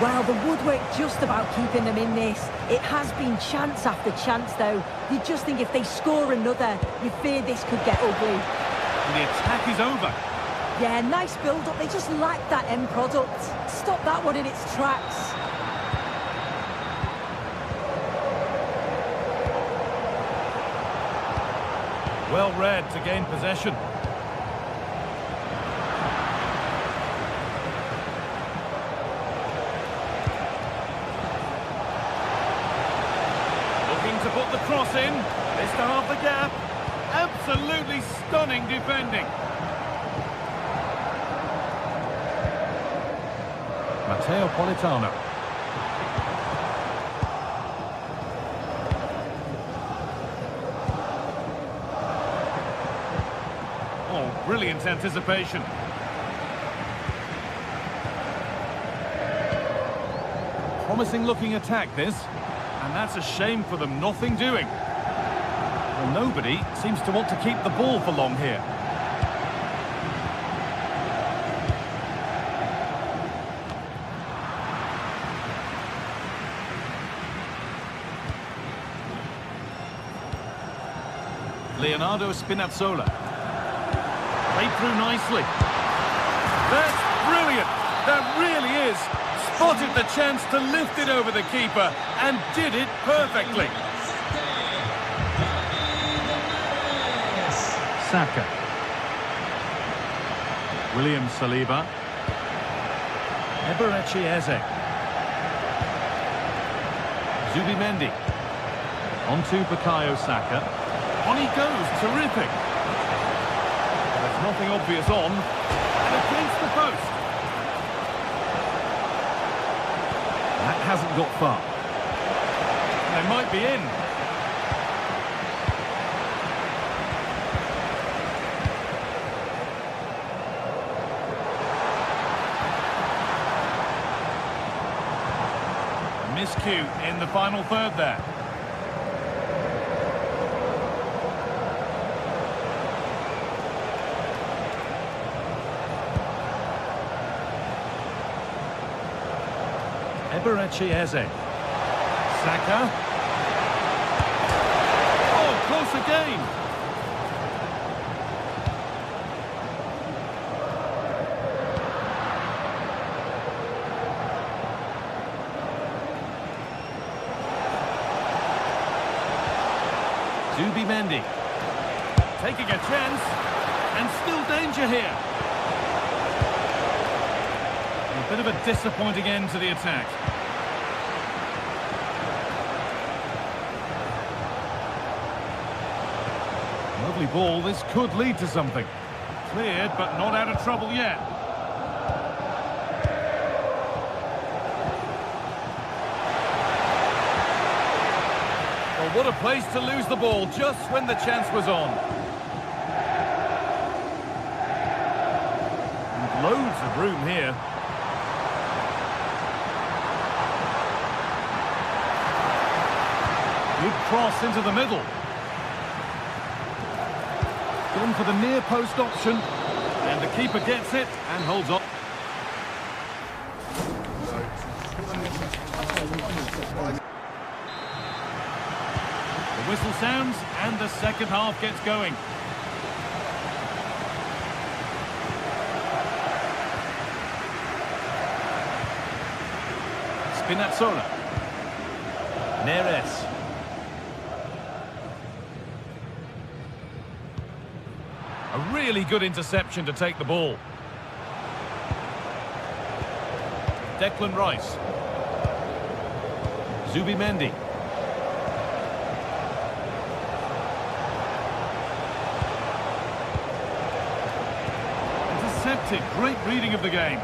Well, the woodwork just about keeping them in this. It has been chance after chance, though. You just think if they score another, you fear this could get ugly. And the attack is over. Yeah, nice build-up. They just lack that end product. Stop that one in its tracks. Well read to gain possession. To put the cross in, this to half the gap. Absolutely stunning defending. Matteo Politano. Oh, brilliant anticipation. Promising looking attack this. And that's a shame for them, nothing doing. Well, nobody seems to want to keep the ball for long here. Leonardo Spinazzola. Played through nicely. That's brilliant. That really is. Spotted the chance to lift it over the keeper and did it perfectly. Saka. William Saliba. Eberechi Eze. Zubimendi. On to Bukayo Saka. On he goes, terrific. There's nothing obvious on. And against the post. That hasn't got far. They might be in. A miscue in the final third there. Eberechi Eze. Saka. Oh, close again. Mendy taking a chance, and still danger here. A bit of a disappointing end to the attack. Lovely ball, this could lead to something. Cleared, but not out of trouble yet. What a place to lose the ball just when the chance was on. And loads of room here. Good cross into the middle. Gone for the near post option. And the keeper gets it and holds on. Whistle sounds and the second half gets going. Spinazzola. Neres. A really good interception to take the ball. Declan Rice. Zubimendi. Great reading of the game.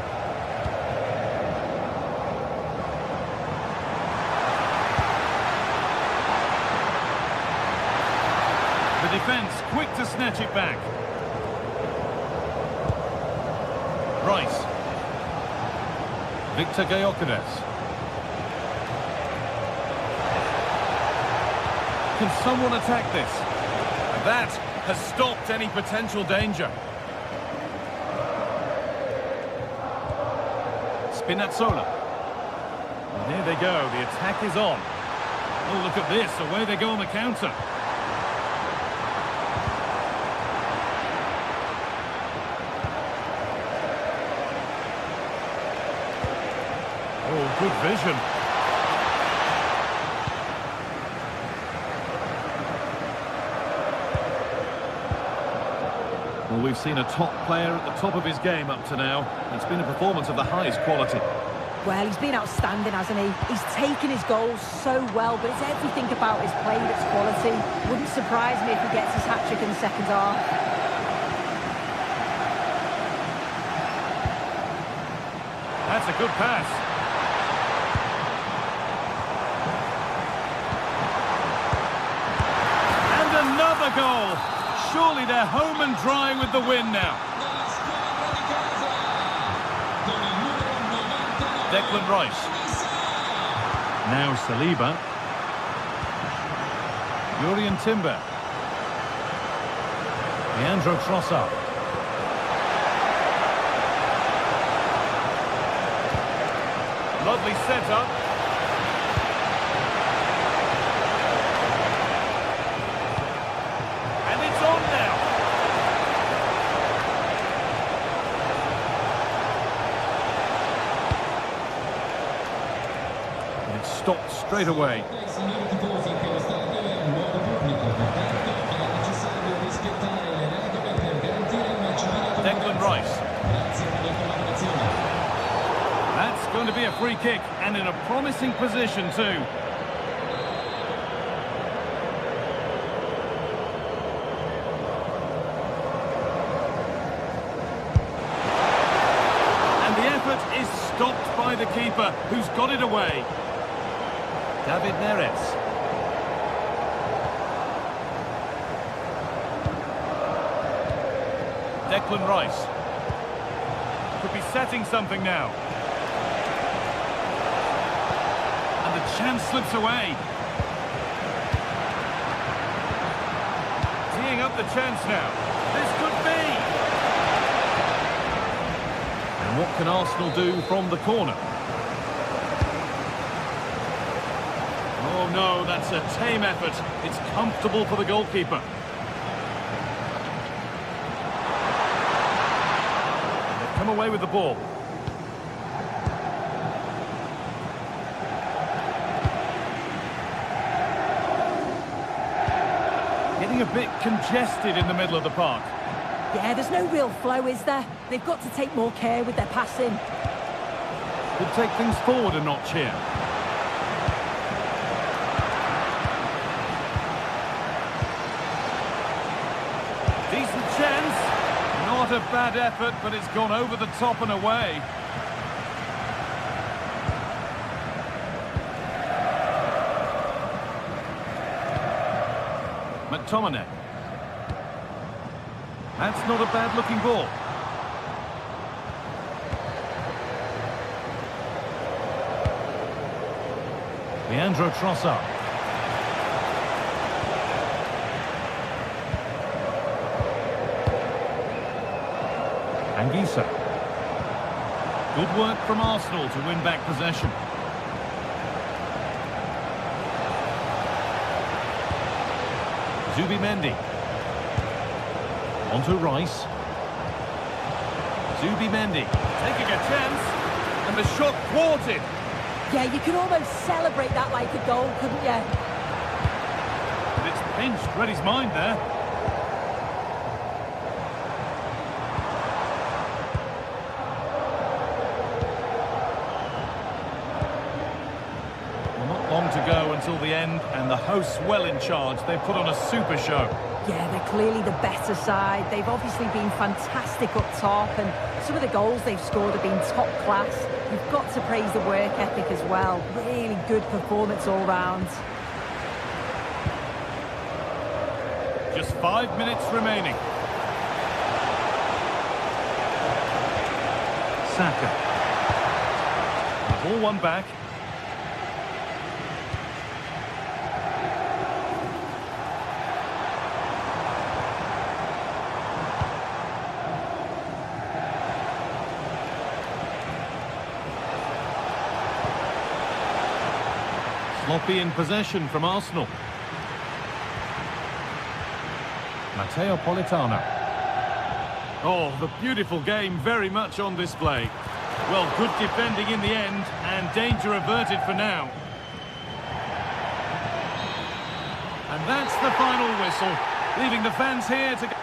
The defence quick to snatch it back. Rice. Victor Gyökeres. Can someone attack this? That has stopped any potential danger. Spinazzola. And here they go, the attack is on. Oh, look at this, away they go on the counter. Oh, good vision. Well, we've seen a top player at the top of his game up to now. It's been a performance of the highest quality. Well, he's been outstanding, hasn't he? He's taken his goals so well, but it's everything about his play that's quality. Wouldn't surprise me if he gets his hat-trick in the second half. That's a good pass. And another goal! Surely they're home and dry with the win now. Declan Rice. Now Saliba. Jurrien Timber. Leandro Trossard. Lovely setup. And it's on now. And it's stopped straight away. Declan Rice. That's going to be a free kick, and in a promising position too. And the effort is stopped by the keeper, who's got it away. David Neres. Declan Rice. Could be setting something now. And the chance slips away. Teeing up the chance now. This could be. And what can Arsenal do from the corner? Oh no, that's a tame effort. It's comfortable for the goalkeeper. They've come away with the ball. Getting a bit congested in the middle of the park. Yeah, there's no real flow, is there? They've got to take more care with their passing. Could take things forward a notch here. Decent chance. Not a bad effort, but it's gone over the top and away. McTominay. That's not a bad-looking ball. Leandro Trossard. Anguissa. Good work from Arsenal to win back possession. Zubimendi. On to Rice. Zubimendi taking a chance, and the shot thwarted. Yeah, you could almost celebrate that like a goal, couldn't you? But it's pinched Reddy's mind there. Well, not long to go until the end, and the hosts well in charge. They put on a super show. Yeah, they're clearly the better side. They've obviously been fantastic up top, and some of the goals they've scored have been top class. You've got to praise the work ethic as well. Really good performance all round. Just 5 minutes remaining. Saka. Ball one back. Sloppy in possession from Arsenal. Matteo Politano. Oh, the beautiful game very much on display. Well, good defending in the end, and danger averted for now. And that's the final whistle, leaving the fans here to go.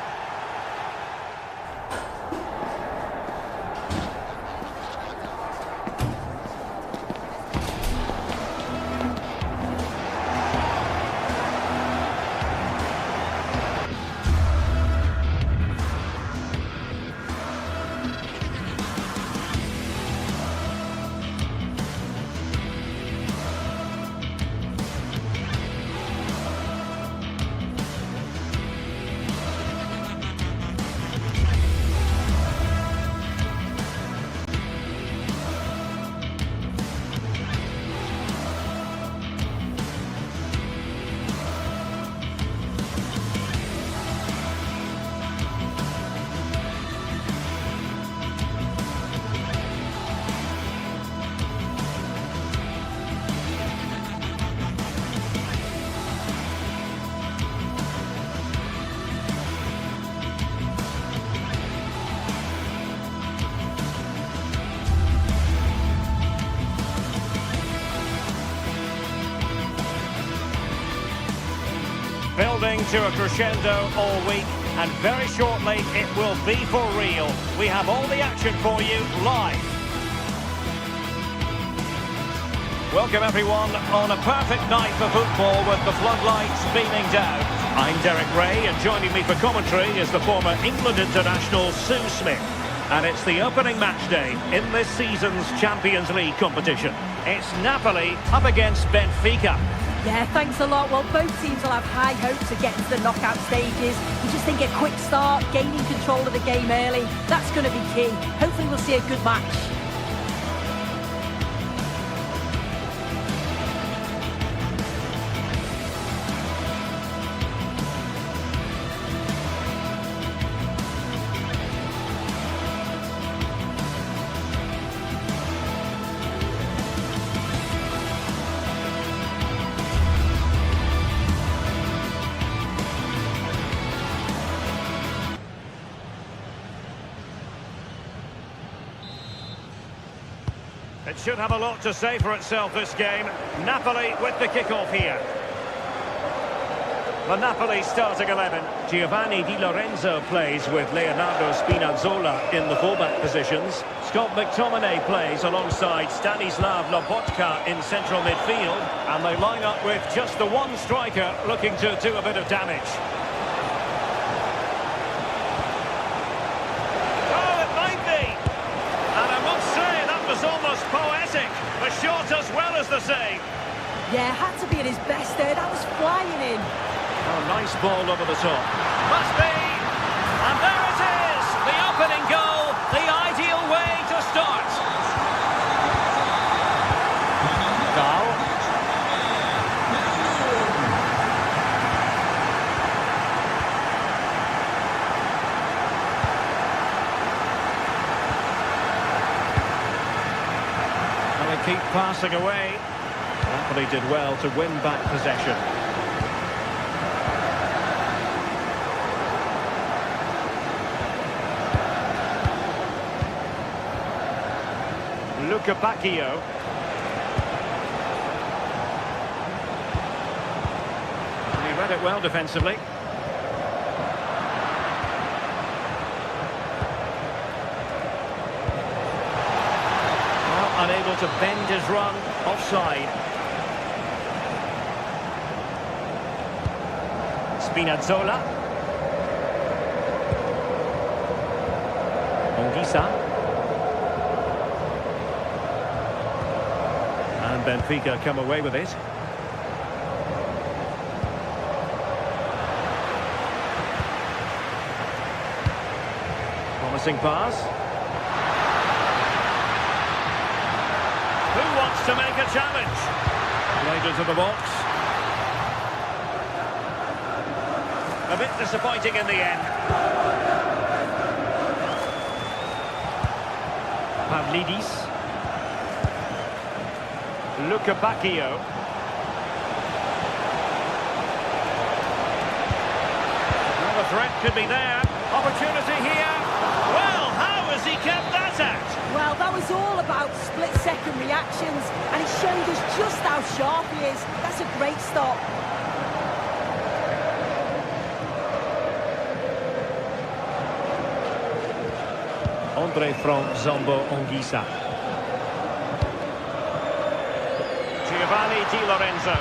Building to a crescendo all week, and very shortly it will be for real. We have all the action for you live. Welcome everyone on a perfect night for football with the floodlights beaming down. I'm Derek Ray, and joining me for commentary is the former England international Sue Smith. And it's the opening match day in this season's Champions League competition. It's Napoli up against Benfica. Yeah, thanks a lot. Well, both teams will have high hopes of getting to the knockout stages. You just think a quick start, gaining control of the game early, that's going to be key. Hopefully we'll see a good match. It should have a lot to say for itself, this game. Napoli with the kick-off here. The Napoli starting 11. Giovanni Di Lorenzo plays with Leonardo Spinazzola in the fullback positions. Scott McTominay plays alongside Stanislav Lobotka in central midfield. And they line up with just the one striker looking to do a bit of damage. Oh, it might be! And I must say, that was almost poetic. The shot as well as the save. Yeah, had to be at his best there. That was flying in. Oh, nice ball over the top. Must be! And there it is! The opening goal, the ideal way to start. Dahl. And they keep passing away. Napoli did well to win back possession. Luca Bacchio. He read it well defensively. Well, unable to bend his run, offside. Spinazzola. Ongisa. Benfica come away with it. Promising pass. Who wants to make a challenge? Played into the box. A bit disappointing in the end. Pavlidis. Luca Bacchio. Well, the threat could be there. Opportunity here. Well, how has he kept that out? Well, that was all about split-second reactions, and it showed us just how sharp he is. That's a great stop. Andre from Zombo Ongisa. Giovanni Di Lorenzo.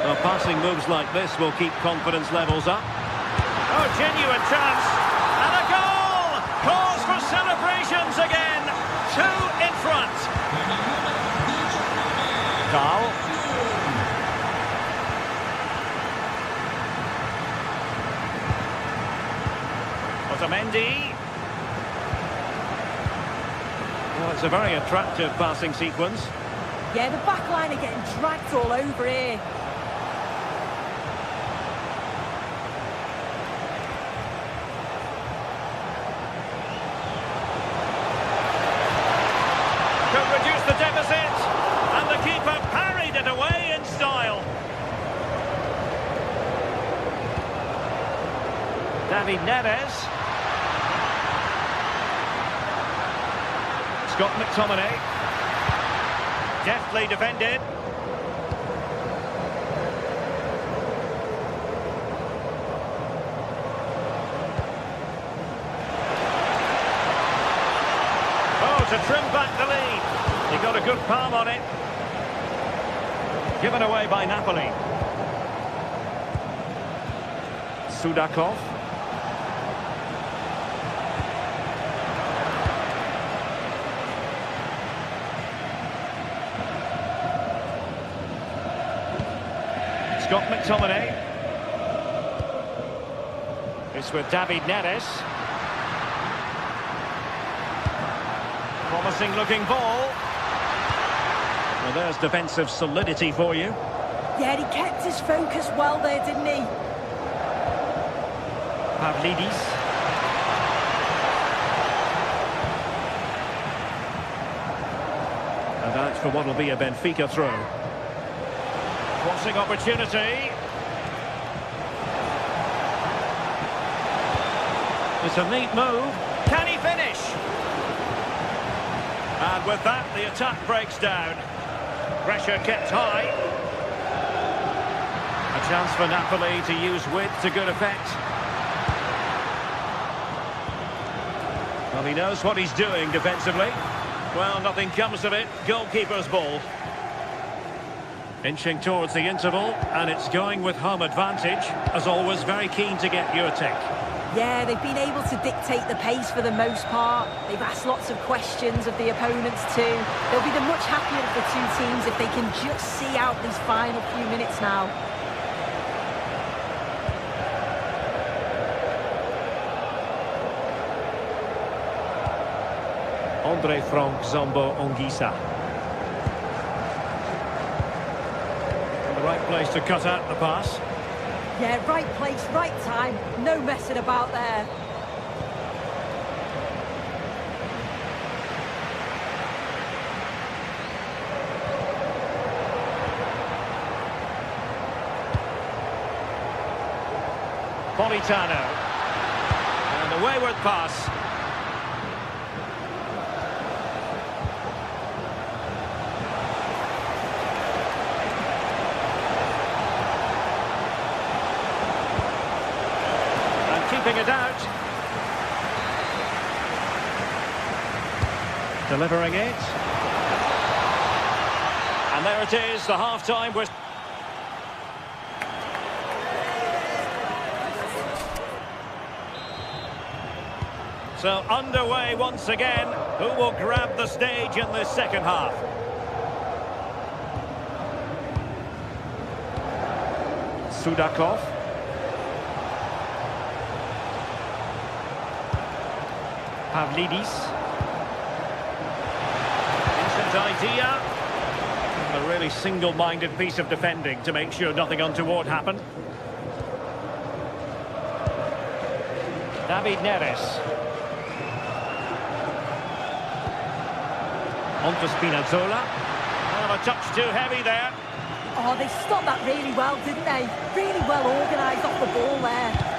Well, passing moves like this will keep confidence levels up. Oh, genuine chance. And a goal! Cause for celebrations again. 2 in front. Dahl. Otamendi. Well, it's a very attractive passing sequence. Yeah, the back line are getting dragged all over here. Could reduce the deficit. And the keeper parried it away in style. David Neres. Scott McTominay. Deftly defended. Oh, to trim back the lead. He got a good palm on it. Given away by Napoli. Sudakov. Scott McTominay. It's with David Neres. Promising looking ball. Well, there's defensive solidity for you. Yeah, he kept his focus well there, didn't he? Pavlidis. And that's for what will be a Benfica throw. Crossing opportunity. It's a neat move. Can he finish? And with that, the attack breaks down. Pressure kept high. A chance for Napoli to use width to good effect. Well, he knows what he's doing defensively. Well, nothing comes of it. Goalkeeper's ball. Inching towards the interval, and it's going with home advantage. As always, very keen to get your take. Yeah, they've been able to dictate the pace for the most part. They've asked lots of questions of the opponents too. They'll be the much happier of the two teams if they can just see out these final few minutes now. Andre Frank Zambo Ongisa. The right place to cut out the pass. Yeah, right place, right time. No messing about there. Politano. And a wayward pass. Keeping it out. Delivering it. And there it is, the half-time whistle. So underway once again. Who will grab the stage in this second half? Sudakov. Pavlidis. Instant idea. A really single-minded piece of defending to make sure nothing untoward happened. David Neres. On to Spinazzola. Oh, a touch too heavy there. Oh, they stopped that really well, didn't they? Really well organised off the ball there.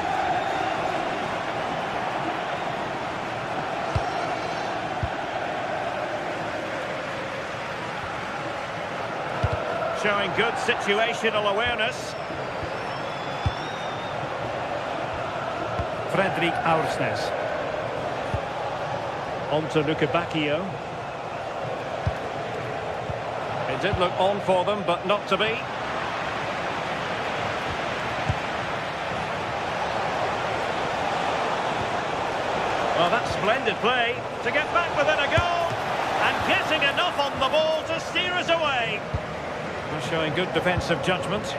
Showing good situational awareness. Frederick Aursnes. On to Luca Bacchio. It did look on for them, but not to be. Well, that's splendid play to get back within a goal. And getting enough on the ball to steer us away. Showing good defensive judgment.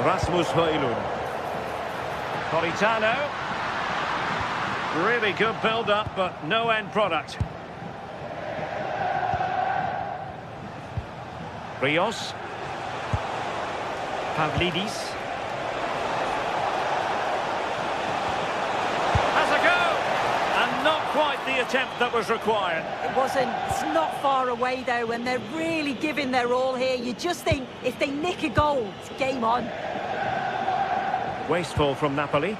Rasmus Højlund. Politano. Really good build-up, but no end product. Rios. Pavlidis. Quite the attempt that was required. It wasn't. It's not far away though, and they're really giving their all here. You just think if they nick a goal, it's game on. Wasteful from Napoli.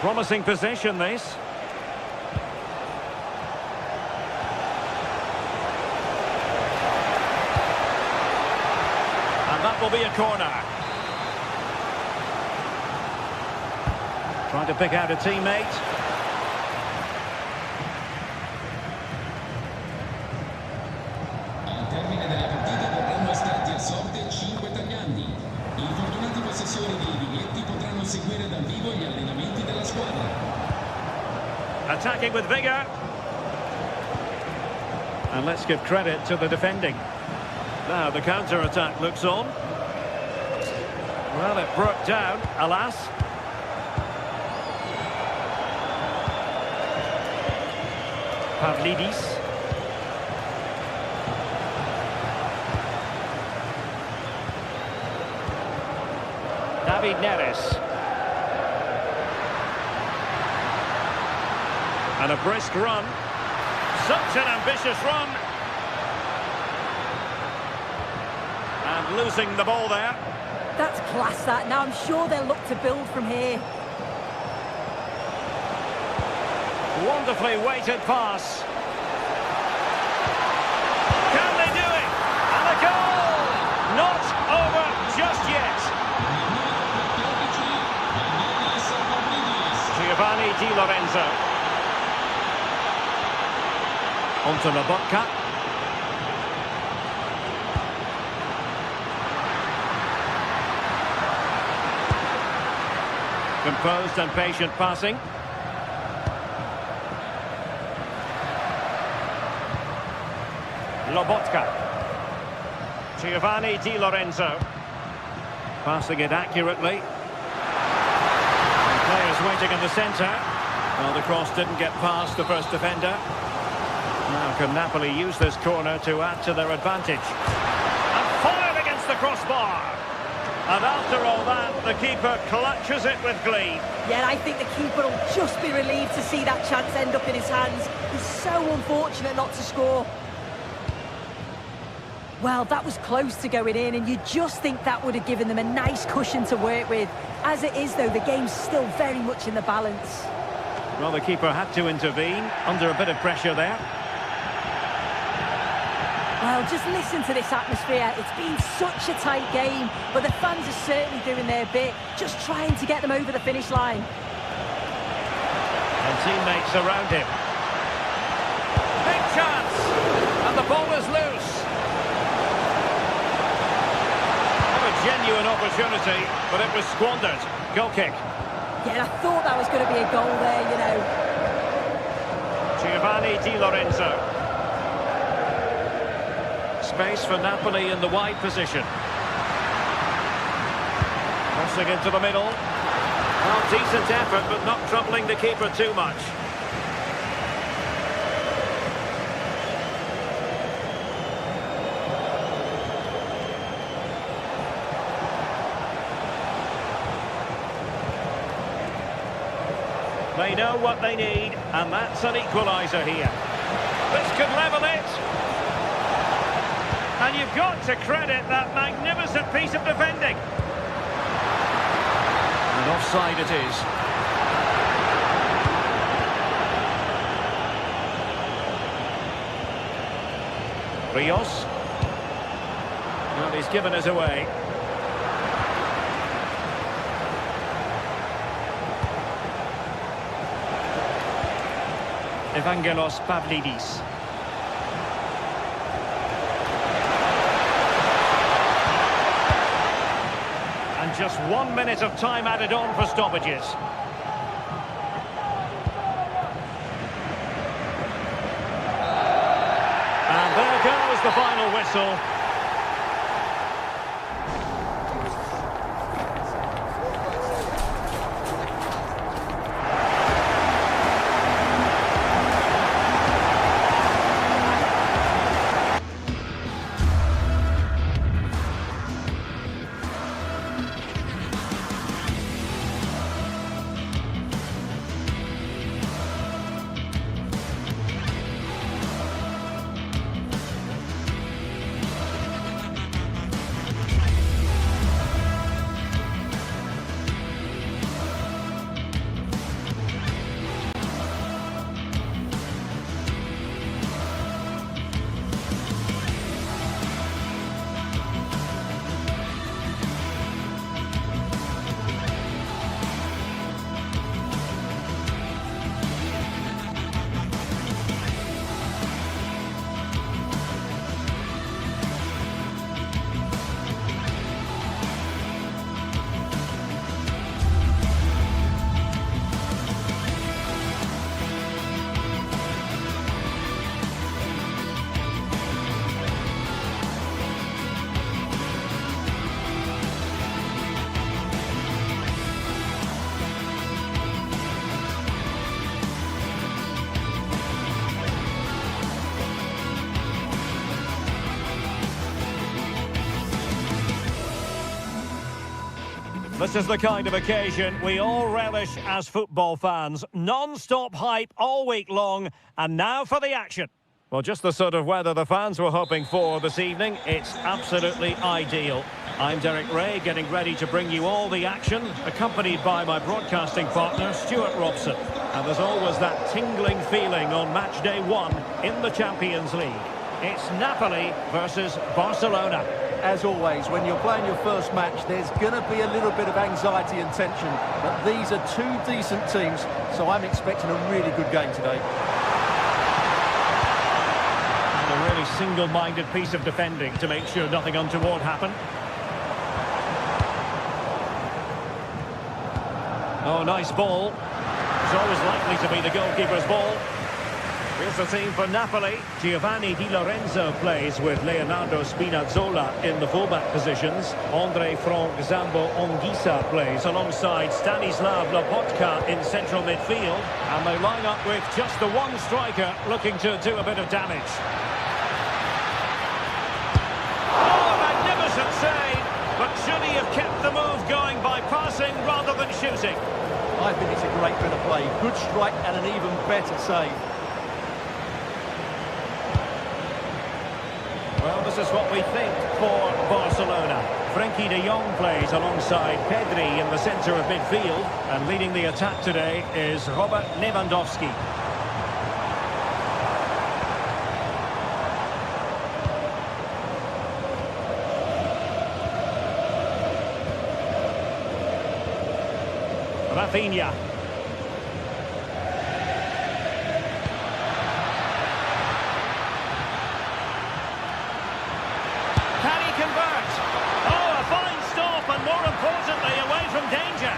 Promising possession this. And that will be a corner. Trying to pick out a teammate. Al termine della partita verranno estratti a sorte 5 tagliandi. I fortunati possessori dei biglietti potranno seguire dal vivo gli allenamenti della squadra. Attacking with vigour. And let's give credit to the defending. Now the counter-attack looks on. Well, it broke down, alas. Pavlidis. David Neres. And a brisk run. Such an ambitious run. And losing the ball there. That's class, that. Now I'm sure they'll look to build from here. Wonderfully weighted pass. Can they do it? And a goal! Not over just yet. Giovanni Di Lorenzo. Onto Lobotka. Composed and patient passing. Lobotka. Giovanni Di Lorenzo. Passing it accurately. And players waiting in the centre. Well, the cross didn't get past the first defender. Now can Napoli use this corner to add to their advantage. And fired against the crossbar. And after all that, the keeper clutches it with glee. Yeah, I think the keeper will just be relieved to see that chance end up in his hands. He's so unfortunate not to score. Well, that was close to going in, and you just think that would have given them a nice cushion to work with. As it is, though, the game's still very much in the balance. Well, the keeper had to intervene, under a bit of pressure there. Well, just listen to this atmosphere. It's been such a tight game, but the fans are certainly doing their bit, just trying to get them over the finish line. And teammates around him. Big chance! And the ball is loose. Genuine opportunity, but it was squandered. Goal kick. Yeah, I thought that was going to be a goal there, you know. Giovanni Di Lorenzo. Space for Napoli in the wide position. Crossing into the middle. Well, decent effort, but not troubling the keeper too much. They know what they need, and that's an equaliser here. This could level it. And you've got to credit that magnificent piece of defending. And offside it is. Rios. Well, he's given us away. Evangelos Pavlidis. And just 1 minute of time added on for stoppages. And there goes the final whistle. This is the kind of occasion we all relish as football fans. Non-stop hype all week long, and now for the action. Well, just the sort of weather the fans were hoping for this evening. It's absolutely ideal. I'm Derek Ray, getting ready to bring you all the action, accompanied by my broadcasting partner, Stuart Robson. And there's always that tingling feeling on match day 1 in the Champions League. It's Napoli versus Barcelona. As always, when you're playing your first match, there's going to be a little bit of anxiety and tension. But these are two decent teams, so I'm expecting a really good game today. And a really single-minded piece of defending to make sure nothing untoward happened. Oh, nice ball. It's always likely to be the goalkeeper's ball. Here's the team for Napoli. Giovanni Di Lorenzo plays with Leonardo Spinazzola in the fullback positions. Andre Frank Zambo Anguissa plays alongside Stanislav Lobotka in central midfield. And they line up with just the one striker looking to do a bit of damage. Oh, magnificent save! But should he have kept the move going by passing rather than shooting? I think it's a great bit of play. Good strike and an even better save. Well, this is what we think for Barcelona. Frenkie de Jong plays alongside Pedri in the centre of midfield. And leading the attack today is Robert Lewandowski. Rafinha. Can he convert? Oh, a fine stop, and more importantly, away from danger.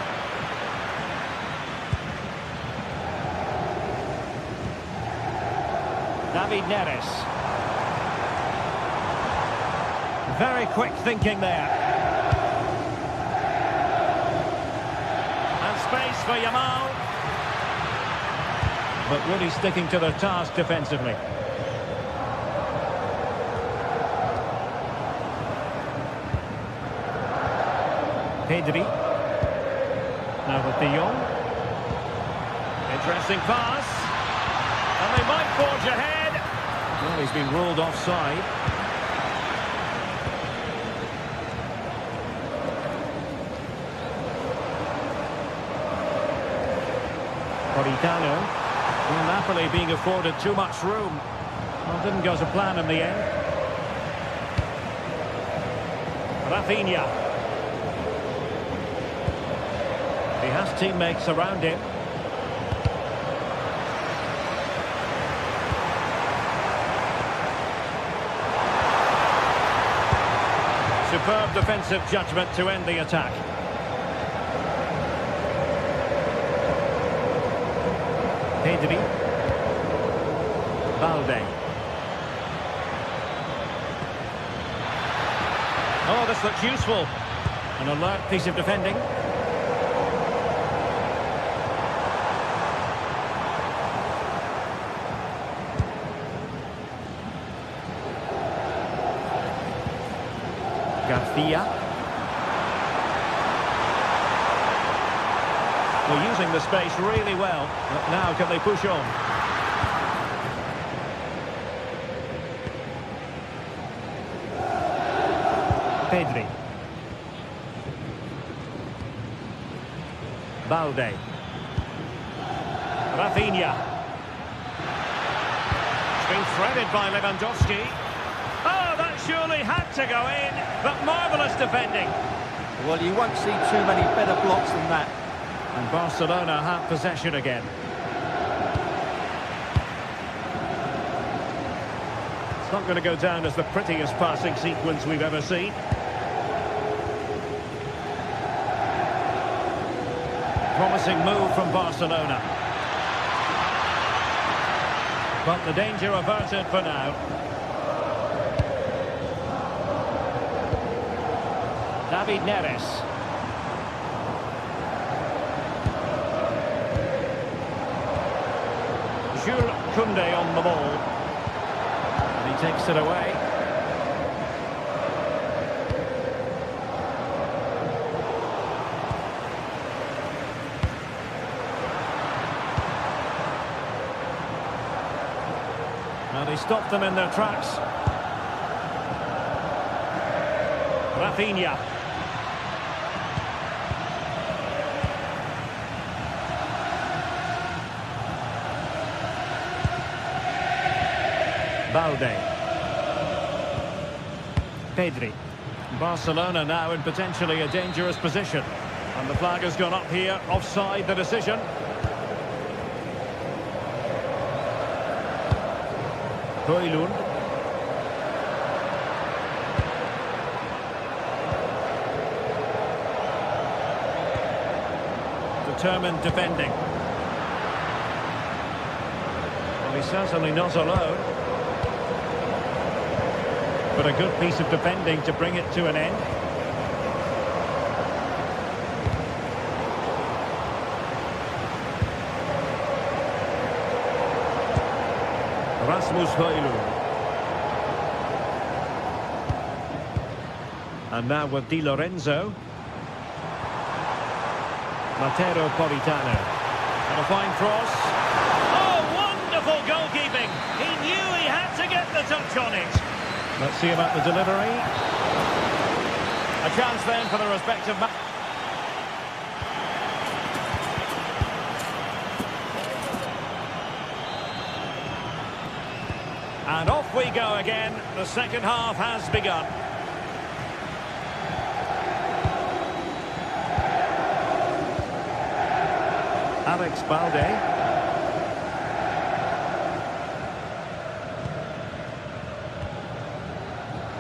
David Neres. Very quick thinking there. Space for Yamal. But really sticking to their task defensively. Pedri. Now with De Jong. Interesting pass. And they might forge ahead. Well, he's been ruled offside. Politano. Well, Napoli being afforded too much room. Well, didn't go to plan in the end. Rafinha. He has teammates around him. Superb defensive judgment to end the attack. Pedri. Balde. Oh, this looks useful. An alert piece of defending. Garcia. Well, using the space really well. But now can they push on? Pedri. Balde. Rafinha. It's been threaded by Lewandowski. Oh, that surely had to go in, but marvellous defending. Well, you won't see too many better blocks than that. And Barcelona have possession again. It's not going to go down as the prettiest passing sequence we've ever seen. Promising move from Barcelona. But the danger averted for now. David Neres. Jules Koundé on the ball. And he takes it away. And he stopped them in their tracks. Rafinha. Balde. Pedri. Barcelona now in potentially a dangerous position. And the flag has gone up here, offside the decision. Højlund. Determined defending. Well, he's certainly not alone. But a good piece of defending to bring it to an end. Rasmus Højlund. And now with Di Lorenzo. Mateo Politano. And a fine cross. Oh, wonderful goalkeeping. He knew he had to get the touch on it. Let's see about the delivery. A chance then for the respective match. And off we go again. The second half has begun. Alex Balde.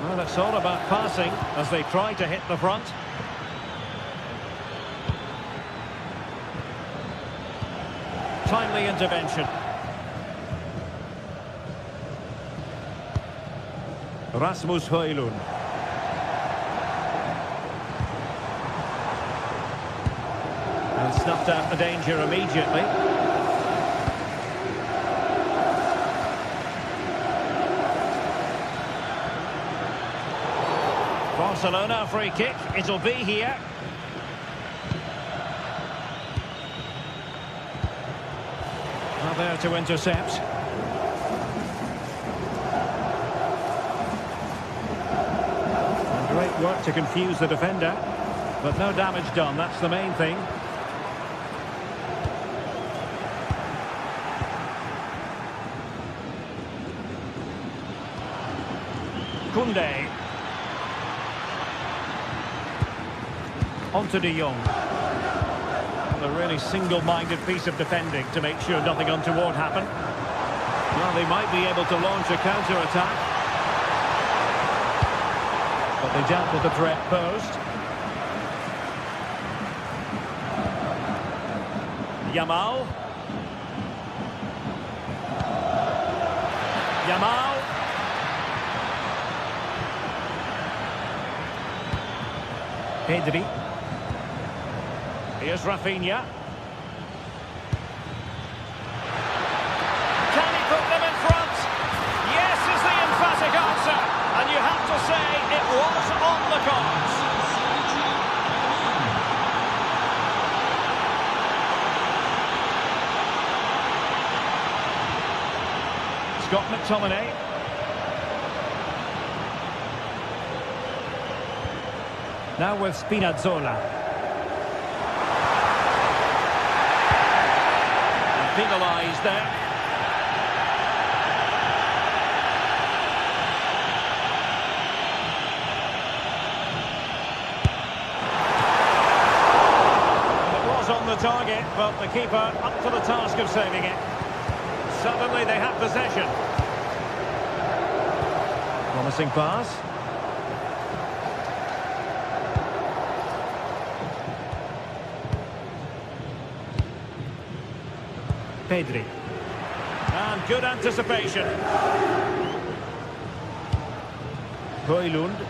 Well, it's all about passing as they try to hit the front. Timely intervention. Rasmus Højlund. And snuffed out the danger immediately. Barcelona free kick, it'll be here. Now there to intercept. Great work to confuse the defender, but no damage done, that's the main thing. Koundé. On to De Jong. A really single-minded piece of defending to make sure nothing untoward happened. Well, they might be able to launch a counter-attack. But they dealt with the threat posed. Yamal. Yamal. Pedri. Here's Rafinha. Can he put them in front? Yes is the emphatic answer. And you have to say it was on the cards. Scott McTominay. Now with Spinazzola. Penalised there. It was on the target, but the keeper up to the task of saving it. Suddenly they have possession. Promising pass. Pedri. And good anticipation. Højlund.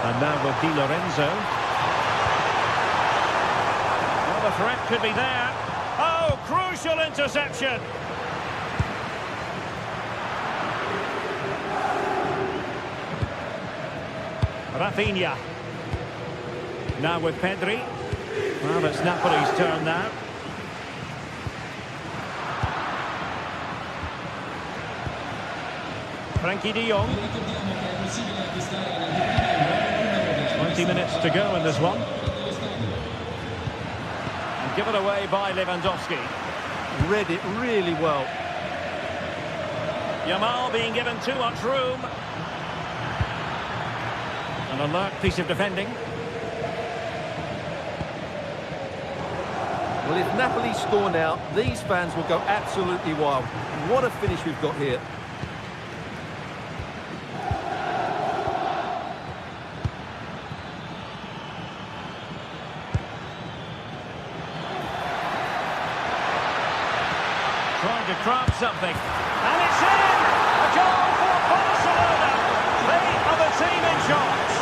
And now with Di Lorenzo. Well, the threat could be there. Oh, crucial interception. Rafinha. Now with Pedri. Well, it's Napoli's turn now. Frankie de Jong. Ricordiamo che è possibile acquistare in anteprima 20 minutes to go in this one. And given away by Lewandowski. Read it really well. Yamal being given too much room. An alert piece of defending. Well, if Napoli score now, these fans will go absolutely wild. What a finish we've got here. Trying to craft something. And it's in! A goal for Barcelona! They are the team in charge.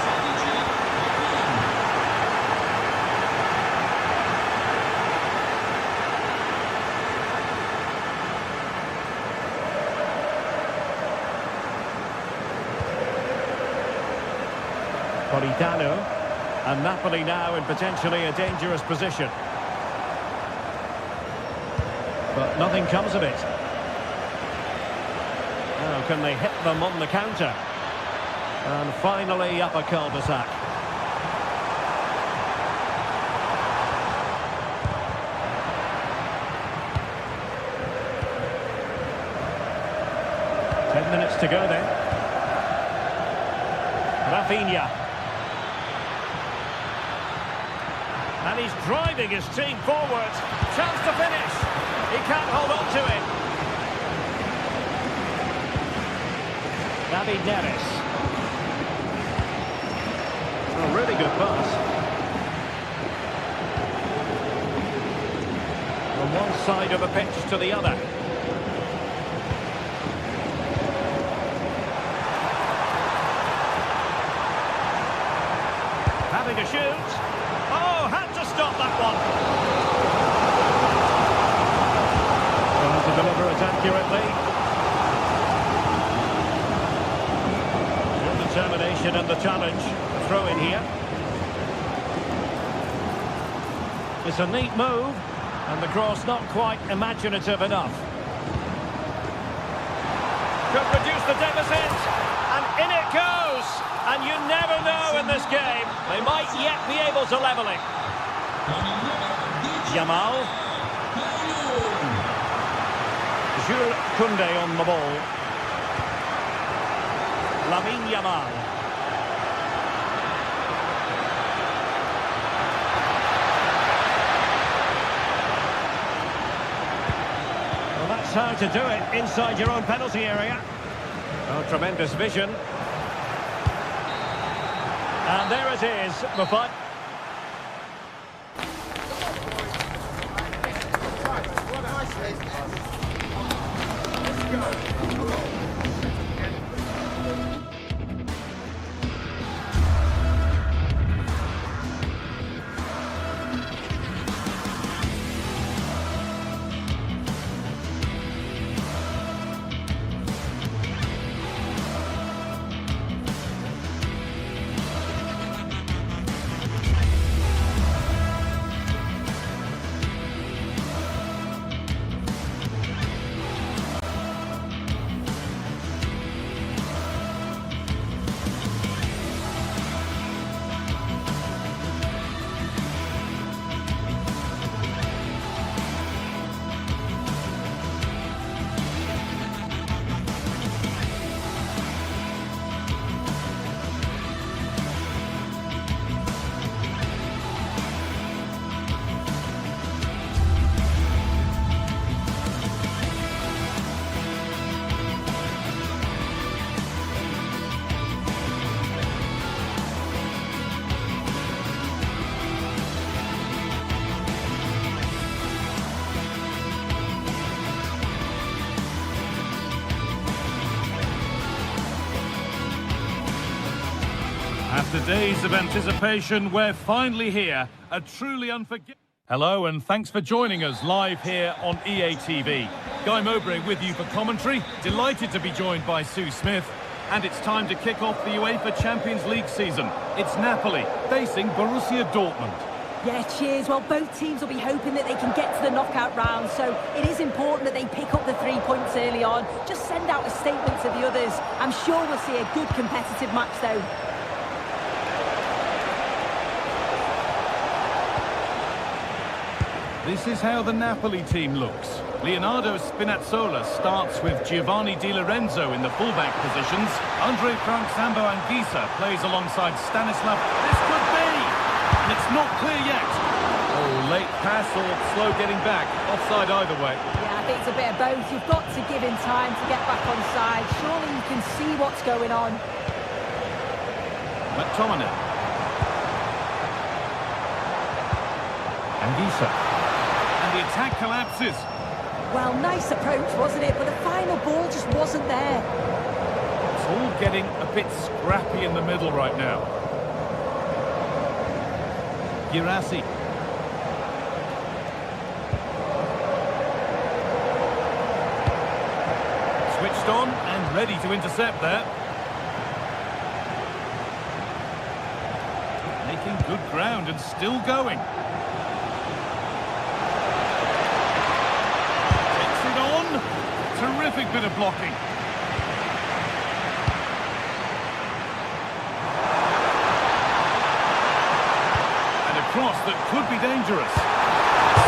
Politano, and Napoli now in potentially a dangerous position. But nothing comes of it. Now can they hit them on the counter? And finally up a cul-de-sac. Ten minutes to go then. Rafinha. And he's driving his team forward. Chance to finish. He can't hold on to it. David Neres. A really good pass. From one side of the pitch to the other. Having a shoot. Oh, had to stop that one. Trying to deliver it accurately. Good determination and the challenge. Throw in here. It's a neat move, and the cross not quite imaginative enough. Could reduce the deficit, and in it goes. And you never know in this game. They might yet be able to level it. Yamal. Jules Koundé on the ball. Lamine Yamal. Well, that's how to do it inside your own penalty area. Oh, tremendous vision. And there it is, the fight. After days of anticipation, we're finally here. A truly unforgettable... Hello and thanks for joining us live here on EA TV. Guy Mowbray with you for commentary. Delighted to be joined by Sue Smith. And it's time to kick off the UEFA Champions League season. It's Napoli facing Borussia Dortmund. Yeah, cheers. Well, both teams will be hoping that they can get to the knockout round, so it is important that they pick up the 3 points early on. Just send out a statement to the others. I'm sure we'll see a good competitive match, though. This is how the Napoli team looks. Leonardo Spinazzola starts with Giovanni Di Lorenzo in the fullback positions. Andre Frank Sambo Anguissa plays alongside Stanislav. This could be! And it's not clear yet. Oh, late pass or slow getting back. Offside either way. Yeah, I think it's a bit of both. You've got to give him time to get back on side. Surely you can see what's going on. McTominay. Anguissa. The attack collapses. Well, nice approach, wasn't it? But the final ball just wasn't there. It's all getting a bit scrappy in the middle right now. Girassi. Switched on and ready to intercept there. Making good ground and still going. Terrific bit of blocking. And a cross that could be dangerous.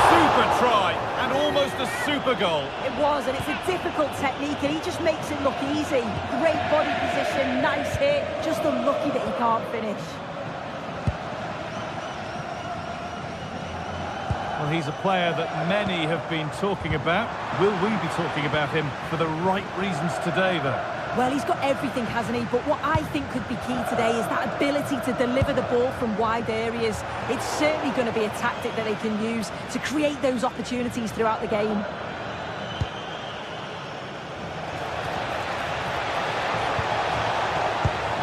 Super try and almost a super goal. It was, and it's a difficult technique, and he just makes it look easy. Great body position, nice hit, just unlucky that he can't finish. Well, he's a player that many have been talking about. Will we be talking about him for the right reasons today, though? Well, he's got everything, hasn't he? But what I think could be key today is that ability to deliver the ball from wide areas. It's certainly going to be a tactic that they can use to create those opportunities throughout the game.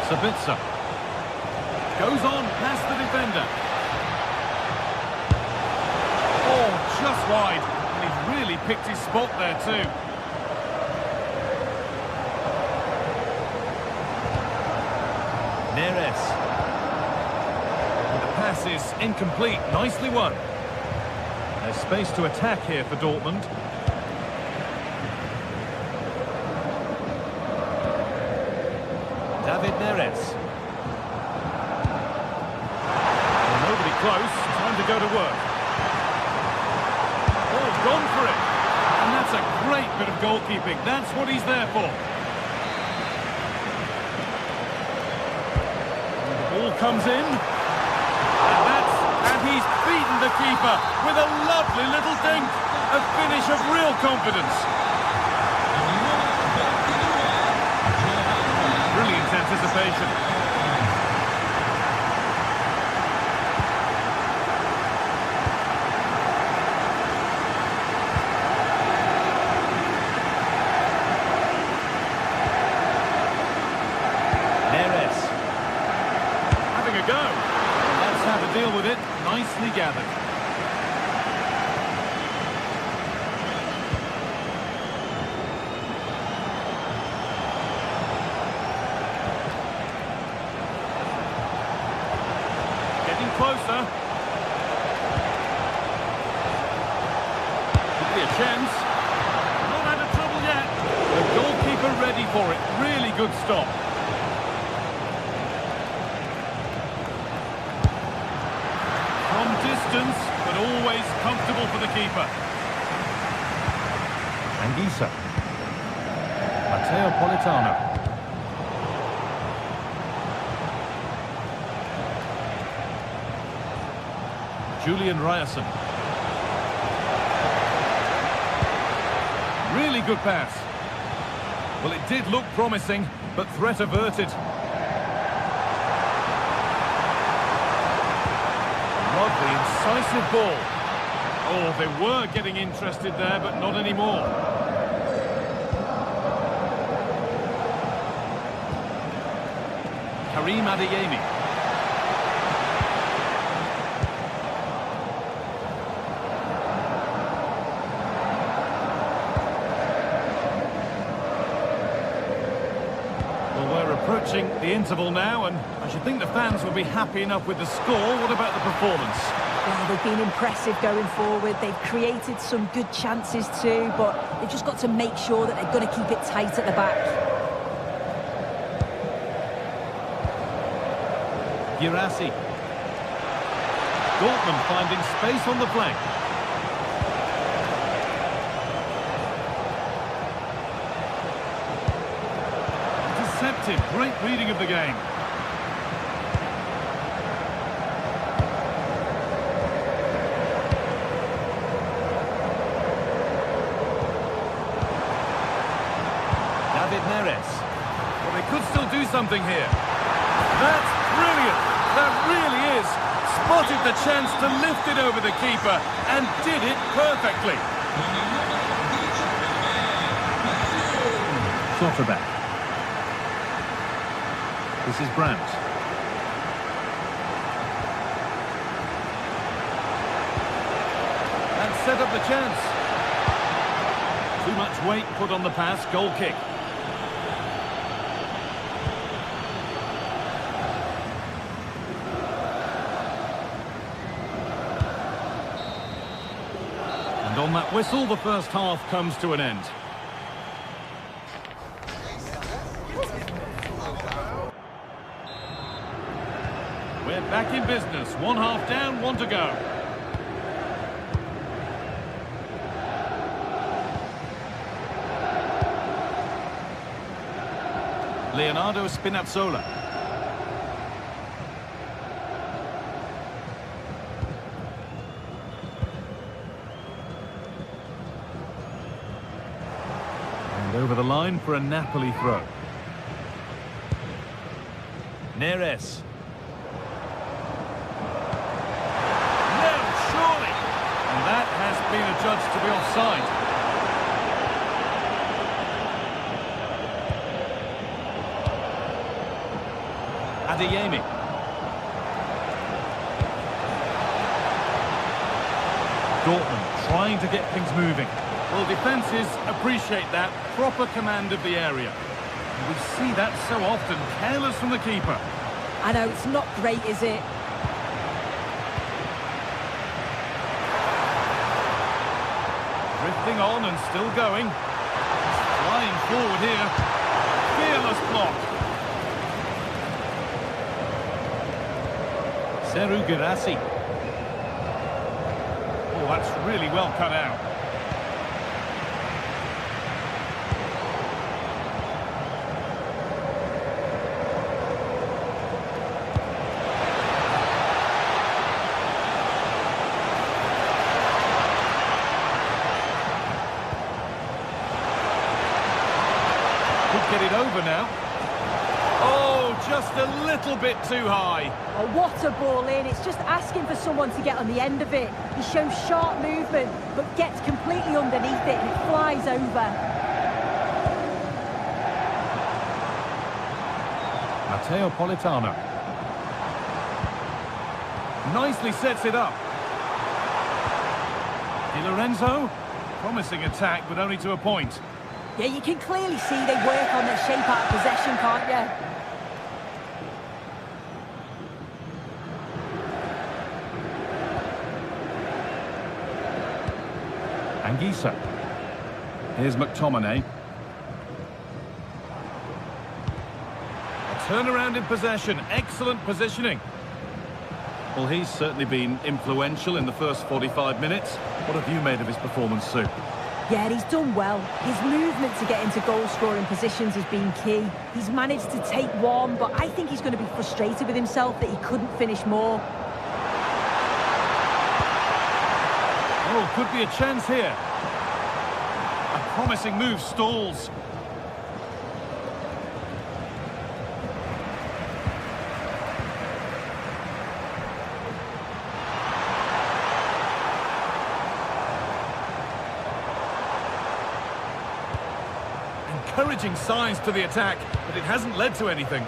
Sabitzer. Goes on past the defender. Just wide, and he's really picked his spot there too. Neres. The pass is incomplete, nicely won. There's space to attack here for Dortmund. David Neres. Well, nobody close, time to go to work. Gone for it, and that's a great bit of goalkeeping. That's what he's there for. And the ball comes in, and he's beaten the keeper with a lovely little dink, a finish of real confidence. Brilliant anticipation. Deal with it, nicely gathered. Getting closer. Could be a chance. Not out of trouble yet. The goalkeeper ready for it. Really good stop. Distance, but always comfortable for the keeper. Anguissa. Matteo Politano. Julian Ryerson. Really good pass. Well, it did look promising, but threat averted. Lovely, incisive ball. Oh, they were getting interested there, but not anymore. Karim Adeyemi. Well, we're approaching the interval now, and I should think the fans will be happy enough with the score. What about the performance? Well, they've been impressive going forward. They've created some good chances too, but they've just got to make sure that they're going to keep it tight at the back. Girassi. Dortmund finding space on the flank. Intercepted. Great reading of the game. Well, they could still do something here. That's brilliant. That really is. Spotted the chance to lift it over the keeper and did it perfectly. Sotterback. This is Brandt. And set up the chance. Too much weight put on the pass. Goal kick. On that whistle, the first half comes to an end. We're back in business. One half down, one to go. Leonardo Spinazzola. Over the line for a Napoli throw. Neres. No, surely! And that has been adjudged to be offside. Adeyemi. Dortmund trying to get things moving. Well, defences appreciate that. Proper command of the area. We see that so often. Careless from the keeper. I know, it's not great, is it? Drifting on and still going. Flying forward here. Fearless block. Serhou Guirassy. Oh, that's really well cut out. Get it over now. Oh, just a little bit too high. Oh, what a ball in. It's just asking for someone to get on the end of it. He shows sharp movement, but gets completely underneath it and it flies over. Matteo Politano. Nicely sets it up. Di Lorenzo. Promising attack, but only to a point. Yeah, you can clearly see they work on their shape out of possession, can't you? Anguissa. Here's McTominay. A turnaround in possession. Excellent positioning. Well, he's certainly been influential in the first 45 minutes. What have you made of his performance, Sue? Yeah, he's done well. His movement to get into goal-scoring positions has been key. He's managed to take one, but I think he's going to be frustrated with himself that he couldn't finish more. Oh, could be a chance here. A promising move stalls. Encouraging signs to the attack, but it hasn't led to anything.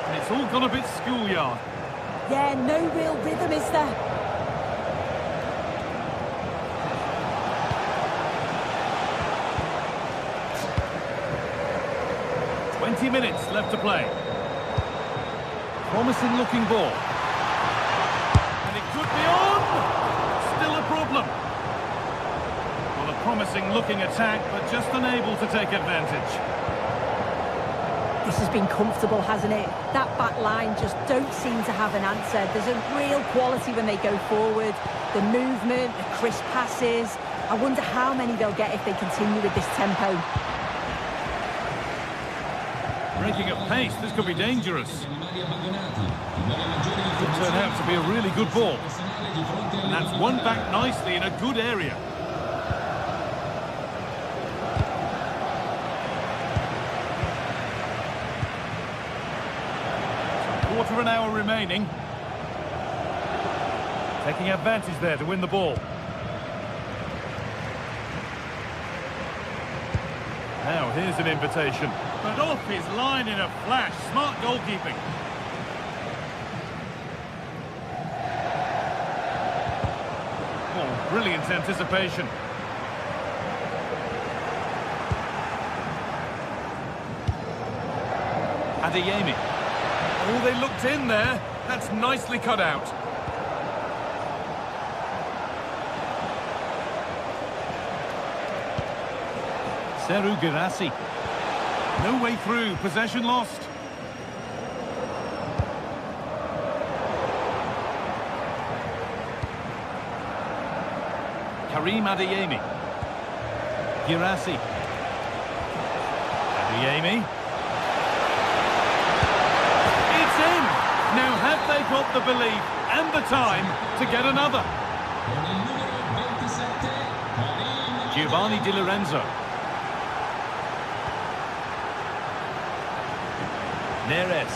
And it's all gone a bit schoolyard. Yeah, no real rhythm, is there? "20 minutes left to play. Promising looking ball. And it could be on! Still a problem. Well, a promising looking attack, but just unable to take advantage. This has been comfortable, hasn't it? That back line just don't seem to have an answer. There's a real quality when they go forward. The movement, the crisp passes. I wonder how many they'll get if they continue with this tempo. Breaking of pace, this could be dangerous. Could turn out to be a really good ball. And that's won back nicely in a good area. Quarter of an hour remaining. Taking advantage there to win the ball. Now here's an invitation. But off his line in a flash. Smart goalkeeping. Oh, brilliant anticipation. Adeyemi. Oh, they looked in there. That's nicely cut out. Seru Girassi. No way through. Possession lost. Karim Adeyemi. Girassi. Adeyemi. Now, have they got the belief and the time to get another? Giovanni Di Lorenzo. Neres.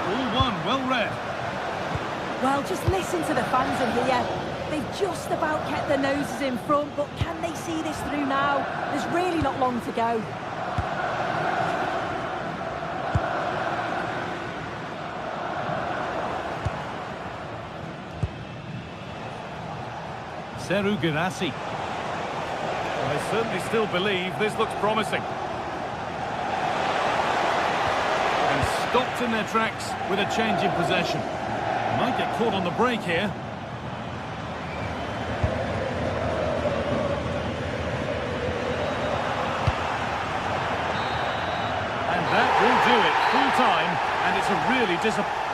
All one, well read. Well, just listen to the fans in here. They've just about kept their noses in front, but can they see this through now? There's really not long to go. Seru Girassi. Well, they certainly still believe this looks promising. And stopped in their tracks with a change in possession. Might get caught on the break here. That will do it, full time, and it's a really disappointing.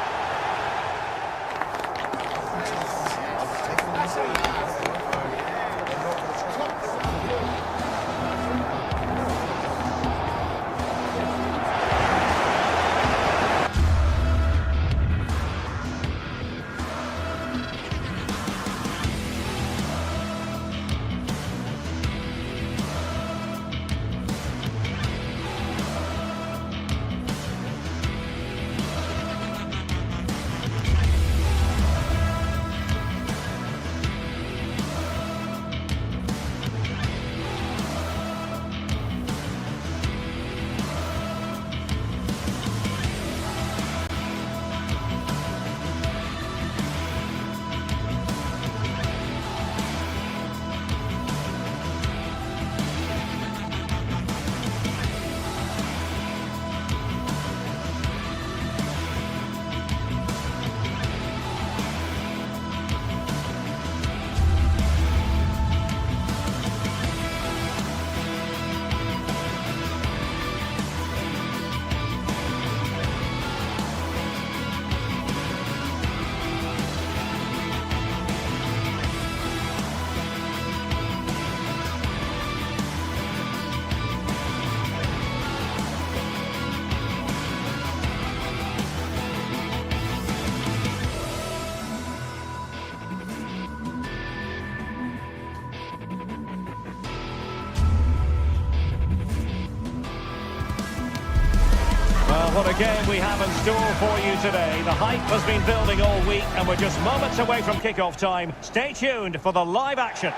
What a game we have in store for you today. The hype has been building all week and we're just moments away from kick-off time. Stay tuned for the live action.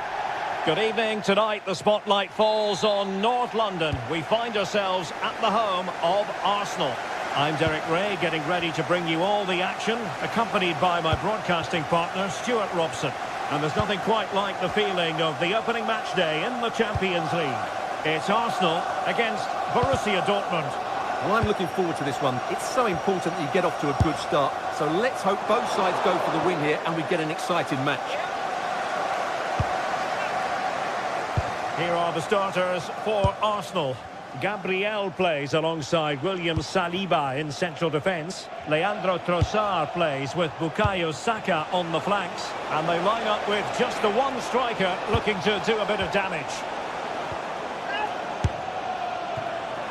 Good evening. Tonight the spotlight falls on North London. We find ourselves at the home of Arsenal. I'm Derek Ray, getting ready to bring you all the action, accompanied by my broadcasting partner, Stuart Robson. And there's nothing quite like the feeling of the opening match day in the Champions League. It's Arsenal against Borussia Dortmund. Well, I'm looking forward to this one. It's so important that you get off to a good start. So let's hope both sides go for the win here and we get an exciting match. Here are the starters for Arsenal. Gabriel plays alongside William Saliba in central defence. Leandro Trossard plays with Bukayo Saka on the flanks. And they line up with just the one striker looking to do a bit of damage.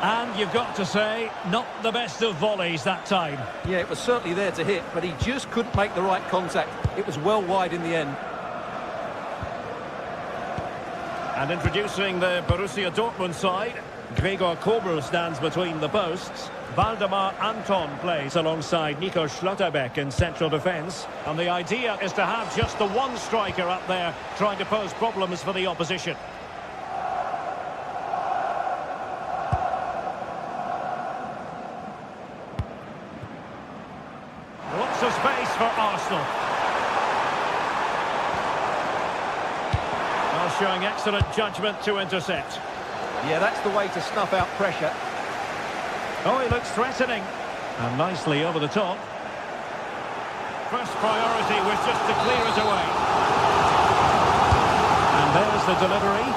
And you've got to say, not the best of volleys that time. Yeah, it was certainly there to hit, but he just couldn't make the right contact. It was well wide in the end. And introducing the Borussia Dortmund side, Gregor Kobel stands between the posts. Waldemar Anton plays alongside Nico Schlotterbeck in central defence. And the idea is to have just the one striker up there trying to pose problems for the opposition. Lots of space for Arsenal. Well, showing excellent judgment to intercept. Yeah, that's the way to snuff out pressure. Oh, he looks threatening. And nicely over the top. First priority was just to clear it away. And there's the delivery.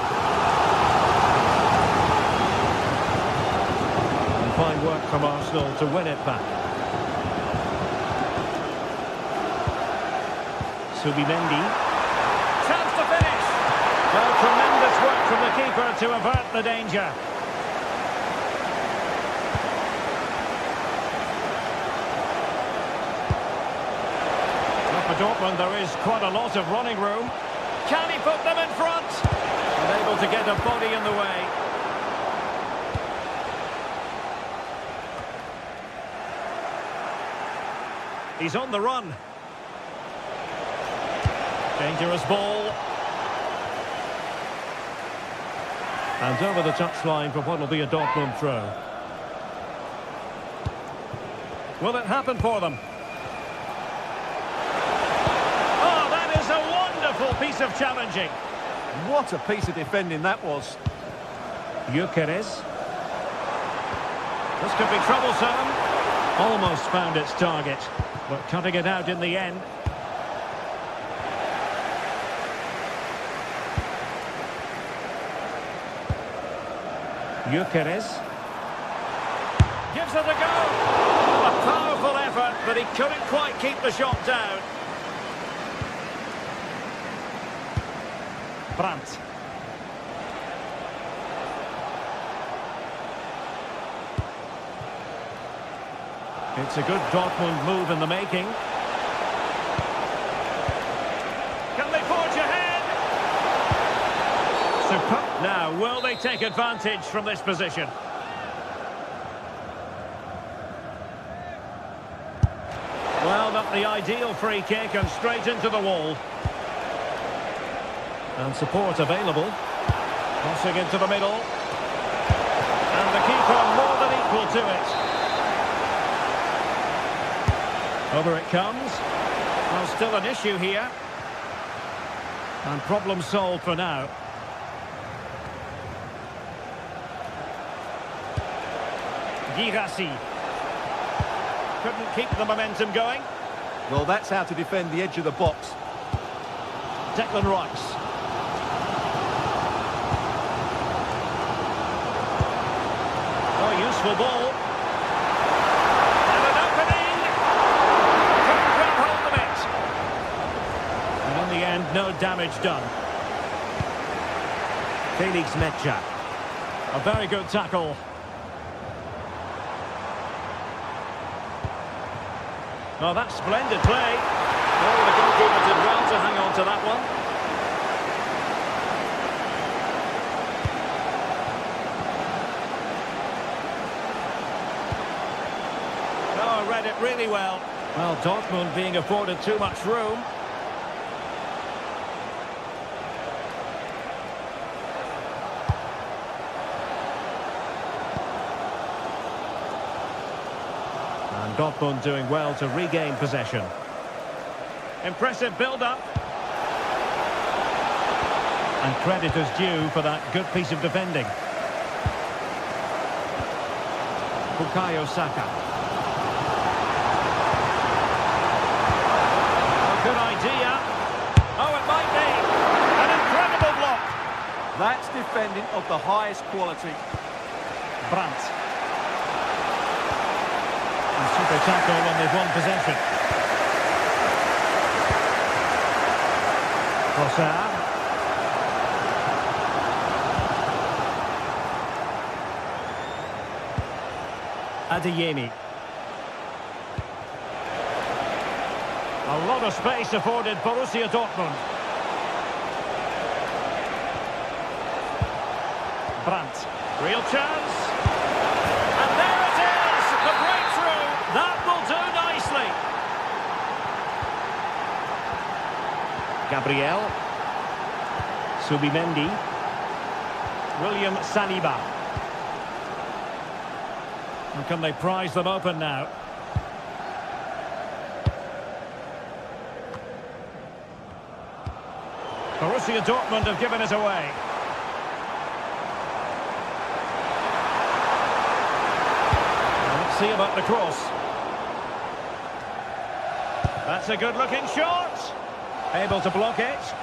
And fine work from Arsenal to win it back. Subimendi. Chance to finish. Well, tremendous work from the keeper to avert the danger. Well, for Dortmund, there is quite a lot of running room. Can he put them in front? Unable to get a body in the way. He's on the run. Dangerous ball. And over the touchline for what will be a Dortmund throw. Will it happen for them? Oh, that is a wonderful piece of challenging. What a piece of defending that was. Gyökeres. This could be troublesome. Almost found its target, but cutting it out in the end. Gyökeres gives it a go. A powerful effort, but he couldn't quite keep the shot down. Brandt. It's a good Dortmund move in the making. Can they forge ahead? Superb. Now, will they take advantage from this position? Well, not the ideal free kick and straight into the wall. And support available. Crossing into the middle. And the keeper more than equal to it. Over it comes. Well, still an issue here. And problem solved for now. Girassi. Couldn't keep the momentum going. Well, that's how to defend the edge of the box. Declan Rice. Oh, useful ball. And an opening. Couldn't grab hold of it. And in the end, no damage done. Felix Mecha. A very good tackle. Oh, that's splendid play. Oh, the goalkeeper did well to hang on to that one. Oh, read it really well. Well, Dortmund being afforded too much room. And Dortmund doing well to regain possession. Impressive build-up. And credit is due for that good piece of defending. Bukayo Saka. A good idea. Oh, it might be. An incredible block. That's defending of the highest quality. Brandt. A super tackle when they've won possession. Trossard. Adeyemi. A lot of space afforded Borussia Dortmund. Brandt. Real chance. And there it is! The breakthrough! That will do nicely. Gabriel. Subimendi. William Saliba. And can they prize them open now? Borussia Dortmund have given it away. Let's see about the cross. That's a good-looking shot. Able to block it.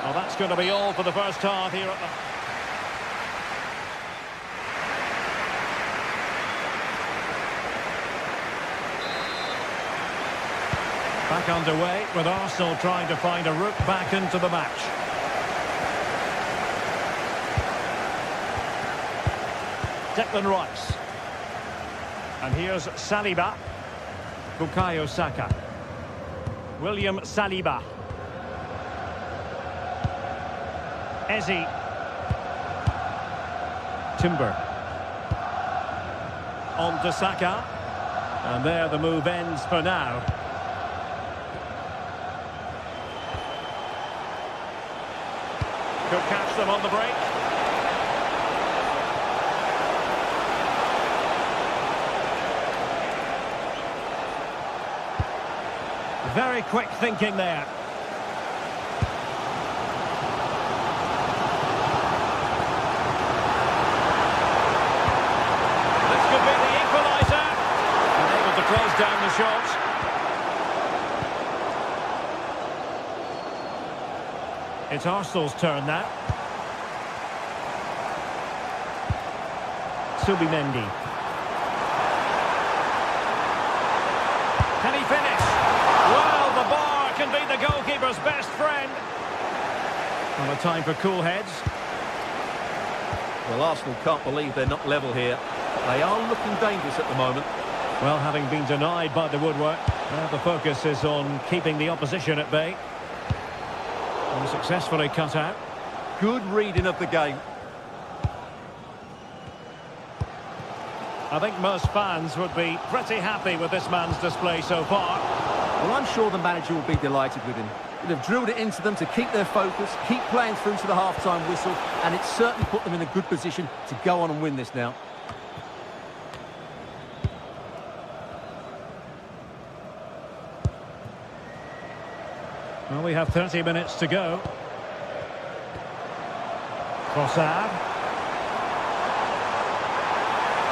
Well, that's going to be all for the first half here at the... Back underway with Arsenal trying to find a route back into the match. Declan Rice. And here's Saliba. Bukayo Saka. William Saliba. Eze. Timber. On to Saka. And there the move ends for now. Could catch them on the break. Very quick thinking there. This could be the equaliser. Unable to close down the shot. It's Arsenal's turn now. Subimendi. Can he finish? Well, the bar can be the goalkeeper's best friend. Well, a time for cool heads. Well, Arsenal can't believe they're not level here. They are looking dangerous at the moment. Well, having been denied by the woodwork, the focus is on keeping the opposition at bay. And successfully cut out. Good reading of the game. I think most fans would be pretty happy with this man's display so far. Well, I'm sure the manager will be delighted with him. He'd have drilled it into them to keep their focus, keep playing through to the half-time whistle, and it's certainly put them in a good position to go on and win this now. Well, we have 30 minutes to go. Trossard.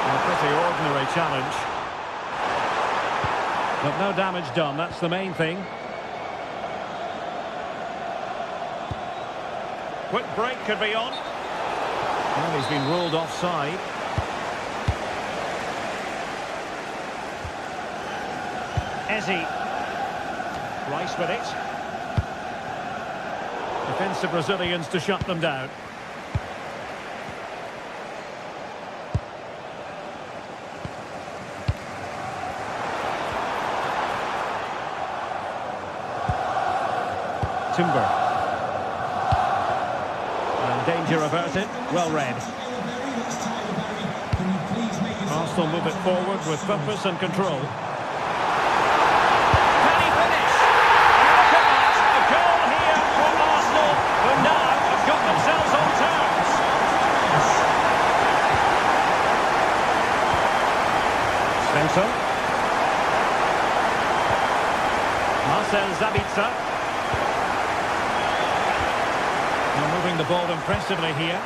A pretty ordinary challenge. But no damage done, that's the main thing. Quick break could be on. Well, he's been ruled offside. Eze. Rice with it. Defensive Brazilians to shut them down. Timber. And danger averted. Well read. Arsenal move it forward with purpose and control. Svensson. Marcel Sabitzer. the ball impressively here.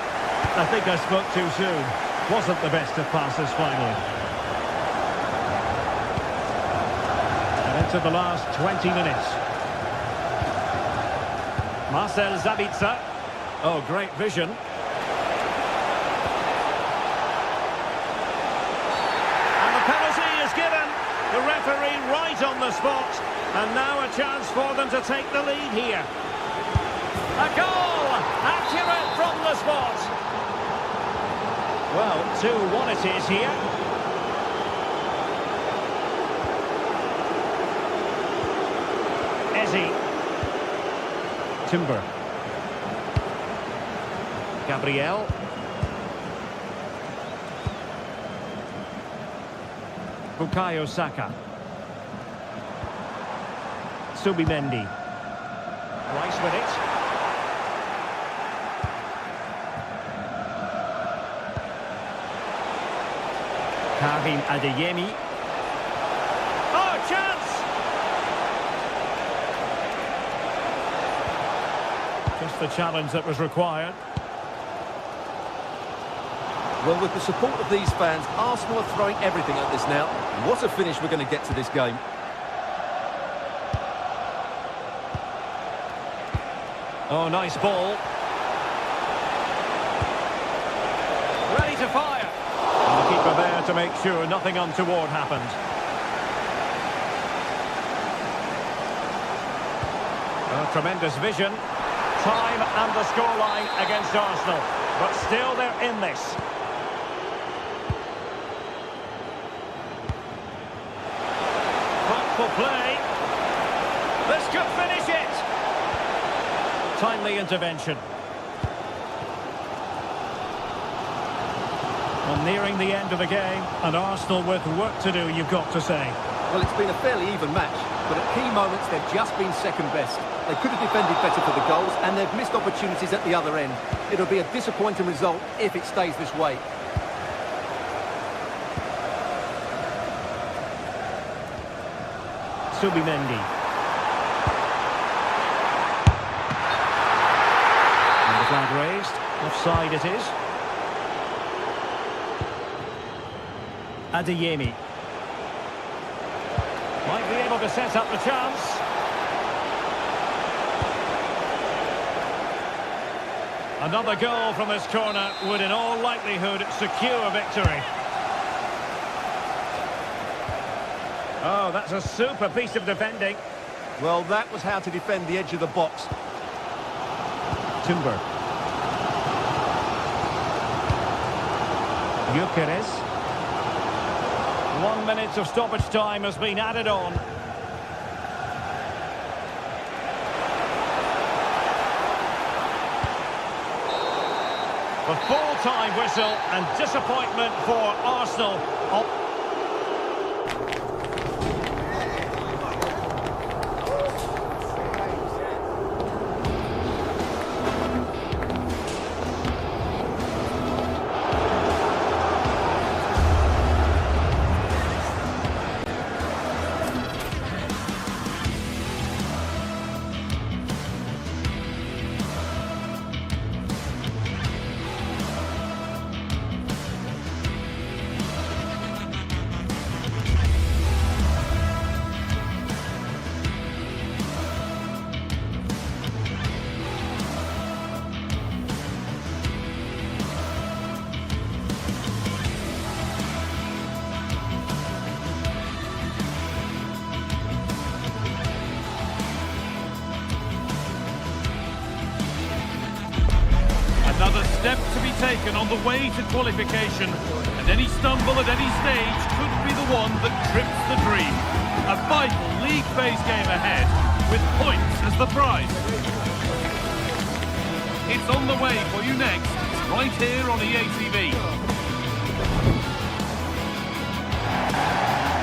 I think I spoke too soon. Wasn't the best of passes finally. And into the last 20 minutes. Marcel Sabitzer. Oh, great vision. And the penalty is given. The referee right on the spot. And now a chance for them to take the lead here. A goal! Accurate from the spot. Well, 2-1 it is here. Eze. Timber. Gabriel. Bukayo Saka. Subimendi. Rice with it. Karim Adeyemi. Oh, chance! Just the challenge that was required. Well, with the support of these fans, Arsenal are throwing everything at this now. What a finish we're going to get to this game. Oh, nice ball. Ready to fire. And the keeper there to make sure nothing untoward happened. Oh, tremendous vision. Time and the scoreline against Arsenal. But still they're in this. Thoughtful play. This could finish it. Timely intervention. Well, nearing the end of the game, and Arsenal with work to do, you've got to say. Well, it's been a fairly even match, but at key moments they've just been second best. They could have defended better for the goals, and they've missed opportunities at the other end. It'll be a disappointing result if it stays this way. Subimendi. And the flag raised. Offside it is. Adeyemi. Might be able to set up the chance. Another goal from this corner would in all likelihood secure victory. Oh, that's a super piece of defending. Well, that was how to defend the edge of the box. Timber. Gyökeres. 1 minute of stoppage time has been added on. The full-time whistle and disappointment for Arsenal. Another step to be taken on the way to qualification, and any stumble at any stage could be the one that trips the dream. A vital league phase game ahead, with points as the prize. It's on the way for you next, right here on EA TV.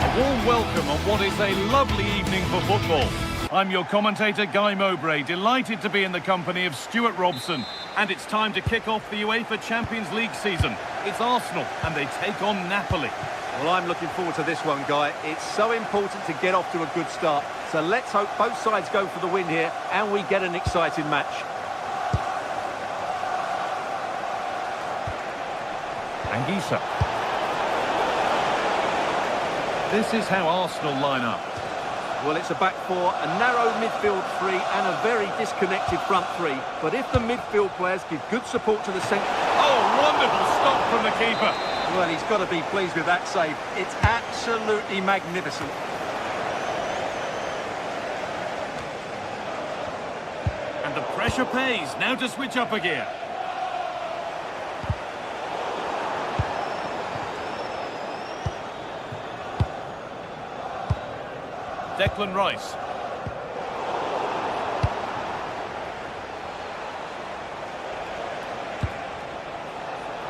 A warm welcome on what is a lovely evening for football. I'm your commentator, Guy Mowbray, delighted to be in the company of Stuart Robson. And it's time to kick off the UEFA Champions League season. It's Arsenal, and they take on Napoli. Well, I'm looking forward to this one, Guy. It's so important to get off to a good start. So let's hope both sides go for the win here, and we get an exciting match. Anguissa. This is how Arsenal line up. Well, it's a back four, a narrow midfield three and a very disconnected front three. But if the midfield players give good support to the centre... Oh, wonderful stop from the keeper. Well, he's got to be pleased with that save. It's absolutely magnificent. And the pressure pays. Now to switch up a gear. Declan Rice.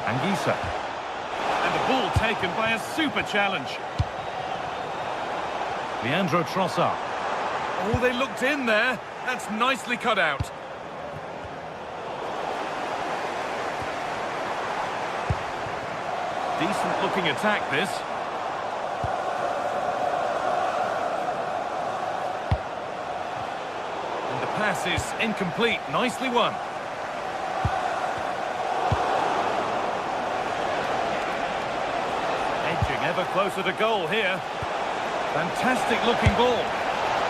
Anguissa. And the ball taken by a super challenge. Leandro Trossard. Oh, they looked in there. That's nicely cut out. Decent looking attack, this. And the pass is incomplete. Nicely won. Edging ever closer to goal here. Fantastic looking ball.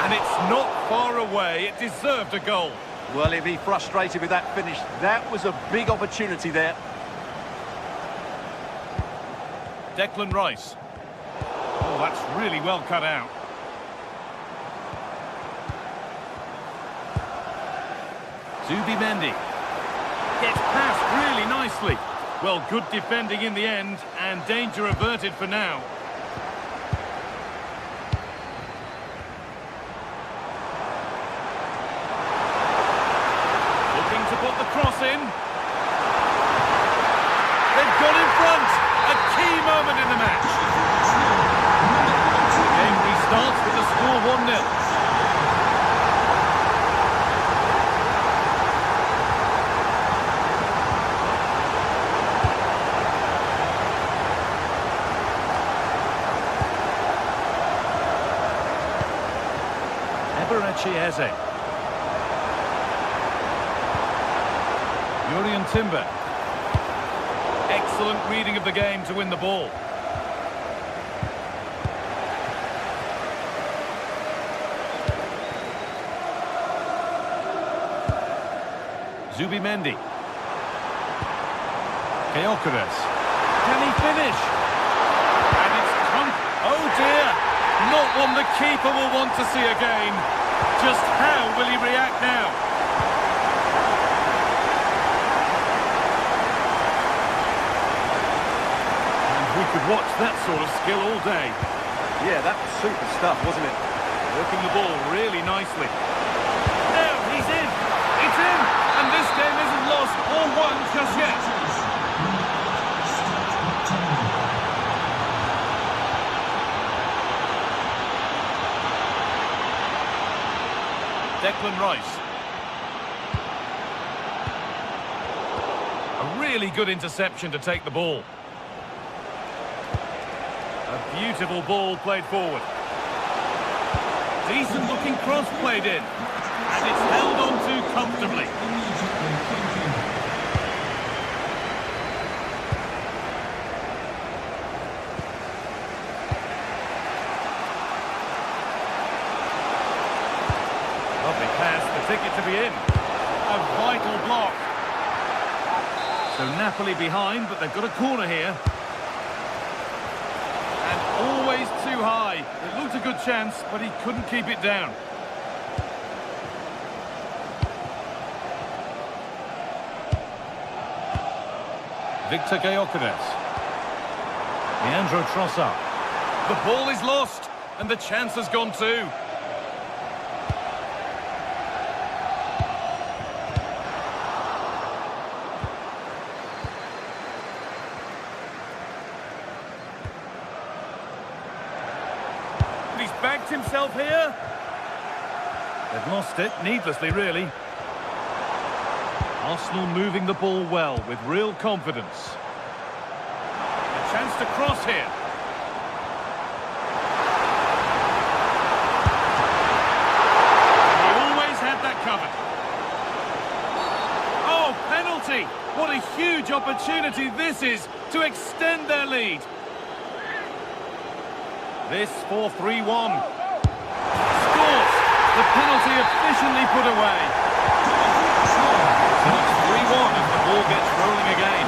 And it's not far away. It deserved a goal. Well, he'd be frustrated with that finish. That was a big opportunity there. Declan Rice. Oh, that's really well cut out. Zubimendi. Gets past really nicely. Well, good defending in the end, and danger averted for now. Looking to put the cross in. They've got in front. A key moment in the match. The game restarts with the score 1-0. Eze. Jurriën Timber. Excellent reading of the game to win the ball. Zubimendi. Gyökeres. Can he finish? And it's come. Oh dear! Not one the keeper will want to see again. Just how will he react now? And we could watch that sort of skill all day. Yeah, that was super stuff, wasn't it? Working the ball really nicely. Now he's in. It's in. And this game isn't lost or won just yet. Declan Rice. A really good interception to take the ball. A beautiful ball played forward. Decent looking cross played in. And it's held on to comfortably. Lovely pass, the ticket to be in. A vital block. So Napoli behind, but they've got a corner here. And always too high. It looked a good chance, but he couldn't keep it down. Victor Gyökeres. Leandro Trossard. The ball is lost, and the chance has gone too. He's backed himself here. They've lost it, needlessly really. Arsenal moving the ball well with real confidence. A chance to cross here. He always had that covered. Oh, penalty! What a huge opportunity this is to extend their lead. This for 3-1. Scores! The penalty efficiently put away. So it's 3-1 as the ball gets rolling again.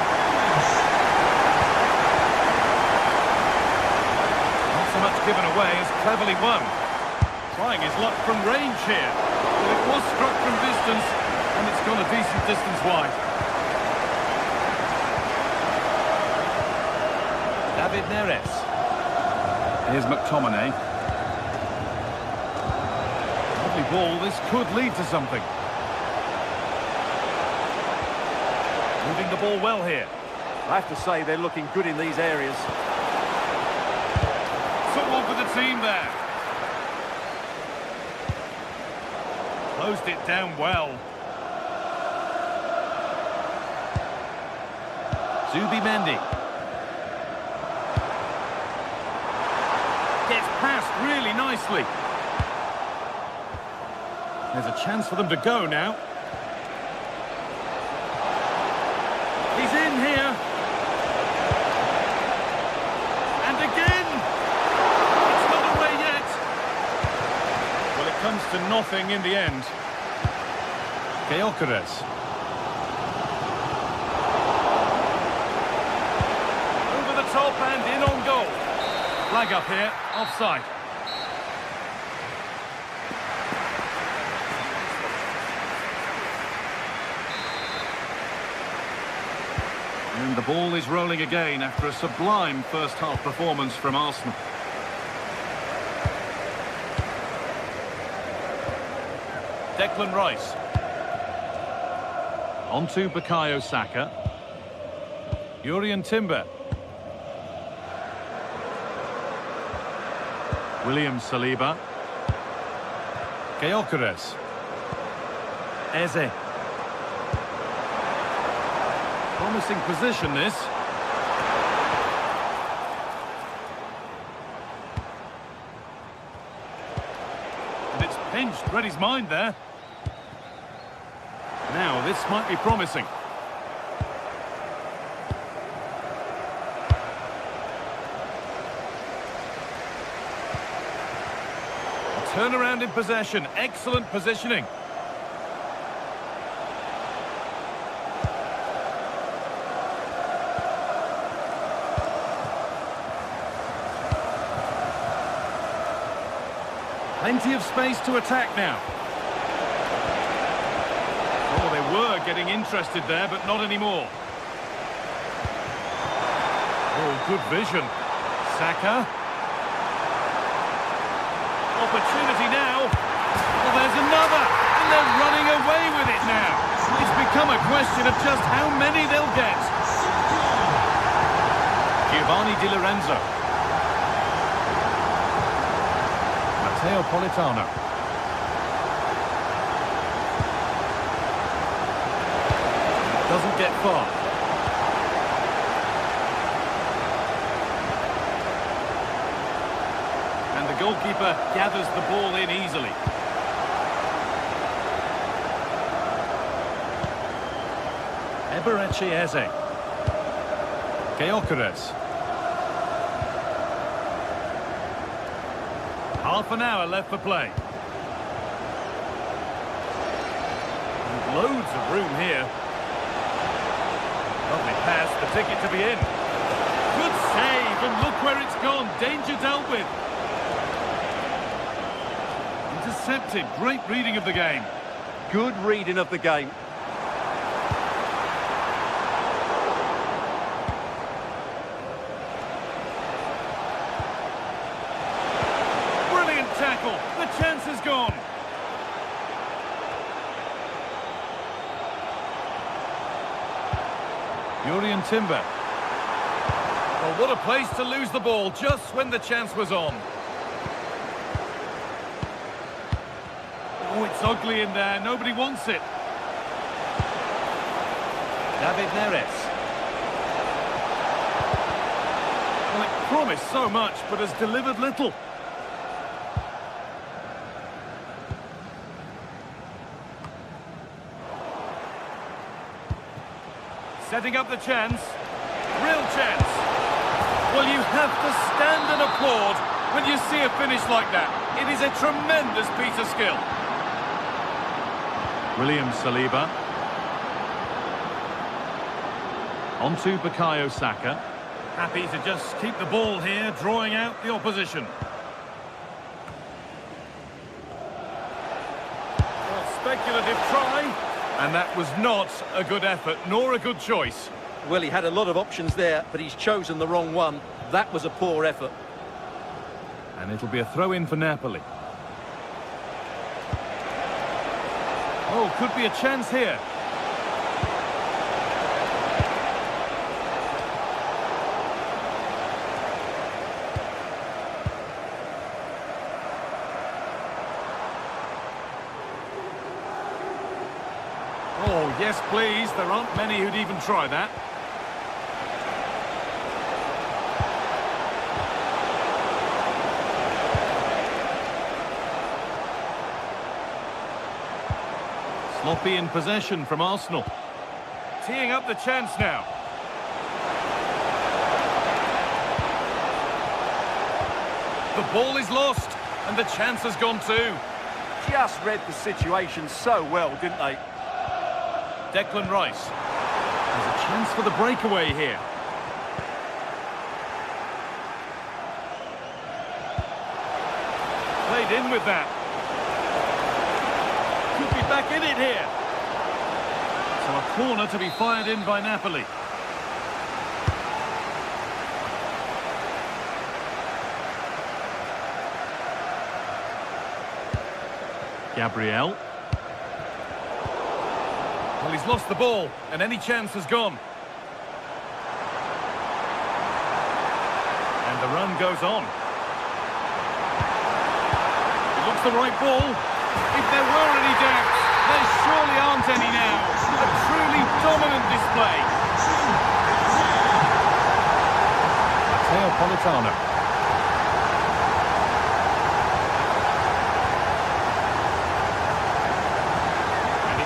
Not so much given away as cleverly won. Trying his luck from range here. But it was struck from distance, and it's gone a decent distance wide. David Neres. Here's McTominay. Lovely ball, this could lead to something. Moving the ball well here. I have to say they're looking good in these areas. Football for the team there. Closed it down well. Zubimendi. Gets past really nicely. There's a chance for them to go now. He's in here. And again. It's not away yet. Well, it comes to nothing in the end. Gyökeres. Over the top and in on goal. Flag up here, offside. And the ball is rolling again after a sublime first-half performance from Arsenal. Declan Rice. On to Bukayo Saka. Jurrien Timber. William Saliba. Gyökeres. Eze. Promising position, this. And it's pinched, read his mind there. Now, this might be promising. Turnaround in possession, excellent positioning. Plenty of space to attack now. Oh, they were getting interested there, but not anymore. Oh, good vision. Saka. Opportunity now. Well, there's another. And they're running away with it now. It's become a question of just how many they'll get. Giovanni Di Lorenzo. Matteo Politano. Doesn't get far. And the goalkeeper gathers the ball in easily. Eberechi Eze. Gyökeres. Half an hour left for play. And loads of room here. Lovely pass, the ticket to be in. Good save, and look where it's gone. Danger dealt with. Intercepted, great reading of the game. Good reading of the game. Brilliant tackle, the chance is gone. Jurrien Timber. Well, what a place to lose the ball just when the chance was on. Oh, it's ugly in there. Nobody wants it. David Neres. Well, it promised so much, but has delivered little. setting up the chance. Real chance. Well, you have to stand and applaud when you see a finish like that. It is a tremendous piece of skill. William Saliba. On to Bukayo Saka. Happy to just keep the ball here, drawing out the opposition. Well, speculative try. And that was not a good effort, nor a good choice. Well, he had a lot of options there, but he's chosen the wrong one. That was a poor effort. And it'll be a throw-in for Napoli. Oh, could be a chance here. Oh, yes, please. There aren't many who'd even try that. Sloppy in possession from Arsenal. Teeing up the chance now. The ball is lost, and the chance has gone too. Just read the situation so well, didn't they? Declan Rice. There's a chance for the breakaway here. Played in with that. Could be back in it here. So a corner to be fired in by Napoli. Gabriel. Well, he's lost the ball, and any chance has gone. And the run goes on. It looks the right ball. If there were any doubts, there surely aren't any now. A truly dominant display. Matteo Politano.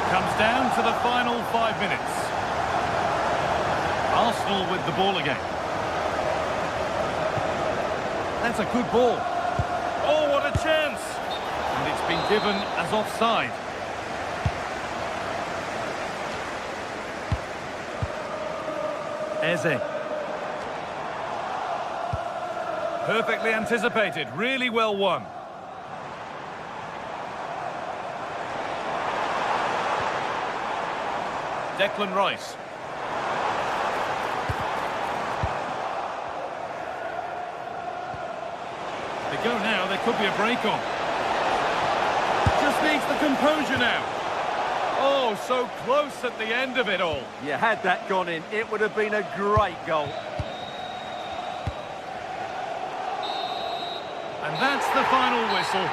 Comes down to the final 5 minutes. Arsenal with the ball again. That's a good ball. Oh, what a chance! And it's been given as offside. Eze. Perfectly anticipated, really well won. Declan Rice. They go now, there could be a break on. Just needs the composure now. Oh, so close at the end of it all. You had that gone in, it would have been a great goal. And that's the final whistle.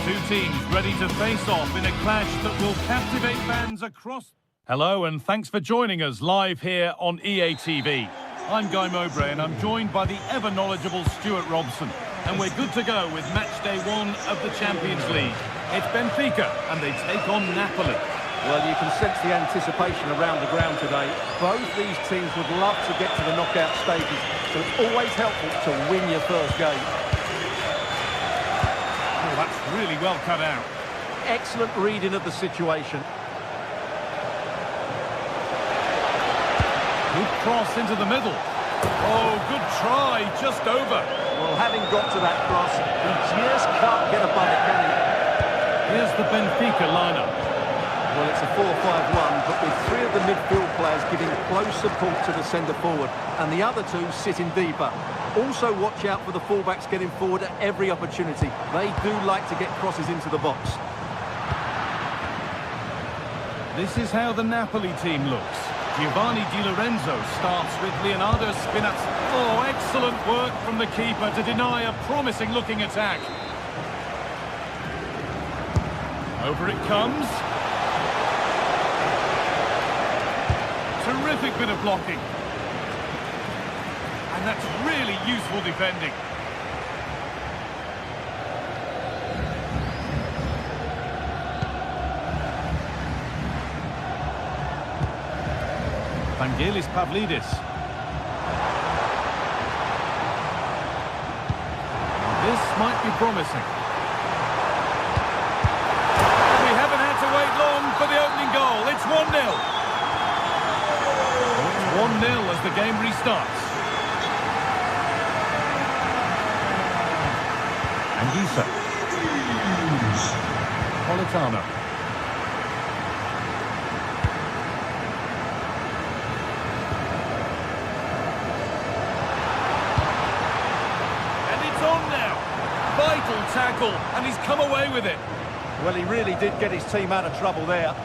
Two teams ready to face off in a clash that will captivate fans across... Hello and thanks for joining us live here on EA TV. I'm Guy Mowbray and I'm joined by the ever-knowledgeable Stuart Robson. And we're good to go with match day 1 of the Champions League. It's Benfica and they take on Napoli. Well, you can sense the anticipation around the ground today. Both these teams would love to get to the knockout stages, so it's always helpful to win your first game. Oh, that's really well cut out. Excellent reading of the situation. Good cross into the middle. Oh, good try, just over. Well, having got to that cross, he just can't get above it, can he? Here's the Benfica lineup. Well, it's a 4-5-1, but with three of the midfield players giving close support to the centre-forward, and the other two sitting deeper. Also, watch out for the fullbacks getting forward at every opportunity. They do like to get crosses into the box. This is how the Napoli team looks. Giovanni Di Lorenzo starts with Leonardo Spinazzola. Oh, excellent work from the keeper to deny a promising-looking attack. Over it comes. Terrific bit of blocking. And that's really useful defending. Vangelis Pavlidis. This might be promising. We haven't had to wait long for the opening goal. It's 1-0. It's 1-0 as the game restarts. Anguissa. Politano. Vital tackle, and he's come away with it. Well, he really did get his team out of trouble there.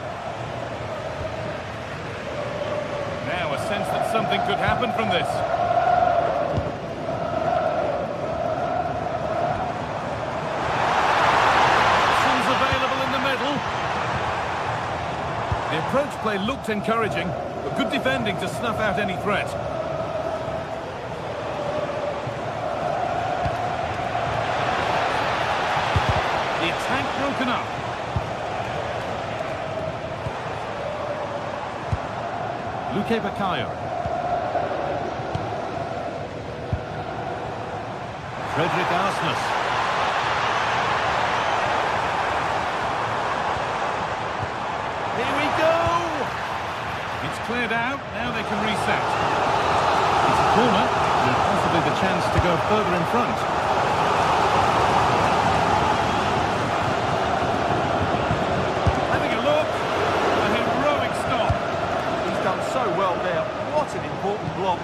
Now a sense that something could happen from this. Options available in the middle. The approach play looked encouraging, but good defending to snuff out any threat. Broken up. Luque Baccaio. Frederick Arsnes. Here we go! It's cleared out, now they can reset. It's a corner, and possibly the chance to go further in front. So well there. What an important block.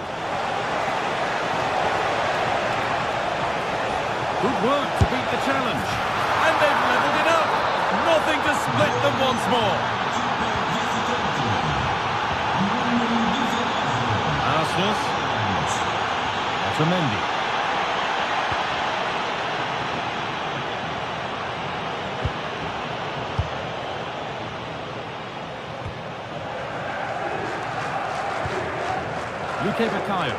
Good work to beat the challenge. And they've levelled it up. Nothing to split them once more. Arsnes. Otamendi. Luque Baccaio.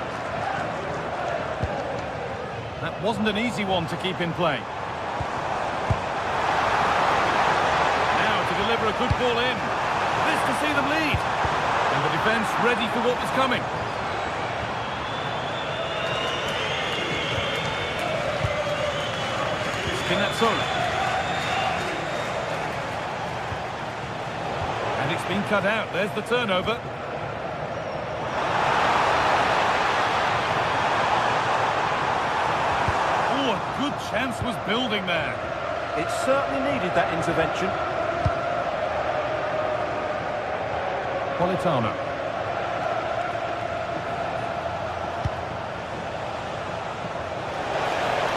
That wasn't an easy one to keep in play. Now to deliver a good ball in. This to see them lead. And the defence ready for what was coming. Spinazzola. And it's been cut out. There's the turnover. Good chance was building there. It certainly needed that intervention. Politano.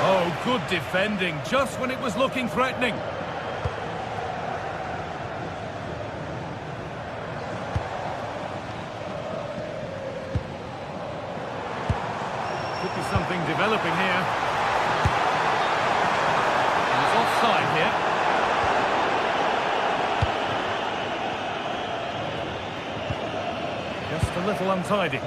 Oh, good defending, just when it was looking threatening. Could be something developing here. Offside here. Just a little untidy.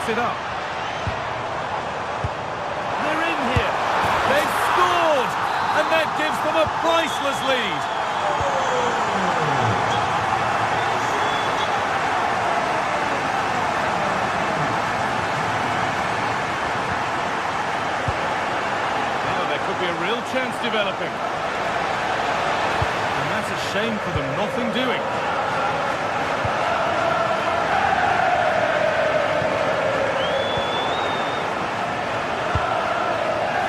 sets it up. They're in here. They've scored! And that gives them a priceless lead. Now there could be a real chance developing. And that's a shame for them, nothing doing.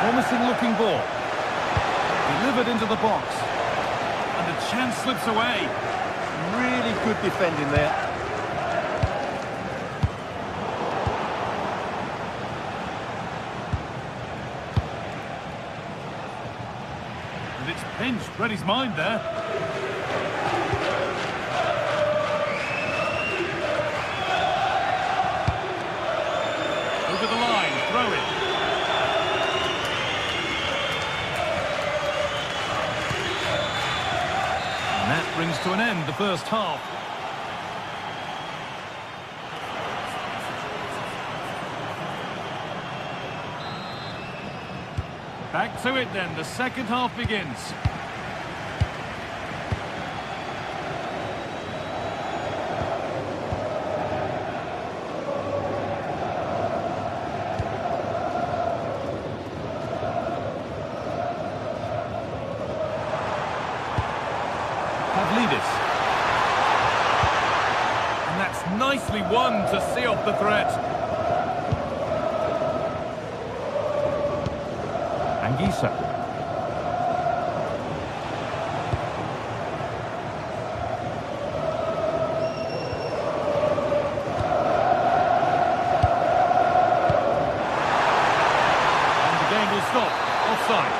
Promising looking ball. Delivered into the box. And the chance slips away. Really good defending there. And it's pinched, read his mind there. Over the line, throw it. And that brings to an end the first half. Back to it then, the second half begins. Pavlidis. And that's nicely won to see off the threat. Anguissa. And the game will stop. Offside.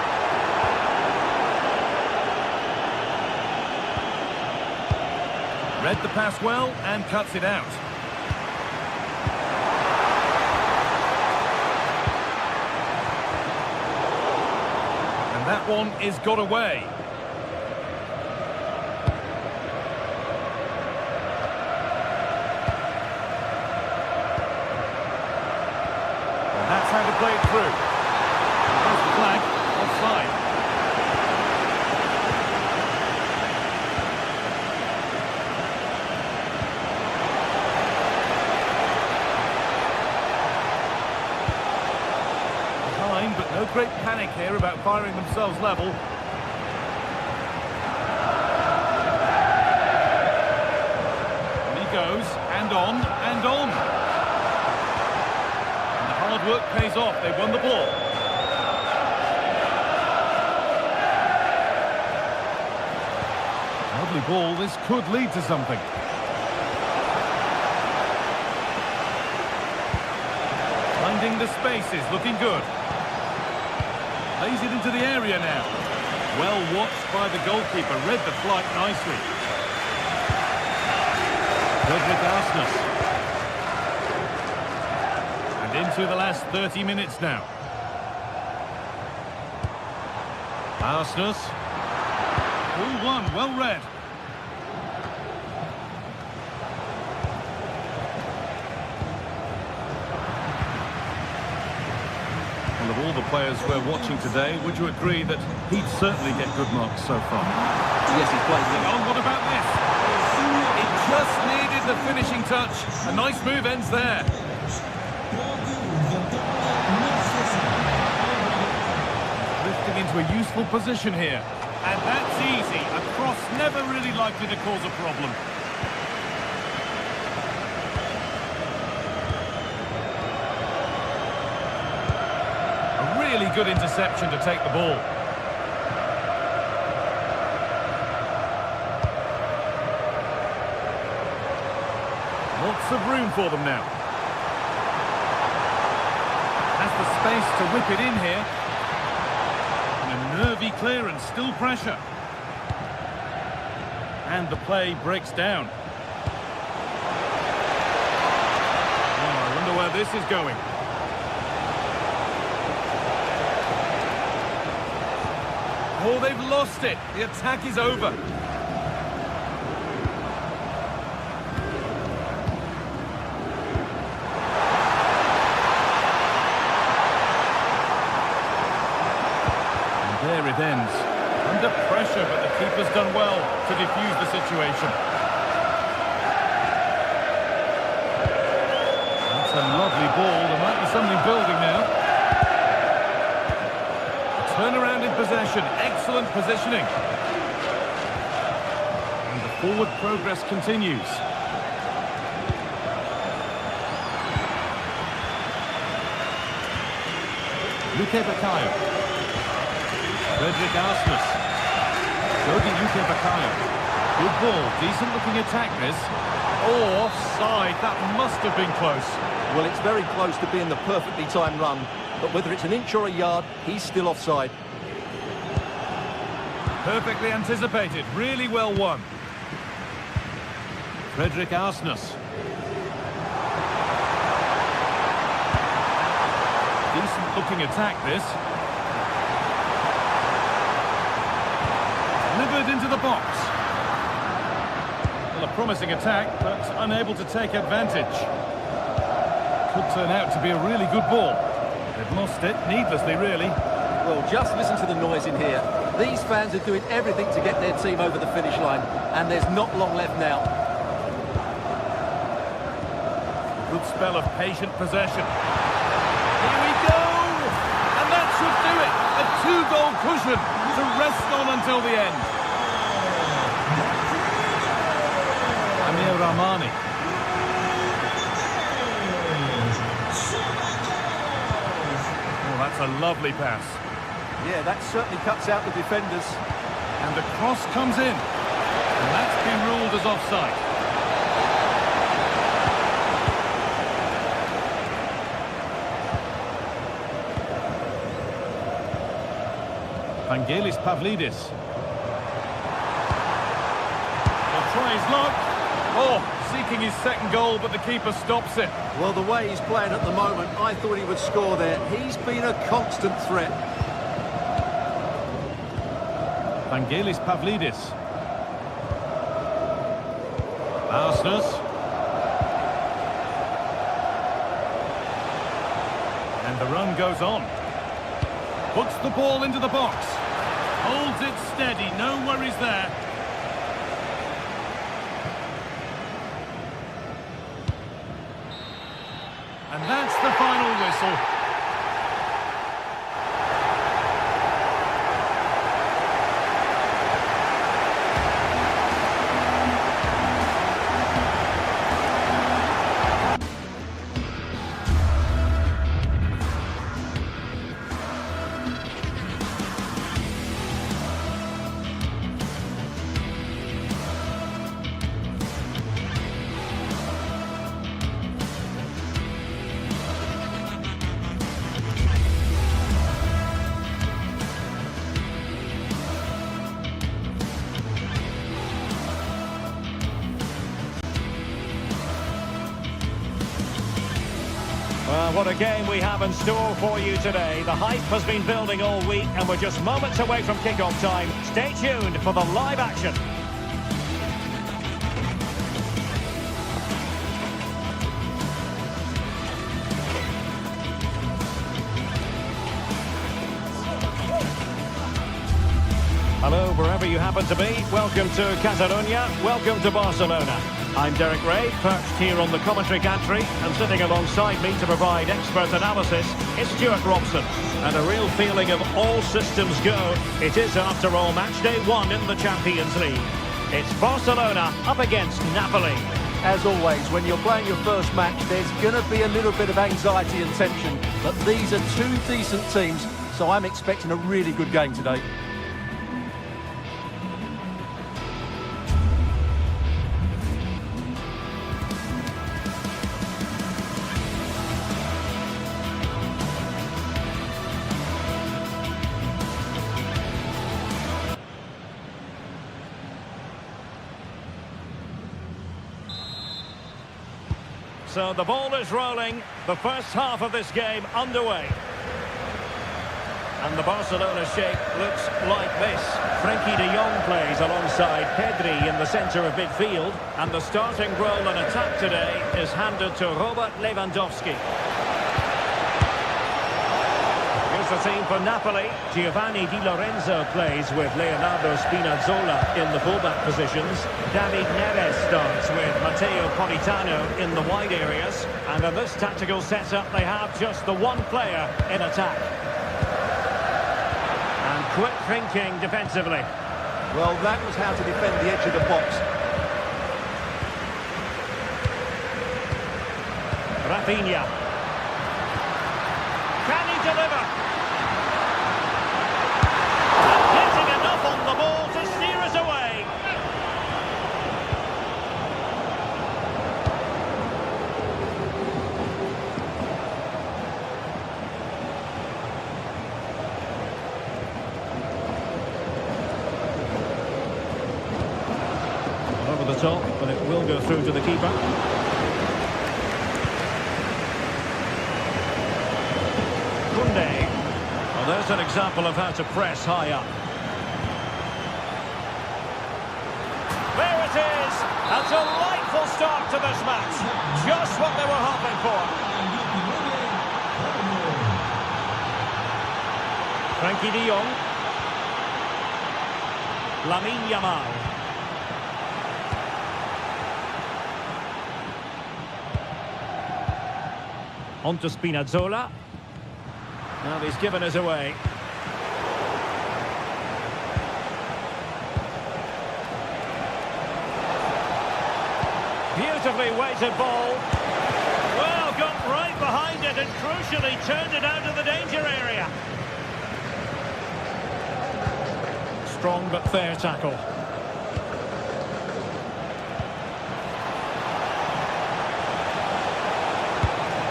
Read the pass well and cuts it out. And that one is got away. And that's how to play it through. There's the flag, offside. But no great panic here about firing themselves level. And he goes, and on, and on. And the hard work pays off, they've won the ball. Lovely ball, this could lead to something. Finding the spaces, looking good. Plays it into the area now. Well watched by the goalkeeper. Read the flight nicely. Frederick Arsness. And into the last 30 minutes now. Arsness. 1-1, well read. Of all the players we're watching today, would you agree that he'd certainly get good marks so far? Yes, he's played well. Oh, what about this? It just needed the finishing touch. A nice move ends there. Drifting into a useful position here. And that's easy. A cross never really likely to cause a problem. Really good interception to take the ball. Lots of room for them now. Has the space to whip it in here. And a nervy clearance, still pressure. And the play breaks down. Oh, I wonder where this is going. Oh, they've lost it. The attack is over. it ends. Under pressure, but the keeper's done well to defuse the situation. That's a lovely ball. There might be something building now. A turnaround in possession. Excellent positioning. And the forward progress continues. Luke Bakayo. Frederick Arsmus. Gogi Luke Bakayo. Good ball. Decent looking attack this. Oh, offside. That must have been close. Well, it's very close to being the perfectly timed run, but whether it's an inch or a yard, he's still offside. Perfectly anticipated. Really well won. Frederick Arsmus. Decent looking attack this. Delivered into the box. Well, a promising attack, but unable to take advantage. Could turn out to be a really good ball. They've lost it, needlessly really. Well, just listen to the noise in here. These fans are doing everything to get their team over the finish line, and there's not long left now. Good spell of patient possession. Here we go! And that should do it! A two-goal cushion to rest on until the end. Amir Rahmani. Oh, that's a lovely pass. Yeah, that certainly cuts out the defenders. And the cross comes in. And that's been ruled as offside. Vangelis Pavlidis. He'll try his luck. Oh, seeking his second goal, but the keeper stops it. Well, the way he's playing at the moment, I thought he would score there. He's been a constant threat. Vangelis Pavlidis. Arsmus. And the run goes on. Puts the ball into the box. Holds it steady, no worries there. And that's the final whistle. Well, what a game we have in store for you today. The hype has been building all week and we're just moments away from kick-off time. Stay tuned for the live action. Hello, wherever you happen to be. Welcome to Catalonia. Welcome to Barcelona. I'm Derek Ray, perched here on the commentary gantry, and sitting alongside me to provide expert analysis is Stuart Robson. And a real feeling of all systems go. It is, after all, match day 1 in the Champions League. It's Barcelona up against Napoli. As always, when you're playing your first match, there's going to be a little bit of anxiety and tension. But these are two decent teams, so I'm expecting a really good game today. So the ball is rolling, the first half of this game underway. And the Barcelona shape looks like this. Frenkie de Jong plays alongside Pedri in the centre of midfield. And the starting role in attack today is handed to Robert Lewandowski. Here's the team for Napoli. Giovanni Di Lorenzo plays with Leonardo Spinazzola in the fullback positions. David Neres starts with Matteo Politano in the wide areas. And in this tactical setup, they have just the one player in attack. And quick thinking defensively. Well, that was how to defend the edge of the box. Rafinha. Can he deliver? And hitting enough on the ball to steer us away. Over the top, but it will go through to the keeper. Well, there's an example of how to press high up. There it is! A delightful start to this match. Just what they were hoping for. Frankie de Jong. Lamine Yamal. On to Spinazzola. Now he's given us away. Beautifully weighted ball. Well, got right behind it and crucially turned it out of the danger area. Strong but fair tackle.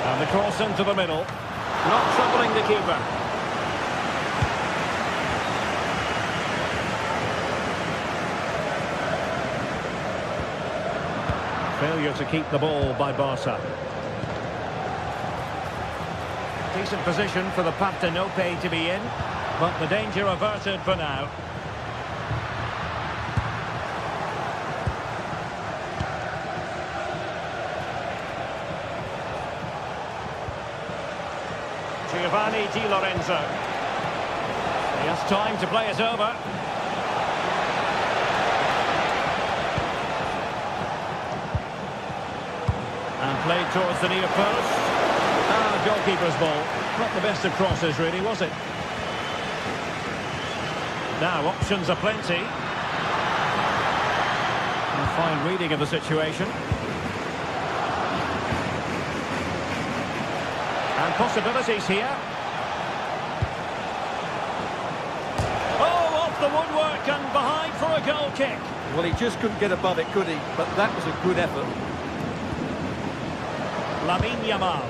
And the cross into the middle. Not troubling the keeper. Failure to keep the ball by Barca. Decent position for the Partenope to be in, but the danger averted for now. Giovanni Di Lorenzo. He has time to play it over. And played towards the near post. Ah, goalkeeper's ball. Not the best of crosses, really, was it? Now, options are plenty. And fine reading of the situation. And possibilities here. Oh, off the woodwork and behind for a goal kick. Well, he just couldn't get above it, could he? But that was a good effort. Lamine Yamal.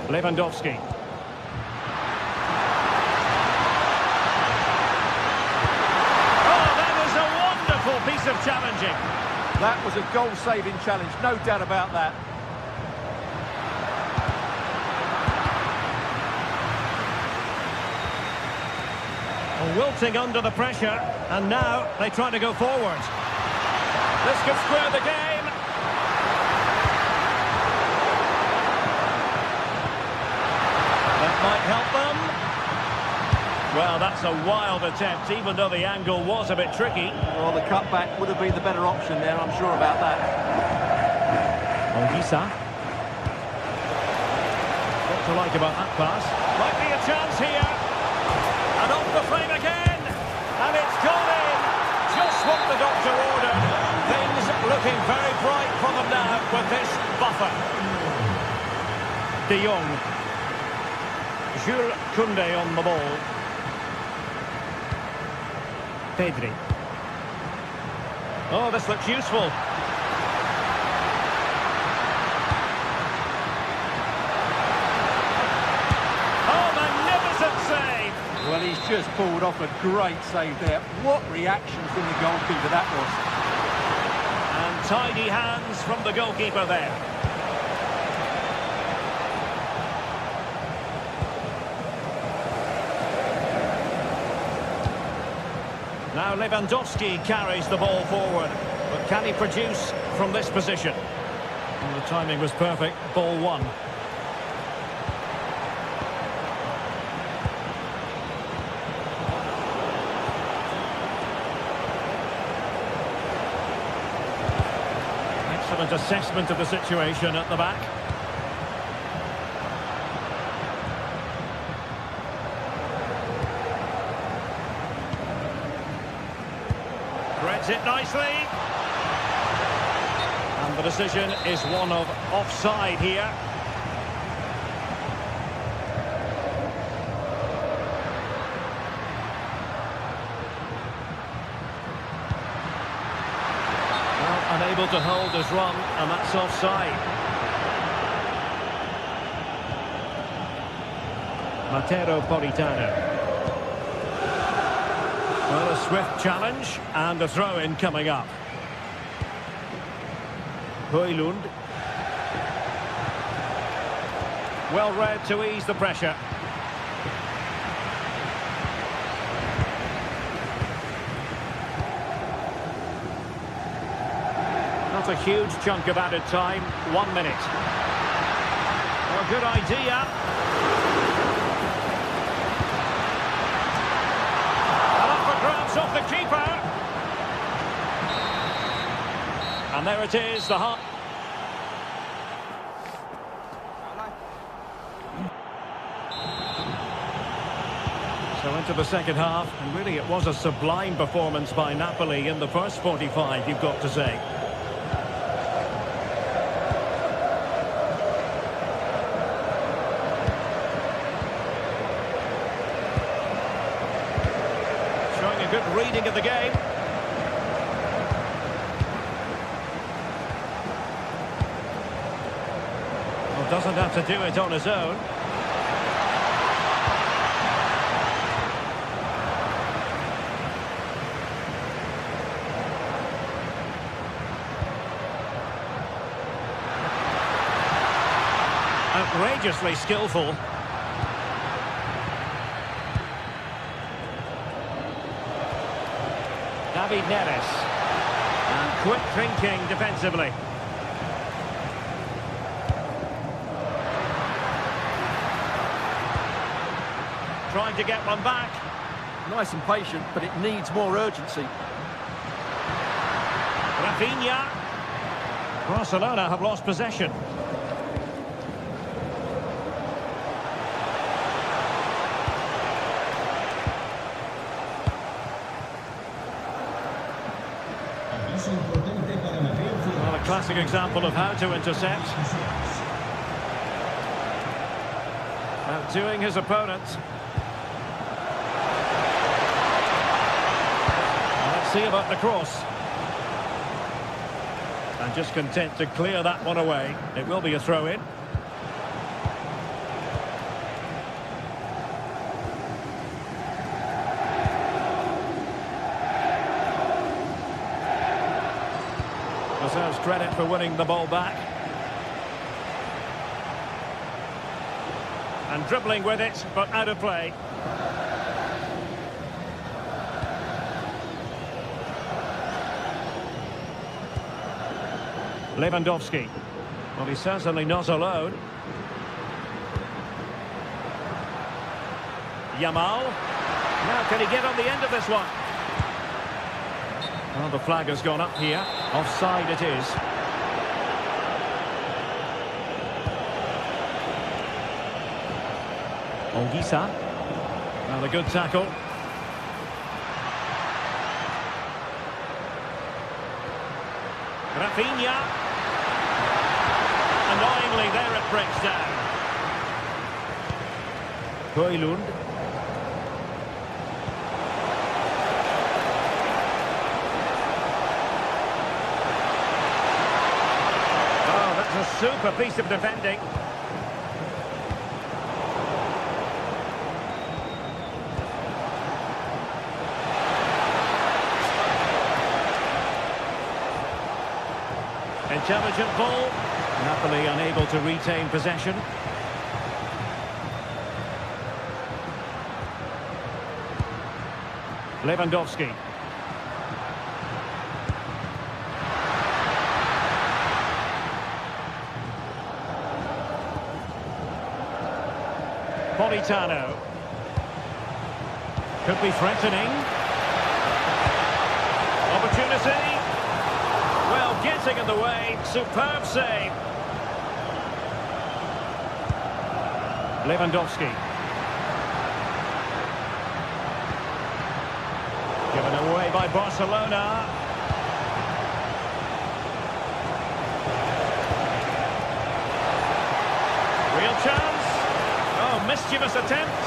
Lewandowski. Oh, that is a wonderful piece of challenging. That was a goal-saving challenge, no doubt about that. Wilting under the pressure, and now they try to go forward. This could square the game. That might help them. Well, that's a wild attempt, even though the angle was a bit tricky. Well, the cutback would have been the better option there, I'm sure about that. Ongisa. What to like about that pass? Might be a chance here. And off the frame again, and it's gone in. Just what the doctor ordered. Things looking very bright for them now with this buffer. De Jong. Jules Koundé on the ball. Pedri. Oh, this looks useful. Well, he's just pulled off a great save there. What reaction from the goalkeeper that was. And tidy hands from the goalkeeper there. Now Lewandowski carries the ball forward. But can he produce from this position? And the timing was perfect. Ball one. excellent assessment of the situation at the back. Threads it nicely. And the decision is one of offside here. Unable to hold his run, and that's offside. Matteo Politano. Well, a swift challenge, and a throw-in coming up. Højlund. Well read to ease the pressure. Not a huge chunk of added time. 1 minute. Oh, good idea. And up for grabs off the keeper. And there it is, the heart. So into the second half, and really it was a sublime performance by Napoli in the first 45, you've got to say. Showing a good reading of the game. Well, doesn't have to do it on his own. Outrageously skillful. David Neres. And quick thinking defensively. Trying to get one back. Nice and patient, but it needs more urgency. Rafinha. Barcelona have lost possession. Well, a classic example of how to intercept. Outdoing his opponent. Let's see about the cross. And just content to clear that one away. It will be a throw-in. Deserves credit for winning the ball back. And dribbling with it, but out of play. Lewandowski. Well, he's certainly not alone. Yamal. Now, can he get on the end of this one? Well, the flag has gone up here. Offside it is. Olgisa. Now the good tackle. Rafinha. Annoyingly, there it breaks down. Højlund. Oh, that's a super piece of defending. Intelligent ball. Napoli unable to retain possession. Lewandowski. Politano. Could be threatening. Opportunity. Well getting in the way. Superb save. Lewandowski. Given away by Barcelona. Real chance. Oh, mischievous attempt.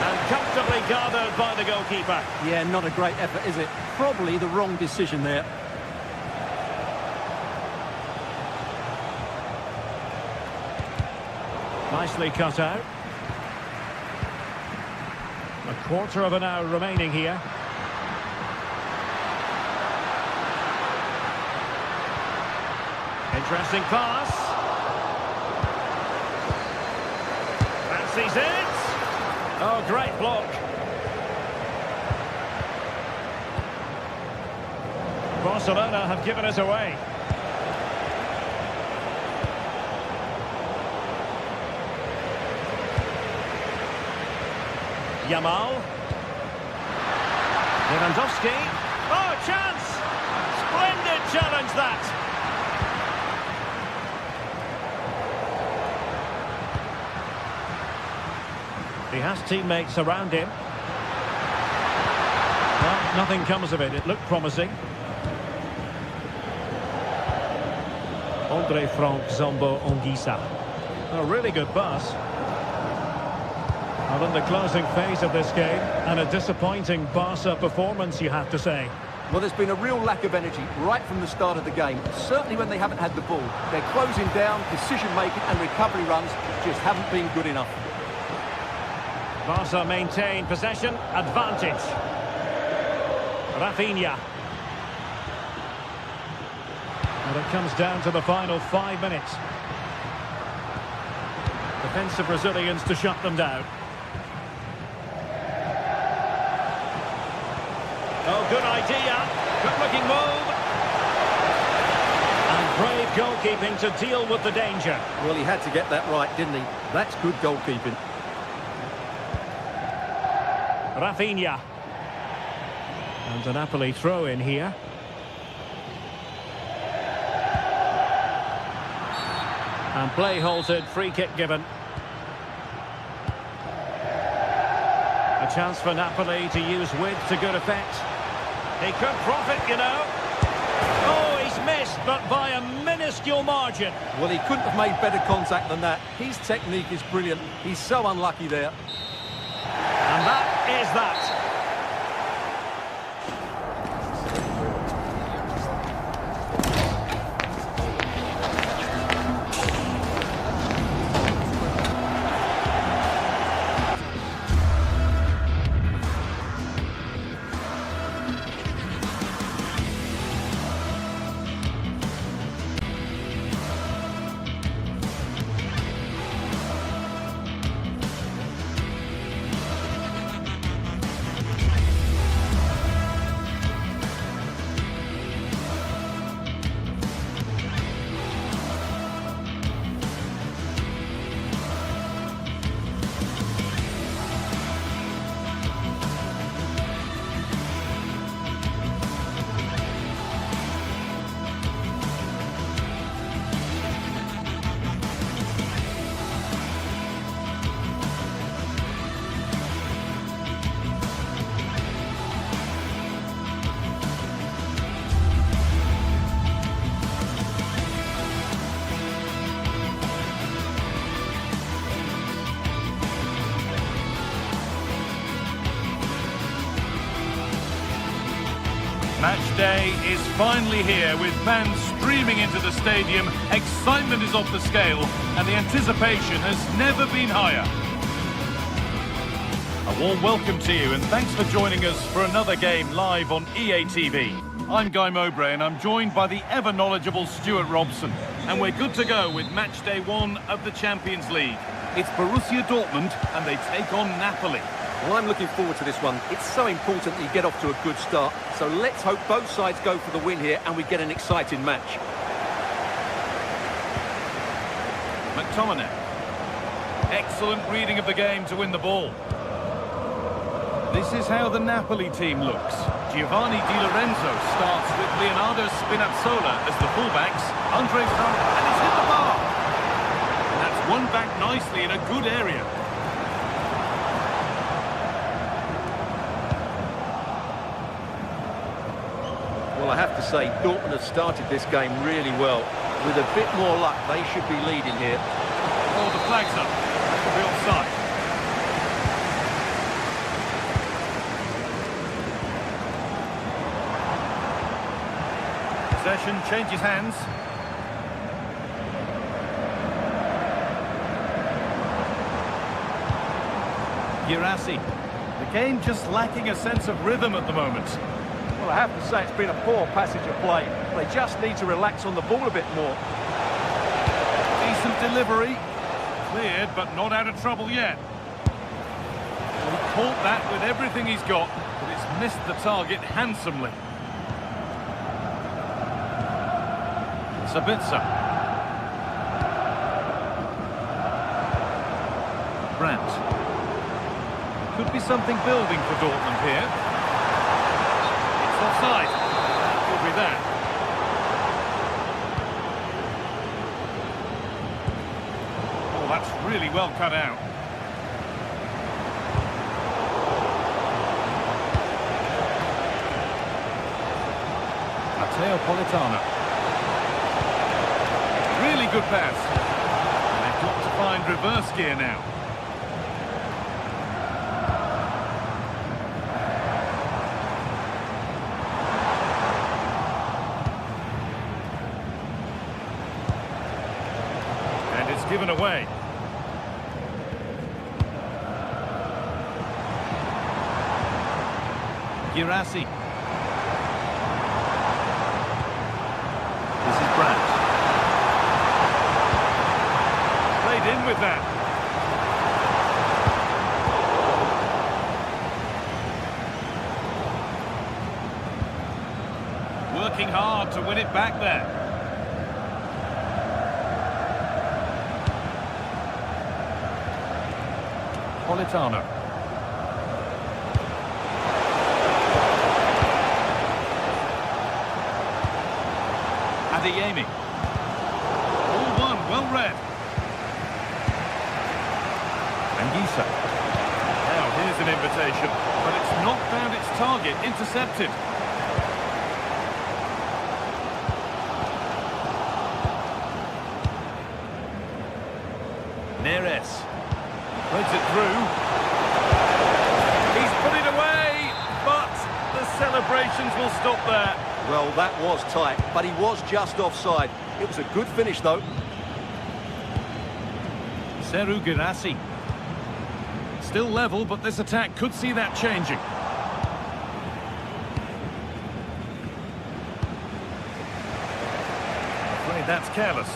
And comfortably gathered by the goalkeeper. Yeah, not a great effort, is it? Probably the wrong decision there. Nicely cut out. A quarter of an hour remaining here. Interesting pass. Fancies it. Oh, great block. Barcelona have given us away. Yamal. Lewandowski. Oh, chance! Splendid challenge, that! He has teammates around him. Well, nothing comes of it. It looked promising. Andre Frank Zombo Onguisa. A really good pass. Well, in the closing phase of this game, and a disappointing Barca performance, you have to say. Well, there's been a real lack of energy right from the start of the game, certainly when they haven't had the ball. They're closing down, decision-making and recovery runs just haven't been good enough. Barca maintain possession, advantage. Rafinha. And it comes down to the final 5 minutes. Defensive Brazilians to shut them down. Oh, good idea. Good-looking move. And brave goalkeeping to deal with the danger. Well, he had to get that right, didn't he? That's good goalkeeping. Rafinha. And a Napoli throw in here. And play halted, free kick given. A chance for Napoli to use width to good effect. He could profit, you know. Oh, he's missed, but by a minuscule margin. Well, he couldn't have made better contact than that. His technique is brilliant. He's so unlucky there. And that is that. Match day is finally here with fans streaming into the stadium. Excitement is off the scale and the anticipation has never been higher. A warm welcome to you and thanks for joining us for another game live on EA TV. I'm Guy Mowbray and I'm joined by the ever knowledgeable Stuart Robson. And we're good to go with match day 1 of the Champions League. It's Borussia Dortmund and they take on Napoli. Well, I'm looking forward to this one. It's so important that you get off to a good start. So let's hope both sides go for the win here and we get an exciting match. McTominay. Excellent reading of the game to win the ball. This is how the Napoli team looks. Giovanni Di Lorenzo starts with Leonardo Spinazzola as the fullbacks. Andre's front, and he's hit the bar. And that's won back nicely in a good area. Well, I have to say, Dortmund have started this game really well. With a bit more luck, they should be leading here. Oh, the flag's up. That could be offside. Possession changes hands. Girassi. The game just lacking a sense of rhythm at the moment. Well, I have to say it's been a poor passage of play. They just need to relax on the ball a bit more. Decent delivery. Cleared, but not out of trouble yet. He caught that with everything he's got, but it's missed the target handsomely. Sabitzer. Brandt. Could be something building for Dortmund here. It's offside. Could be that. Oh, that's really well cut out. Matteo Politano. Really good pass. They've got to find reverse gear now. And it's given away. Girassi. This is Brandt. In with that. Working hard to win it back there. Politano. Adeyemi. All one, well read. Anguissa. Now here's an invitation, but it's not found its target. Intercepted. Neres threads it through. He's put it away, but the celebrations will stop there. Well, that was tight, but he was just offside. It was a good finish, though. Serhou Guirassy. Still level, but this attack could see that changing. Afraid that's careless.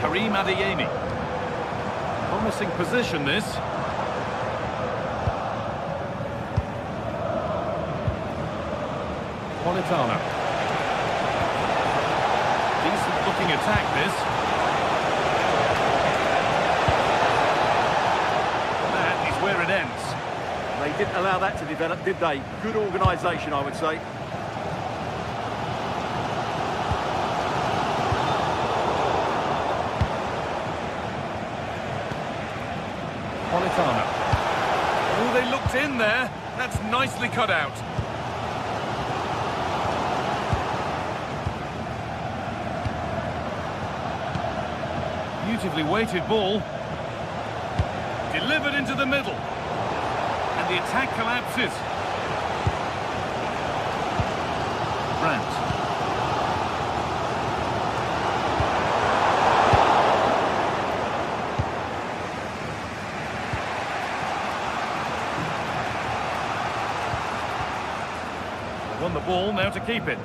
Karim Adeyemi. Promising position, this. Politano. Decent looking attack, this. Where it ends. They didn't allow that to develop, did they? Good organisation, I would say. Politano. Oh, they looked in there. That's nicely cut out. Beautifully weighted ball. Delivered into the middle. And the attack collapses. Brandt. They won the ball, now to keep it.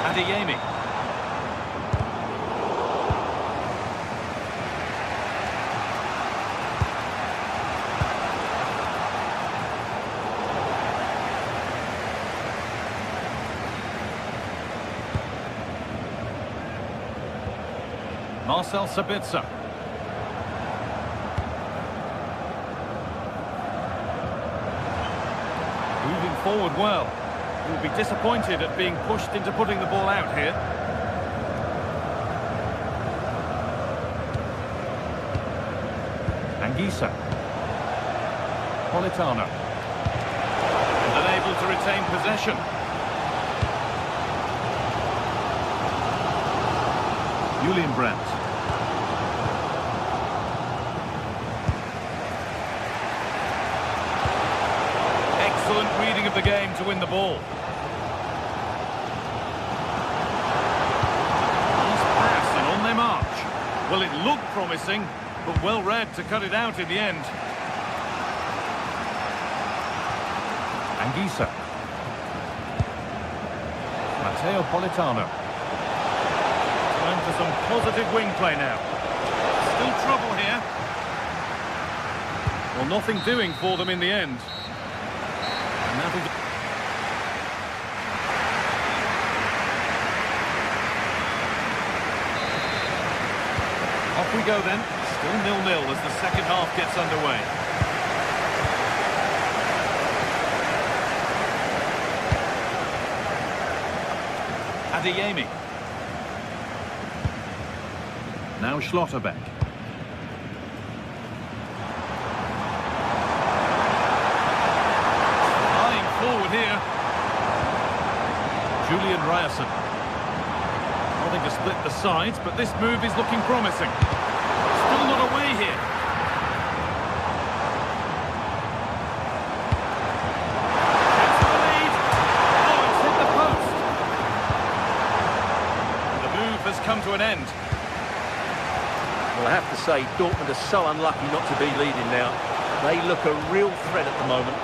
Adeyemi. Marcel Sabitzer. forward well. He will be disappointed at being pushed into putting the ball out here. Anguissa. Politano. And unable to retain possession. Julian Brandt. Excellent reading of the game to win the ball. Nice pass and on their march. Well, it looked promising, but well read to cut it out in the end. Anguissa. Matteo Politano. Time for some positive wing play now. Still trouble here. Well, nothing doing for them in the end. And that is... Off we go then. Still 0-0 as the second half gets underway. Adeyemi. Now Schlotterbeck. Flying forward here. Julian Ryerson. Nothing to split the sides, but this move is looking promising. Still not away here. Chance for the lead. Oh, it's hit the post. The move has come to an end. Well, I have to say, Dortmund are so unlucky not to be leading now. They look a real threat at the moment.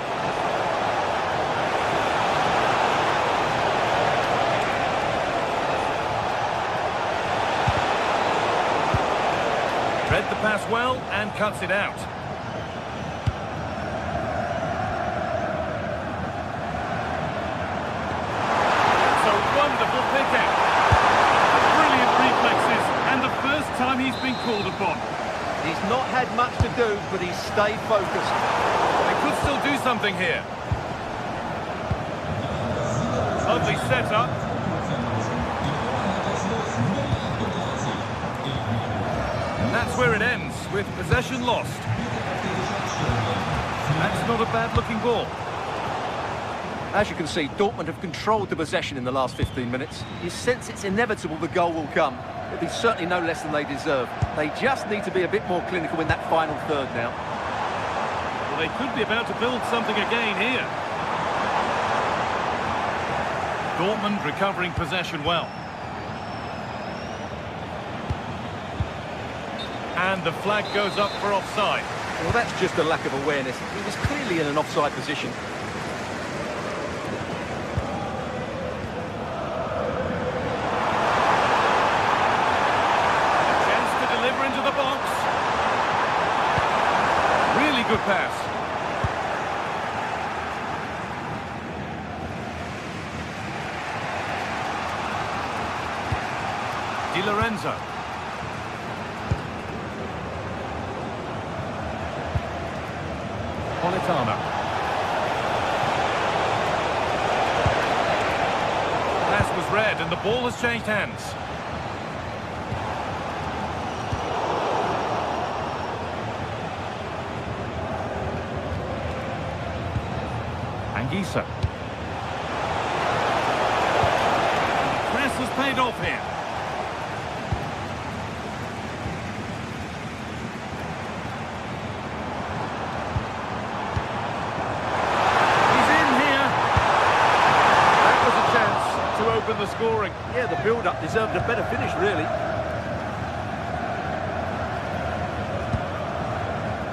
Read the pass well and cuts it out. It's a wonderful pick out. Brilliant reflexes, and the first time he's been called upon. He's not had much to do, but he's stayed focused. They could still do something here. Lovely setup. And that's where it ends, with possession lost. That's not a bad-looking ball. As you can see, Dortmund have controlled the possession in the last 15 minutes. You sense it's inevitable the goal will come. It'll be certainly no less than they deserve. They just need to be a bit more clinical in that final third now. Well, they could be about to build something again here. Dortmund recovering possession well. And the flag goes up for offside. Well, that's just a lack of awareness. He was clearly in an offside position. Into the box. Really good pass. Di Lorenzo. Politano. Pass was read and the ball has changed hands. Anguissa. Press has paid off here. He's in here. That was a chance to open the scoring. Yeah, the build-up deserved a better finish, really.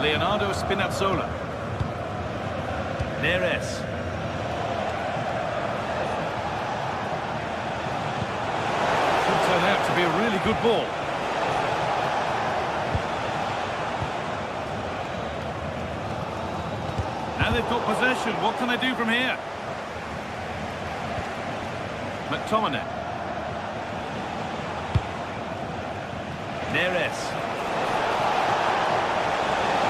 Leonardo Spinazzola. Neres. Turn out to be a really good ball. Now they've got possession. What can they do from here? McTominay. Neres.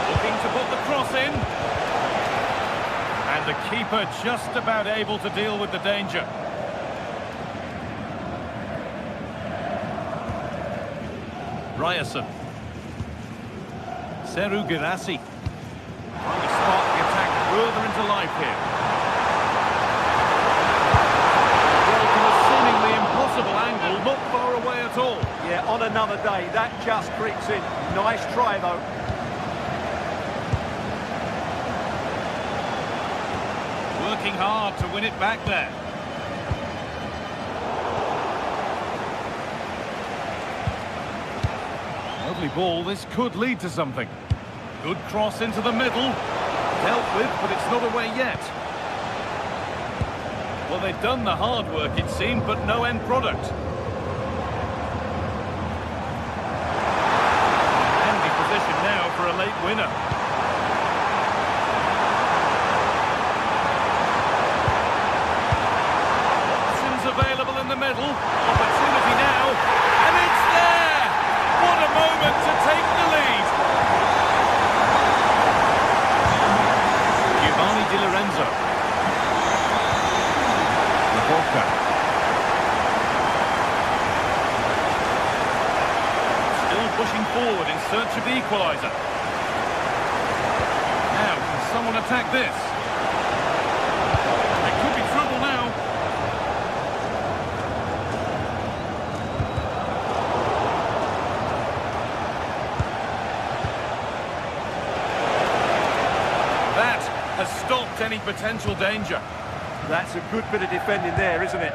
Looking to put the cross in. And And the keeper just about able to deal with the danger. Ryerson. Seru Girassi. Trying to spark the attack further into life here. Well, from a seemingly impossible angle, not far away at all. Yeah, on another day, that just creeps in. Nice try, though. Working hard to win it back there. Lovely ball, this could lead to something. Good cross into the middle. Dealt with, but it's not away yet. Well, they've done the hard work, it seemed, but no end product. Handy position now for a late winner. Options available in the middle. Opportunity now, and it's there! What a moment to take the lead! Giovanni Di Lorenzo. Laporta. Still pushing forward in search of the equaliser. Now, can someone attack this? It could be trouble now. That has stopped any potential danger. That's a good bit of defending there, isn't it?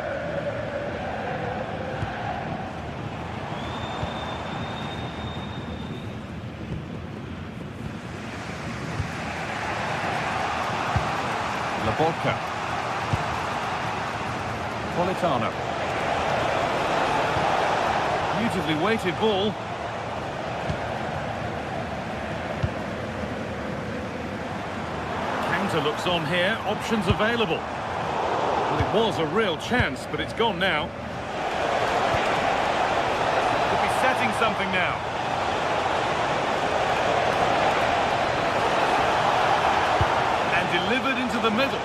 Laporta. Politano. Beautifully weighted ball. Counter looks on here. Options available. Well, it was a real chance, but it's gone now. Could be setting something now. And delivered into the middle.